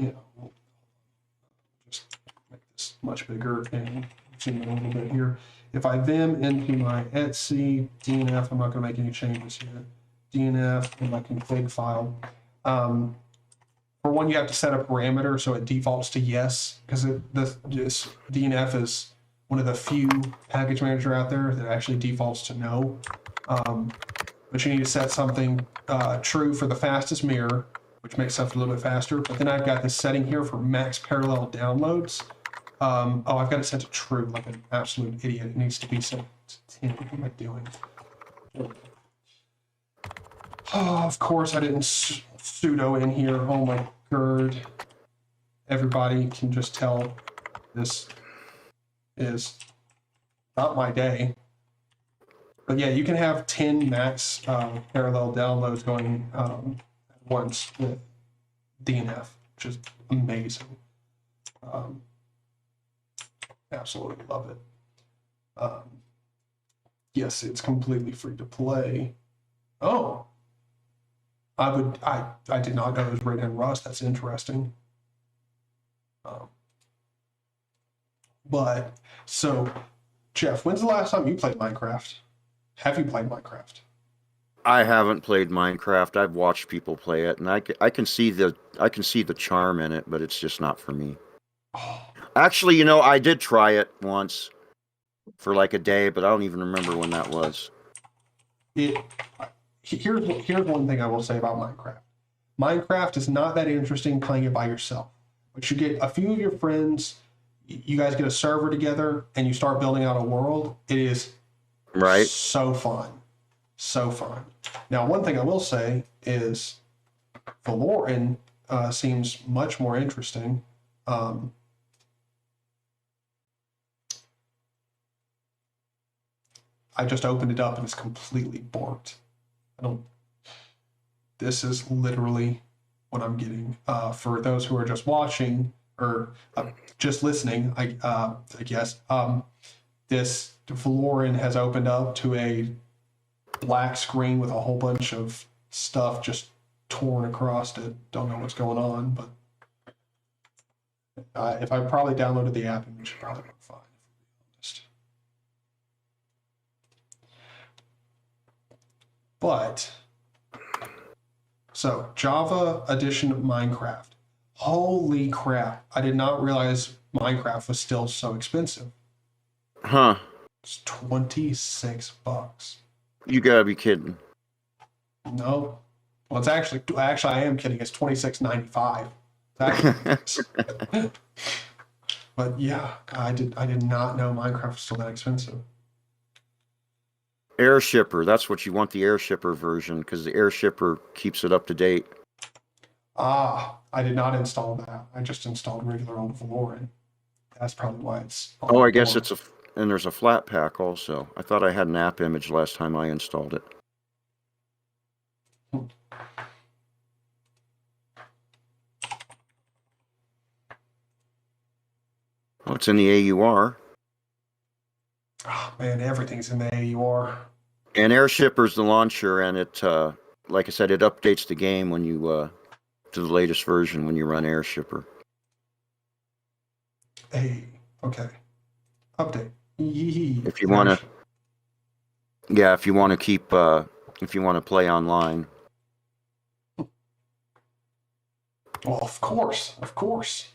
Just make this much bigger and zoom in a little bit here. If I Vim into my etc DNF, I'm not going to make any changes here. DNF in my config file. For one, you have to set a parameter so it defaults to yes, because this DNF is one of the few package manager out there that actually defaults to no. But you need to set something true for the fastest mirror, which makes stuff a little bit faster. But then I've got this setting here for max parallel downloads. I've got it set to true, like an absolute idiot. It needs to be set to 10. What am I doing? Oh, of course I didn't sudo in here. Oh my god. Everybody can just tell this is not my day. But yeah, you can have 10 max parallel downloads going at once with DNF, which is amazing. Absolutely love it. Yes, it's completely free to play. Oh, I did not know it was written in Rust. That's interesting. Um, but so, Jeff, when's the last time you played Minecraft? Have you played Minecraft? I haven't played Minecraft. I've watched people play it, and I can see the charm in it, but it's just not for me. Oh, Actually, you know, I did try it once for like a day, but I don't even remember when that was. here's one thing I will say about Minecraft. Minecraft is not that interesting playing it by yourself, but you get a few of your friends, you guys get a server together, and you start building out a world. It is Right? so fun. So fun. Now, one thing I will say is Valoran seems much more interesting. I just opened it up and it's completely borked. This is literally what I'm getting. For those who are just watching or just listening, I guess, this Valoran has opened up to a black screen with a whole bunch of stuff just torn across it. Don't know what's going on, but if I probably downloaded the app, it should probably work fine. But so Java edition of Minecraft. Holy crap! I did not realize Minecraft was still so expensive. Huh? It's $26. You gotta be kidding. No, well, it's actually I am kidding. It's $26.95. But yeah, I did not know Minecraft was still that expensive. Airshipper, that's what you want, the Airshipper version, because the Airshipper keeps it up to date. I did not install that. I just installed regular old Valoran. That's probably why it's. Oh, I guess it's and there's a flat pack also. I thought I had an app image last time I installed it. Oh, it's in the AUR. Oh man, everything's in the AUR. And Airshipper's the launcher, and it, like I said, it updates the game when you to the latest version when you run Airshipper. Hey, okay. Update. If you want to, yeah, if you want to keep, if you want to play online. Well, of course, of course.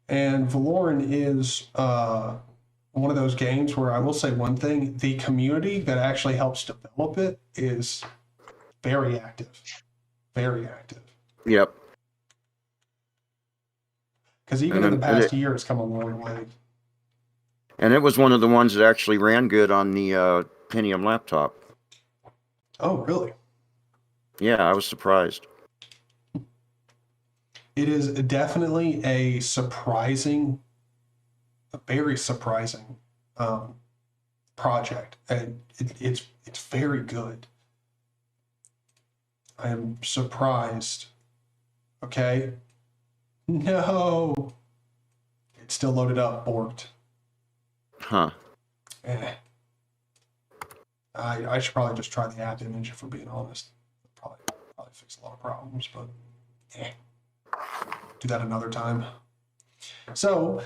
And Valoran is one of those games where I will say one thing: the community that actually helps develop it is very active, very active. Yep. Because even in the past year, it's come a long way. And it was one of the ones that actually ran good on the Pentium laptop. Oh, really? Yeah, I was surprised. It is definitely a very surprising project, and it's very good. I am surprised. Okay. No. It's still loaded up, borked. Huh. I should probably just try the app image if we're being honest. Probably fix a lot of problems, but do that another time. So,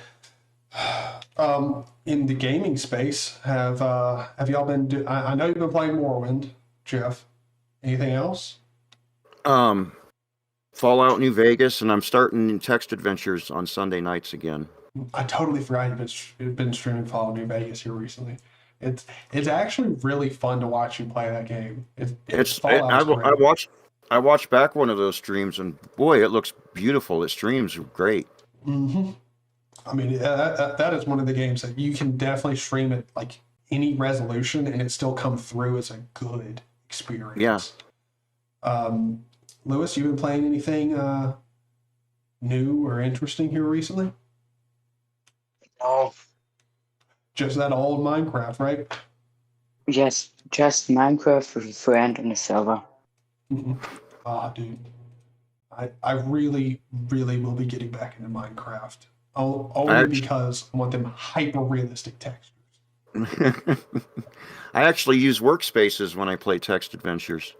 in the gaming space, have y'all been? I know you've been playing Morrowind, Jeff. Anything else? Fallout New Vegas, and I'm starting Text Adventures on Sunday nights again. I totally forgot you've been streaming Fallout New Vegas here recently. It's actually really fun to watch you play that game. I watched back one of those streams, and boy, it looks beautiful. It streams great. Mm-hmm. I mean, that is one of the games that you can definitely stream at like any resolution, and it still come through as a good experience. Yeah. Lewis, you been playing anything new or interesting here recently? No. Just that old Minecraft, right? Yes, just Minecraft with a friend on the server. Ah, dude. I really, really will be getting back into Minecraft. Only because I want them hyper-realistic textures. I actually use workspaces when I play Text Adventures.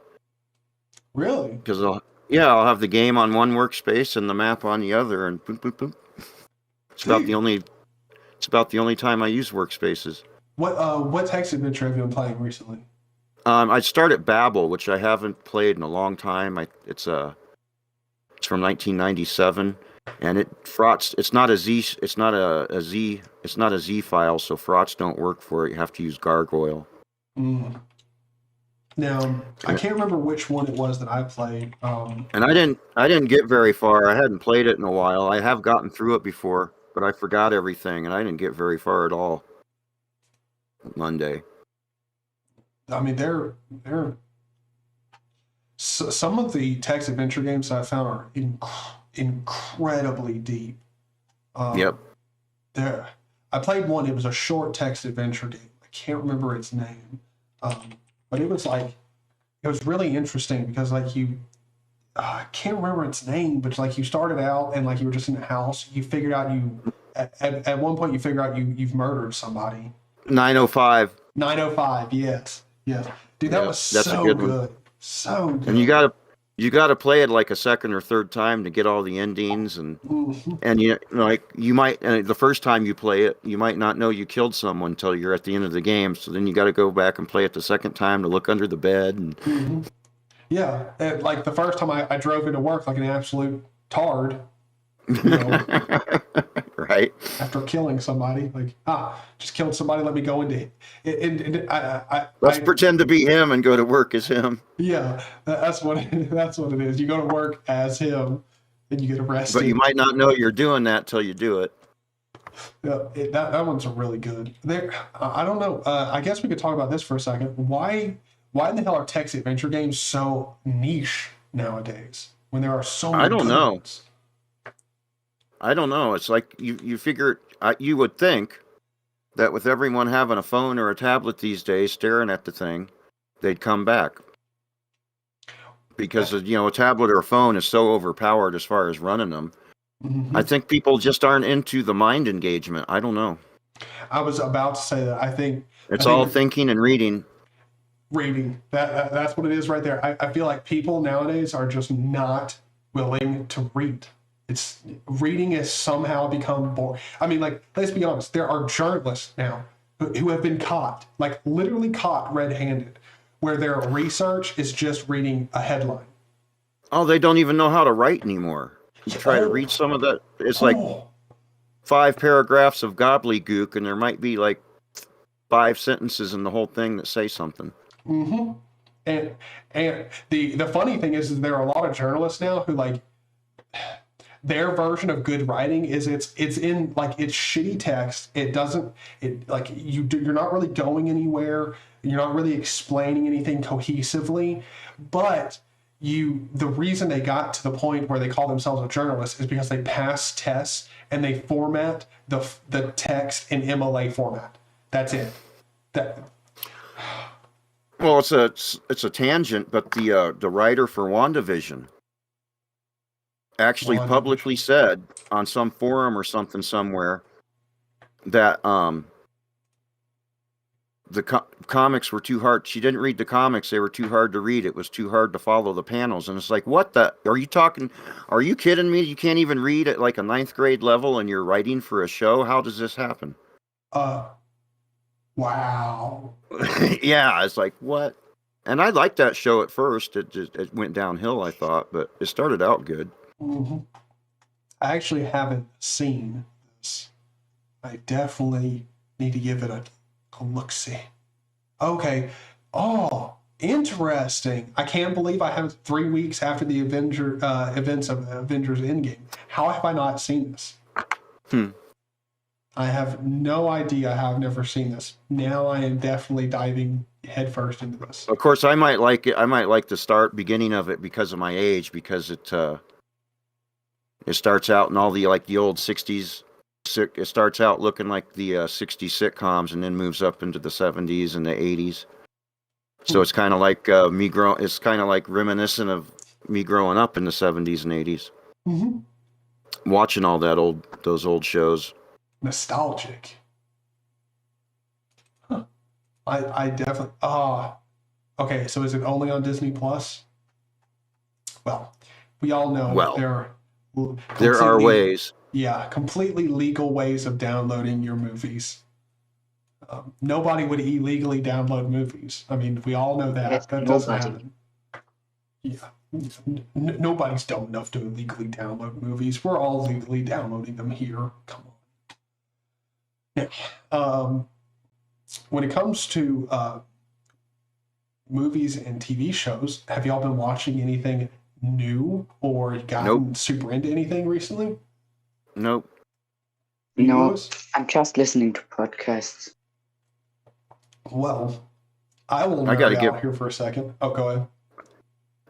Really? Because Yeah, I'll have the game on one workspace and the map on the other, and boop, boop, boop. It's about the only. It's about the only time I use workspaces. What text adventure have you been playing recently? I started Babel, which I haven't played in a long time. It's from 1997, and it's not a Z. It's not a Z. It's not a Z file, so frauds don't work for it. You have to use Gargoyle. Mm. Now, I can't remember which one it was that I played. And I didn't get very far. I hadn't played it in a while. I have gotten through it before, but I forgot everything, and I didn't get very far at all. Monday. I mean, some of the text adventure games that I found are incredibly deep. Yep. I played one. It was a short text adventure game. I can't remember its name, but it was really interesting because I can't remember its name, but like you started out and like you were just in a house. You figured out at one point you figure out you've murdered somebody. 905. 905. Yes. Dude, that was that's so a good good. one. So good. And you gotta play it like a second or third time to get all the endings, and you might the first time you play it, you might not know you killed someone until you're at the end of the game. So then you got to go back and play it the second time to look under the bed. And yeah, like the first time I drove into work like an absolute tard. Right. After killing somebody, just killed somebody. Let me go into it. Let's pretend to be him and go to work as him. Yeah, that's what it is. You go to work as him, and you get arrested. But you might not know you're doing that till you do it. Yeah, that one's really good. I don't know. I guess we could talk about this for a second. Why in the hell are text adventure games so niche nowadays? When there are so many. I don't know. ones? I don't know. It's like you figure you would think that with everyone having a phone or a tablet these days staring at the thing, they'd come back. Because a tablet or a phone is so overpowered as far as running them. Mm-hmm. I think people just aren't into the mind engagement. I don't know. I was about to say that. I think all thinking and reading. Reading. That's what it is right there. I feel like people nowadays are just not willing to read. Reading has somehow become boring. I mean, let's be honest. There are journalists now who have been caught, literally caught red-handed, where their research is just reading a headline. Oh, they don't even know how to write anymore. You try to read some of that. It's 5 paragraphs of gobbledygook, and there might be 5 sentences in the whole thing that say something. Mm-hmm. And the funny thing is there are a lot of journalists now who their version of good writing is it's in it's shitty text. You're not really going anywhere. You're not really explaining anything cohesively, but the reason they got to the point where they call themselves a journalist is because they pass tests and they format the text in MLA format. That's it. Well, it's a tangent, but the writer for WandaVision actually publicly said on some forum or something somewhere that the comics were too hard. She didn't read the comics; they were too hard to read. It was too hard to follow the panels, and it's what the? Are you talking? Are you kidding me? You can't even read at a 9th grade level, and you're writing for a show? How does this happen? Wow. Yeah, it's what? And I liked that show at first. It went downhill, I thought, but it started out good. Mm-hmm. I actually haven't seen this. I definitely need to give it a look-see. Okay. Oh, interesting. I can't believe I have 3 weeks after the events of Avengers Endgame. How have I not seen this? I have no idea how I've never seen this. Now I am definitely diving headfirst into this. Of course, I might like it. I might like the beginning of it because of my age, because it starts out in all the old 60s. It starts out looking like the 60s sitcoms and then moves up into the 70s and the 80s. So it's kind of like it's kind of like reminiscent of me growing up in the 70s and 80s. Mm-hmm. Watching all those old shows. Nostalgic. Huh. I definitely okay, so is it only on Disney Plus? Well, We all know Well, there are there are completely- ways. Yeah, completely legal ways of downloading your movies. Nobody would illegally download movies. I mean, we all know that. Yes, That doesn't nobody. happen. Yeah. Nobody's dumb enough to illegally download movies. We're all legally downloading them here. Come on. Now, when it comes to movies and TV shows, have y'all been watching anything new or gotten super into anything recently? Nope. No, Lewis? I'm just listening to podcasts. Well, I will I gotta nerd get- out here for a second. Oh, go ahead.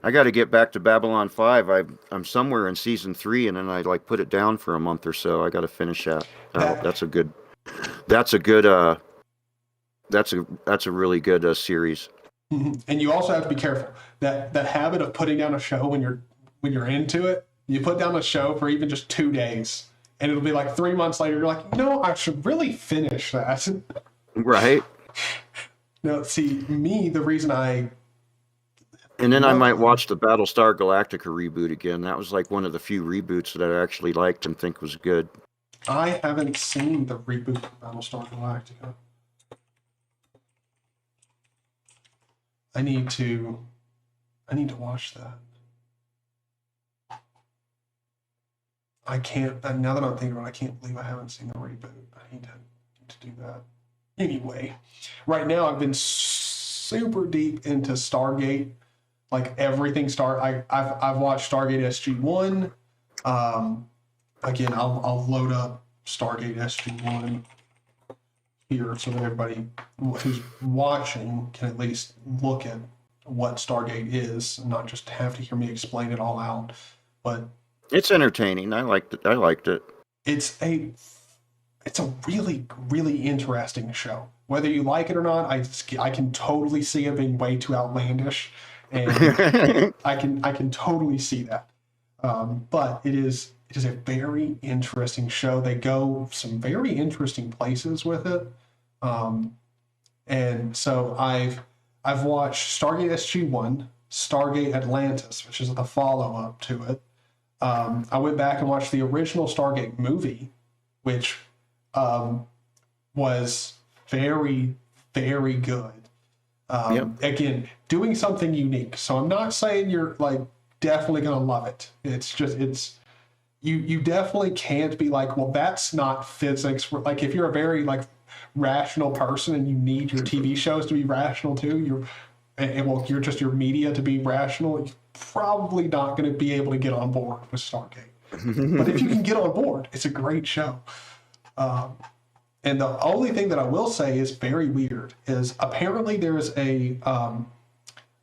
I got to get back to Babylon 5. I'm somewhere in season 3, and then I like put it down for a month or so. I got to finish that. That's a good. That's a really good series. And you also have to be careful that habit of putting down a show when you're into it. You put down a show for even just 2 days, and it'll be like 3 months later. You're like, no, I should really finish that. Right. No, see, the reason I. And then I might watch the Battlestar Galactica reboot again. That was like one of the few reboots that I actually liked and think was good. I haven't seen the reboot of Battlestar Galactica. I need to watch that. I can't. Now that I'm thinking about it, I can't believe I haven't seen the reboot. I need to do that. Anyway, right now I've been super deep into Stargate. Like everything I've watched Stargate SG-1. Again, I'll load up Stargate SG-1 here so that everybody who's watching can at least look at what Stargate is and not just have to hear me explain it all out. But it's entertaining. I liked it. It's a really, really interesting show. Whether you like it or not, I can totally see it being way too outlandish. And I can totally see that. But it is a very interesting show. They go some very interesting places with it. And so I've watched Stargate SG-1, Stargate Atlantis, which is the follow-up to it. I went back and watched the original Stargate movie, which was very, very good. Again, doing something unique. So I'm not saying you're like definitely gonna love it. It's just you definitely can't be like, well, that's not physics. Like if you're a very like rational person and you need your TV shows to be rational too, you're just your media to be rational, you're probably not going to be able to get on board with Stargate. But if you can get on board, it's a great show. And the only thing that I will say is very weird is apparently there's a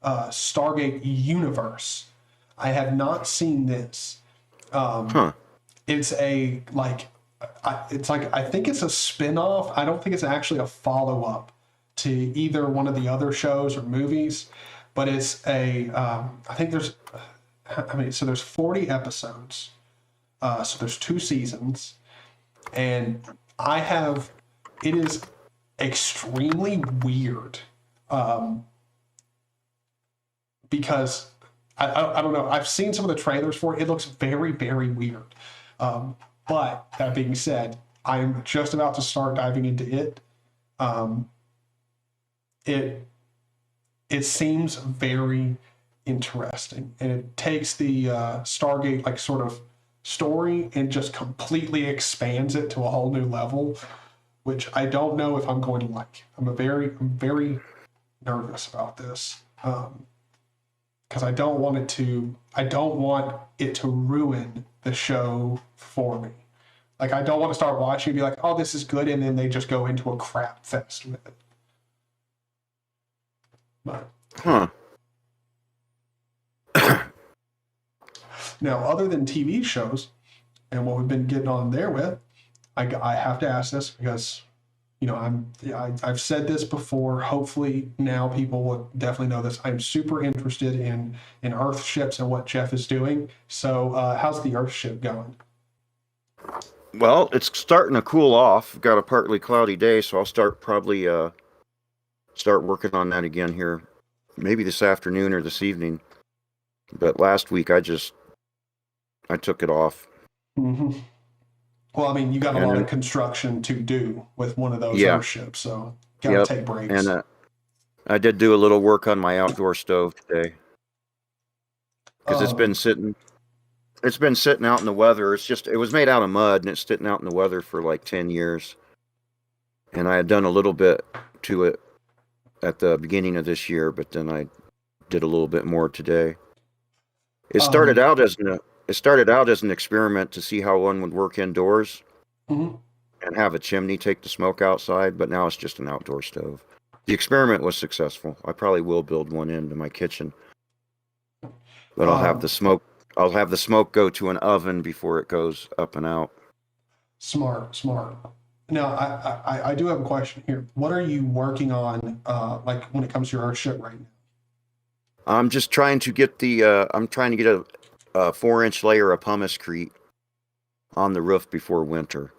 Stargate universe. I have not seen this. It's a I think it's a spin-off. I don't think it's actually a follow-up to either one of the other shows or movies, but it's I think there's 40 episodes. So there's 2 seasons, and it is extremely weird because I don't know. I've seen some of the trailers for it. It looks very, very weird. But that being said, I'm just about to start diving into it. It seems very interesting, and it takes the Stargate like sort of story and just completely expands it to a whole new level, which I don't know if I'm going to like. I'm very nervous about this because I don't want it to ruin the show for me. Like I don't want to start watching and be like, oh, this is good, and then they just go into a crap fest with it. But now, other than TV shows and what we've been getting on there with, I have to ask this because, you know, I've said this before. Hopefully now people will definitely know this. I'm super interested in Earth ships and what Jeff is doing. So how's the Earth ship going? Well, it's starting to cool off. Got a partly cloudy day, so I'll start working on that again here, maybe this afternoon or this evening. But last week I just I took it off. Mm-hmm. Well, I mean, you got a And lot then- of construction to do with one of those Yeah. airships, so gotta take breaks. And I did do a little work on my outdoor stove today because it's been sitting. It's been sitting out in the weather. It was made out of mud and it's sitting out in the weather for like 10 years. And I had done a little bit to it at the beginning of this year, but then I did a little bit more today. It started out as an experiment to see how one would work indoors Mhm. and have a chimney take the smoke outside, but now it's just an outdoor stove. The experiment was successful. I probably will build one into my kitchen, but I'll have the smoke. I'll have the smoke go to an oven before it goes up and out. Smart. Now, I do have a question here. What are you working on, like when it comes to your Earthship right now? I'm just trying to get I'm trying to get a 4-inch layer of pumicecrete on the roof before winter,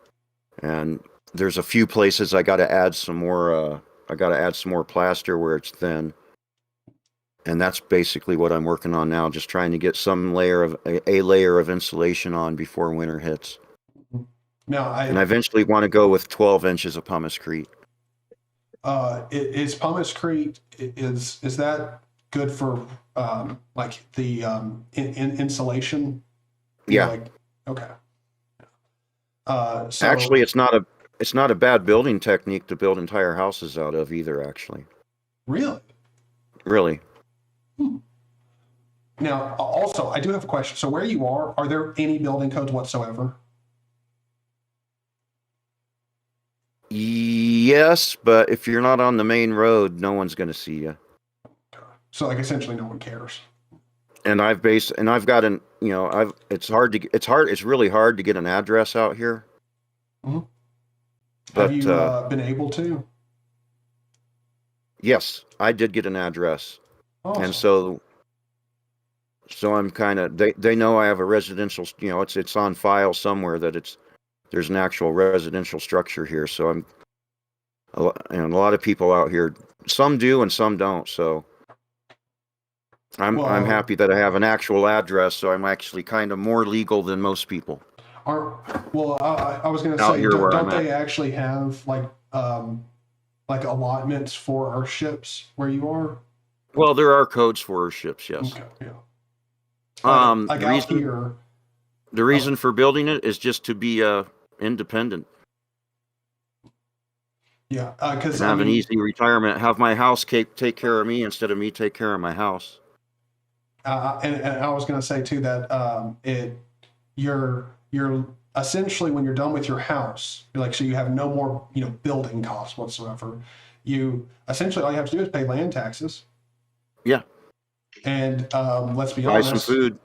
and there's a few places I got to add some more. I got to add some more plaster where it's thin, and that's basically what I'm working on now. Just trying to get some layer of a layer of insulation on before winter hits. Now, And I eventually want to go with 12 inches of pumicecrete. Is pumicecrete is that good for like the insulation? Yeah. Like, okay. So Actually, it's not a bad building technique to build entire houses out of either. Actually, really. Hmm. Now, also, I do have a question. So, where you are there any building codes whatsoever? Yes, but if you're not on the main road, no one's going to see you. So, like, essentially, no one cares. And it's really hard to get an address out here. Mm-hmm. But, have you been able to? Yes, I did get an address. Awesome. And so I'm kind of, they know I have a residential, it's on file somewhere that there's an actual residential structure here. So a lot of people out here, some do and some don't. So I'm happy that I have an actual address. So I'm actually kind of more legal than most people. I was going to Out say, here where don't I'm they at. actually have like allotments for Earthships where you are? Well, there are codes for ships, yes. Okay, yeah. Like out The here. reason for building it is just to be independent. Yeah, because Have an easy retirement. Have my house take care of me instead of me take care of my house. and I was going to say too that you're essentially, when you're done with your house, so you have no more building costs whatsoever. You essentially, all you have to do is pay land taxes. Yeah. And let's be Buy honest. some food.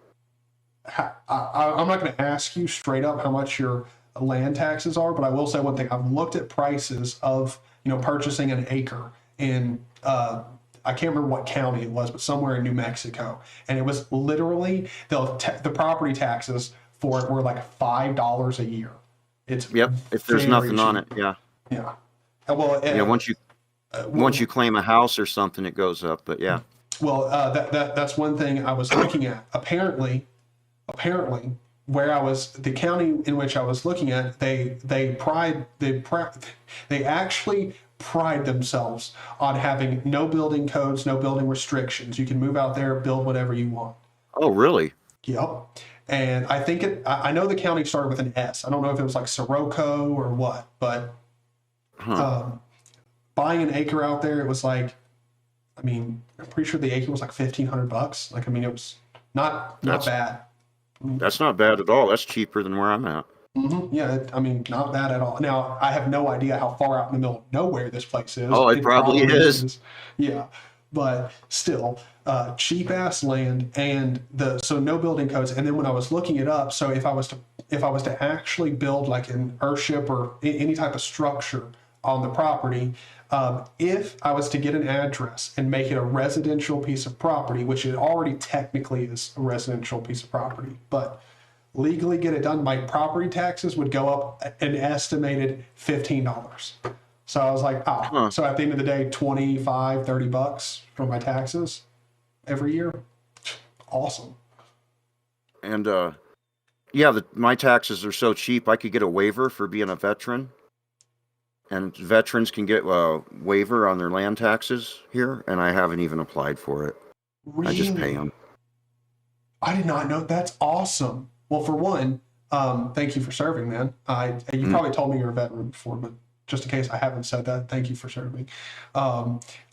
I'm not going to ask you straight up how much your land taxes are, but I will say one thing. I've looked at prices of purchasing an acre in I can't remember what county it was, but somewhere in New Mexico, and it was literally the property taxes for it were like $5 a year. It's if there's nothing on it, yeah. Well, once you claim a house or something, it goes up. But yeah. Well, that's one thing I was looking at. Apparently, where the county in which I was looking at, they actually pride themselves on having no building codes, no building restrictions. You can move out there, build whatever you want. Oh, really? Yep. And I think I know the county started with an S. I don't know if it was like Sirocco or what, but buying an acre out there, it was like, I'm pretty sure the acre was like $1,500. Like, it was not bad. That's not bad at all. That's cheaper than where I'm at. Mm-hmm. Yeah, not bad at all. Now, I have no idea how far out in the middle of nowhere this place is. Oh, it probably is. Yeah, but still, cheap ass land, and so no building codes. And then when I was looking it up, so if I was to actually build like an Earthship or any type of structure on the property, if I was to get an address and make it a residential piece of property, which it already technically is a residential piece of property, but legally get it done, my property taxes would go up an estimated $15. So I was like, so at the end of the day, $25-$30 for my taxes every year. Awesome. And yeah, my taxes are so cheap. I could get a waiver for being a veteran, and veterans can get a waiver on their land taxes here, and I haven't even applied for it. Really? I just pay them. I did not know. That's awesome. Well, for one, thank you for serving, man. You probably told me you're a veteran before, but just in case I haven't said that, thank you for serving.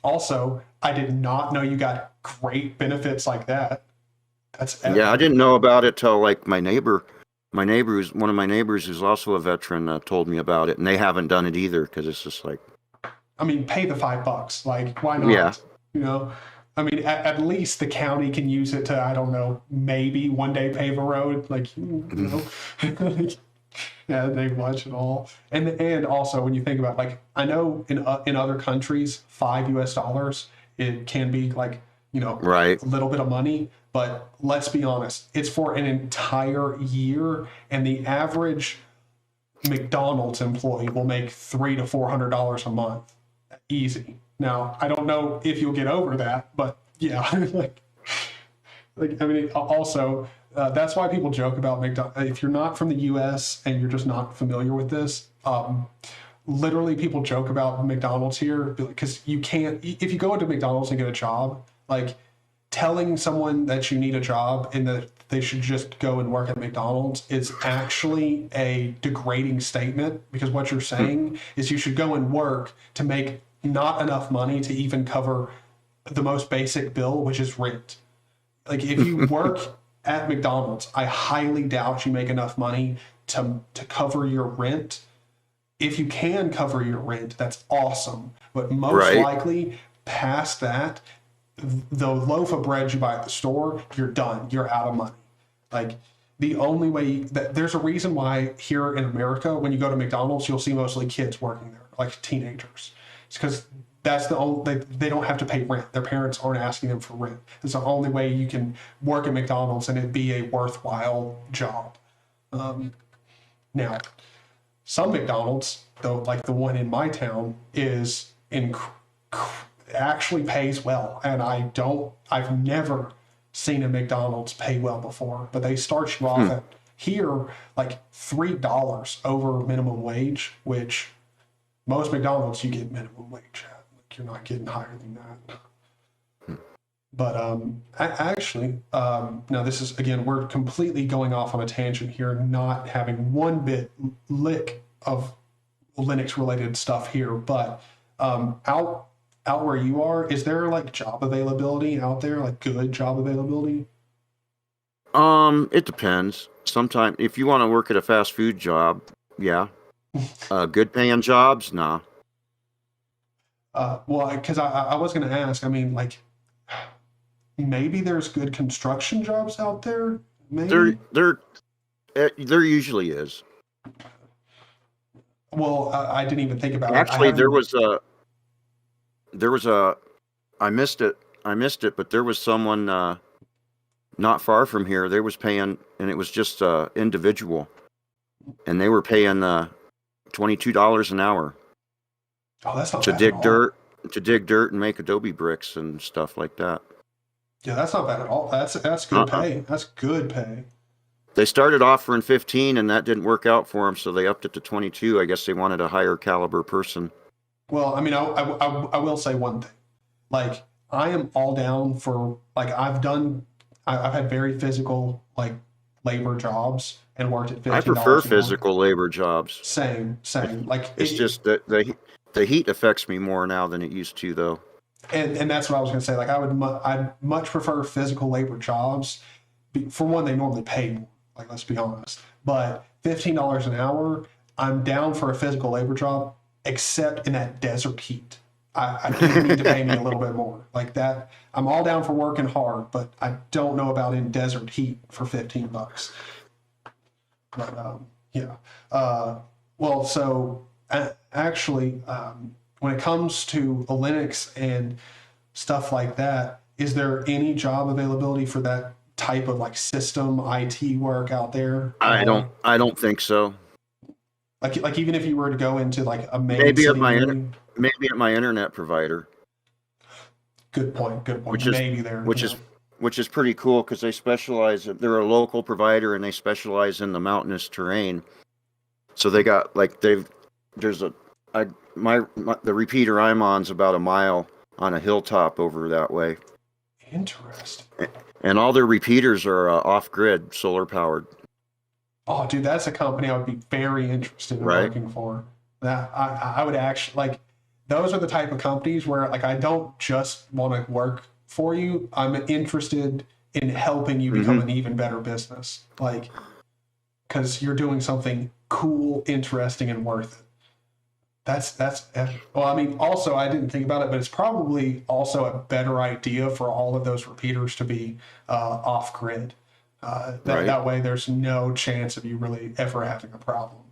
Also, I did not know you got great benefits like that. That's epic. Yeah, I didn't know about it till like one of my neighbors who's also a veteran told me about it, and they haven't done it either because it's just like, I mean, pay the $5. Like, why not? Yeah. You know, I mean, at least the county can use it to, I don't know, maybe one day pave a road. Like, you know, yeah, they watch it all. And also, when you think about, like, I know in other countries, $5 it can be like, you know, right, a little bit of money. But let's be honest, it's for an entire year, and the average McDonald's employee will make $300 to $400 a month, easy. Now, I don't know if you'll get over that, but yeah, like I mean, also that's why people joke about McDonald's. If you're not from the U.S. and you're just not familiar with this, literally people joke about McDonald's here because you can't. If you go into McDonald's and get a job, like telling someone that you need a job and that they should just go and work at McDonald's is actually a degrading statement, because what you're saying is you should go and work to make not enough money to even cover the most basic bill, which is rent. Like, if you work at McDonald's, I highly doubt you make enough money to cover your rent. If you can cover your rent, that's awesome. But most likely past that, the loaf of bread you buy at the store, you're done. You're out of money. Like, the only way there's a reason why here in America, when you go to McDonald's, you'll see mostly kids working there, like teenagers. It's because that's the only, they don't have to pay rent. Their parents aren't asking them for rent. It's the only way you can work at McDonald's and it be a worthwhile job. Now, some McDonald's, though, like the one in my town, is actually pays well, and I've never seen a McDonald's pay well before, but they start you off at here like $3 over minimum wage, which most McDonald's you get minimum wage at. Like, you're not getting higher than that. But actually, now this is, again, we're completely going off on a tangent here, not having one lick of Linux related stuff here, but out where you are, is there like job availability out there, like good job availability? It depends. Sometimes if you want to work at a fast food job, yeah. Good paying jobs, nah. Well, because I was going to ask, I mean, like, maybe there's good construction jobs out there. Maybe there usually is. Well, I didn't even think about it. Actually, there was a I missed it, but there was someone not far from here. They was paying, and it was just individual, and they were paying $22 an hour. Oh, that's not to bad dig at all. dig dirt and make adobe bricks and stuff like that. Yeah, that's not bad at all. That's good pay. That's good pay. They started offering 15, and that didn't work out for them, so they upped it to 22. I guess they wanted a higher caliber person. Well, I mean, I will say one thing. Like, I am all down for, like, I've had very physical, like, labor jobs and worked at $15 I prefer an physical labor jobs. Same. Like, it's just that the heat affects me more now than it used to, though. And that's what I was going to say. Like, I'd much prefer physical labor jobs. For one, they normally pay more. Like, let's be honest. But $15 an hour, I'm down for a physical labor job, except in that desert heat. I do need to pay me a little bit more. Like that, I'm all down for working hard, but I don't know about in desert heat for $15. But yeah. Well, so actually, when it comes to Linux and stuff like that, is there any job availability for that type of like system IT work out there? I don't think so. Like even if you were to go into like a main maybe city at my internet provider. Good point. Which which is pretty cool because they specialize. They're a local provider and they specialize in the mountainous terrain. So they got like there's the repeater I'm on's about a mile on a hilltop over that way. Interesting. And all their repeaters are off-grid, solar powered. Oh, dude, that's a company I would be very interested in working for. That I would actually like. Those are the type of companies where like I don't just want to work for you. I'm interested in helping you become an even better business. Like, because you're doing something cool, interesting, and worth it. That's well, I mean, also I didn't think about it, but it's probably also a better idea for all of those repeaters to be off grid. That way, there's no chance of you really ever having a problem.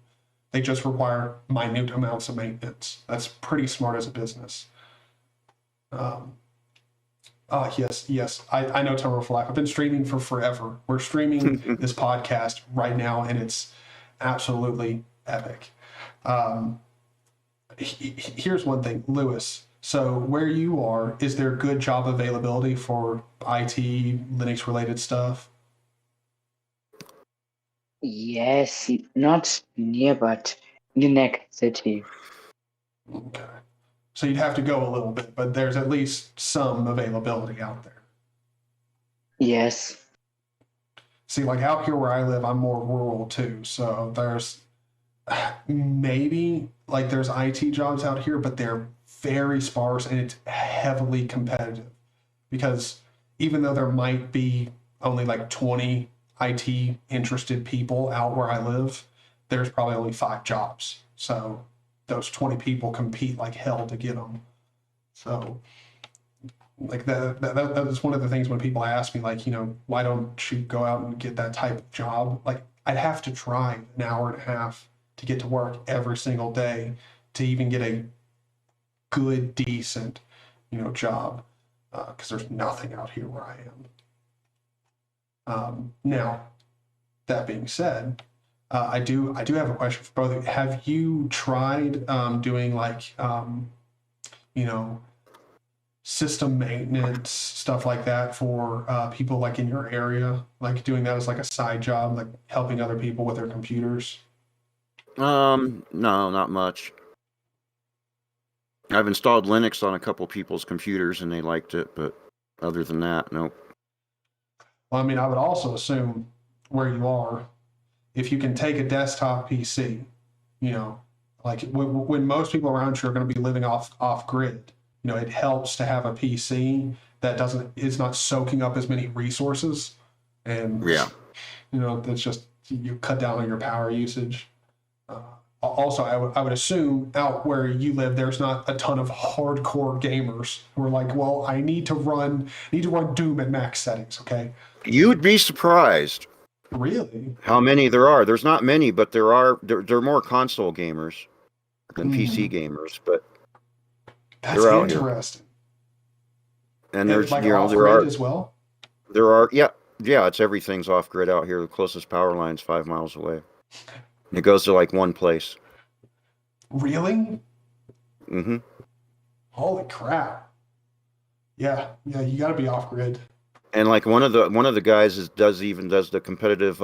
They just require minute amounts of maintenance. That's pretty smart as a business. Yes. I know Total for Life. I've been streaming for forever. We're streaming this podcast right now, and it's absolutely epic. Here's one thing, Lewis. So where you are, is there good job availability for IT, Linux-related stuff? Yes, not near, but in the next city. Okay. So you'd have to go a little bit, but there's at least some availability out there. Yes. See, like out here where I live, I'm more rural too. So there's maybe like there's IT jobs out here, but they're very sparse and it's heavily competitive because even though there might be only like 20 IT interested people out where I live, there's probably only 5 jobs. So those 20 people compete like hell to get them. So like that is one of the things when people ask me, like, you know, why don't you go out and get that type of job? Like I'd have to drive an hour and a half to get to work every single day to even get a good, decent, job, because there's nothing out here where I am. Now, that being said, I do have a question for both of you. Have you tried doing like, system maintenance, stuff like that for people like in your area, like doing that as like a side job, like helping other people with their computers? No, not much. I've installed Linux on a couple people's computers and they liked it, but other than that, nope. Well, I mean, I would also assume where you are, if you can take a desktop PC, like when most people around you are going to be living off grid, it helps to have a PC that is not soaking up as many resources, and that's just, you cut down on your power usage. Also, I would assume out where you live, there's not a ton of hardcore gamers who are like, well, I need to run Doom at max settings. Okay. You'd be surprised. Really? How many there are? There's not many, but there are more console gamers than PC gamers, but that's they're out interesting. Here. And there's like there are as well. There are it's everything's off grid out here. The closest power line's 5 miles away. It goes to like one place. Really? Mm-hmm. Holy crap! Yeah, you got to be off grid. And like one of the guys does the competitive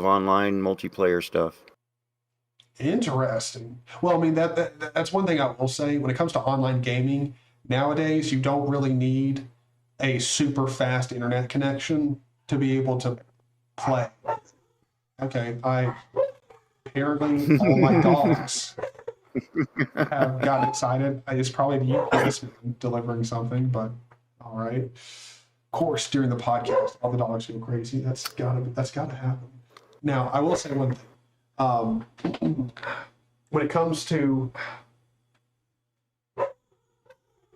online multiplayer stuff. Interesting. Well, I mean that's one thing I will say when it comes to online gaming nowadays. You don't really need a super fast internet connection to be able to play. Okay, apparently all my dogs have gotten excited. It's probably the UPS man delivering something, but all right. Of course, during the podcast, all the dogs go crazy. That's gotta happen. Now, I will say one thing. When it comes to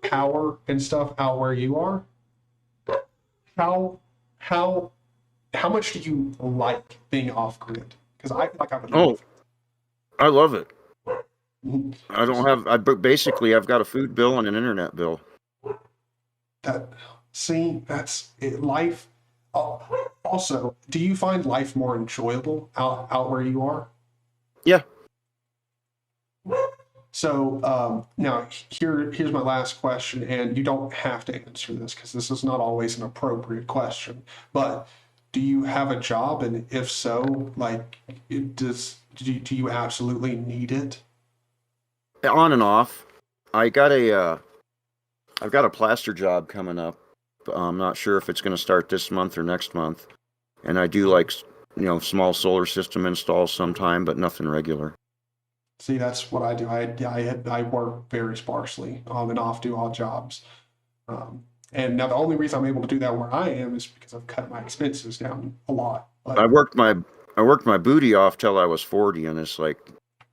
power and stuff out where you are, how much do you like being off grid? Because I feel like I would. Oh, I love it. I don't have. I've got a food bill and an internet bill. That's it. Life. Also, do you find life more enjoyable out where you are? Yeah. So now here's my last question, and you don't have to answer this because this is not always an appropriate question. But do you have a job, and if so, like, do you absolutely need it? On and off. I've got a plaster job coming up. I'm not sure if it's going to start this month or next month. And I do like, small solar system installs sometime, but nothing regular. See, that's what I do. I work very sparsely on and off, do odd jobs. And now the only reason I'm able to do that where I am is because I've cut my expenses down a lot. But I worked my booty off till I was 40, and it's like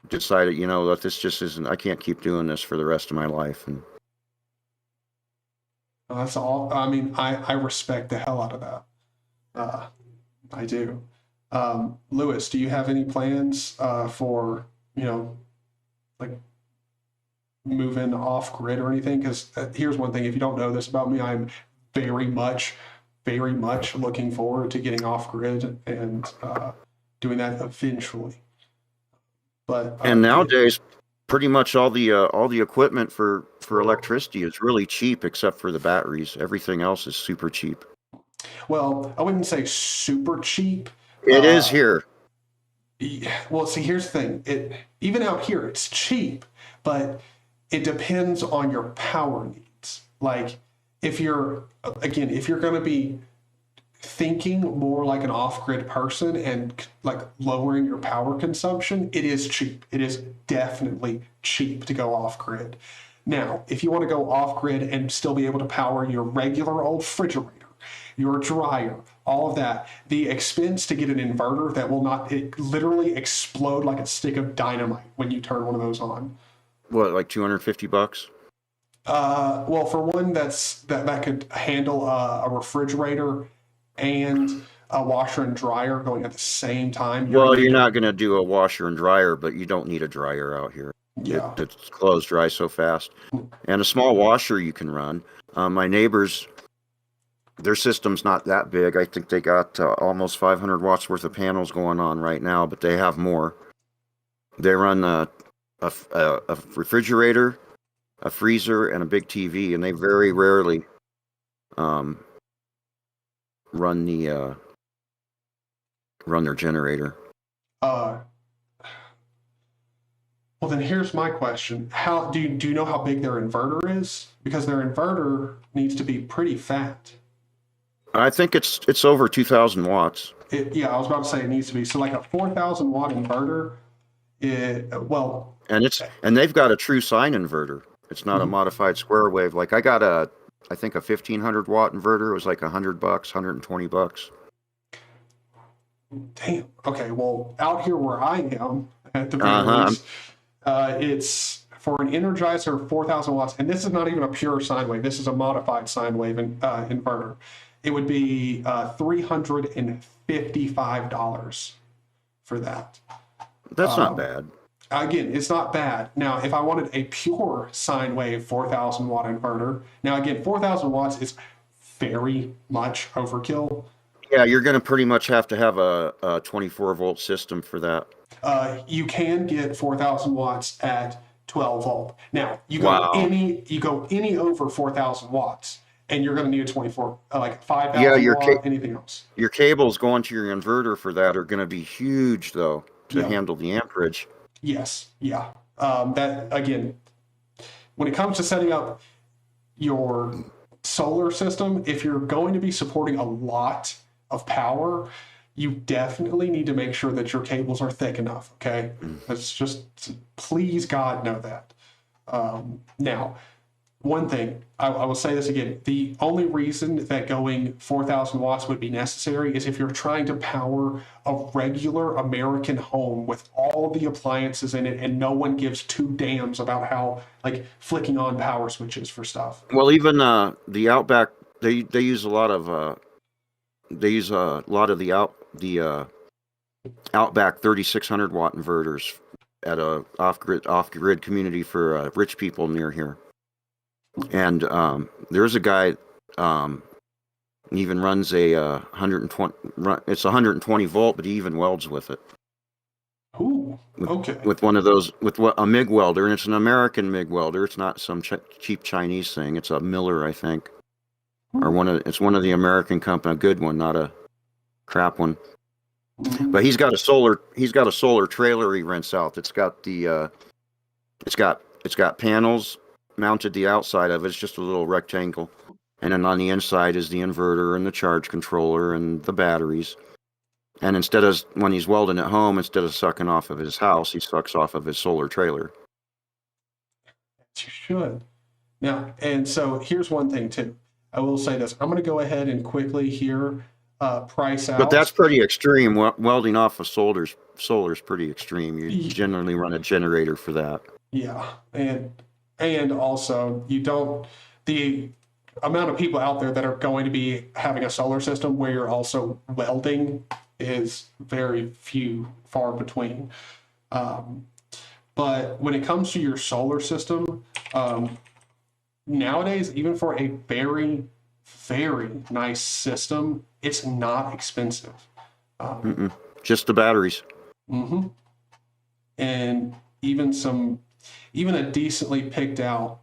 decided, that this just isn't. I can't keep doing this for the rest of my life. And that's all. I mean, I respect the hell out of that. I do. Lewis, do you have any plans for, like moving off grid or anything? Because here's one thing: if you don't know this about me, I'm very much looking forward to getting off grid and doing that eventually. But and nowadays, pretty much all the equipment for electricity is really cheap, except for the batteries. Everything else is super cheap. Well, I wouldn't say super cheap. It is here. Well, see, here's the thing. Even out here, it's cheap, but it depends on your power needs. Like, if you're going to be thinking more like an off-grid person and like lowering your power consumption, it is cheap. It is definitely cheap to go off-grid. Now, if you want to go off-grid and still be able to power your regular old refrigerator, your dryer, all of that, the expense to get an inverter that will not literally explode like a stick of dynamite when you turn one of those on. What, like $250? Well, for one that could handle a refrigerator and a washer and dryer going at the same time. You're not going to do a washer and dryer, but you don't need a dryer out here. Yeah. It's clothes dry so fast. And a small washer you can run. My neighbors, their system's not that big. I think they got almost 500 watts worth of panels going on right now, but they have more. They run a refrigerator, a freezer, and a big TV, and they very rarely run their generator. Well, then here's my question: How do you know how big their inverter is? Because their inverter needs to be pretty fat. I think it's over 2,000 watts. Yeah, I was about to say it needs to be. So like a 4,000 watt inverter. And they've got a true sine inverter. It's not a modified square wave. Like I got I think a 1,500 watt inverter. It was like $100, $120. Damn. Okay. Well, out here where I am, at the very least, it's for an Energizer 4,000 watts, and this is not even a pure sine wave. This is a modified sine wave inverter. It would be $355 for that. That's not bad. Again, it's not bad. Now, if I wanted a pure sine wave 4,000 watt inverter, now again, 4,000 watts is very much overkill. Yeah, you're going to pretty much have to have a 24 volt system for that. You can get 4,000 watts at 12 volt. Now, you go any over 4,000 watts, and you're going to need a 24, like 5,000 watt, anything else. Your cables going to your inverter for that are going to be huge, though, to handle the amperage. Yes, yeah. That, again, when it comes to setting up your solar system, if you're going to be supporting a lot of power, you definitely need to make sure that your cables are thick enough, okay? That's just, please God, know that. Now, one thing, I will say this again, the only reason that going 4,000 watts would be necessary is if you're trying to power a regular American home with all the appliances in it and no one gives two damns about how, like, flicking on power switches for stuff. Well, even the Outback, they use a lot of the Outback 3,600 watt inverters at a off-grid community for rich people near here. And there's a guy even runs a 120. It's 120 volt, but he even welds with it. Ooh. Okay. with one of those, with a MIG welder, and it's an American MIG welder. It's not some cheap Chinese thing. It's a Miller, I think, or it's one of the American company, a good one, not a crap one. But he's got a solar trailer he rents out. It's got the it's got panels mounted the outside of it. It's just a little rectangle, and then on the inside is the inverter and the charge controller and the batteries. And instead of, when he's welding at home, instead of sucking off of his house, he sucks off of his solar trailer. You should. Now, and so here's one thing too. I will say this. I'm going to go ahead and quickly here price out. But that's pretty extreme. Welding off of solar is pretty extreme. You generally run a generator for that. Yeah, and also the amount of people out there that are going to be having a solar system where you're also welding is very far between. But when it comes to your solar system, nowadays, even for a very, very nice system, it's not expensive. Just the batteries. Mm-hmm. And even a decently picked out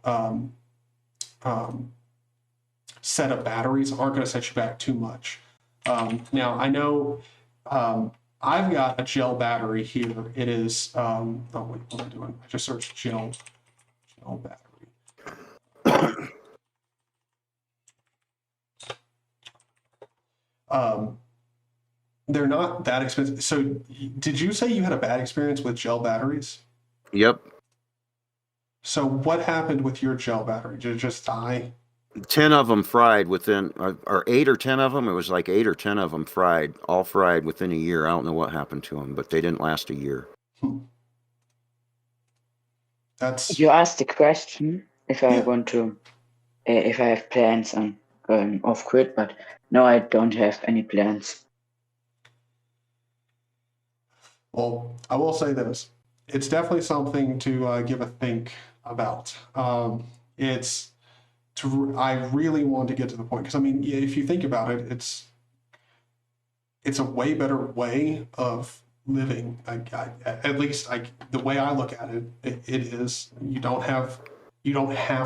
set of batteries aren't going to set you back too much. Now, I know I've got a gel battery here. It is, oh wait, what am I doing? I just searched gel battery. They're not that expensive. So did you say you had a bad experience with gel batteries? Yep. So what happened with your gel battery? Did it just die? 10 of them fried within, or 8 or 10 of them. It was like 8 or 10 of them all fried within a year. I don't know what happened to them, but they didn't last a year. You asked the question if I want to, if I have plans on going off grid, but no, I don't have any plans. Well, I will say this. It's definitely something to give a think about. I really want to get to the point, because I mean, if you think about it, it's a way better way of living. At least the way I look at it, it is. You don't have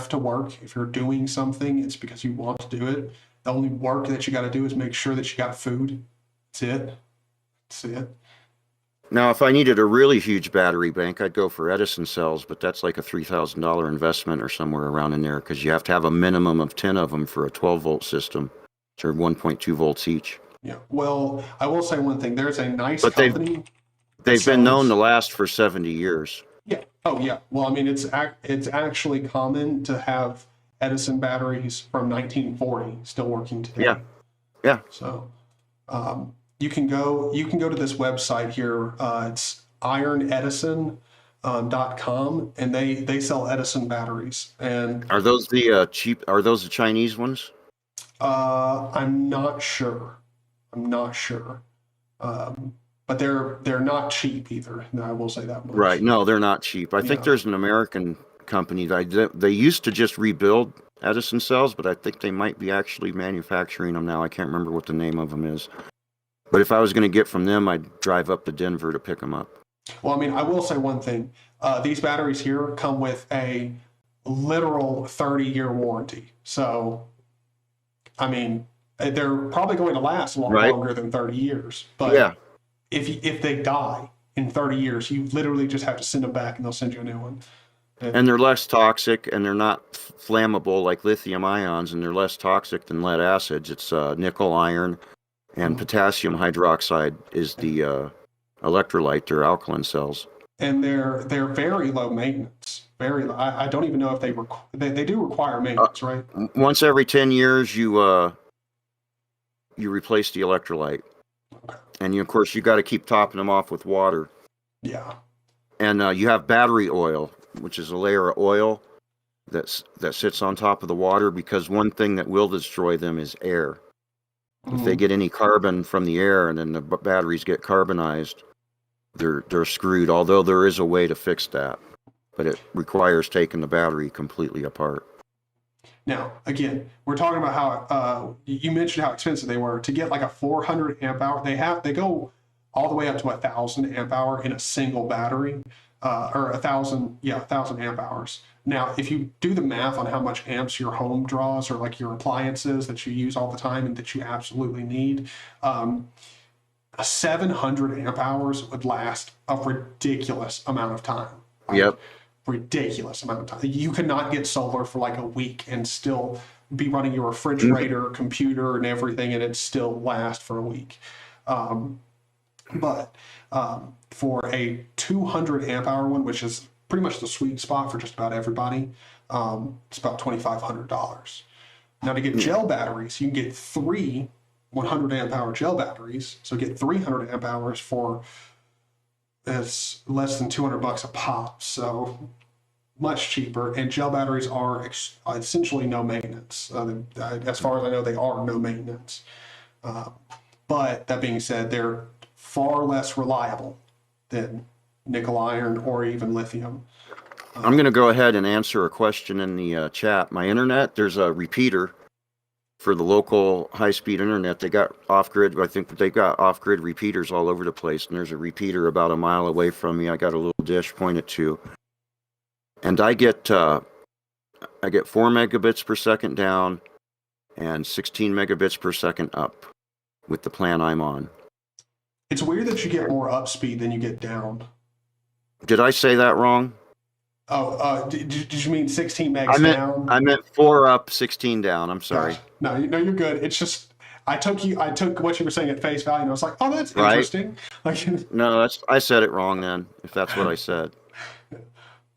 to work. If you're doing something, it's because you want to do it. The only work that you got to do is make sure that you got food. That's it. Now, if I needed a really huge battery bank, I'd go for Edison cells, but that's like a $3,000 investment or somewhere around in there, because you have to have a minimum of 10 of them for a 12-volt system. They're 1.2 volts each. Yeah. Well, I will say one thing. There's a nice company. They've been known to last for 70 years. Yeah. Oh, yeah. Well, I mean, it's actually common to have Edison batteries from 1940 still working today. Yeah. Yeah. So, you can go to this website here. It's ironedison.com, and they sell Edison batteries. And are those the Chinese ones? I'm not sure. But they're not cheap either. I will say that much. Right. No, they're not cheap. I think there's an American company they used to just rebuild Edison cells, but I think they might be actually manufacturing them now. I can't remember what the name of them is. But if I was going to get from them, I'd drive up to Denver to pick them up. Well, I mean, I will say one thing. These batteries here come with a literal 30-year warranty. So, I mean, they're probably going to last a lot longer than 30 years. But yeah. If they die in 30 years, you literally just have to send them back and they'll send you a new one. And they're less toxic, and they're not flammable like lithium ions, and they're less toxic than lead acids. It's nickel, iron, and potassium hydroxide is the electrolyte. They're alkaline cells. And they're very low maintenance. Very low. I don't even know if they do require maintenance, right? Once every 10 years, you replace the electrolyte. Okay. And of course, you got to keep topping them off with water. Yeah. And you have battery oil, which is a layer of oil that sits on top of the water, because one thing that will destroy them is air. If they get any carbon from the air and then the batteries get carbonized, they're screwed. Although there is a way to fix that, but it requires taking the battery completely apart. Now, again, we're talking about how you mentioned how expensive they were. To get like a 400 amp hour, they go all the way up to 1,000 amp hour in a single battery, or 1,000 amp hours. Now, if you do the math on how much amps your home draws, or like your appliances that you use all the time and that you absolutely need, 700 amp hours would last a ridiculous amount of time. Yep. Ridiculous amount of time. You could not get solar for like a week and still be running your refrigerator, computer, and everything, and it still last for a week. But for a 200 amp hour one, which is pretty much the sweet spot for just about everybody, it's about $2,500. Now, to get gel batteries, you can get 3 100 amp hour gel batteries. So get 300 amp hours for it's less than $200 a pop. So much cheaper. And gel batteries are essentially no maintenance. As far as I know, they are no maintenance. But that being said, they're far less reliable than nickel iron or even lithium. I'm going to go ahead and answer a question in the chat. My internet, there's a repeater for the local high-speed internet. They got off-grid. I think they've got off-grid repeaters all over the place, and there's a repeater about a mile away from me. I got a little dish pointed to, and I get 4 megabits per second down and 16 megabits per second up with the plan I'm on. It's weird that you get more up speed than you get down. Did I say that wrong? Oh, did you mean 16 megs down? I meant 4 up, 16 down. I'm sorry. No, you're good. It's just I took what you were saying at face value, and I was like, oh, that's interesting. Like, no, I said it wrong then. If that's what I said.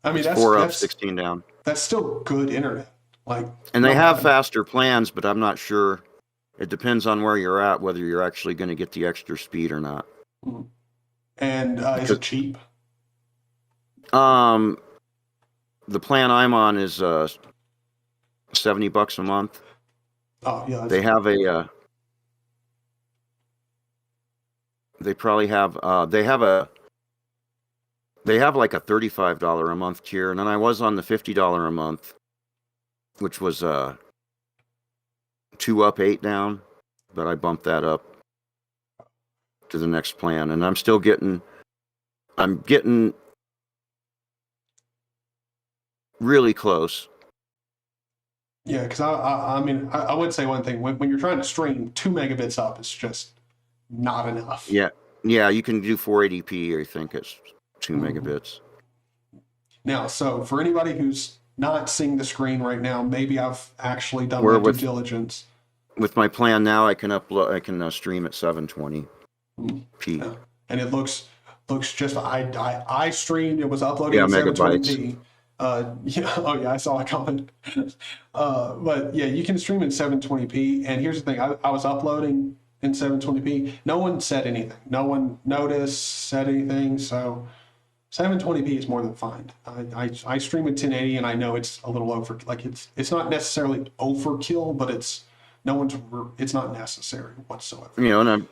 I mean, that's 4 up, 16 down. That's still good internet. And they have faster plans, but I'm not sure. It depends on where you're at, whether you're actually going to get the extra speed or not. And is it cheap? The plan I'm on is $70 a month. Oh yeah. They have a. They probably have. They have like a $35 a month tier, and then I was on the $50 a month, which was 2 up, 8 down, but I bumped that up to the next plan, and I'm getting really close. Yeah, because I mean, I would say one thing. When you're trying to stream, 2 megabits up is just not enough. Yeah, you can do 480p, I think it's 2 megabits. Now, so for anybody who's not seeing the screen right now, maybe I've actually done my due diligence. With my plan now, I can stream at 720p. Yeah. And it looks just. I streamed. It was uploading at 720p. I saw a comment. But yeah, you can stream in 720p. And here's the thing: I was uploading in 720p. No one said anything. No one noticed, said anything. So 720p is more than fine. I stream at 1080, and I know it's a little over. Like it's not necessarily overkill, but it's not necessary whatsoever. And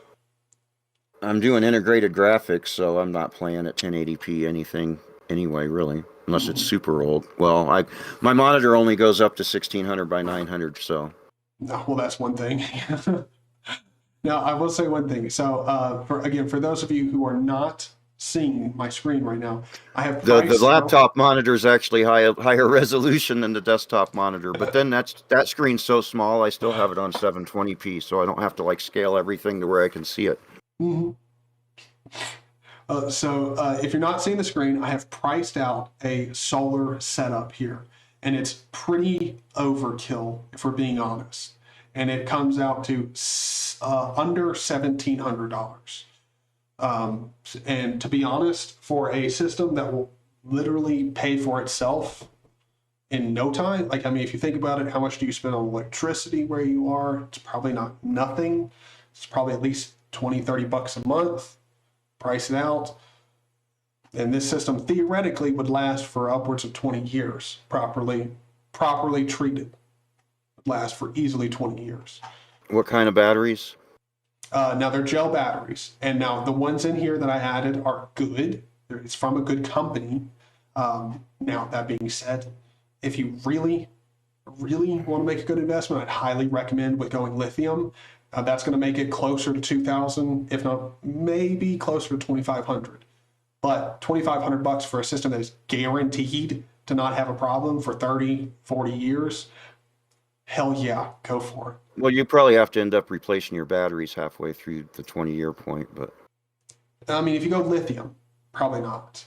I'm doing integrated graphics, so I'm not playing at 1080p anything anyway, really, unless it's super old. Well, my monitor only goes up to 1600 by 900, so. Well, that's one thing. Now, I will say one thing. So, for those of you who are not seeing my screen right now, I have the laptop monitor is actually higher resolution than the desktop monitor, but then that screen's so small, I still have it on 720p, so I don't have to scale everything to where I can see it. Mm-hmm. If you're not seeing the screen, I have priced out a solar setup here, and it's pretty overkill if we're being honest. And it comes out to under $1,700. And to be honest, for a system that will literally pay for itself in no time, if you think about it, how much do you spend on electricity where you are? It's probably not nothing. It's probably at least $20-30 a month. Price it out. And this system theoretically would last for upwards of 20 years, properly treated. Would last for easily 20 years. What kind of batteries? Now they're gel batteries, and now the ones in here that I added are good. It's from a good company. Now that being said, if you really want to make a good investment, I'd highly recommend going lithium. That's going to make it closer to 2,000, if not maybe closer to 2,500. But 2,500 bucks for a system that is guaranteed to not have a problem for 30, 40 years, hell yeah, go for it. Well, you probably have to end up replacing your batteries halfway through the 20-year point, but I mean, if you go lithium, probably not.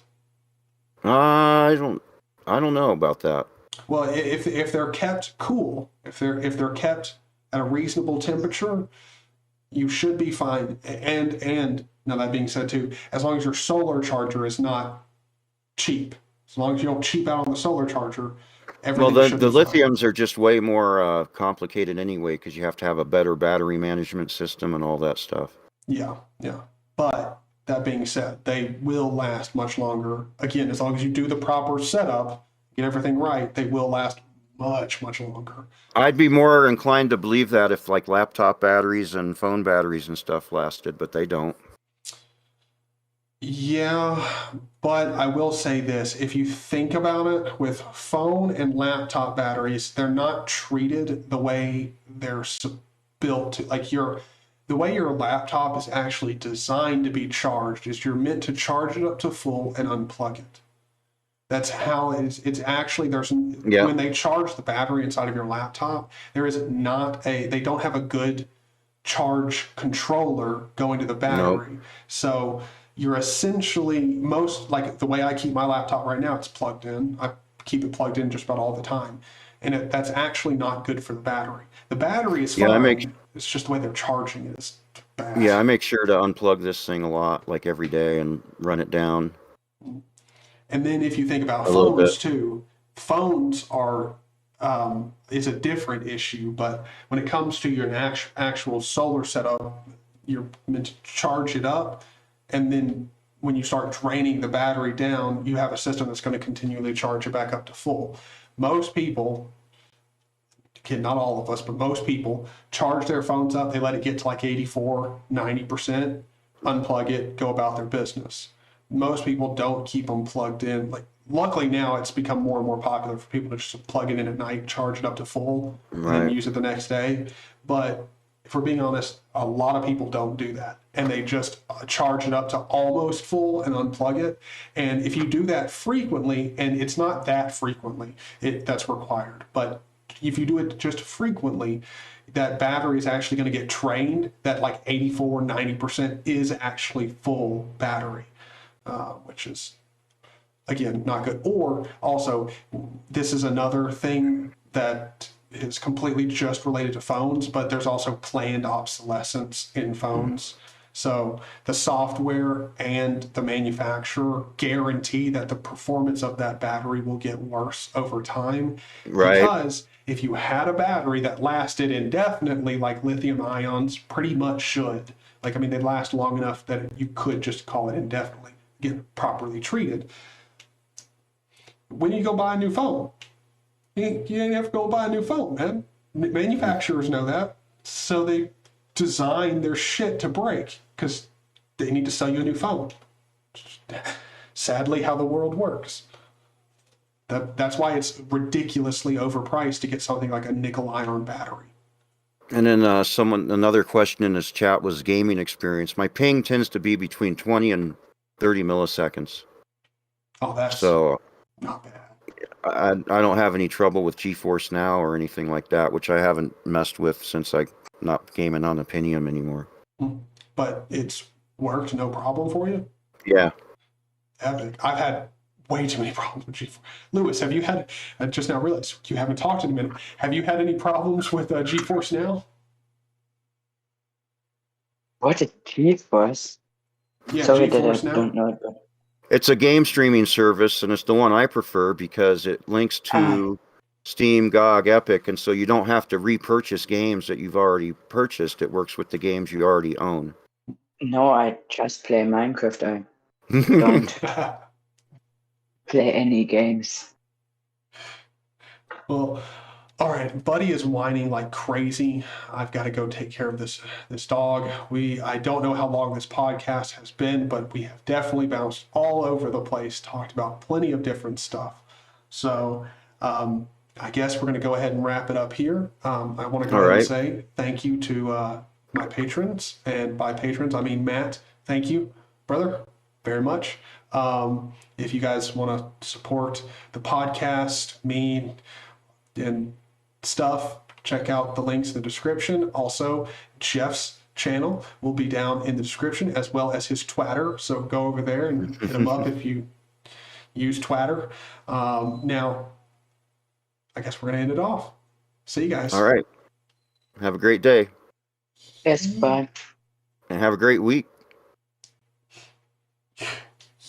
I don't know about that. Well, if they're kept cool, if they're kept at a reasonable temperature, you should be fine. And now that being said too, as long as your solar charger is not cheap, as long as you don't cheap out on the solar charger, everything Well, should the be fine. lithiums are just way more complicated anyway because you have to have a better battery management system and all that stuff. Yeah. But that being said, they will last much longer. Again, as long as you do the proper setup, get everything right, they will last much, much longer. I'd be more inclined to believe that if like laptop batteries and phone batteries and stuff lasted, but they don't. Yeah, but I will say this. If you think about it, with phone and laptop batteries, they're not treated the way they're built to. Like the way your laptop is actually designed to be charged is you're meant to charge it up to full and unplug it. That's how it's actually, when they charge the battery inside of your laptop, there is not they don't have a good charge controller going to the battery. Nope. So you're essentially like the way I keep my laptop right now, it's plugged in. I keep it plugged in just about all the time. And that's actually not good for the battery. The battery is fine. It's just the way they're charging it is bad. Yeah, I make sure to unplug this thing a lot, like every day, and run it down. And then if you think about phones too, phones are is a different issue. But when it comes to your actual solar setup, you're meant to charge it up, and then when you start draining the battery down, you have a system that's going to continually charge it back up to full. Most people, again, not all of us, but most people charge their phones up. They let it get to like 84, 90%, unplug it, go about their business. Most people don't keep them plugged in. Like, luckily now it's become more and more popular for people to just plug it in at night, charge it up to full, and then use it the next day. But if we're being honest, a lot of people don't do that. And they just charge it up to almost full and unplug it. And if you do that frequently, and it's not that frequently, that's required. But if you do it just frequently, that battery is actually going to get trained that like 84, 90% is actually full battery. Which is, again, not good. Or also, this is another thing that is completely just related to phones, but there's also planned obsolescence in phones. So the software and the manufacturer guarantee that the performance of that battery will get worse over time. Right. Because if you had a battery that lasted indefinitely, like lithium ions pretty much should, like, I mean, they last long enough that you could just call it indefinitely, get properly treated. When you go buy a new phone, you ain't have to go buy a new phone, man. Manufacturers know that, so they design their shit to break because they need to sell you a new phone. Sadly, how the world works. That's why it's ridiculously overpriced to get something like a nickel iron battery. And then another question in this chat was gaming experience. My ping tends to be between 20 and 30 milliseconds. Oh, that's so not bad. I don't have any trouble with GeForce Now or anything like that, which I haven't messed with since I'm not gaming on Pentium anymore. But it's worked no problem for you? Yeah. Epic. I've had way too many problems with GeForce. Lewis, have you had, I just now realized you haven't talked in a minute. Have you had any problems with GeForce Now? What is GeForce? Yeah, Sorry GeForce that I Now? don't know it. It's a game streaming service, and it's the one I prefer because it links to Steam, GOG, Epic, and so you don't have to repurchase games that you've already purchased. It works with the games you already own. No, I just play Minecraft. I don't play any games. Well, all right, Buddy is whining like crazy. I've got to go take care of this dog. I don't know how long this podcast has been, but we have definitely bounced all over the place, talked about plenty of different stuff. So I guess we're going to go ahead and wrap it up here. I want to go ahead and say thank you to my patrons, and by patrons I mean Matt. Thank you, brother, very much. If you guys want to support the podcast, me, and stuff, check out the links in the description. Also, Jeff's channel will be down in the description, as well as his Twitter. So go over there and hit him up if you use Twitter. Now, I guess we're going to end it off. See you guys. All right. Have a great day. Yes, bye. And have a great week.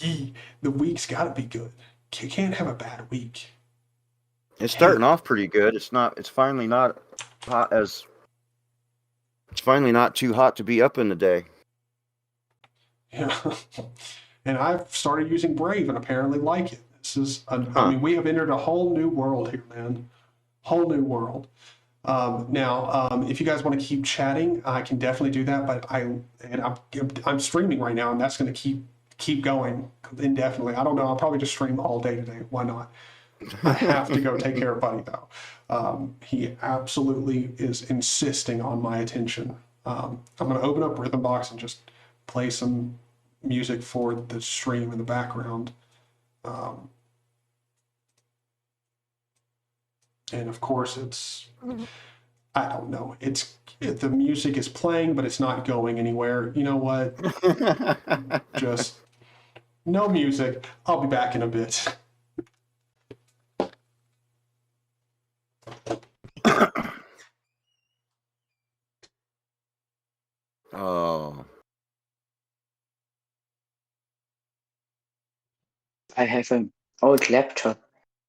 The week's got to be good. You can't have a bad week. It's starting off pretty good. It's finally not hot as it's finally not too hot to be up in the day. Yeah. And I've started using Brave and apparently like it. This is, I mean, we have entered a whole new world here, man. Whole new world. Now, if you guys want to keep chatting, I can definitely do that. But I'm streaming right now, and that's going to keep going indefinitely. I don't know. I'll probably just stream all day today. Why not? I have to go take care of Buddy though. He absolutely is insisting on my attention. I'm going to open up Rhythmbox and just play some music for the stream in the background. And of course it's, I don't know, the music is playing, but it's not going anywhere. You know what? Just no music. I'll be back in a bit. Oh. I have an old laptop,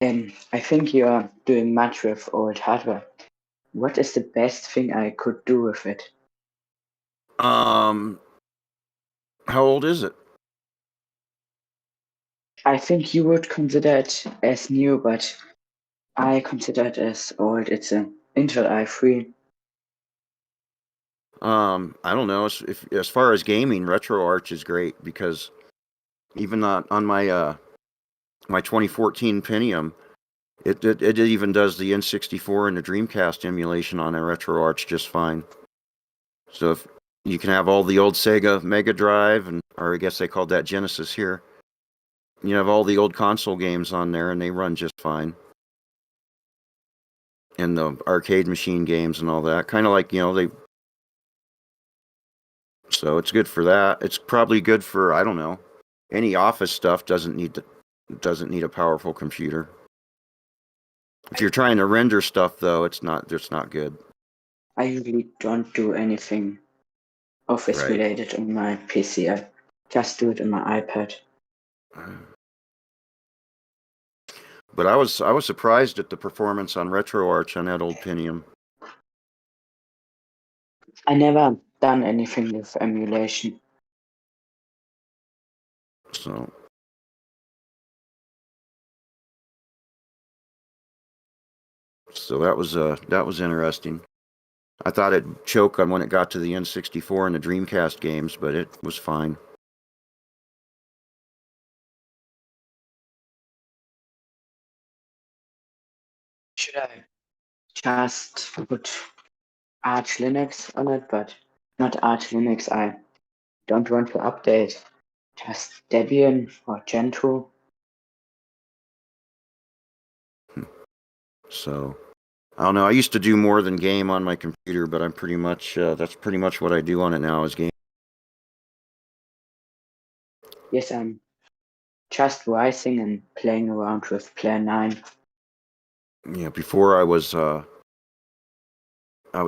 and I think you are doing much with old hardware. What is the best thing I could do with it? How old is it? I think you would consider it as new, but I consider it as old. It's an Intel i3. I don't know. As far as gaming, RetroArch is great because even on my my 2014 Pentium, it even does the N64 and the Dreamcast emulation on a RetroArch just fine. So if you can have all the old Sega Mega Drive, or I guess they called that Genesis here. You have all the old console games on there, and they run just fine. And the arcade machine games and all that, kind of like So it's good for that. It's probably good for, I don't know, any office stuff. Doesn't need a powerful computer. If you're trying to render stuff, though, it's not good. I usually don't do anything office related on my PC. I just do it on my iPad. But I was surprised at the performance on RetroArch on that old Pentium. I never done anything with emulation. So that was interesting. I thought it'd choke on when it got to the N64 and the Dreamcast games, but it was fine. Should I just put Arch Linux on it? But not Arch Linux. I don't want to update. Just Debian or Gentoo. So I don't know. I used to do more than game on my computer, but I'm pretty much that's pretty much what I do on it now is game. Yes, I'm just rising and playing around with Plan 9. Yeah, before I was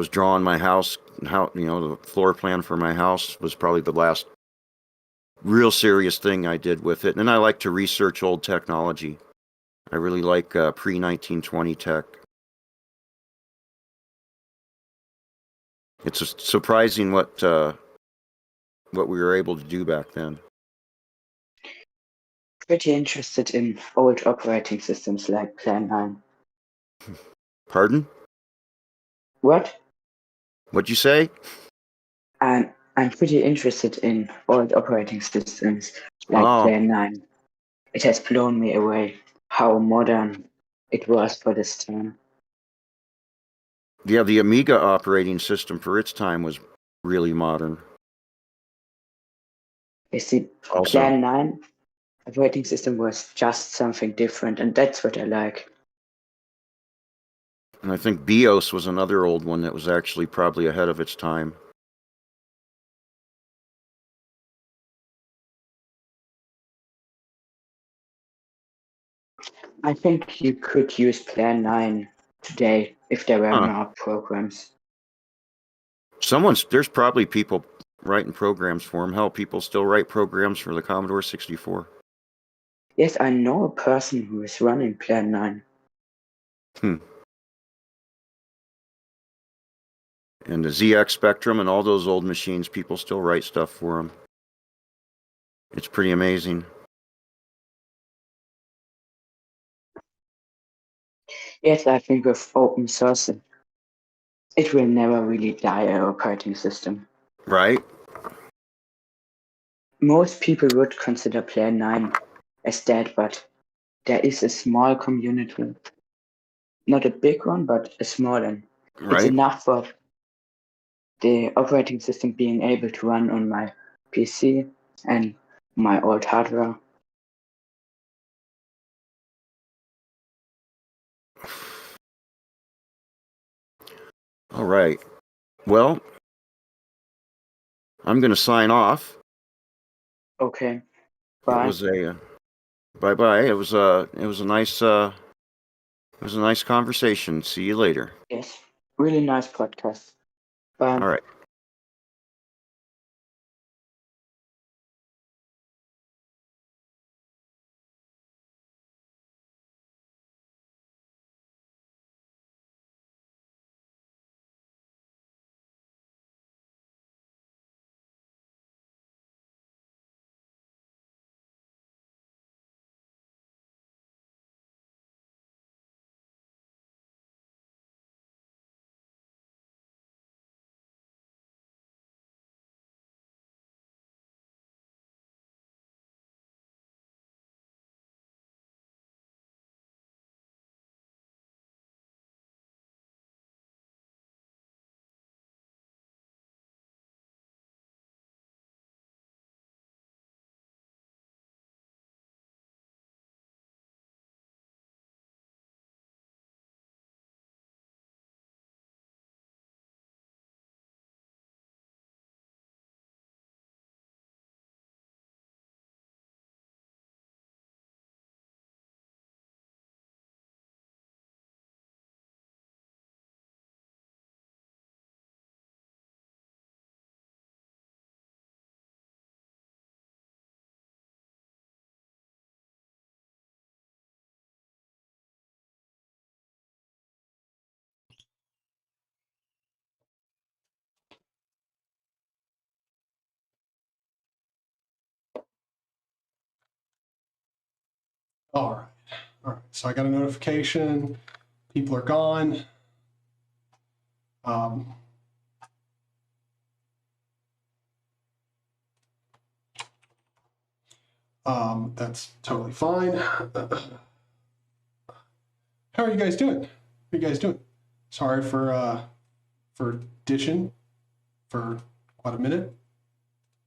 drawing my house. The floor plan for my house was probably the last real serious thing I did with it. And I like to research old technology. I really like pre-1920 tech. It's surprising what we were able to do back then. Pretty interested in old operating systems like Plan 9. Pardon? What? What'd you say? I'm pretty interested in old operating systems like Plan 9. It has blown me away how modern it was for this time. Yeah, the Amiga operating system for its time was really modern. You see, Also, Plan 9 operating system was just something different, and that's what I like. and I think BIOS was another old one that was actually probably ahead of its time. I think you could use Plan 9 today if there were Huh. more programs. There's probably people writing programs for them. Hell, people still write programs for the Commodore 64. Yes, I know a person who is running Plan 9. And the ZX Spectrum and all those old machines, people still write stuff for them. It's pretty amazing. Yes, I think with open source, it will never really die an operating system. Right? Most people would consider Plan 9 as dead, but there is a small community. Not a big one, but a small one. It's Right? enough for the operating system being able to run on my PC and my old hardware. All right. Well, I'm going to sign off. Okay. It Bye. was a bye-bye. It was a nice conversation. See you later. Yes. Really nice podcast. Bye. All right. All right. All right. So I got a notification. People are gone. That's totally fine. How are you guys doing? How are you guys doing? Sorry for ditching for quite a minute.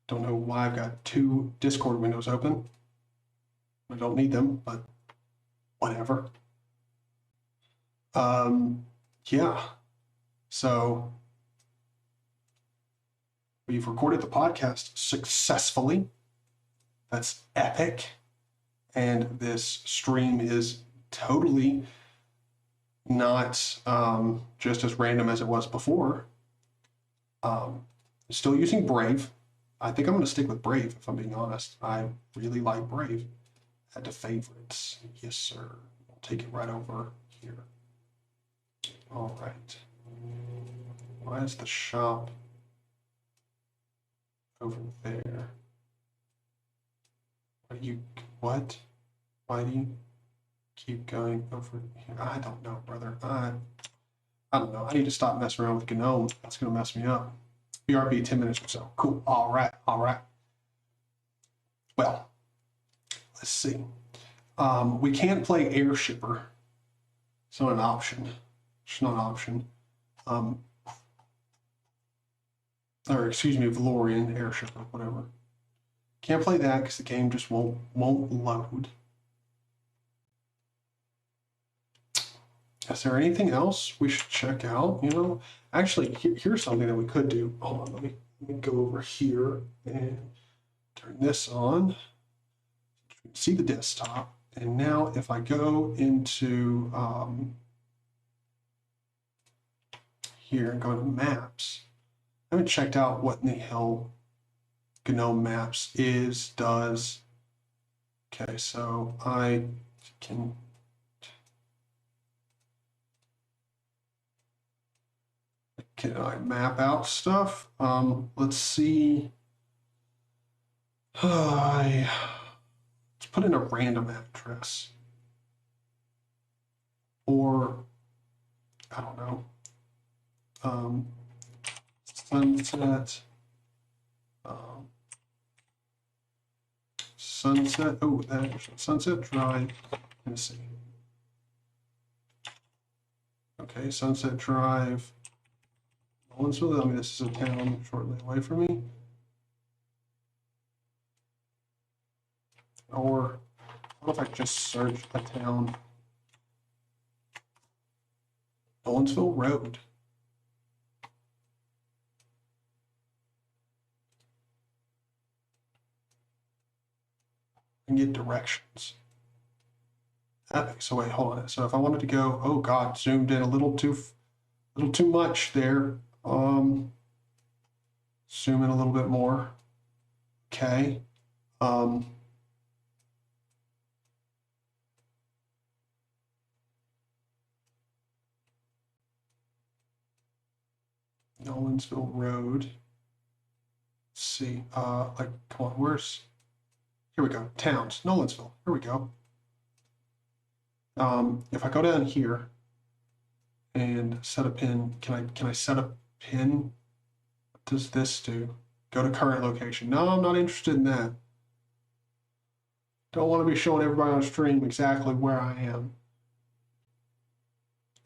Don't know why I've got 2 Discord windows open. I don't need them, but whatever. Yeah. So we've recorded the podcast successfully. That's epic. And this stream is totally not just as random as it was before. Still using Brave. I think I'm going to stick with Brave, if I'm being honest. I really like Brave. Add to favorites. Yes, sir. I'll take it right over here. All right. Why is the shop over there? What? Why do you keep going over here? I don't know, brother. I don't know. I need to stop messing around with GNOME. That's going to mess me up. BRB 10 minutes or so. Cool. All right. All right. Well, let's see. We can't play Airshipper. It's not an option. It's not an option. or excuse me, Valorian airship or whatever. Can't play that because the game just won't load. Is there anything else we should check out? You know, actually, here's something that we could do. Hold on, let me go over here and turn this on. See the desktop. And now if I go into here and go to maps, I haven't checked out what in the hell GNOME Maps does. Okay, so I can I map out stuff? Let's see. Let's put in a random address. Or, I don't know. Sunset. Sunset. Oh, that's Sunset Drive, Tennessee. Okay, Sunset Drive. Nolensville. I mean, this is a town shortly away from me. Or what if I just search a town? Nolensville Road. And get directions. Epic. So wait, hold on. So if I wanted to go, oh God, zoomed in a little too much there. Zoom in a little bit more. Okay. Nolensville Road. Let's see. Like, come on, where's? Here we go. Towns. Nolensville. Here we go. If I go down here and set a pin, can I set a pin? What does this do? Go to current location. No, I'm not interested in that. Don't want to be showing everybody on stream exactly where I am.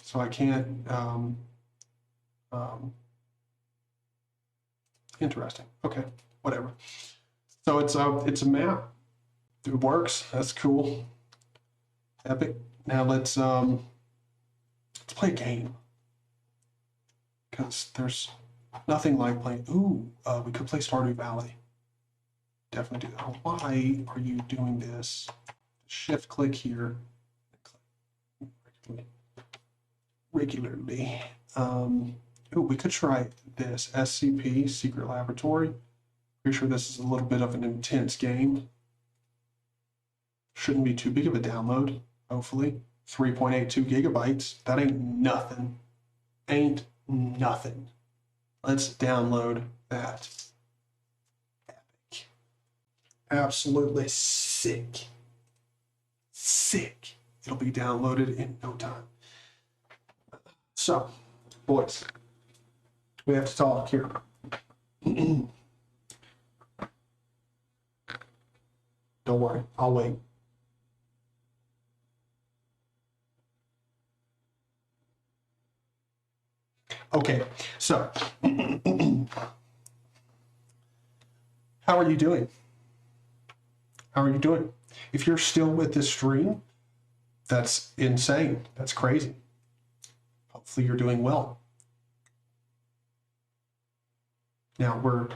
So I can't. Interesting. Okay, whatever. So it's a map. It works. That's cool. Epic. Now let's play a game. Because there's nothing like playing. Ooh, we could play Stardew Valley. Definitely do that. Why are you doing this? Shift click here. Regularly. Ooh, we could try this. SCP, Secret Laboratory. Pretty sure this is a little bit of an intense game. Shouldn't be too big of a download, hopefully. 3.82 gigabytes. That ain't nothing. Ain't nothing. Let's download that. Epic. Absolutely sick. Sick. It'll be downloaded in no time. So, boys, we have to talk here. Don't worry, I'll wait. Okay, so how are you doing? How are you doing? If you're still with this stream, that's insane. That's crazy. Hopefully you're doing well. Now we're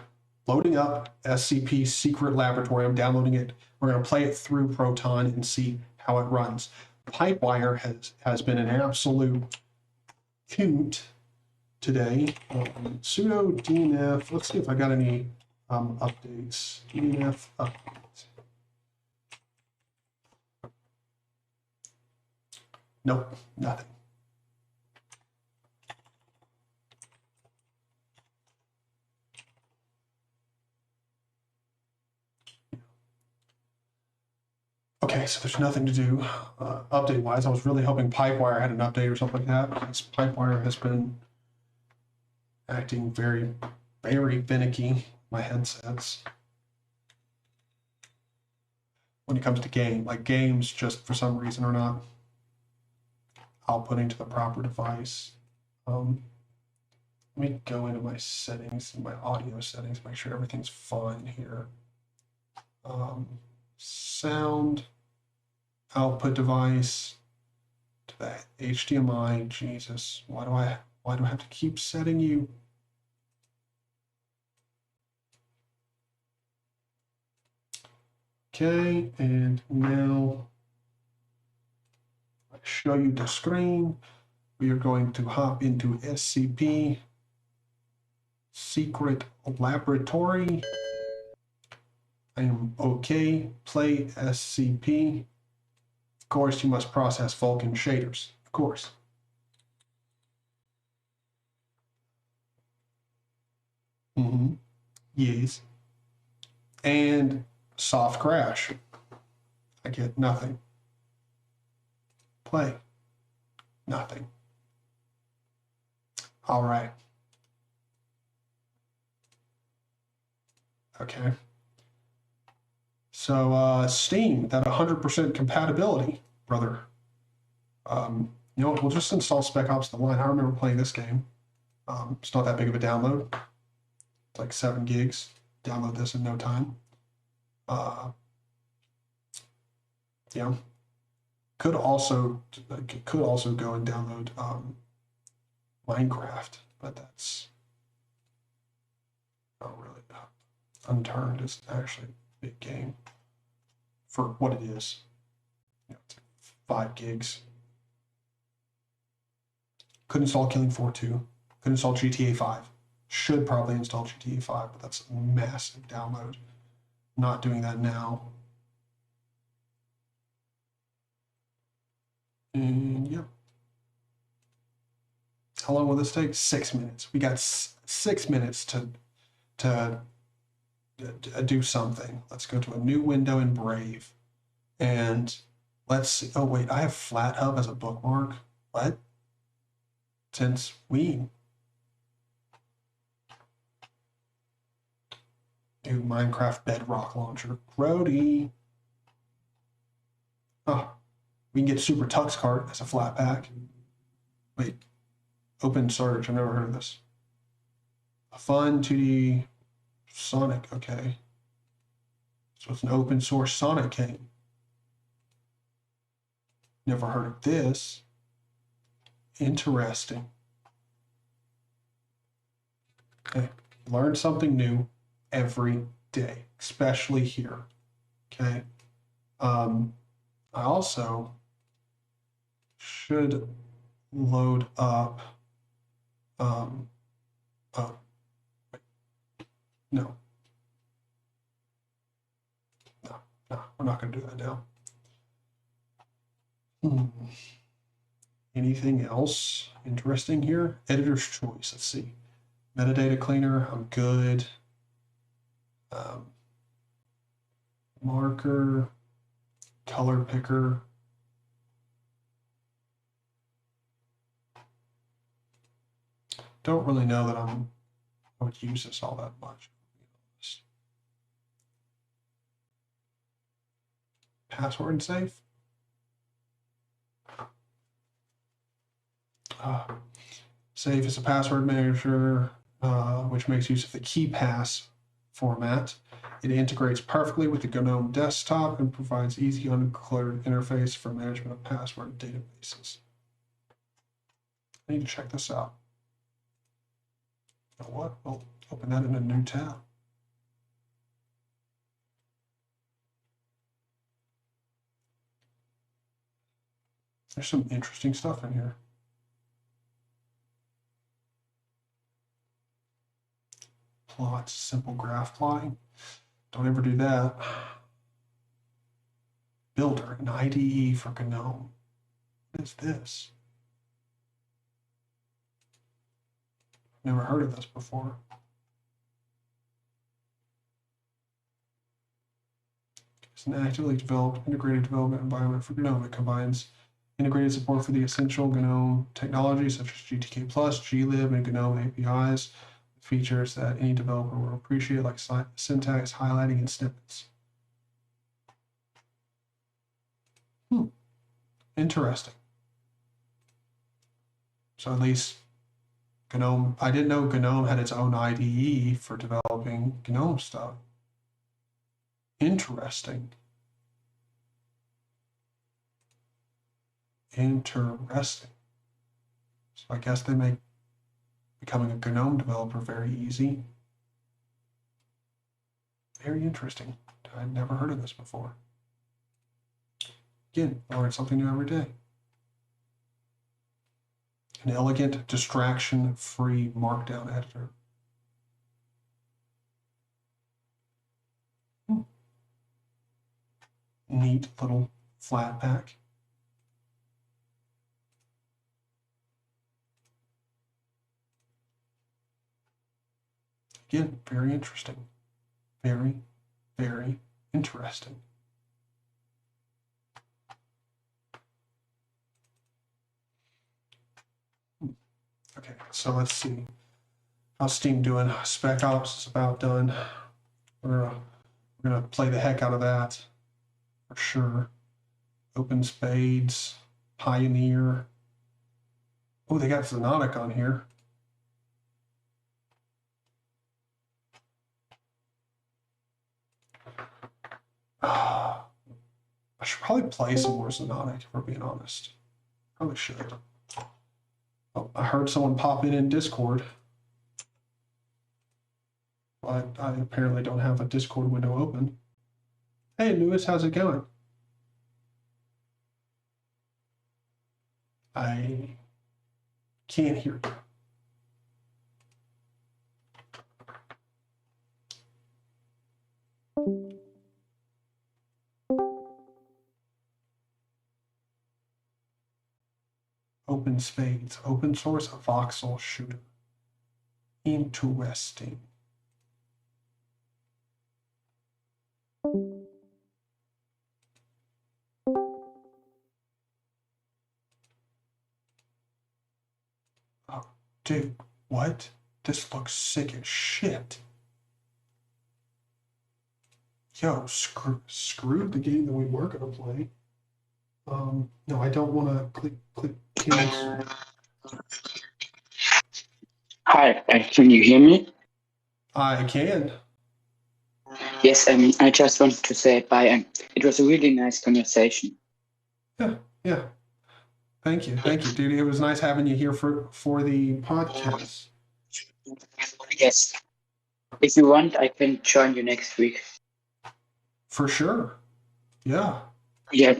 loading up SCP Secret Laboratory. I'm downloading it. We're going to play it through Proton and see how it runs. Pipewire has been an absolute hoot today. Sudo DNF. Let's see if I got any updates. DNF updates. Nope, nothing. Okay, so there's nothing to do update-wise. I was really hoping Pipewire had an update or something like that, because Pipewire has been acting very, very finicky, my headsets. When it comes to games just for some reason are not outputting to the proper device. Let me go into my settings, my audio settings, make sure everything's fine here. Sound, output device, to that HDMI. Jesus, why do I have to keep setting you? Okay, and now I show you the screen. We are going to hop into SCP Secret Laboratory. I am okay. Play SCP. Of course, you must process Vulkan shaders. Of course. Yes. And soft crash. I get nothing. Play. Nothing. All right. Okay. So Steam, that 100% compatibility, brother. You know what? We'll just install Spec Ops: The Line. I remember playing this game. It's not that big of a download. It's like 7 gigs. Download this in no time. Yeah. Could also go and download Minecraft, but that's not really Unturned is actually a big game for what it is. You know, it's 5 gigs. Could install Killing Floor 2. Could install GTA 5. Should probably install GTA 5, but that's a massive download. Not doing that now. And yep. How long will this take? 6 minutes. We got 6 minutes to do something. Let's go to a new window in Brave. And let's see. Oh, wait, I have FlatHub as a bookmark. What? Since we do Minecraft Bedrock Launcher. Grody. Oh, we can get Super Tux Cart as a flat pack. Wait, Open Search. I've never heard of this. A fun 2D Sonic. Okay. So it's an open source Sonic game. Never heard of this. Interesting. Okay. Learn something new every day, especially here. Okay. I also should load up. Oh, wait. No. No, we're not going to do that now. Anything else interesting here? Editor's choice. Let's see. Metadata cleaner. I'm good. Marker. Color picker. Don't really know that I would use this all that much. Password safe. Safe is a password manager, which makes use of the KeyPass format. It integrates perfectly with the GNOME desktop and provides easy, uncluttered interface for management of password databases. I need to check this out. You know what? We'll open that in a new tab. There's some interesting stuff in here. Plots, simple graph plotting. Don't ever do that. Builder, an IDE for GNOME. What is this? Never heard of this before. It's an actively developed integrated development environment for GNOME. It combines integrated support for the essential GNOME technologies such as GTK+, glib, and GNOME APIs. Features that any developer will appreciate, like syntax, highlighting, and snippets. Interesting. So at least GNOME. I didn't know GNOME had its own IDE for developing GNOME stuff. Interesting. Interesting. So I guess they make becoming a GNOME developer very easy. Very interesting. I'd never heard of this before. Again, I learn something new every day. An elegant, distraction-free markdown editor. Neat little flat pack. Again, very interesting. Very, very interesting. Okay, so let's see. How's Steam doing? Spec Ops is about done. We're gonna play the heck out of that for sure. Open Spades, Pioneer. Oh, they got Xenotic on here. I should probably play some more Xenotic, if we're being honest. Probably should. Oh, I heard someone pop in Discord. But I apparently don't have a Discord window open. Hey, Lewis, how's it going? I can't hear you. Open Spades, open source voxel shooter. Interesting. Oh, dude, what? This looks sick as shit. Yo, screw the game that we were gonna play. No, I don't want to click cancel. Hi, can you hear me? I can. Yes, I just wanted to say bye. It was a really nice conversation. Yeah. Thank you, dude. It was nice having you here for the podcast. Yes. If you want, I can join you next week. For sure. Yeah. Yeah.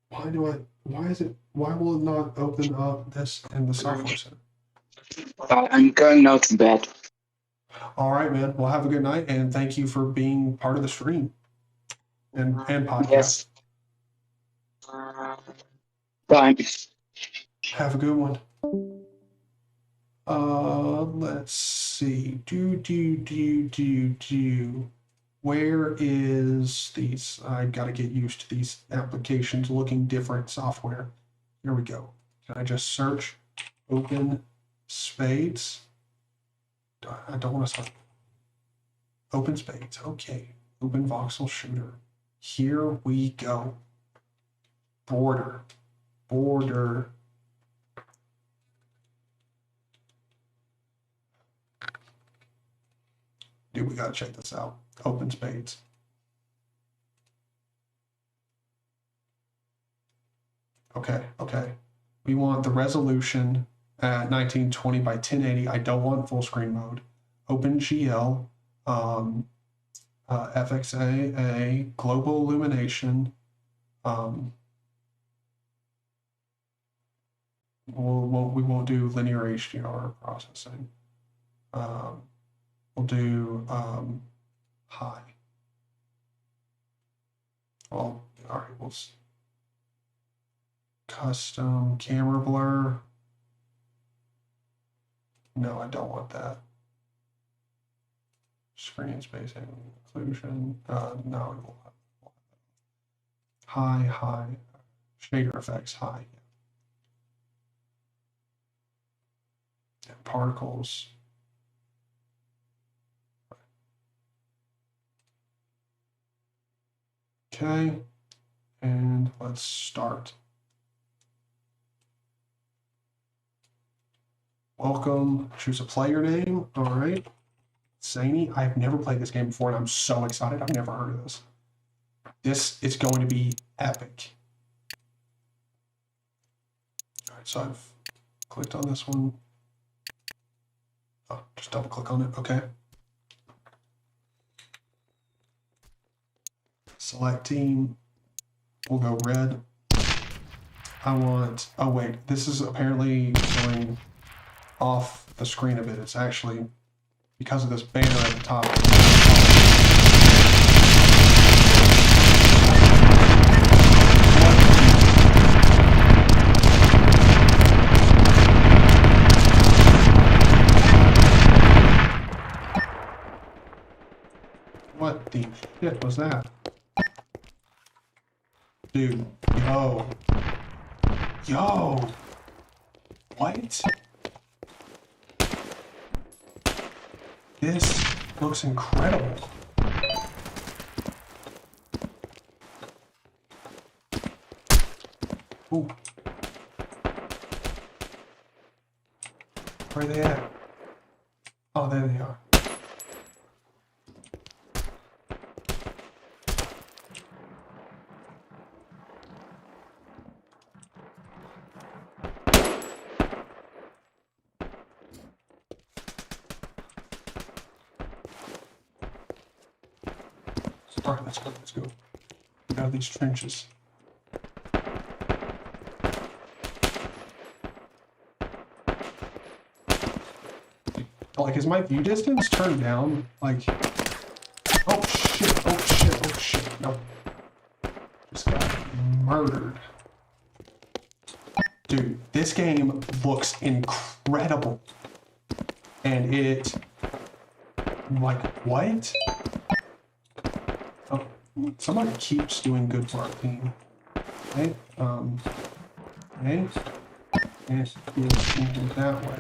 Why will it not open up this in the software center? I'm going now to bed. All right, man. Well, have a good night, and thank you for being part of the stream and podcast. Yes. Bye. Have a good one. Let's see. Where is these? I gotta get used to these applications looking different software. Here we go. Can I just search Open Spades? I don't want to start. Open Spades. Okay. Open Voxel Shooter. Here we go. Border. Dude, we gotta check this out. Open Spades. Okay. We want the resolution at 1920 by 1080. I don't want full screen mode. OpenGL, FXAA, global illumination. We won't do linear HDR processing. We'll do high. Well, all right, we'll custom camera blur. No, I don't want that. Screen spacing, occlusion. No, we won't. High. Shader effects, high. And particles. Okay, and let's start. Welcome. Choose a player name. All right. Zaney. I've never played this game before, and I'm so excited. I've never heard of this. This is going to be epic. All right, so I've clicked on this one. Oh, just double click on it. Okay. Select team. We'll go red. I want, oh wait, this is apparently going off the screen a bit. It's actually because of this banner at the top. What the shit was that? Dude, yo. Yo! What? This looks incredible. Ooh. Where are they at? Oh, there they are. All right, let's go, let's go. Get out of these trenches. Like, is my view distance turned down? Like, oh shit, oh shit, oh shit. No. Just got murdered. Dude, this game looks incredible. And it, like, what? Oh, somebody keeps doing good for our team. Okay, okay. And it's moving that way.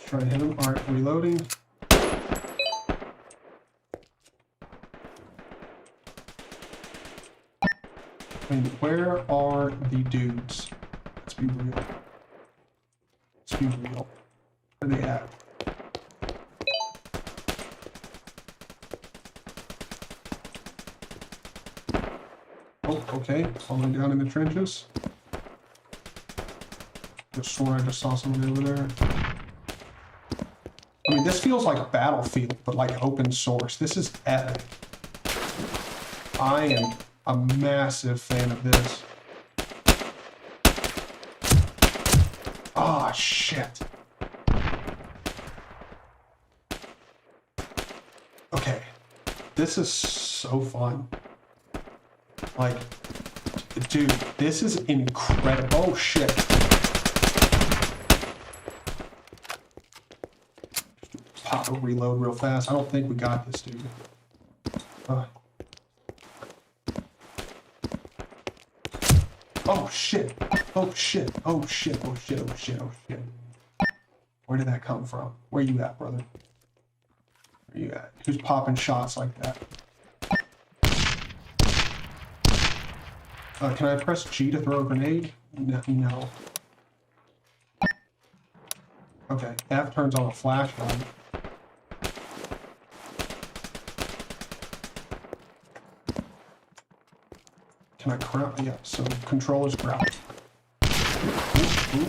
Try to hit him. Alright, reloading. I mean, where are the dudes? Let's be real. Let's be real. Where are they at? Oh, okay. Falling down in the trenches. Just swore I just saw somebody over there. I mean, this feels like a Battlefield, but like open source. This is epic. I am a massive fan of this. Ah, shit. Okay. This is so fun. Like, dude, this is incredible. Oh, shit. Pop a reload real fast. I don't think we got this, dude. Oh shit. Oh shit. Oh shit. Oh shit. Oh shit. Oh shit. Where did that come from? Where you at, brother? Where you at? Who's popping shots like that? Can I press G to throw a grenade? No. No. Okay, F turns on a flashlight. Can I crouch? Yeah, so controller's crouch. Ooh.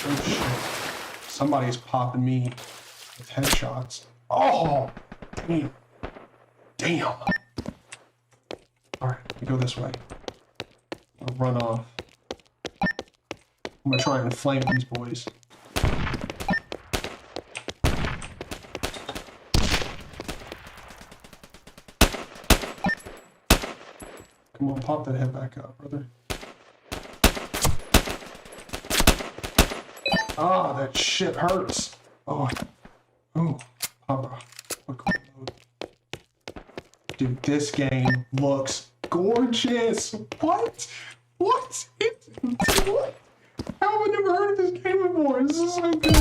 Oh shit. Somebody's popping me with headshots. Oh! Damn. Damn. Alright, we go this way. I'll run off. I'm gonna try and flank these boys. Come on, pop that head back up, brother. Ah, that shit hurts. Oh, ooh, pop a quick load. Dude, this game looks gorgeous. What? What? What? How have I never heard of this game before? This is so good.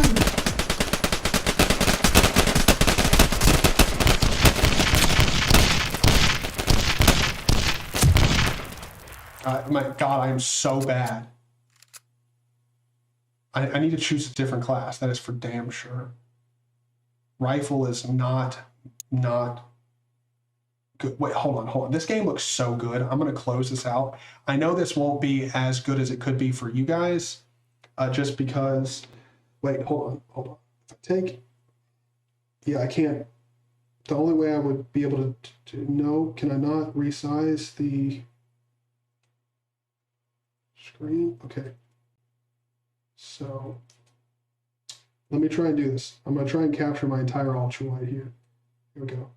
My God, I am so bad. I need to choose a different class. That is for damn sure. Rifle is not good. Wait, hold on. This game looks so good. I'm going to close this out. I know this won't be as good as it could be for you guys, just because. Wait, hold on. If I take, yeah, I can't. The only way I would be able to know, can I not resize the screen? Okay. So let me try and do this. I'm going to try and capture my entire ultralight here. Here we go.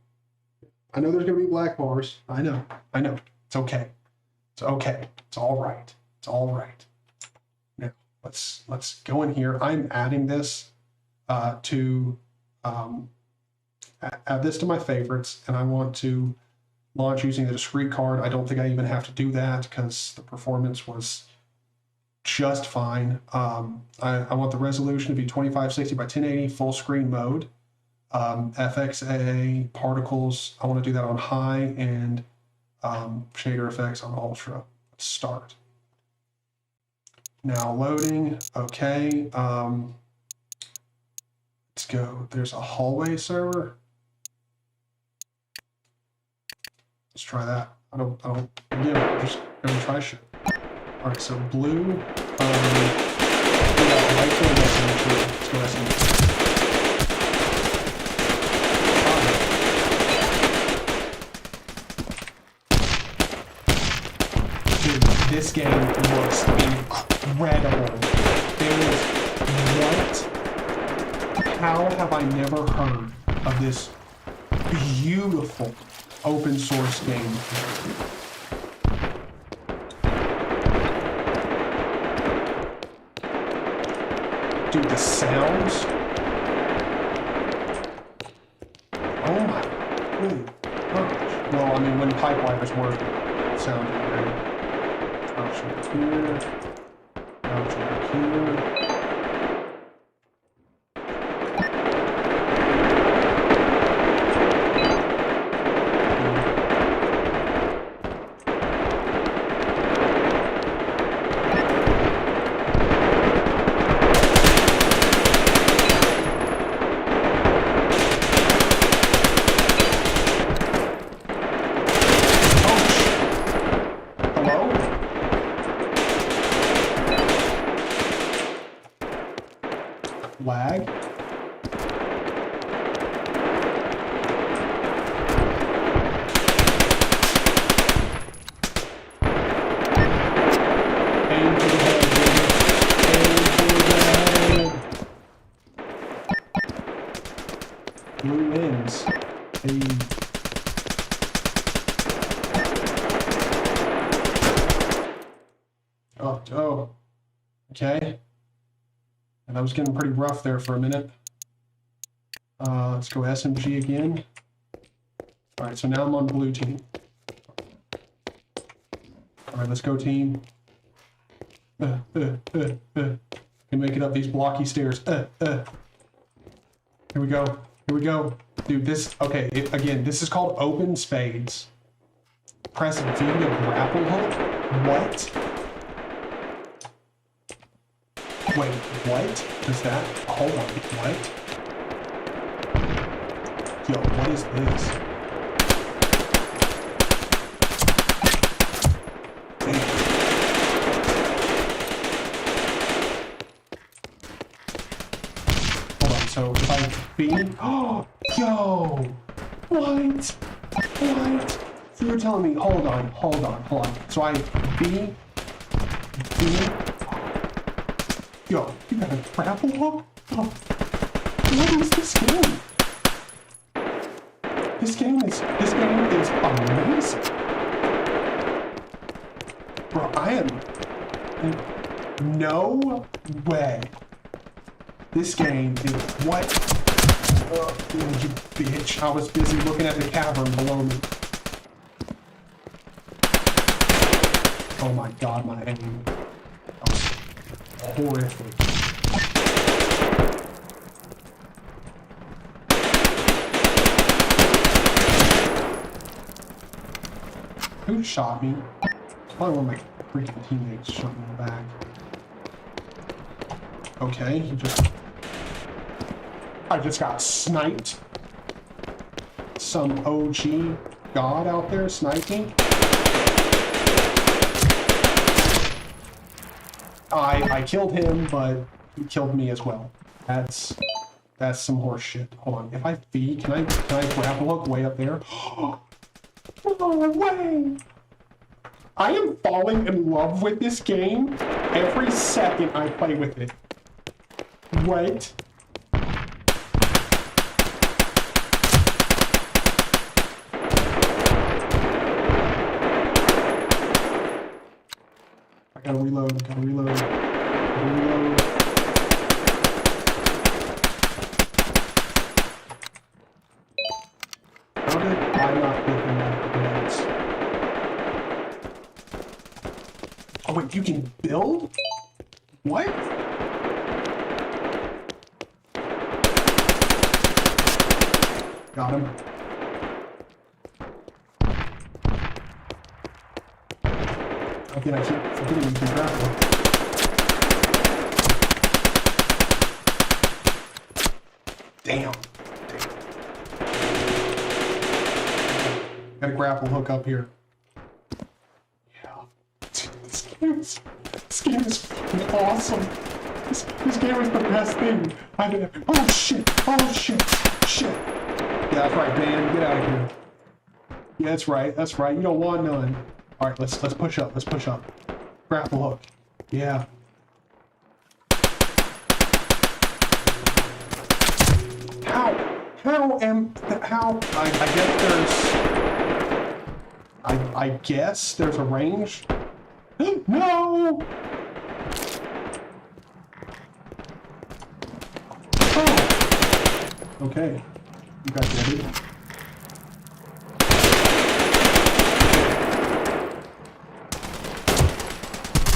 I know there's going to be black bars. I know. It's okay. It's okay. It's all right. It's all right. Now, let's go in here. I'm adding this to add this to my favorites, and I want to launch using the discrete card. I don't think I even have to do that because the performance was just fine. I want the resolution to be 2560 by 1080 full screen mode. FXA particles, I want to do that on high, and shader effects on ultra. Let's start. Now loading. Okay. Let's go. There's a hallway server. Let's try that. I don't, yeah, I'm just gonna try shit. All right, so blue, yeah, white for the SMG. Let's go SMG. Dude, this game looks incredible. How have I never heard of this beautiful open source game? Dude, the sounds. Oh my, really gosh. Well, I mean, when Pipeliners work, it sounded great. Option here. Option here. Lag. Aim for the head, baby. Aim for the head. Blue wins. Hey. Oh. Okay. And that was getting pretty rough there for a minute. Let's go SMG again. All right, so now I'm on blue team. All right, let's go team. Can make it up these blocky stairs. Here we go. Dude, this, okay, again, this is called open spades. Press V to grapple hook? What? Wait, what? Does that, hold on, what? Yo, what is this? Damn. Hold on, so if I beam, oh, yo, what? So you're telling me, hold on. So I beam, yo, you got a grapple hook? Oh, what is this game? This game is amazing. Bro, I am, no way. This game is, what? Oh, you bitch. I was busy looking at the cavern below me. Oh my god, my aim. That was horrific. Who shot me? Probably one of my freaking teammates shot me in the back. Okay, I just got sniped. Some OG god out there sniping. I killed him, but he killed me as well. That's some horse shit. Hold on. If I feed, can I grapple hook way up there? No way! I am falling in love with this game every second I play with it. What? I gotta reload, gotta reload, gotta reload. How did I not get them out of the Oh wait, you can build? What? Got him. Again, I keep forgetting you can grapple. Damn. Got a grapple hook up here. Yeah. This game is fucking awesome. This game is the best thing. Oh shit! Oh shit! Shit! Yeah, that's right, Dan. Get out of here. Yeah, that's right. That's right. You don't want none. All right, let's push up. Let's push up. Grapple hook. Yeah. I guess there's a range. No! Oh. Okay. You got ready.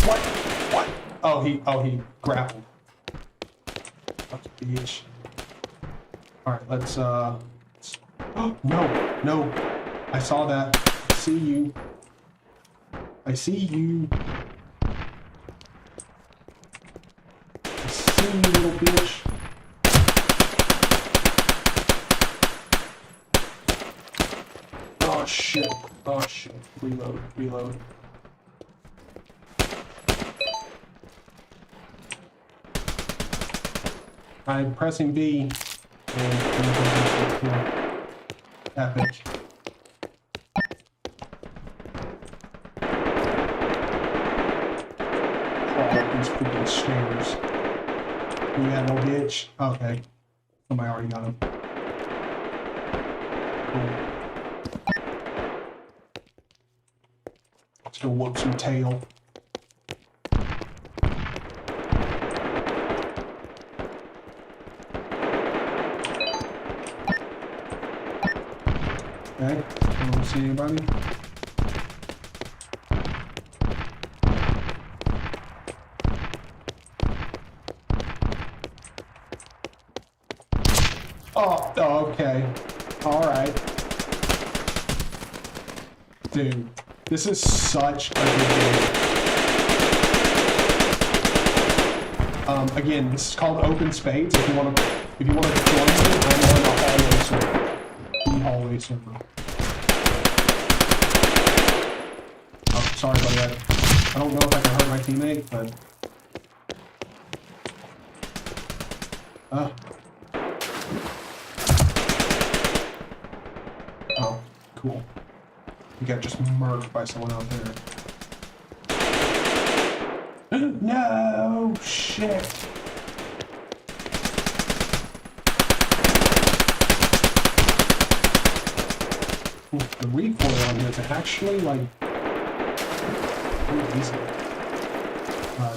What? Oh, he grappled. That's a bitch. Alright, let's oh, no. I saw that. I see you. I see you. I see you, little bitch. Oh shit. Oh shit. Reload. I'm pressing B. Epic. These freaking stairs. You got no bitch? Okay. Somebody already got him. Cool. Let's go whoop some tail. Okay, I don't see anybody. Oh, okay. Alright. Dude, this is such a good game. Again, this is called Open Spades. If you want to join me, I'm on the hallway server. The hallway server. Oh, sorry about that. I don't know if I can hurt my teammate, but oh, cool. You got just murked by someone out there. No shit. The recoil on here is actually like pretty decent.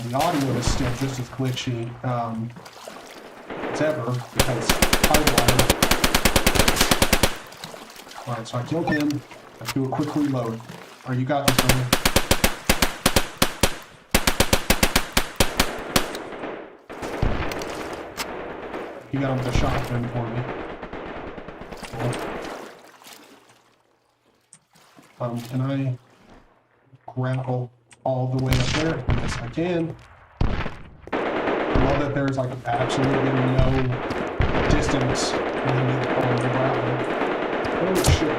The audio is still just as glitchy as ever because hardwired. Alright, so I killed him. Let's do a quick reload. Alright, you got this, brother. He got him with a shotgun for me. Cool. Can I grapple all the way up there. Yes, I can. I know that there's like absolutely no distance limit on the grapple. Oh shit.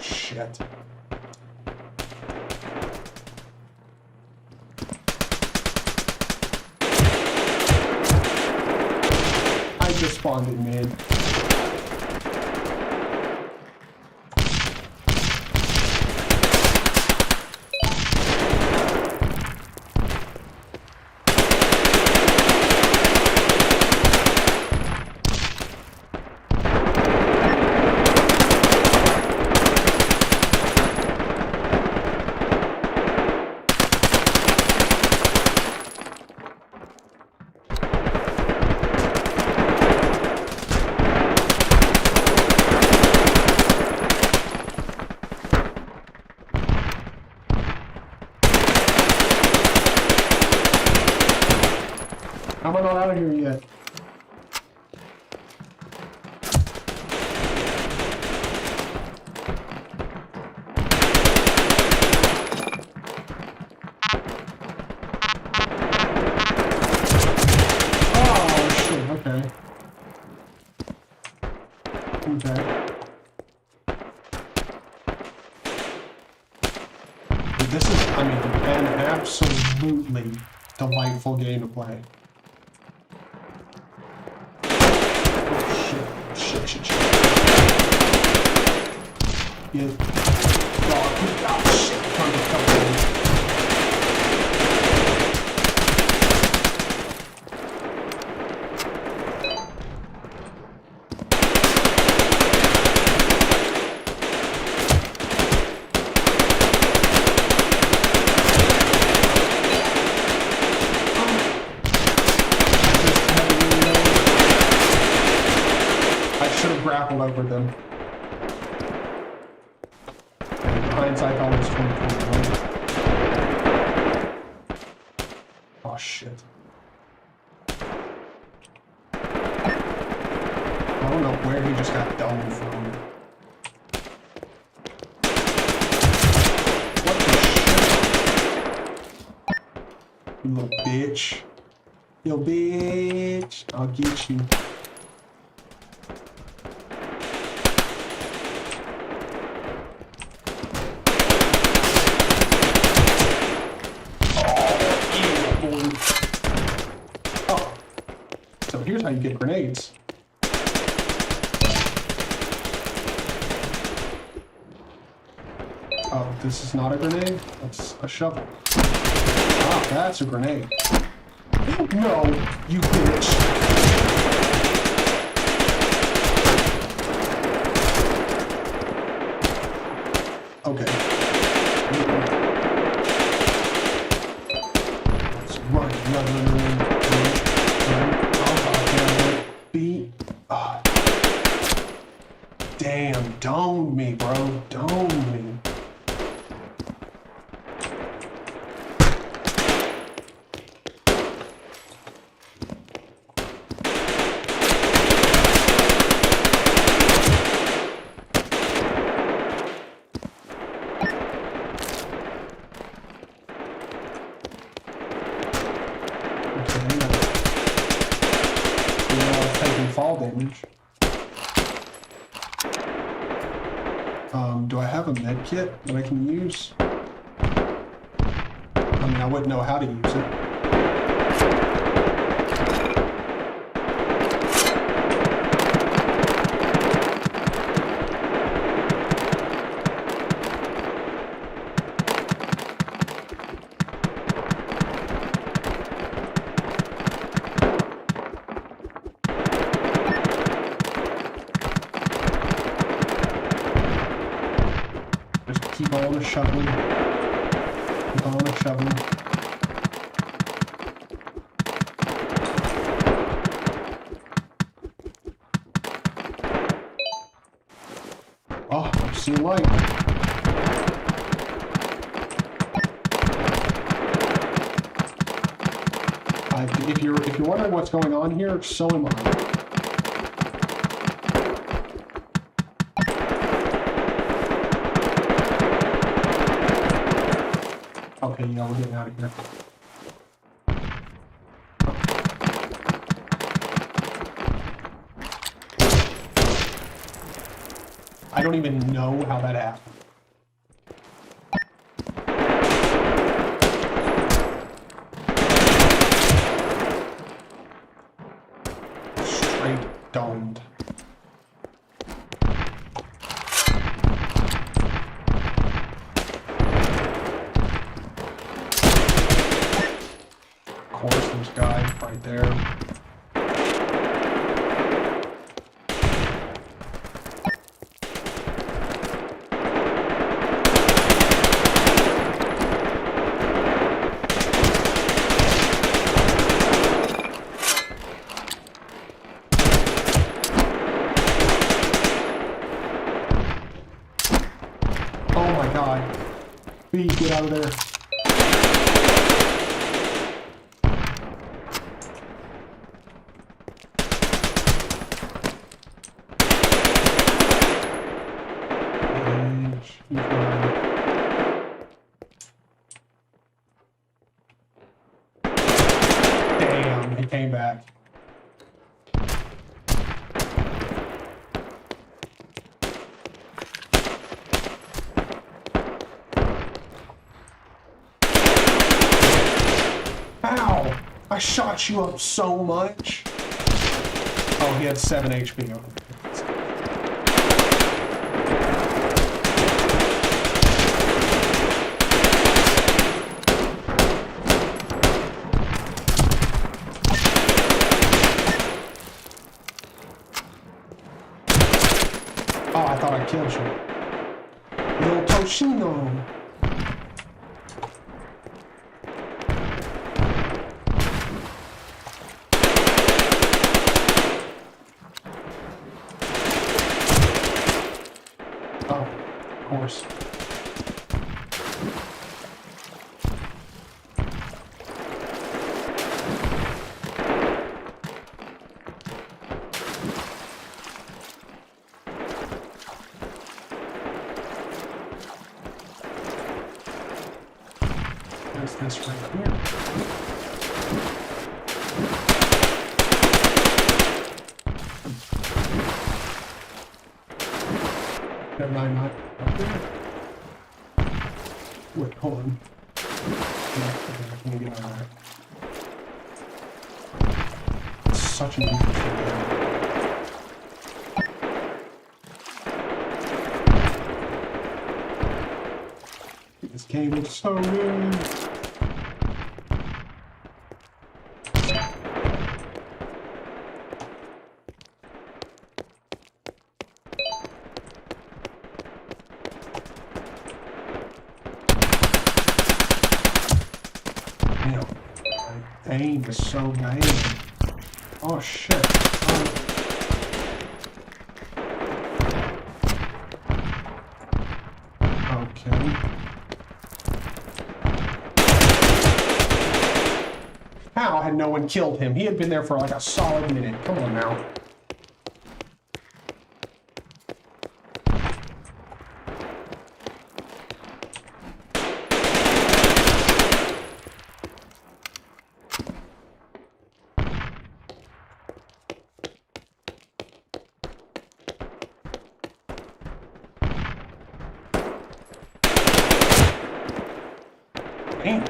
Shit. I just spawned in mid. Am I not out of here yet? Oh shit, okay. Okay. This is, I mean, an absolutely delightful game to play. Shit. Yeah. Oh, shit. Trying to cover me. Grappled over them. Hindsight always 2021. Oh shit. I don't know where he just got done from. What the shit? You little bitch. Yo bitch. I'll get you. Here's how you get grenades. Oh, this is not a grenade? That's a shovel. Ah, that's a grenade. No, you bitch. Okay. Let's run. Damn, domed me, bro. Domed me. Fall damage. Do I have a med kit that I can use? I mean, I wouldn't know how to use it. Keep on shoveling. Keep on shoveling. Oh, I'm seeing light. If you're wondering what's going on here, so am I. Okay, yeah, we're getting out of here. I don't even know how that happened. Straight domed. Of course, there's a guy right there. Oh my god. Please get out of there. Damn, he came back. Ow! I shot you up so much. Oh, he had 7 HP. Oh, I thought I killed you. Yo, Toshino. Oh, of course. There's this right here. Never mind, not up there. Wait, hold on. Let me get out of there. It's such an interesting game. This game is so good. Damn, my aim is so bad. Oh shit. Oh. Okay. How had no one killed him? He had been there for like a solid minute. Come on now. Damn.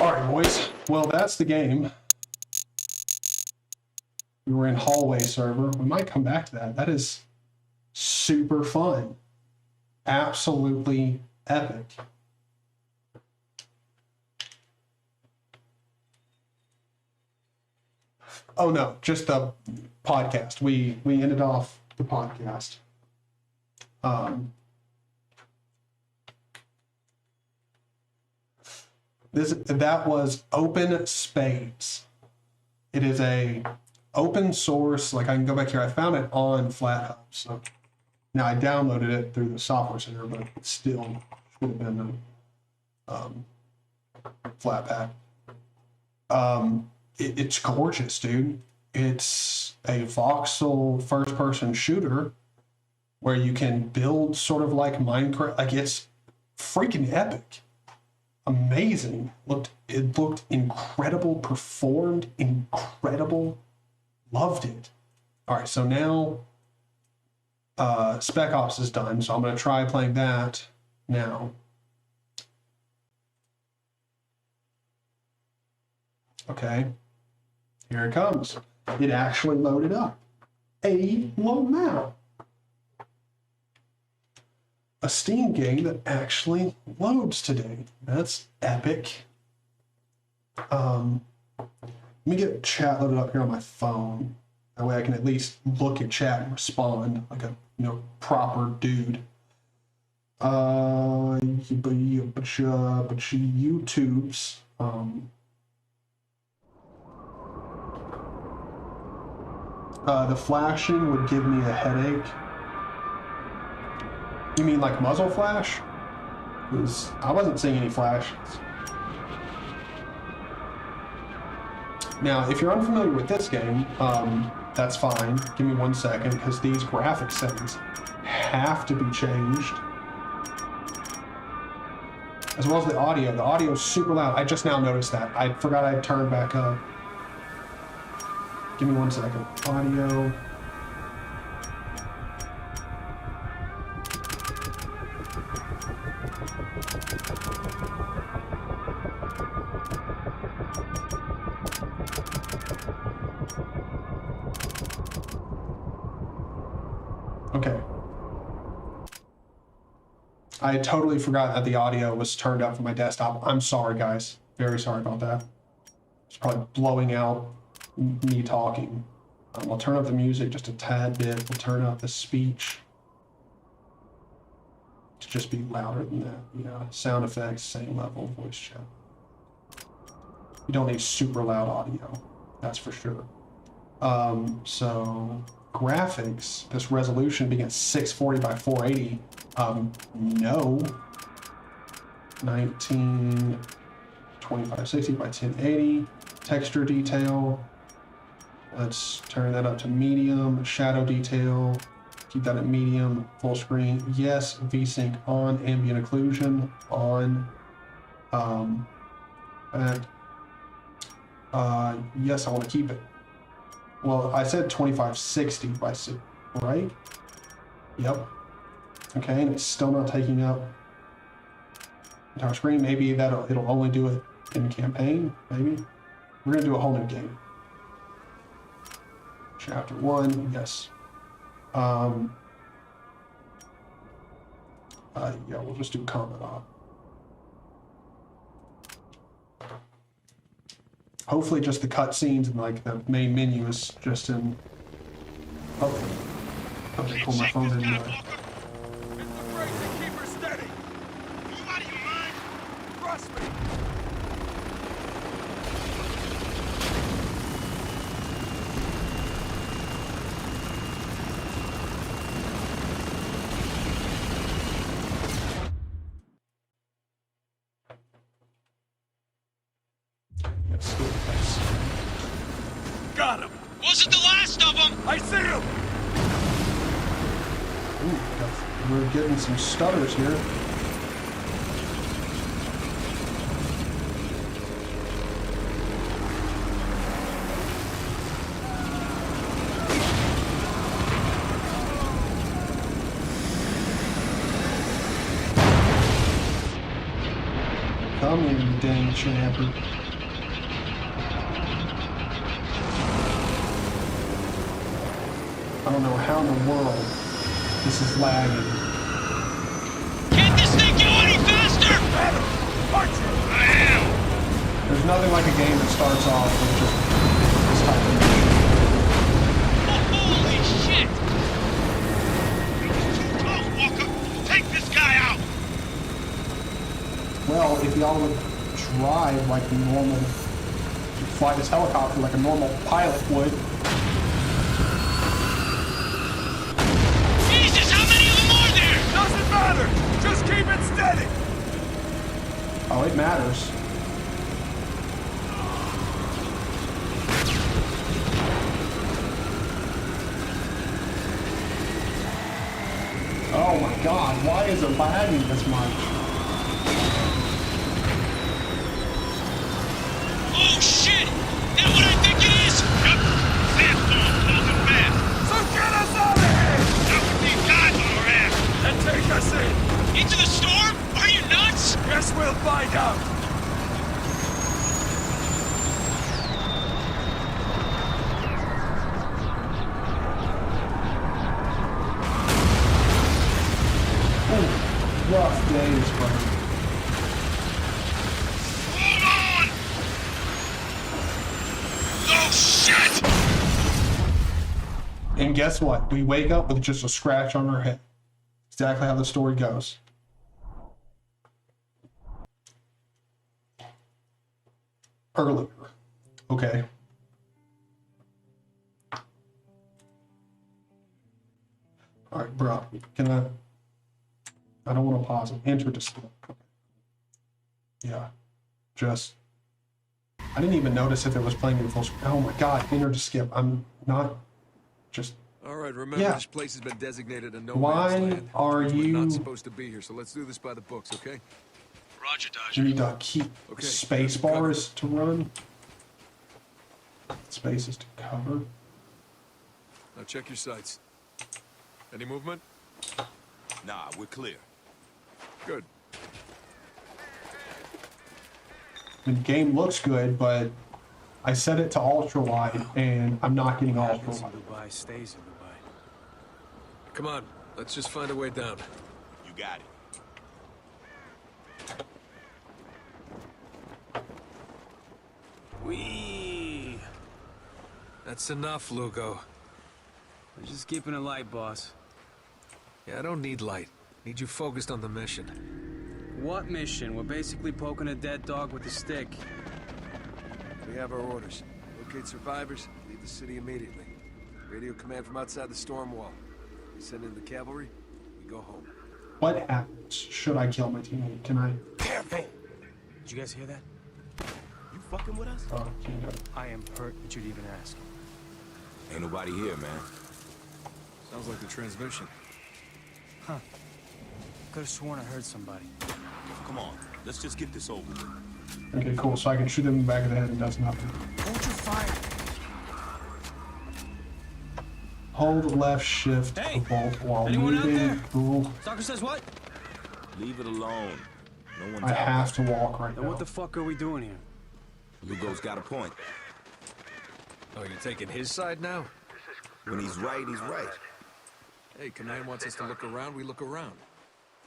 All right, boys. Well, that's the game. We were in hallway server. We might come back to that. That is super fun. Absolutely epic. Oh no, just the podcast. We ended off the podcast. That was Open Spades. It is a open source. Like I can go back here. I found it on FlatHub. So now I downloaded it through the software center, but it still should have been a Flatpak. it's gorgeous, dude. It's a voxel first-person shooter where you can build sort of like Minecraft. Like, it's freaking epic. Amazing. It looked incredible, performed incredible. Loved it. All right, so now Spec Ops is done, so I'm going to try playing that now. Okay, here it comes. It actually loaded up. ALGO. A Steam game that actually loads today. That's epic. Let me get chat loaded up here on my phone. That way I can at least look at chat and respond like a proper dude. YouTube's the flashing would give me a headache. You mean like muzzle flash? Because I wasn't seeing any flashes. Now, if you're unfamiliar with this game, that's fine. Give me 1 second, because these graphic settings have to be changed. As well as the audio. The audio is super loud. I just now noticed that. I forgot I turned back up. Give me 1 second. Audio. Okay. I totally forgot that the audio was turned up from my desktop. I'm sorry, guys. Very sorry about that. It's probably blowing out me talking. I'll turn up the music just a tad bit. We'll turn up the speech to just be louder than that. Yeah, sound effects, same level, voice chat. You don't need super loud audio, that's for sure. So graphics, this resolution being at 640 by 480, no. 192560 by 1080. Texture detail, let's turn that up to medium. Shadow detail, keep that at medium. Full screen, yes. VSync on. Ambient occlusion on. Yes, I want to keep it. Well, I said 2560 by 6, right? Yep. Okay, and it's still not taking up entire screen. Maybe it'll only do it in campaign. Maybe we're gonna do a whole new game. Chapter 1, yes. Yeah, we'll just do combat op. Hopefully just the cutscenes and like the main menu is just in. Oh, okay, cool. My phone didn't do it. Got him! Wasn't the last of them! I see him! Ooh, we're getting some stutters here. Come here, you dang champer. I don't know how in the world this is lagging. Can't this thing go any faster? Adam, punch it! I am! There's nothing like a game that starts off with just this type of mission. Holy shit! Too close, Walker! Take this guy out! Well, if y'all would drive like normal, fly this helicopter like a normal pilot would. Doesn't matter! Just keep it steady! Oh, it matters. god, why is it lagging this much? Oh shit! That what I think it is? Yep. Sandstorm closing fast. So get us out of here! Not with these guys on our ass. Then take us in. Into the storm? Are you nuts? Guess we'll find out. Rough days, buddy. Hold on! Oh shit! And guess what? We wake up with just a scratch on our head. Exactly how the story goes. Earlier. Okay. Alright, bro. Can I don't want to pause it. Enter display. Yeah. Just. I didn't even notice if it was playing in full screen. Oh my god, enter to skip. I'm not just. All right, remember Yeah. this place has been designated a no Why man's land. are We're you- not supposed to be here, so let's do this by the books, okay? Roger, You Dodger. need to keep Okay, space bars to run. Spaces to cover. Now check your sights. Any movement? Nah, we're clear. Good. The game looks good, but I set it to ultra wide, and I'm not getting ultra wide. Dubai stays in Dubai. Come on, let's just find a way down. You got it. Whee! That's enough, Lugo. We're just keeping it light, boss. Yeah, I don't need light. Need you focused on the mission. What mission? We're basically poking a dead dog with a stick. We have our orders. Locate survivors, leave the city immediately. Radio command from outside the storm wall. We send in the cavalry, we go home. What happens should I kill my teammate? Can I? Hey! Did you guys hear that? You fucking with us? Oh, can't do it. I am hurt that you'd even ask. Ain't nobody here, man. Sounds like the transmission. Huh. Could have sworn I heard somebody. Come on, let's just get this over with. Okay, cool. So I can shoot him in the back of the head and it does nothing. Hold your fire! Hold left shift Hey! to bolt while Anyone out moving. there? Cool. Stalker says what? Leave it alone. No one's I out. have to walk right Then now. what the fuck are we doing here? Lugo's got a point. Oh, you're taking his side now? When he's right, he's right. Hey, command wants us to look around, we look around.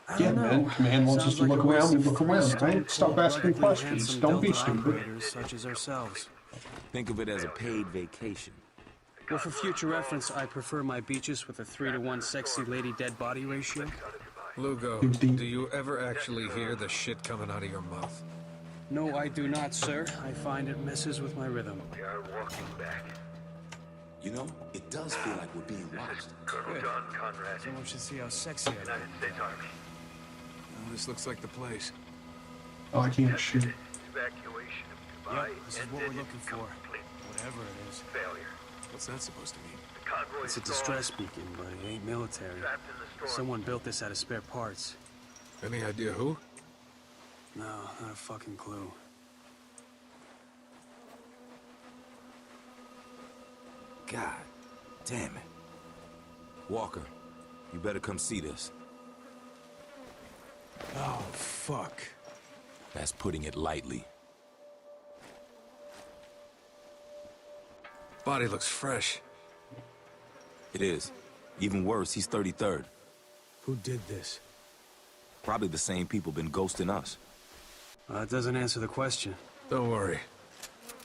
I Yeah, don't know. man. Command wants us Sounds to like look a waste around. We of look free around, stone right? Stop cold asking blooded questions. handsome Don't be Delta stupid. operators such as ourselves. Think of it as a paid vacation. Well, for future reference, I prefer my beaches with a 3-to-1 sexy lady dead body ratio. Lugo, Dude, do you ever actually hear the shit coming out of your mouth? No, I do not, sir. I find it messes with my rhythm. You know, it does feel like we're being watched. Someone should see how sexy I am. Oh, this looks like the place. Oh, I can't shoot. Yep, this is what we're looking for. Whatever it is. What's that supposed to mean? It's a distress beacon, but it ain't military. Someone built this out of spare parts. Any idea who? No, not a fucking clue. God damn it. Walker, you better come see this. Oh, fuck. That's putting it lightly. Body looks fresh. It is. Even worse, he's 33rd. Who did this? Probably the same people been ghosting us. That doesn't answer the question. Don't worry.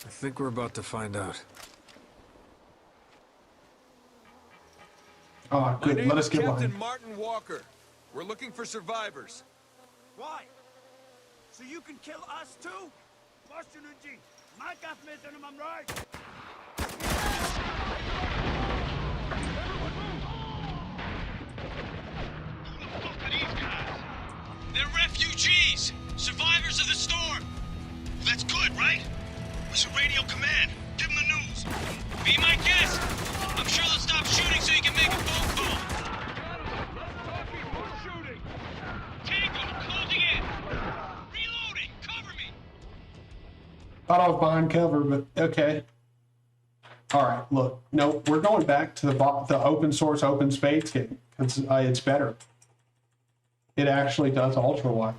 I think we're about to find out. Oh, good. Let us get Captain behind. Martin Walker. We're looking for survivors. Why? So you can kill us too? Question G. My government and I'm right. Who the fuck are these guys? They're refugees! Survivors of the storm! That's good, right? Where's your radio command? Give them the news. Be my guest! I'm sure they'll stop shooting so you can make a phone call. Thought I was behind cover, but okay. All right, look. No, we're going back to the open source open space game because it's better. It actually does ultra wide.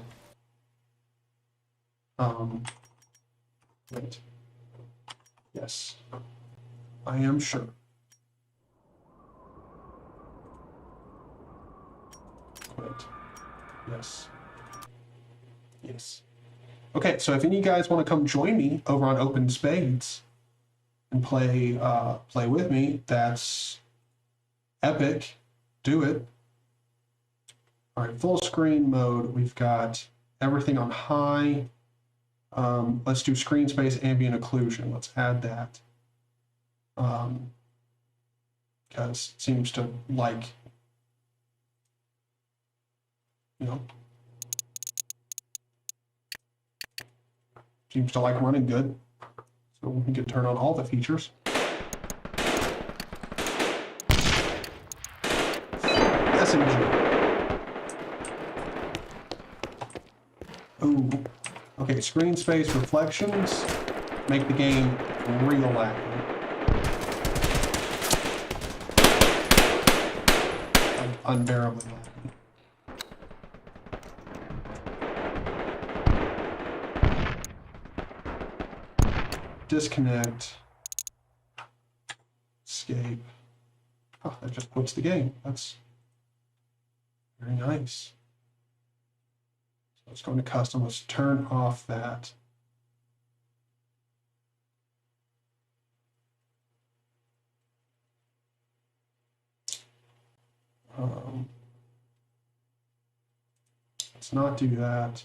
Wait. Yes, I am sure. Wait. Yes. Yes. Okay, so if any of you guys want to come join me over on Open Spades and play with me, that's epic. Do it. All right, full screen mode. We've got everything on high. Let's do screen space ambient occlusion. Let's add that. Because it seems to like, seems to like running good. So we can turn on all the features. SMG. Ooh. Okay, screen space reflections make the game real laggy. Unbearably laggy. Disconnect. Escape. Oh, that just puts the game. That's very nice. So let's go into custom. Let's turn off that. Let's not do that.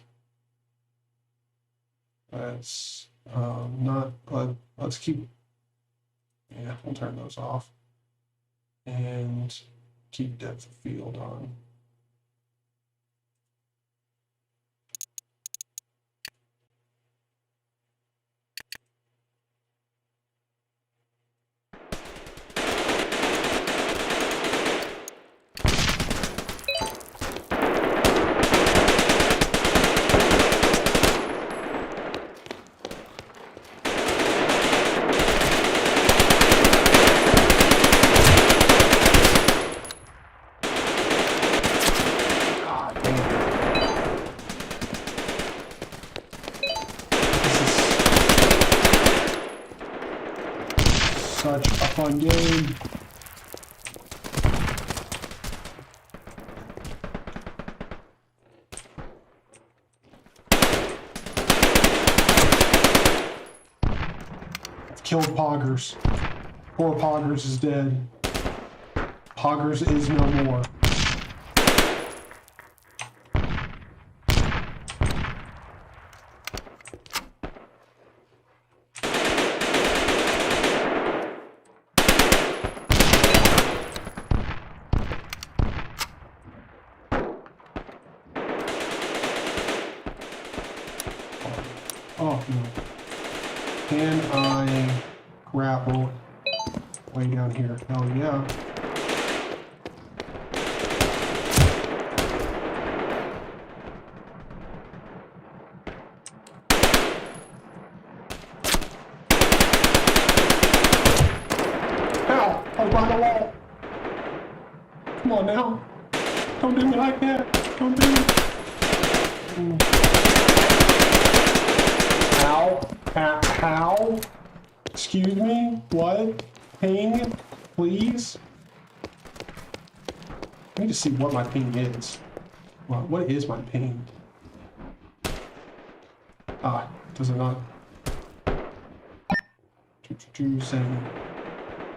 Let's let's keep, yeah, we'll turn those off and keep depth of field on. Such a fun game. I've killed Poggers. Poor Poggers is dead. Poggers is no more. Oh no. Can I grapple way down here? Hell yeah. Ow! I was behind the wall. Come on now. Don't do me like that. Don't do it. How? Excuse me? What? Ping? Please? I need to see what my ping is. What is my ping? Ah, does it not? Zaney.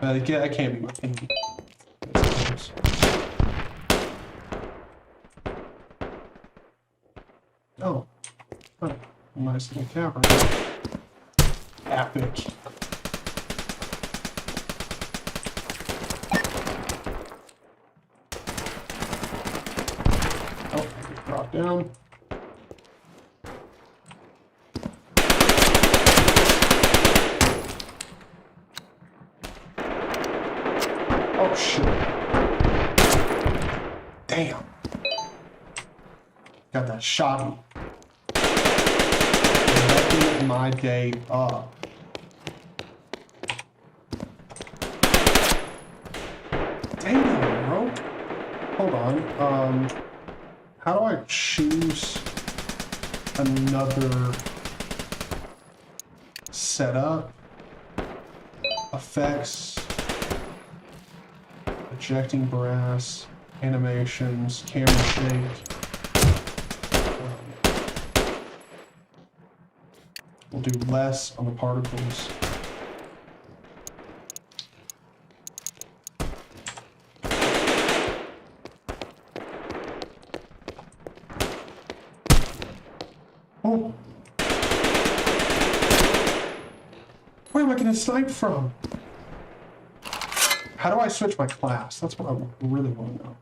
That can't be my ping. Oh. Oh. Nice little cavern. Epic. Oh, drop down. Oh shit. Damn. Got that shot. my day up. Damn, bro. Hold on. How do I choose another setup? Effects, ejecting brass, animations, camera shake. We'll do less on the particles. Oh. Where am I getting sniped from? How do I switch my class? That's what I really want to know.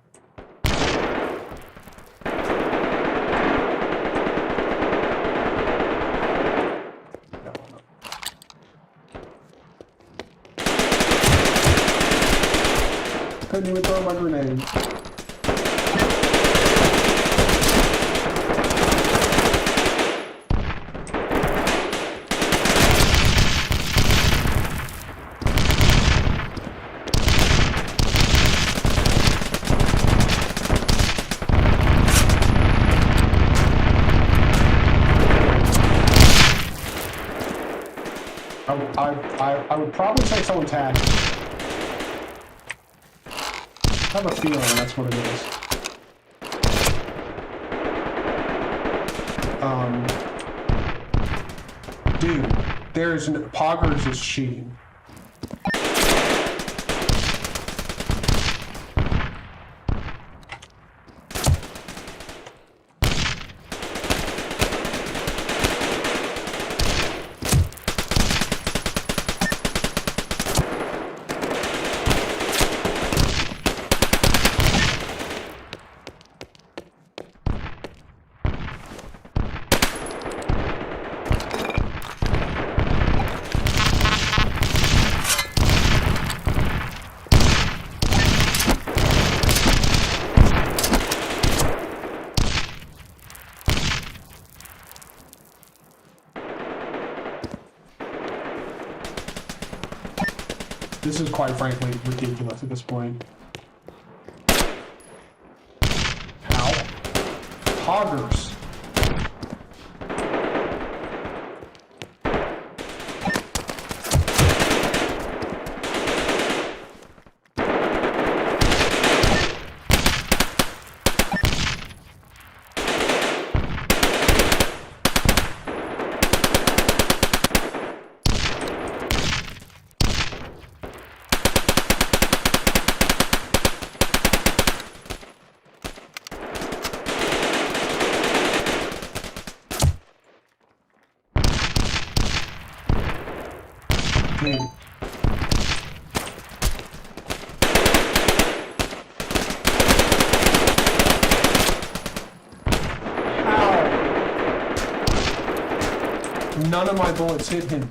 Couldn't even throw my grenade. I would probably say someone tagged. I have a feeling that's what it is. Dude, there's Poggers is cheating. This is quite frankly ridiculous at this point. How? Poggers. Dude. How? None of my bullets hit him.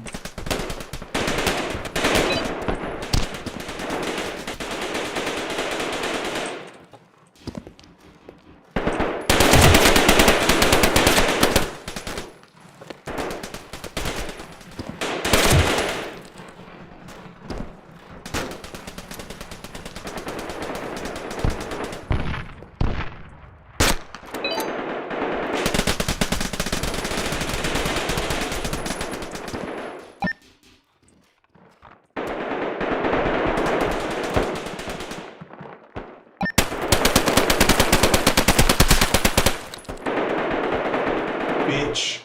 Bitch.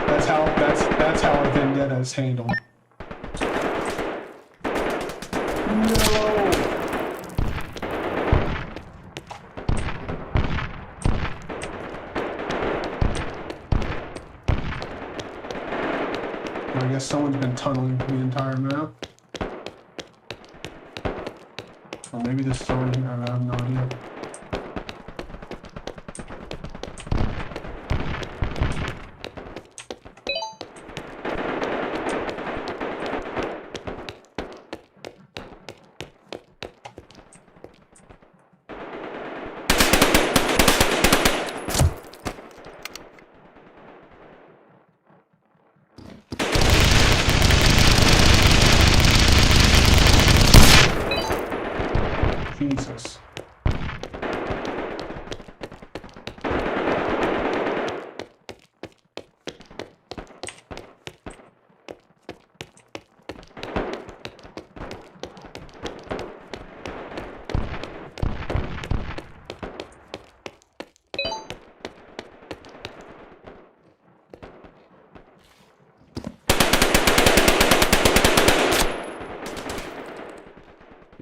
That's how a vendetta is handled. No. I guess someone's been tunneling the entire map. Or maybe this someone here, I have no idea. Jesus.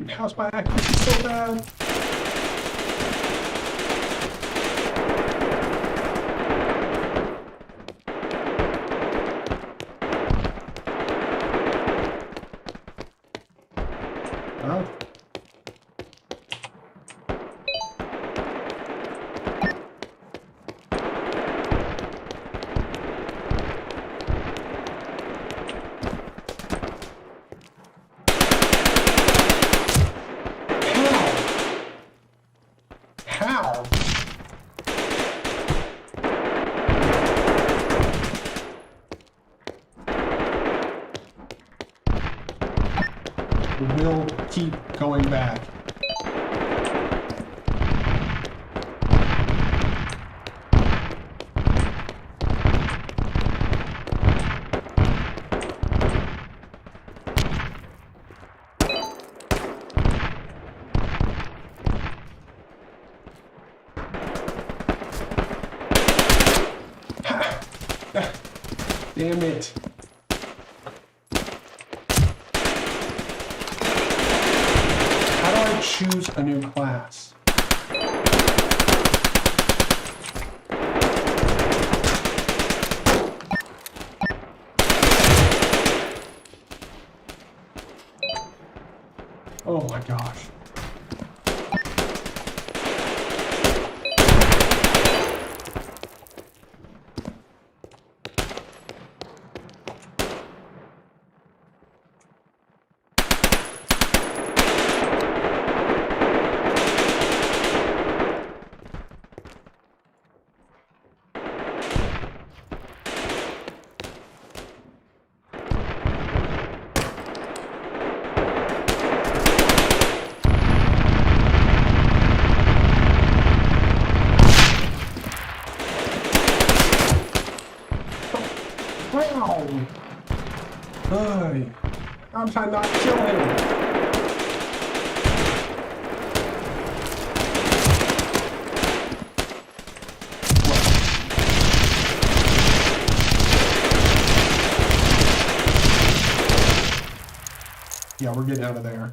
How's my accuracy so bad? Oh. How? We'll keep going back. Damn it. How do I choose a new class? Oh my gosh. Wow! Hey, I'm trying not to kill him. Yeah, we're getting out of there.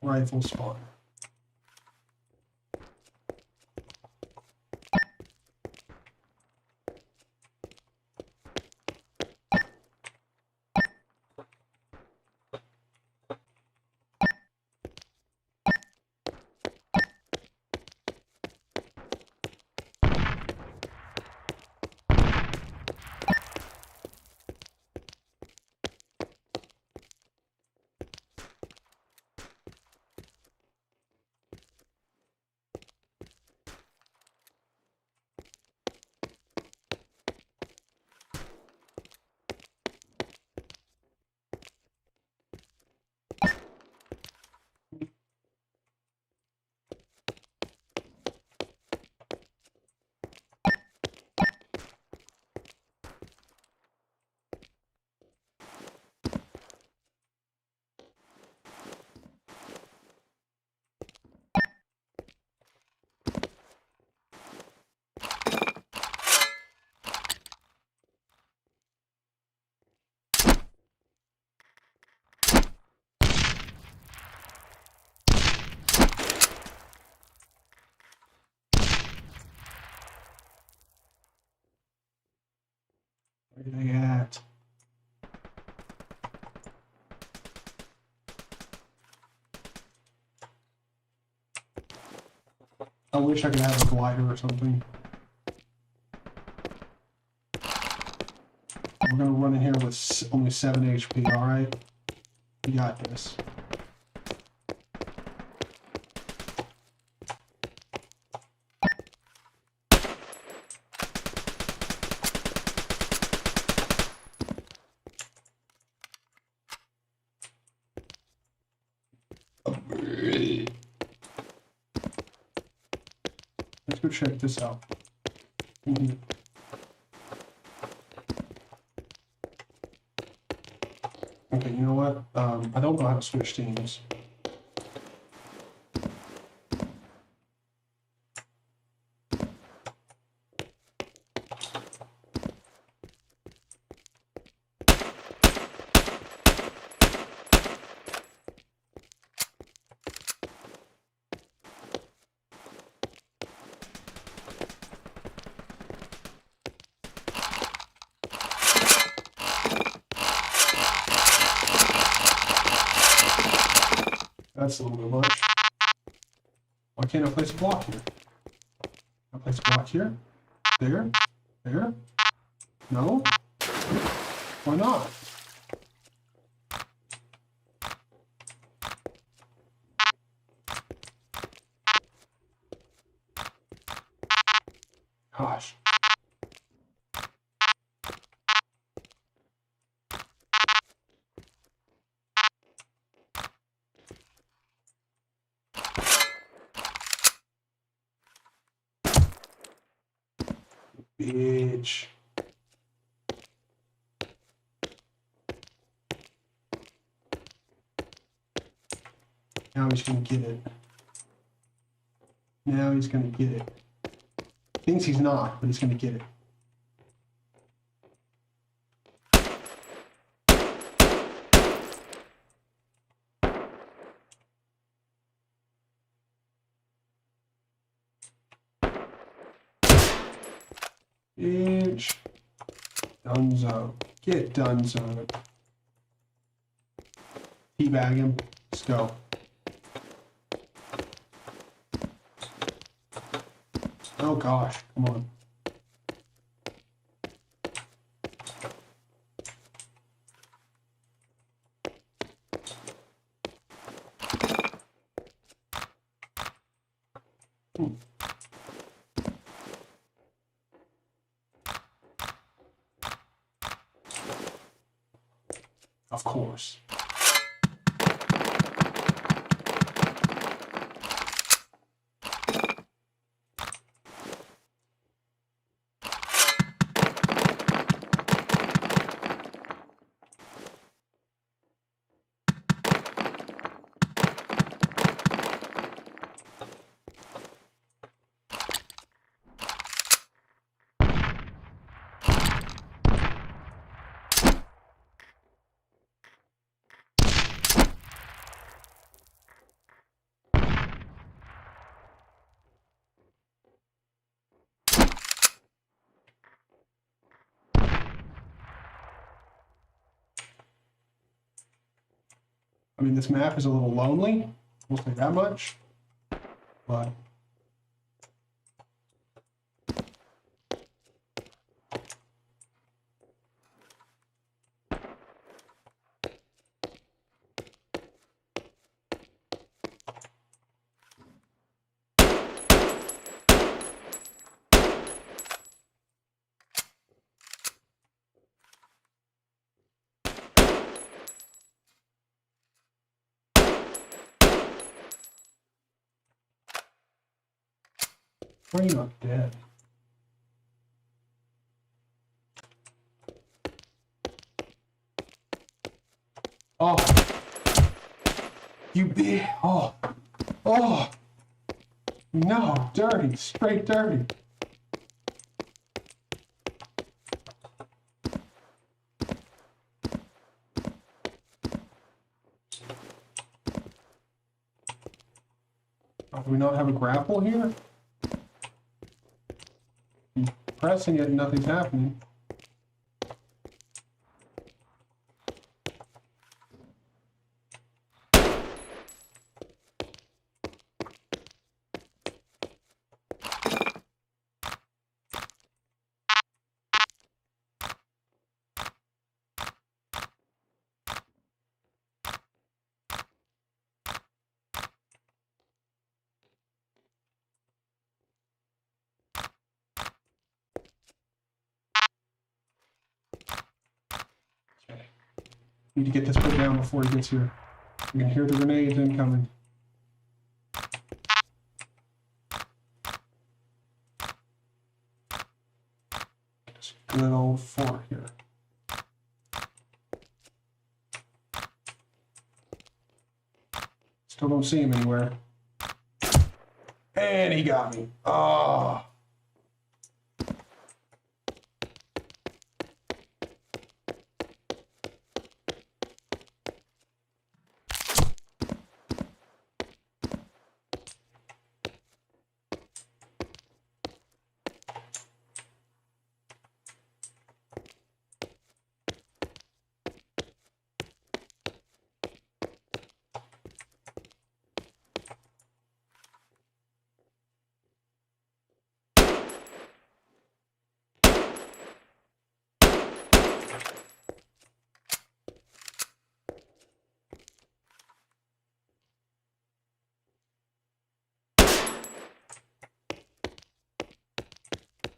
Rifle spawn. Where are they at? I wish I could have a glider or something. We're gonna run in here with only 7 HP, alright? We got this. Let's go check this out. Mhm. Okay, you know what? I don't know how to switch teams. That's a little bit much. Why can't I place a block here? I place a block here? There? There? No? Why not? Gosh. Bitch. Now he's gonna get it. Now he's gonna get it. Thinks he's not, but he's gonna get it. Bitch. Dunzo. Get Dunzo. Teabag him. Let's go. Oh gosh, come on. Of course. I mean, this map is a little lonely, we'll say that much, but why are you not dead? Oh, you big, oh, no, dirty, straight dirty. Oh, do we not have a grapple here? I'm pressing it and nothing's happening. Need to get this put down before he gets here. You can hear the grenades incoming. good old fort here. Still don't see him anywhere. And he got me. Oh.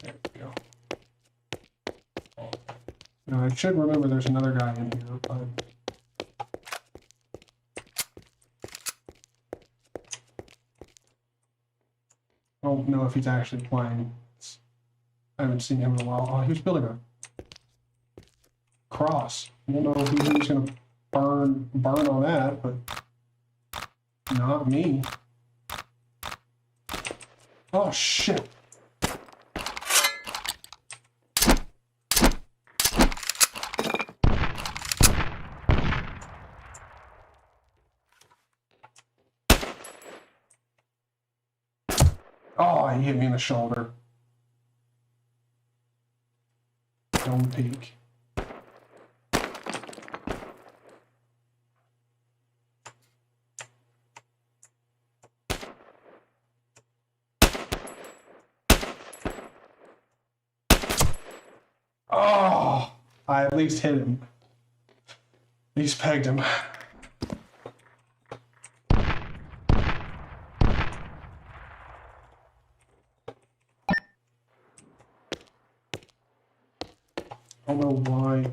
There we go. Now, I should remember there's another guy in here, but... I don't know if he's actually playing. I haven't seen him in a while. Oh, he was building a cross. I don't know who's going to burn on that, but not me. Oh, shit. Oh, he hit me in the shoulder. Don't peek. Oh, I at least hit him. At least pegged him. I don't know why.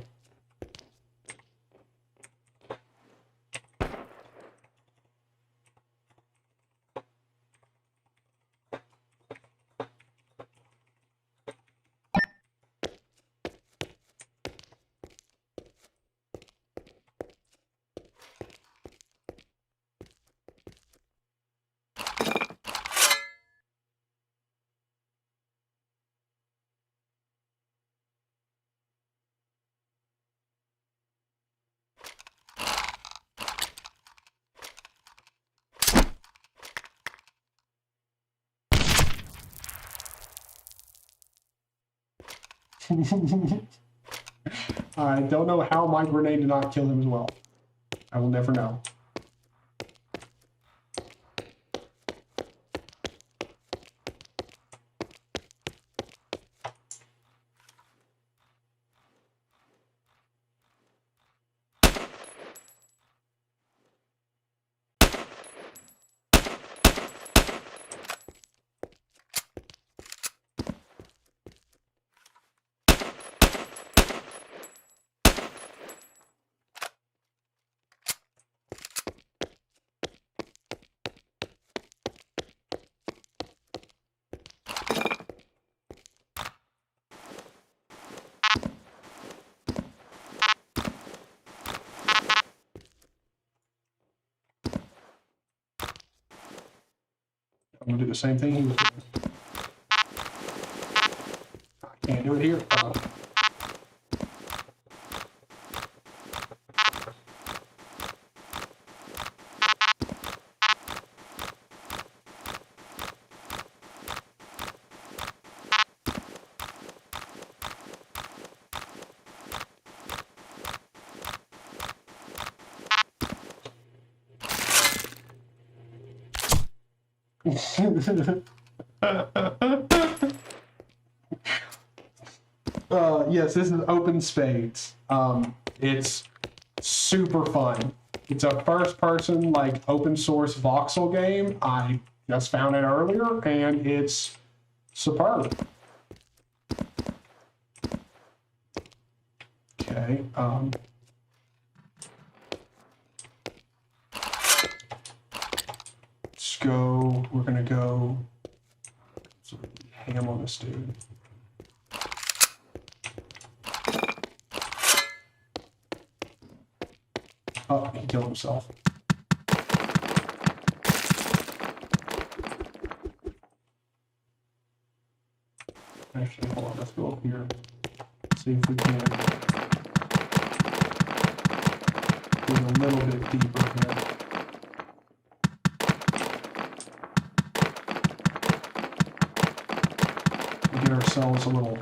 I don't know how my grenade did not kill him as well. I will never know. I'm gonna do the same thing he was doing. I can't do it here. Yes, this is Open Spades. It's super fun. It's a first-person, like, open-source voxel game. I just found it earlier, and it's superb. Okay. Let's go. We're gonna go ham on this dude. he killed himself. Actually, hold on, let's go up here. See if we can get a little bit deeper here. Get ourselves a little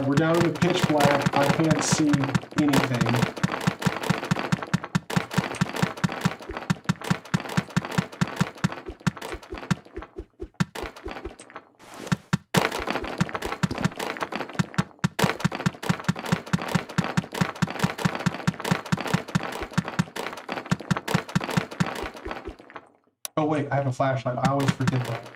we're down in the pitch black. I can't see anything. Oh wait, I have a flashlight. I always forget that.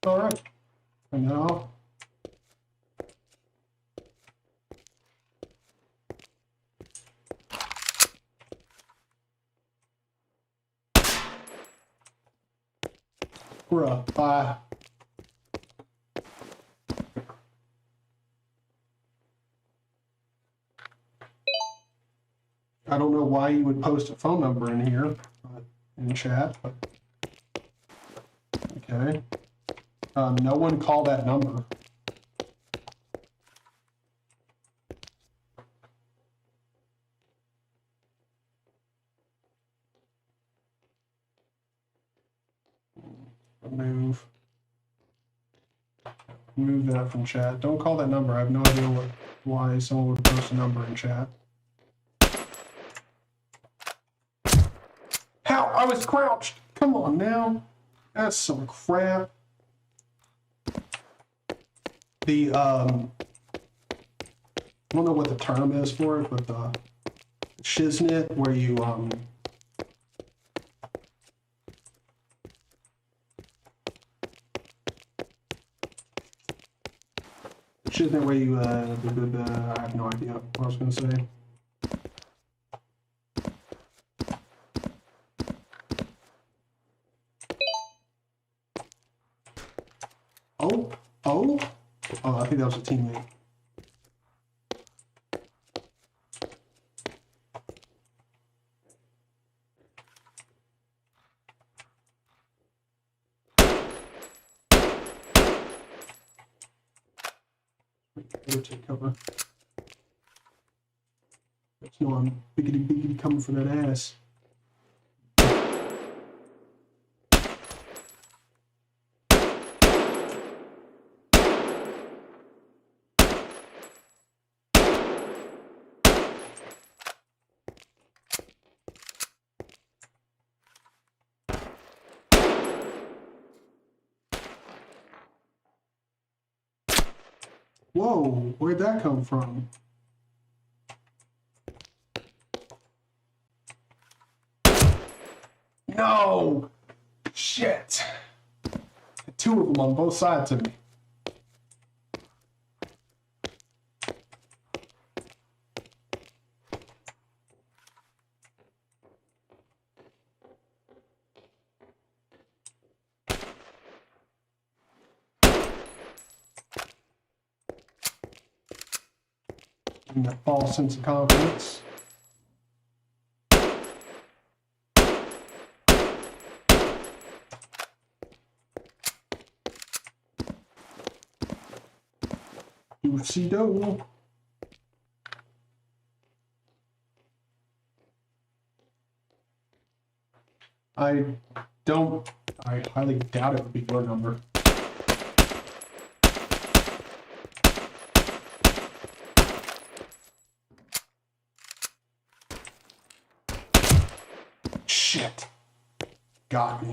All right, and now bruh, I don't know why you would post a phone number in here, in chat, but okay. No one call that number. Remove that from chat. Don't call that number. I have no idea why someone would post a number in chat. How? I was crouched. Come on now. That's some crap. The I don't know what the term is for it, but the shiznit where you shiznit where you I have no idea what I was gonna say. Oh, I think that was a teammate. Take cover. Let's know I'm biggity coming for that ass. Whoa, where'd that come from? No! Shit! Two of them on both sides of me. That false sense of confidence. Do-si-do. I highly doubt it would be your number. Shit. Got me.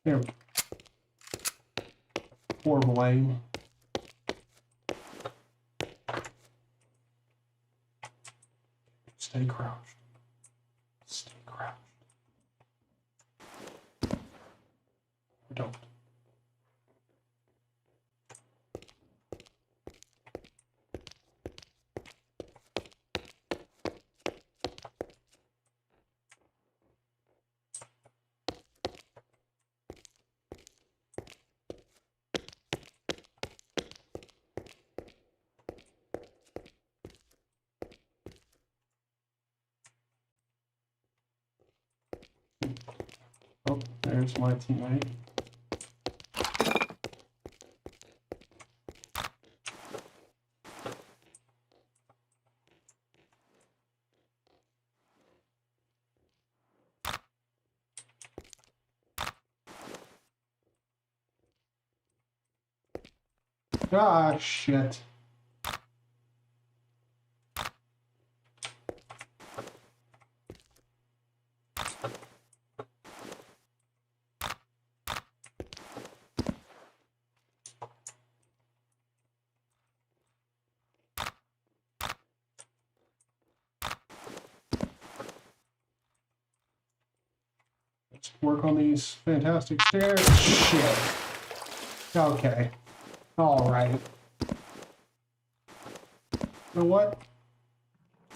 There we go. Horrible aim. Stay crouched. Stay crouched. Don't. Oh, there's my teammate. Ah, shit. Let's work on these fantastic stairs. Shit. Okay. All right. You know what?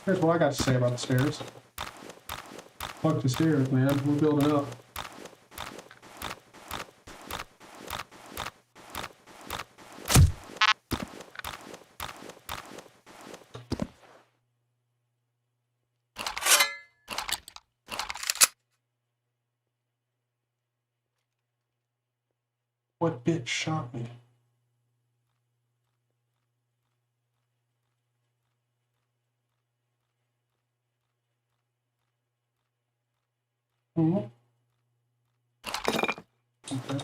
Here's what I got to say about the stairs. Fuck the stairs, man. We're building up. What bitch shot me? Hmm? Okay.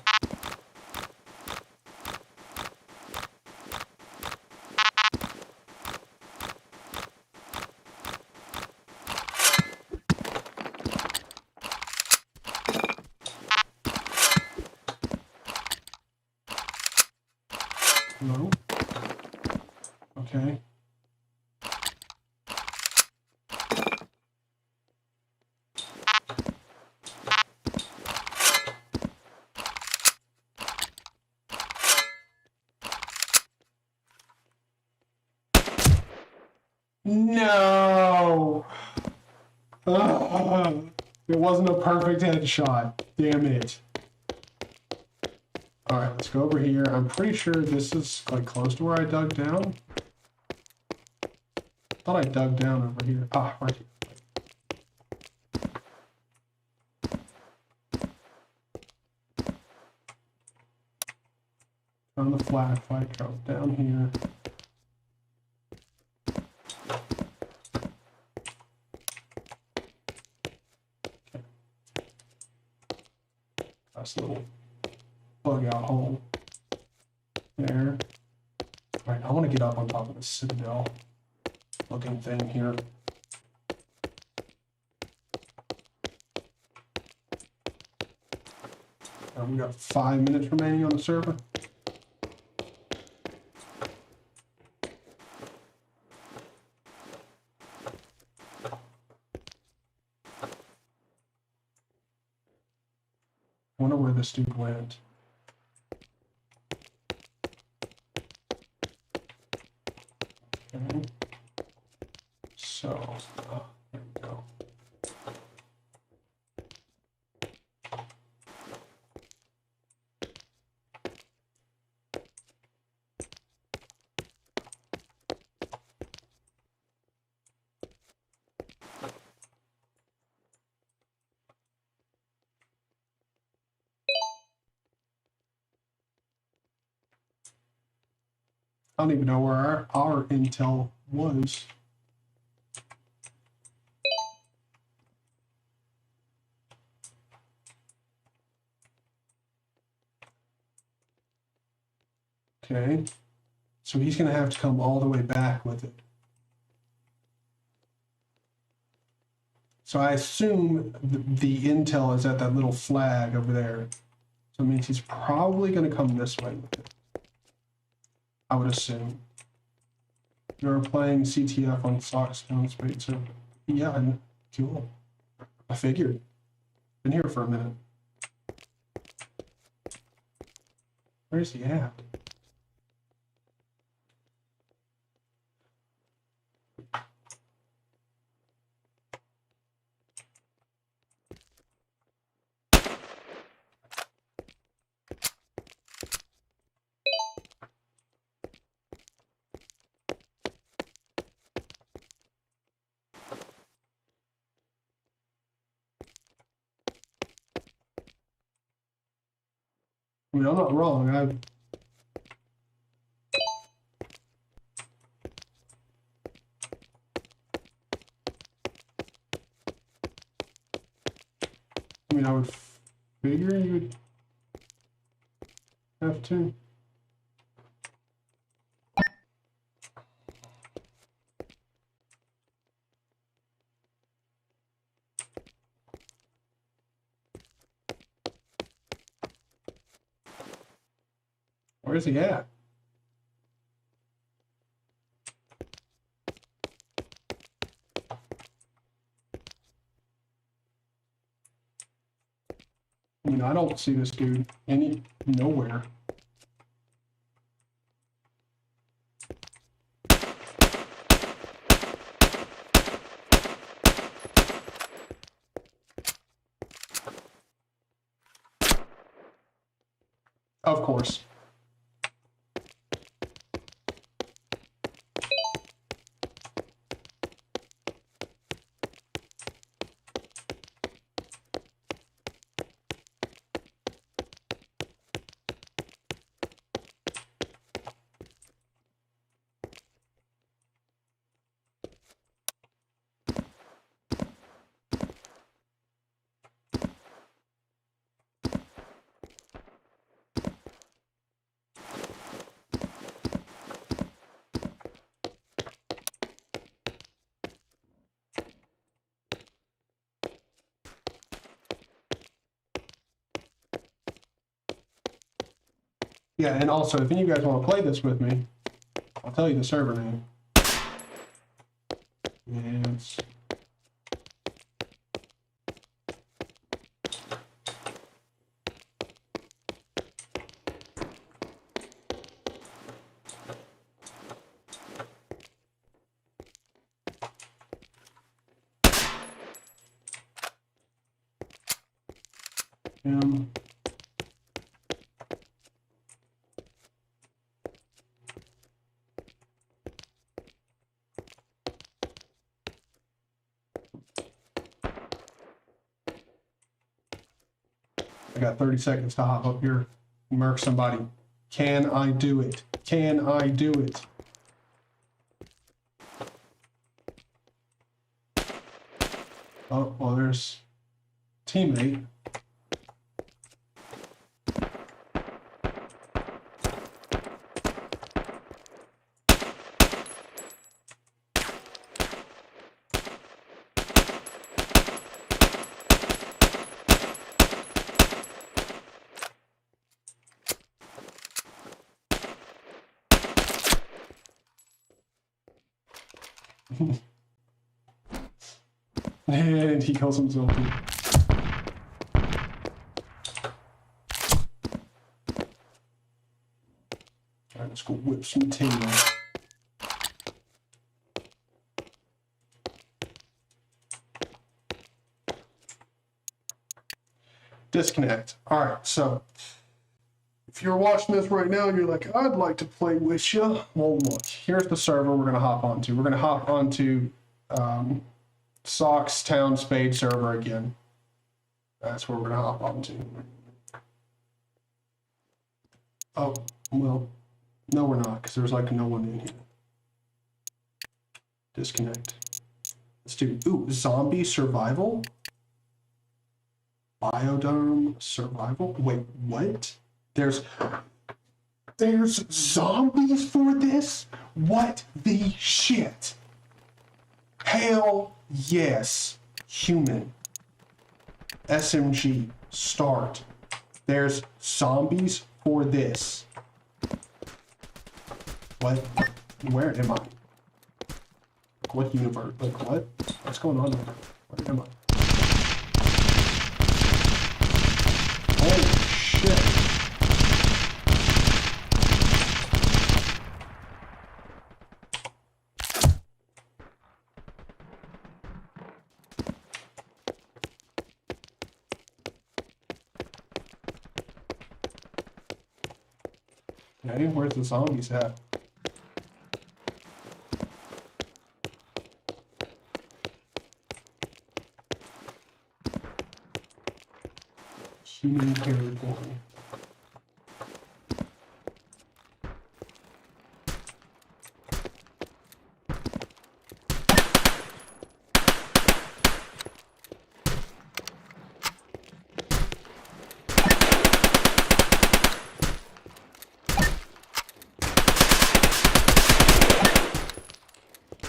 No. Okay. No. Ugh. It wasn't a perfect headshot. Damn it. All right, let's go over here. I'm pretty sure this is like close to where I dug down. Thought I dug down over here. Ah, right here. On the flashlight, go down here. Okay. Nice little bug out hole there. All right, I want to get up on top of the citadel looking thing here. We got 5 minutes remaining on the server. wonder where this dude went. Okay. So, there we go. I don't even know where our intel was. Okay, so he's going to have to come all the way back with it. So I assume the intel is at that little flag over there. So it means he's probably going to come this way with it. I would assume. You're playing CTF on Sockstone Spade, so yeah, cool. I figured. Been here for a minute. Where's he at? I mean, I'm not wrong. I would figure you would have to. Where's he at? I mean, I don't see this dude nowhere. Of course. Yeah, and also, if any of you guys want to play this with me, I'll tell you the server name. It's I got 30 seconds to hop up here and murk somebody. Can I do it? Can I do it? Oh, well, there's teammate. And he kills himself too. Let's go whip some tail. Disconnect. All right, so if you're watching this right now and you're like, I'd like to play with you, well, look, here's the server we're going to hop onto. We're going to hop onto Sock's Town Spade server again. That's where we're going to hop onto. Oh, well, no, we're not, because there's like no one in here. Disconnect. Let's do, ooh, zombie survival? Biodome survival? Wait, what? There's zombies for this? What the shit? Hell yes. Human. SMG. Start. There's zombies for this. What? Where am I? What universe? Like what? What's going on? Where am I? Holy shit. Hey, where's the zombies at? Human territory.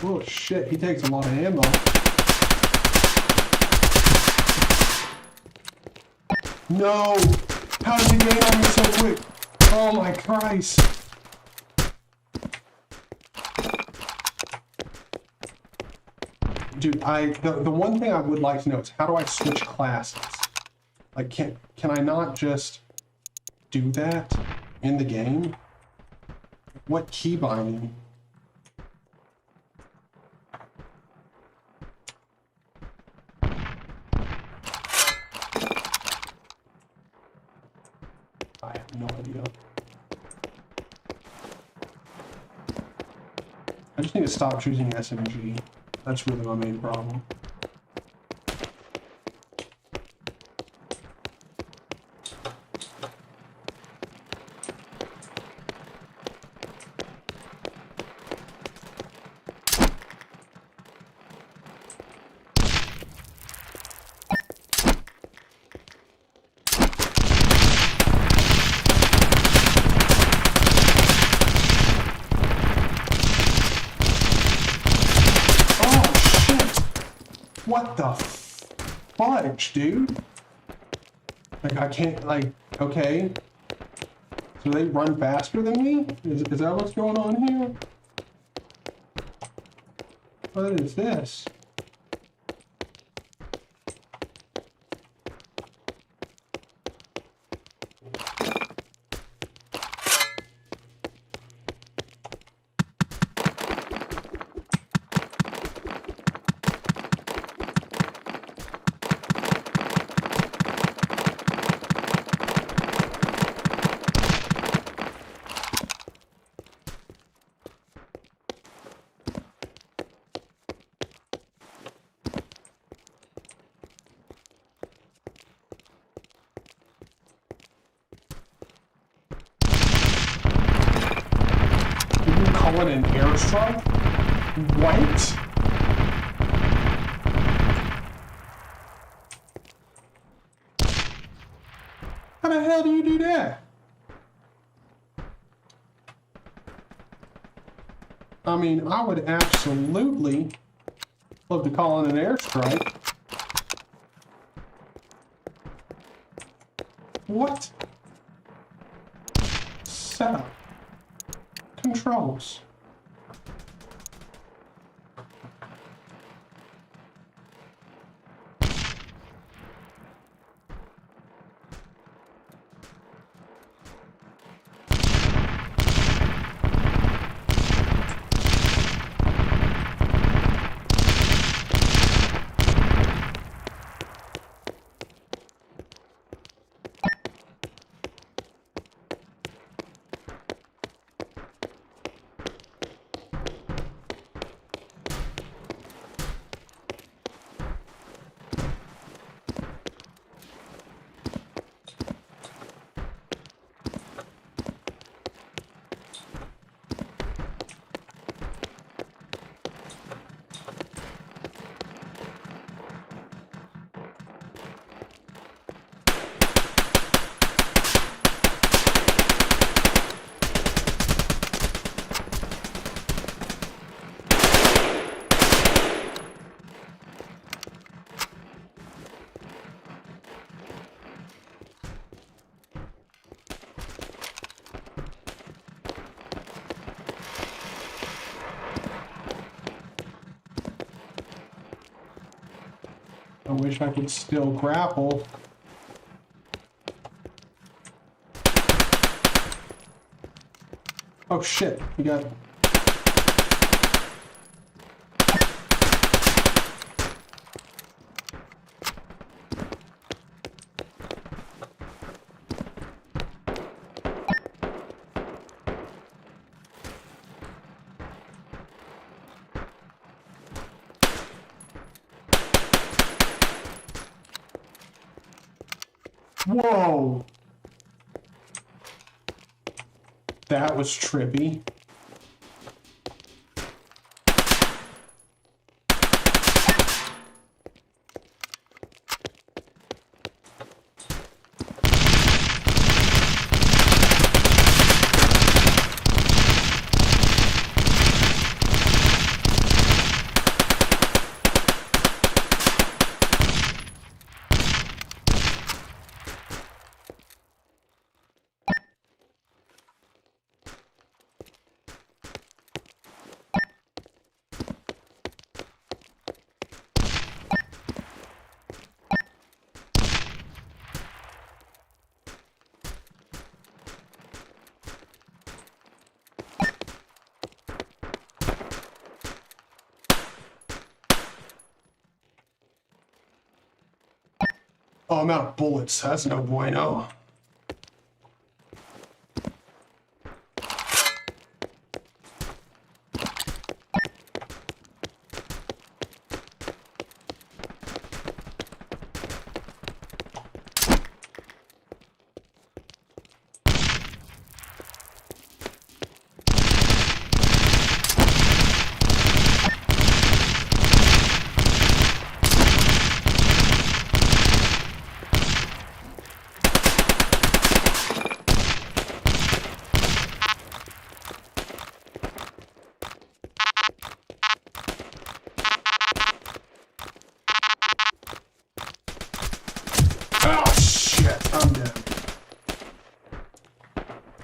Oh shit, he takes a lot of ammo. No! How did he gain on me so quick? Oh my Christ! Dude, the one thing I would like to know is how do I switch classes? Like, can I not just do that in the game? What key binding? I have no idea. I just need to stop choosing SMG. That's really my main problem. What the fudge, dude? Like, I can't, like, okay. So they run faster than me? Is that what's going on here? What is this? Call it an airstrike? What? How the hell do you do that? I mean, I would absolutely love to call it an airstrike. What? Setup. Controls. I wish I could still grapple. Oh shit, you got... Whoa! That was trippy. Oh, I'm out of bullets. That's no bueno. Oh shit, I'm dead.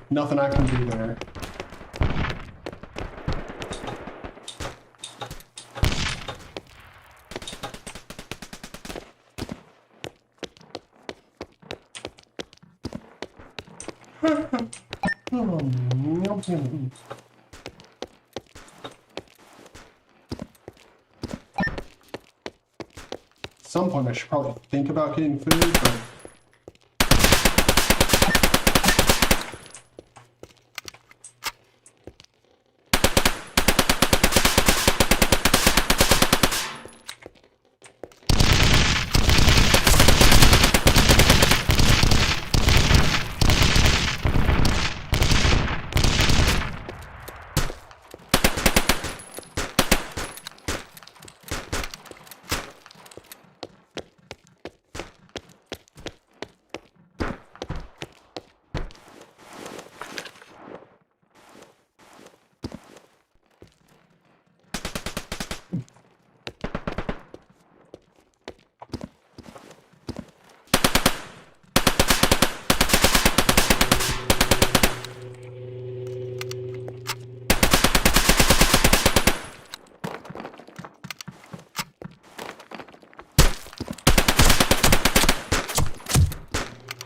Nothing I can do there. At some point I should probably think about getting food, but...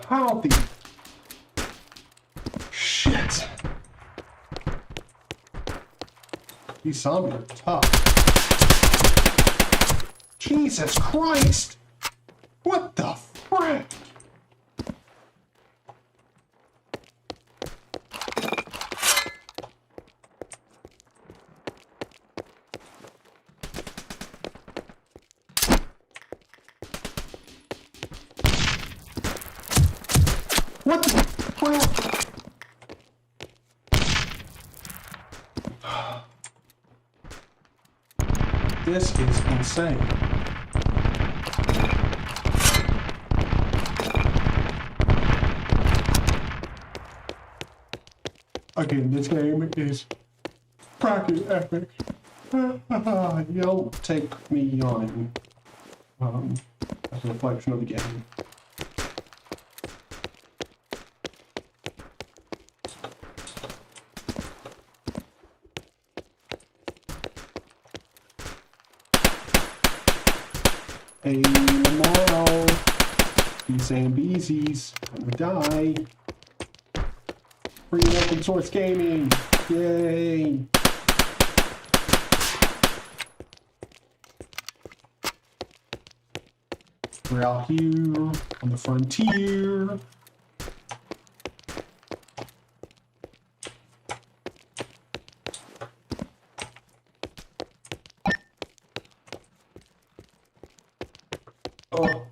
How the shit? These zombies are tough. Jesus Christ! What the frick? What the crap? This is insane. Again, this game is fucking epic. You'll take me on as a reflection of the game. Hey, tomorrow. These Zambeezis. We die. Free open source gaming. Yay. We're out here on the frontier. Oh.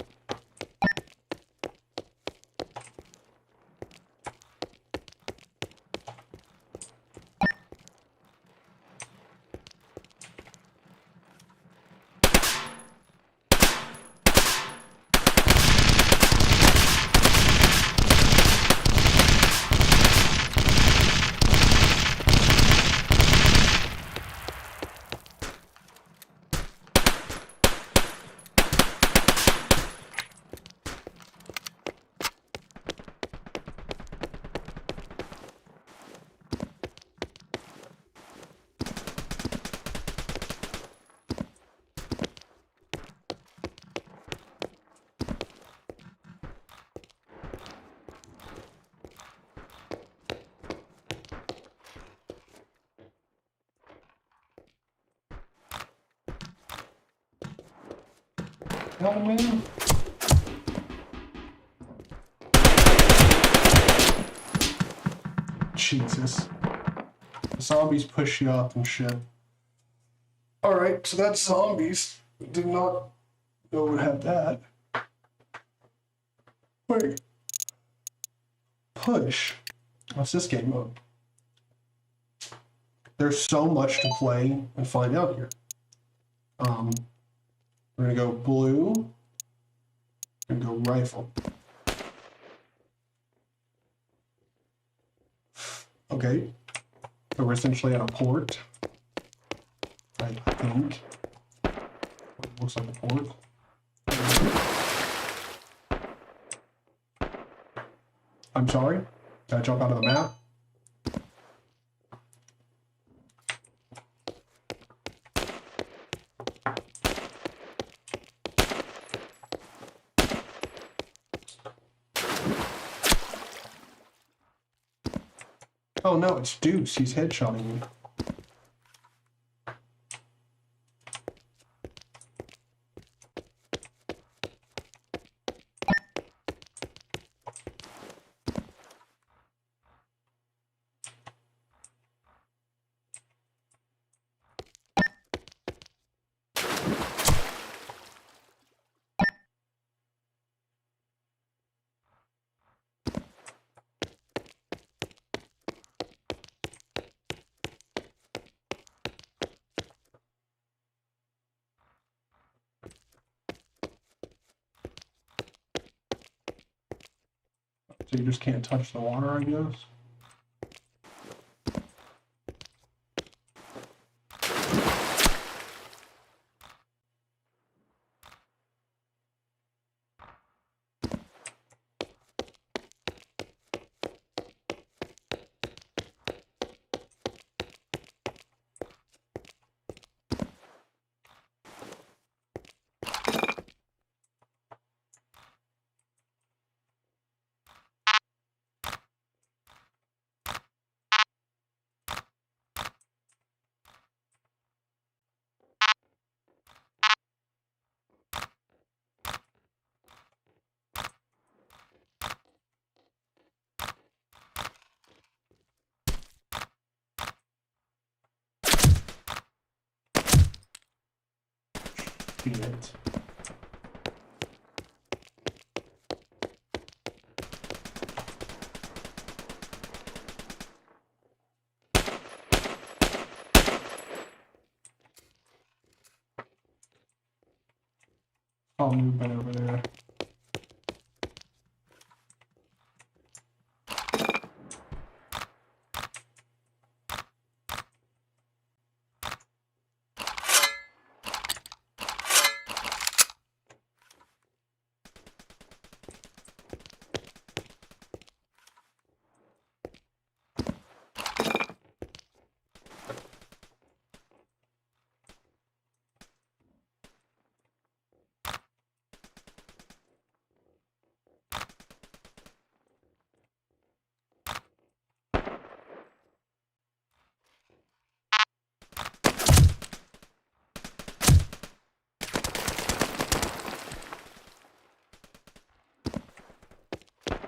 Help me. Jesus. The zombies push you up and shit. Alright, so that's zombies. Did not know it would have that. Wait. Push. What's this game mode? There's so much to play and find out here. We're gonna go blue. We're gonna go rifle. Okay. So we're essentially at a port. I think. Looks like a port. I'm sorry. Did I jump out of the map? Oh no, it's Deuce. He's headshotting me. So you just can't touch the water, I guess? It. I'll move right over there.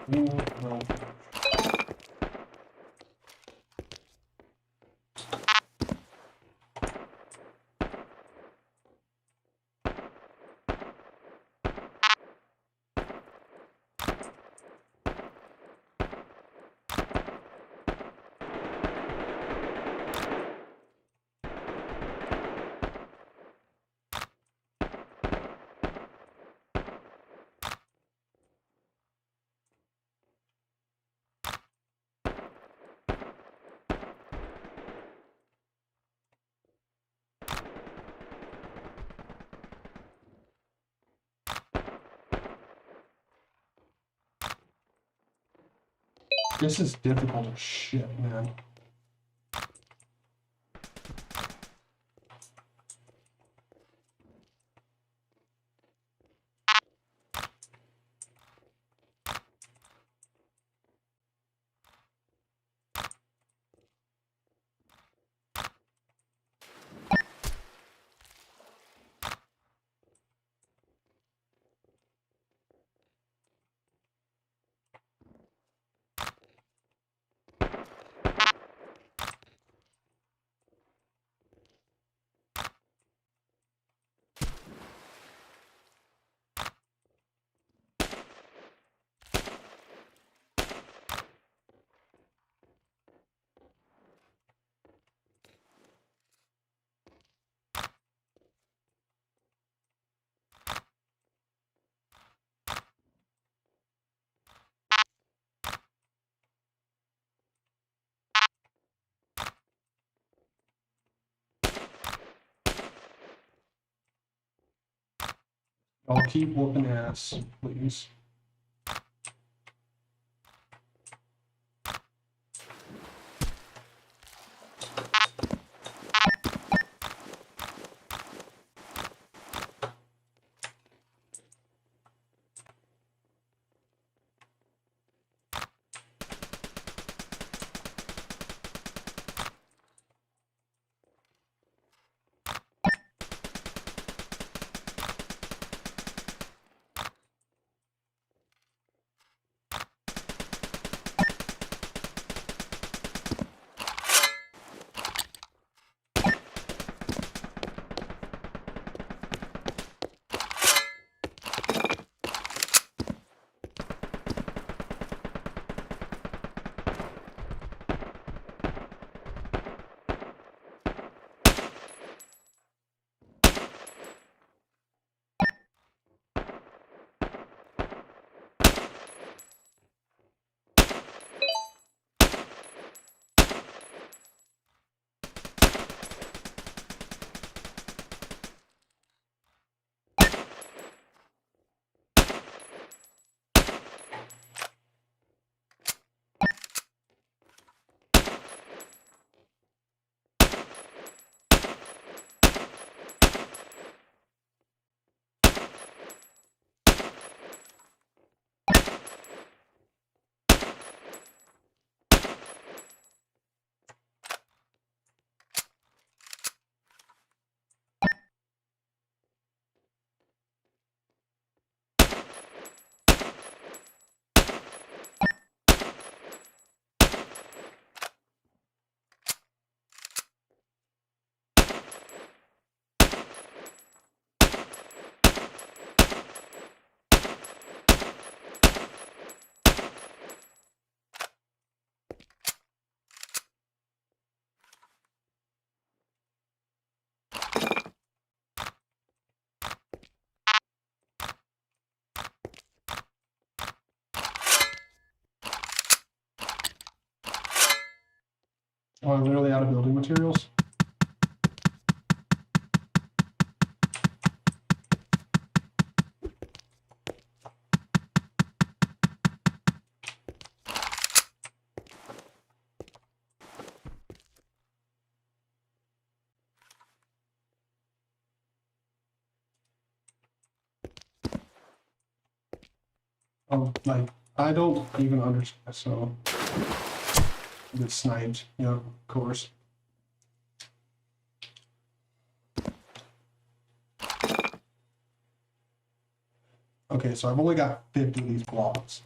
Well, this is difficult as shit, man. I'll keep whooping ass, please. Oh, I'm literally out of building materials. Oh, like, I don't even understand, so get sniped, yeah, of course. Okay, so I've only got 50 of these blocks.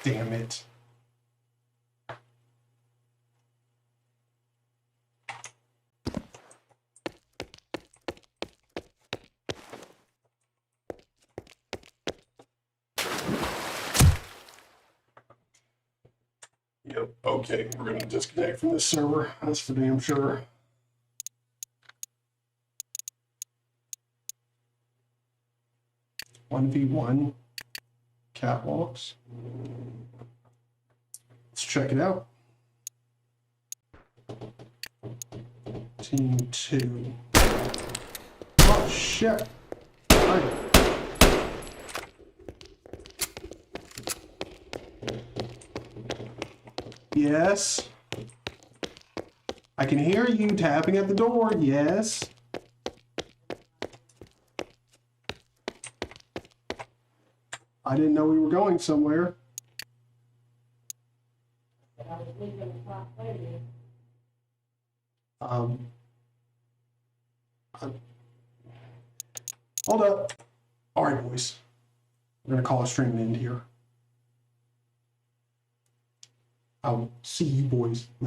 Damn it. Yep, okay, we're gonna disconnect from this server. That's for damn sure. One v one catwalks. Let's check it out. Team 2. Oh shit! All right. Yes. I can hear you tapping at the door. Yes. I didn't know we were going somewhere. Hold up. All right, boys. We're gonna call a stream an end here. I'll see you boys later.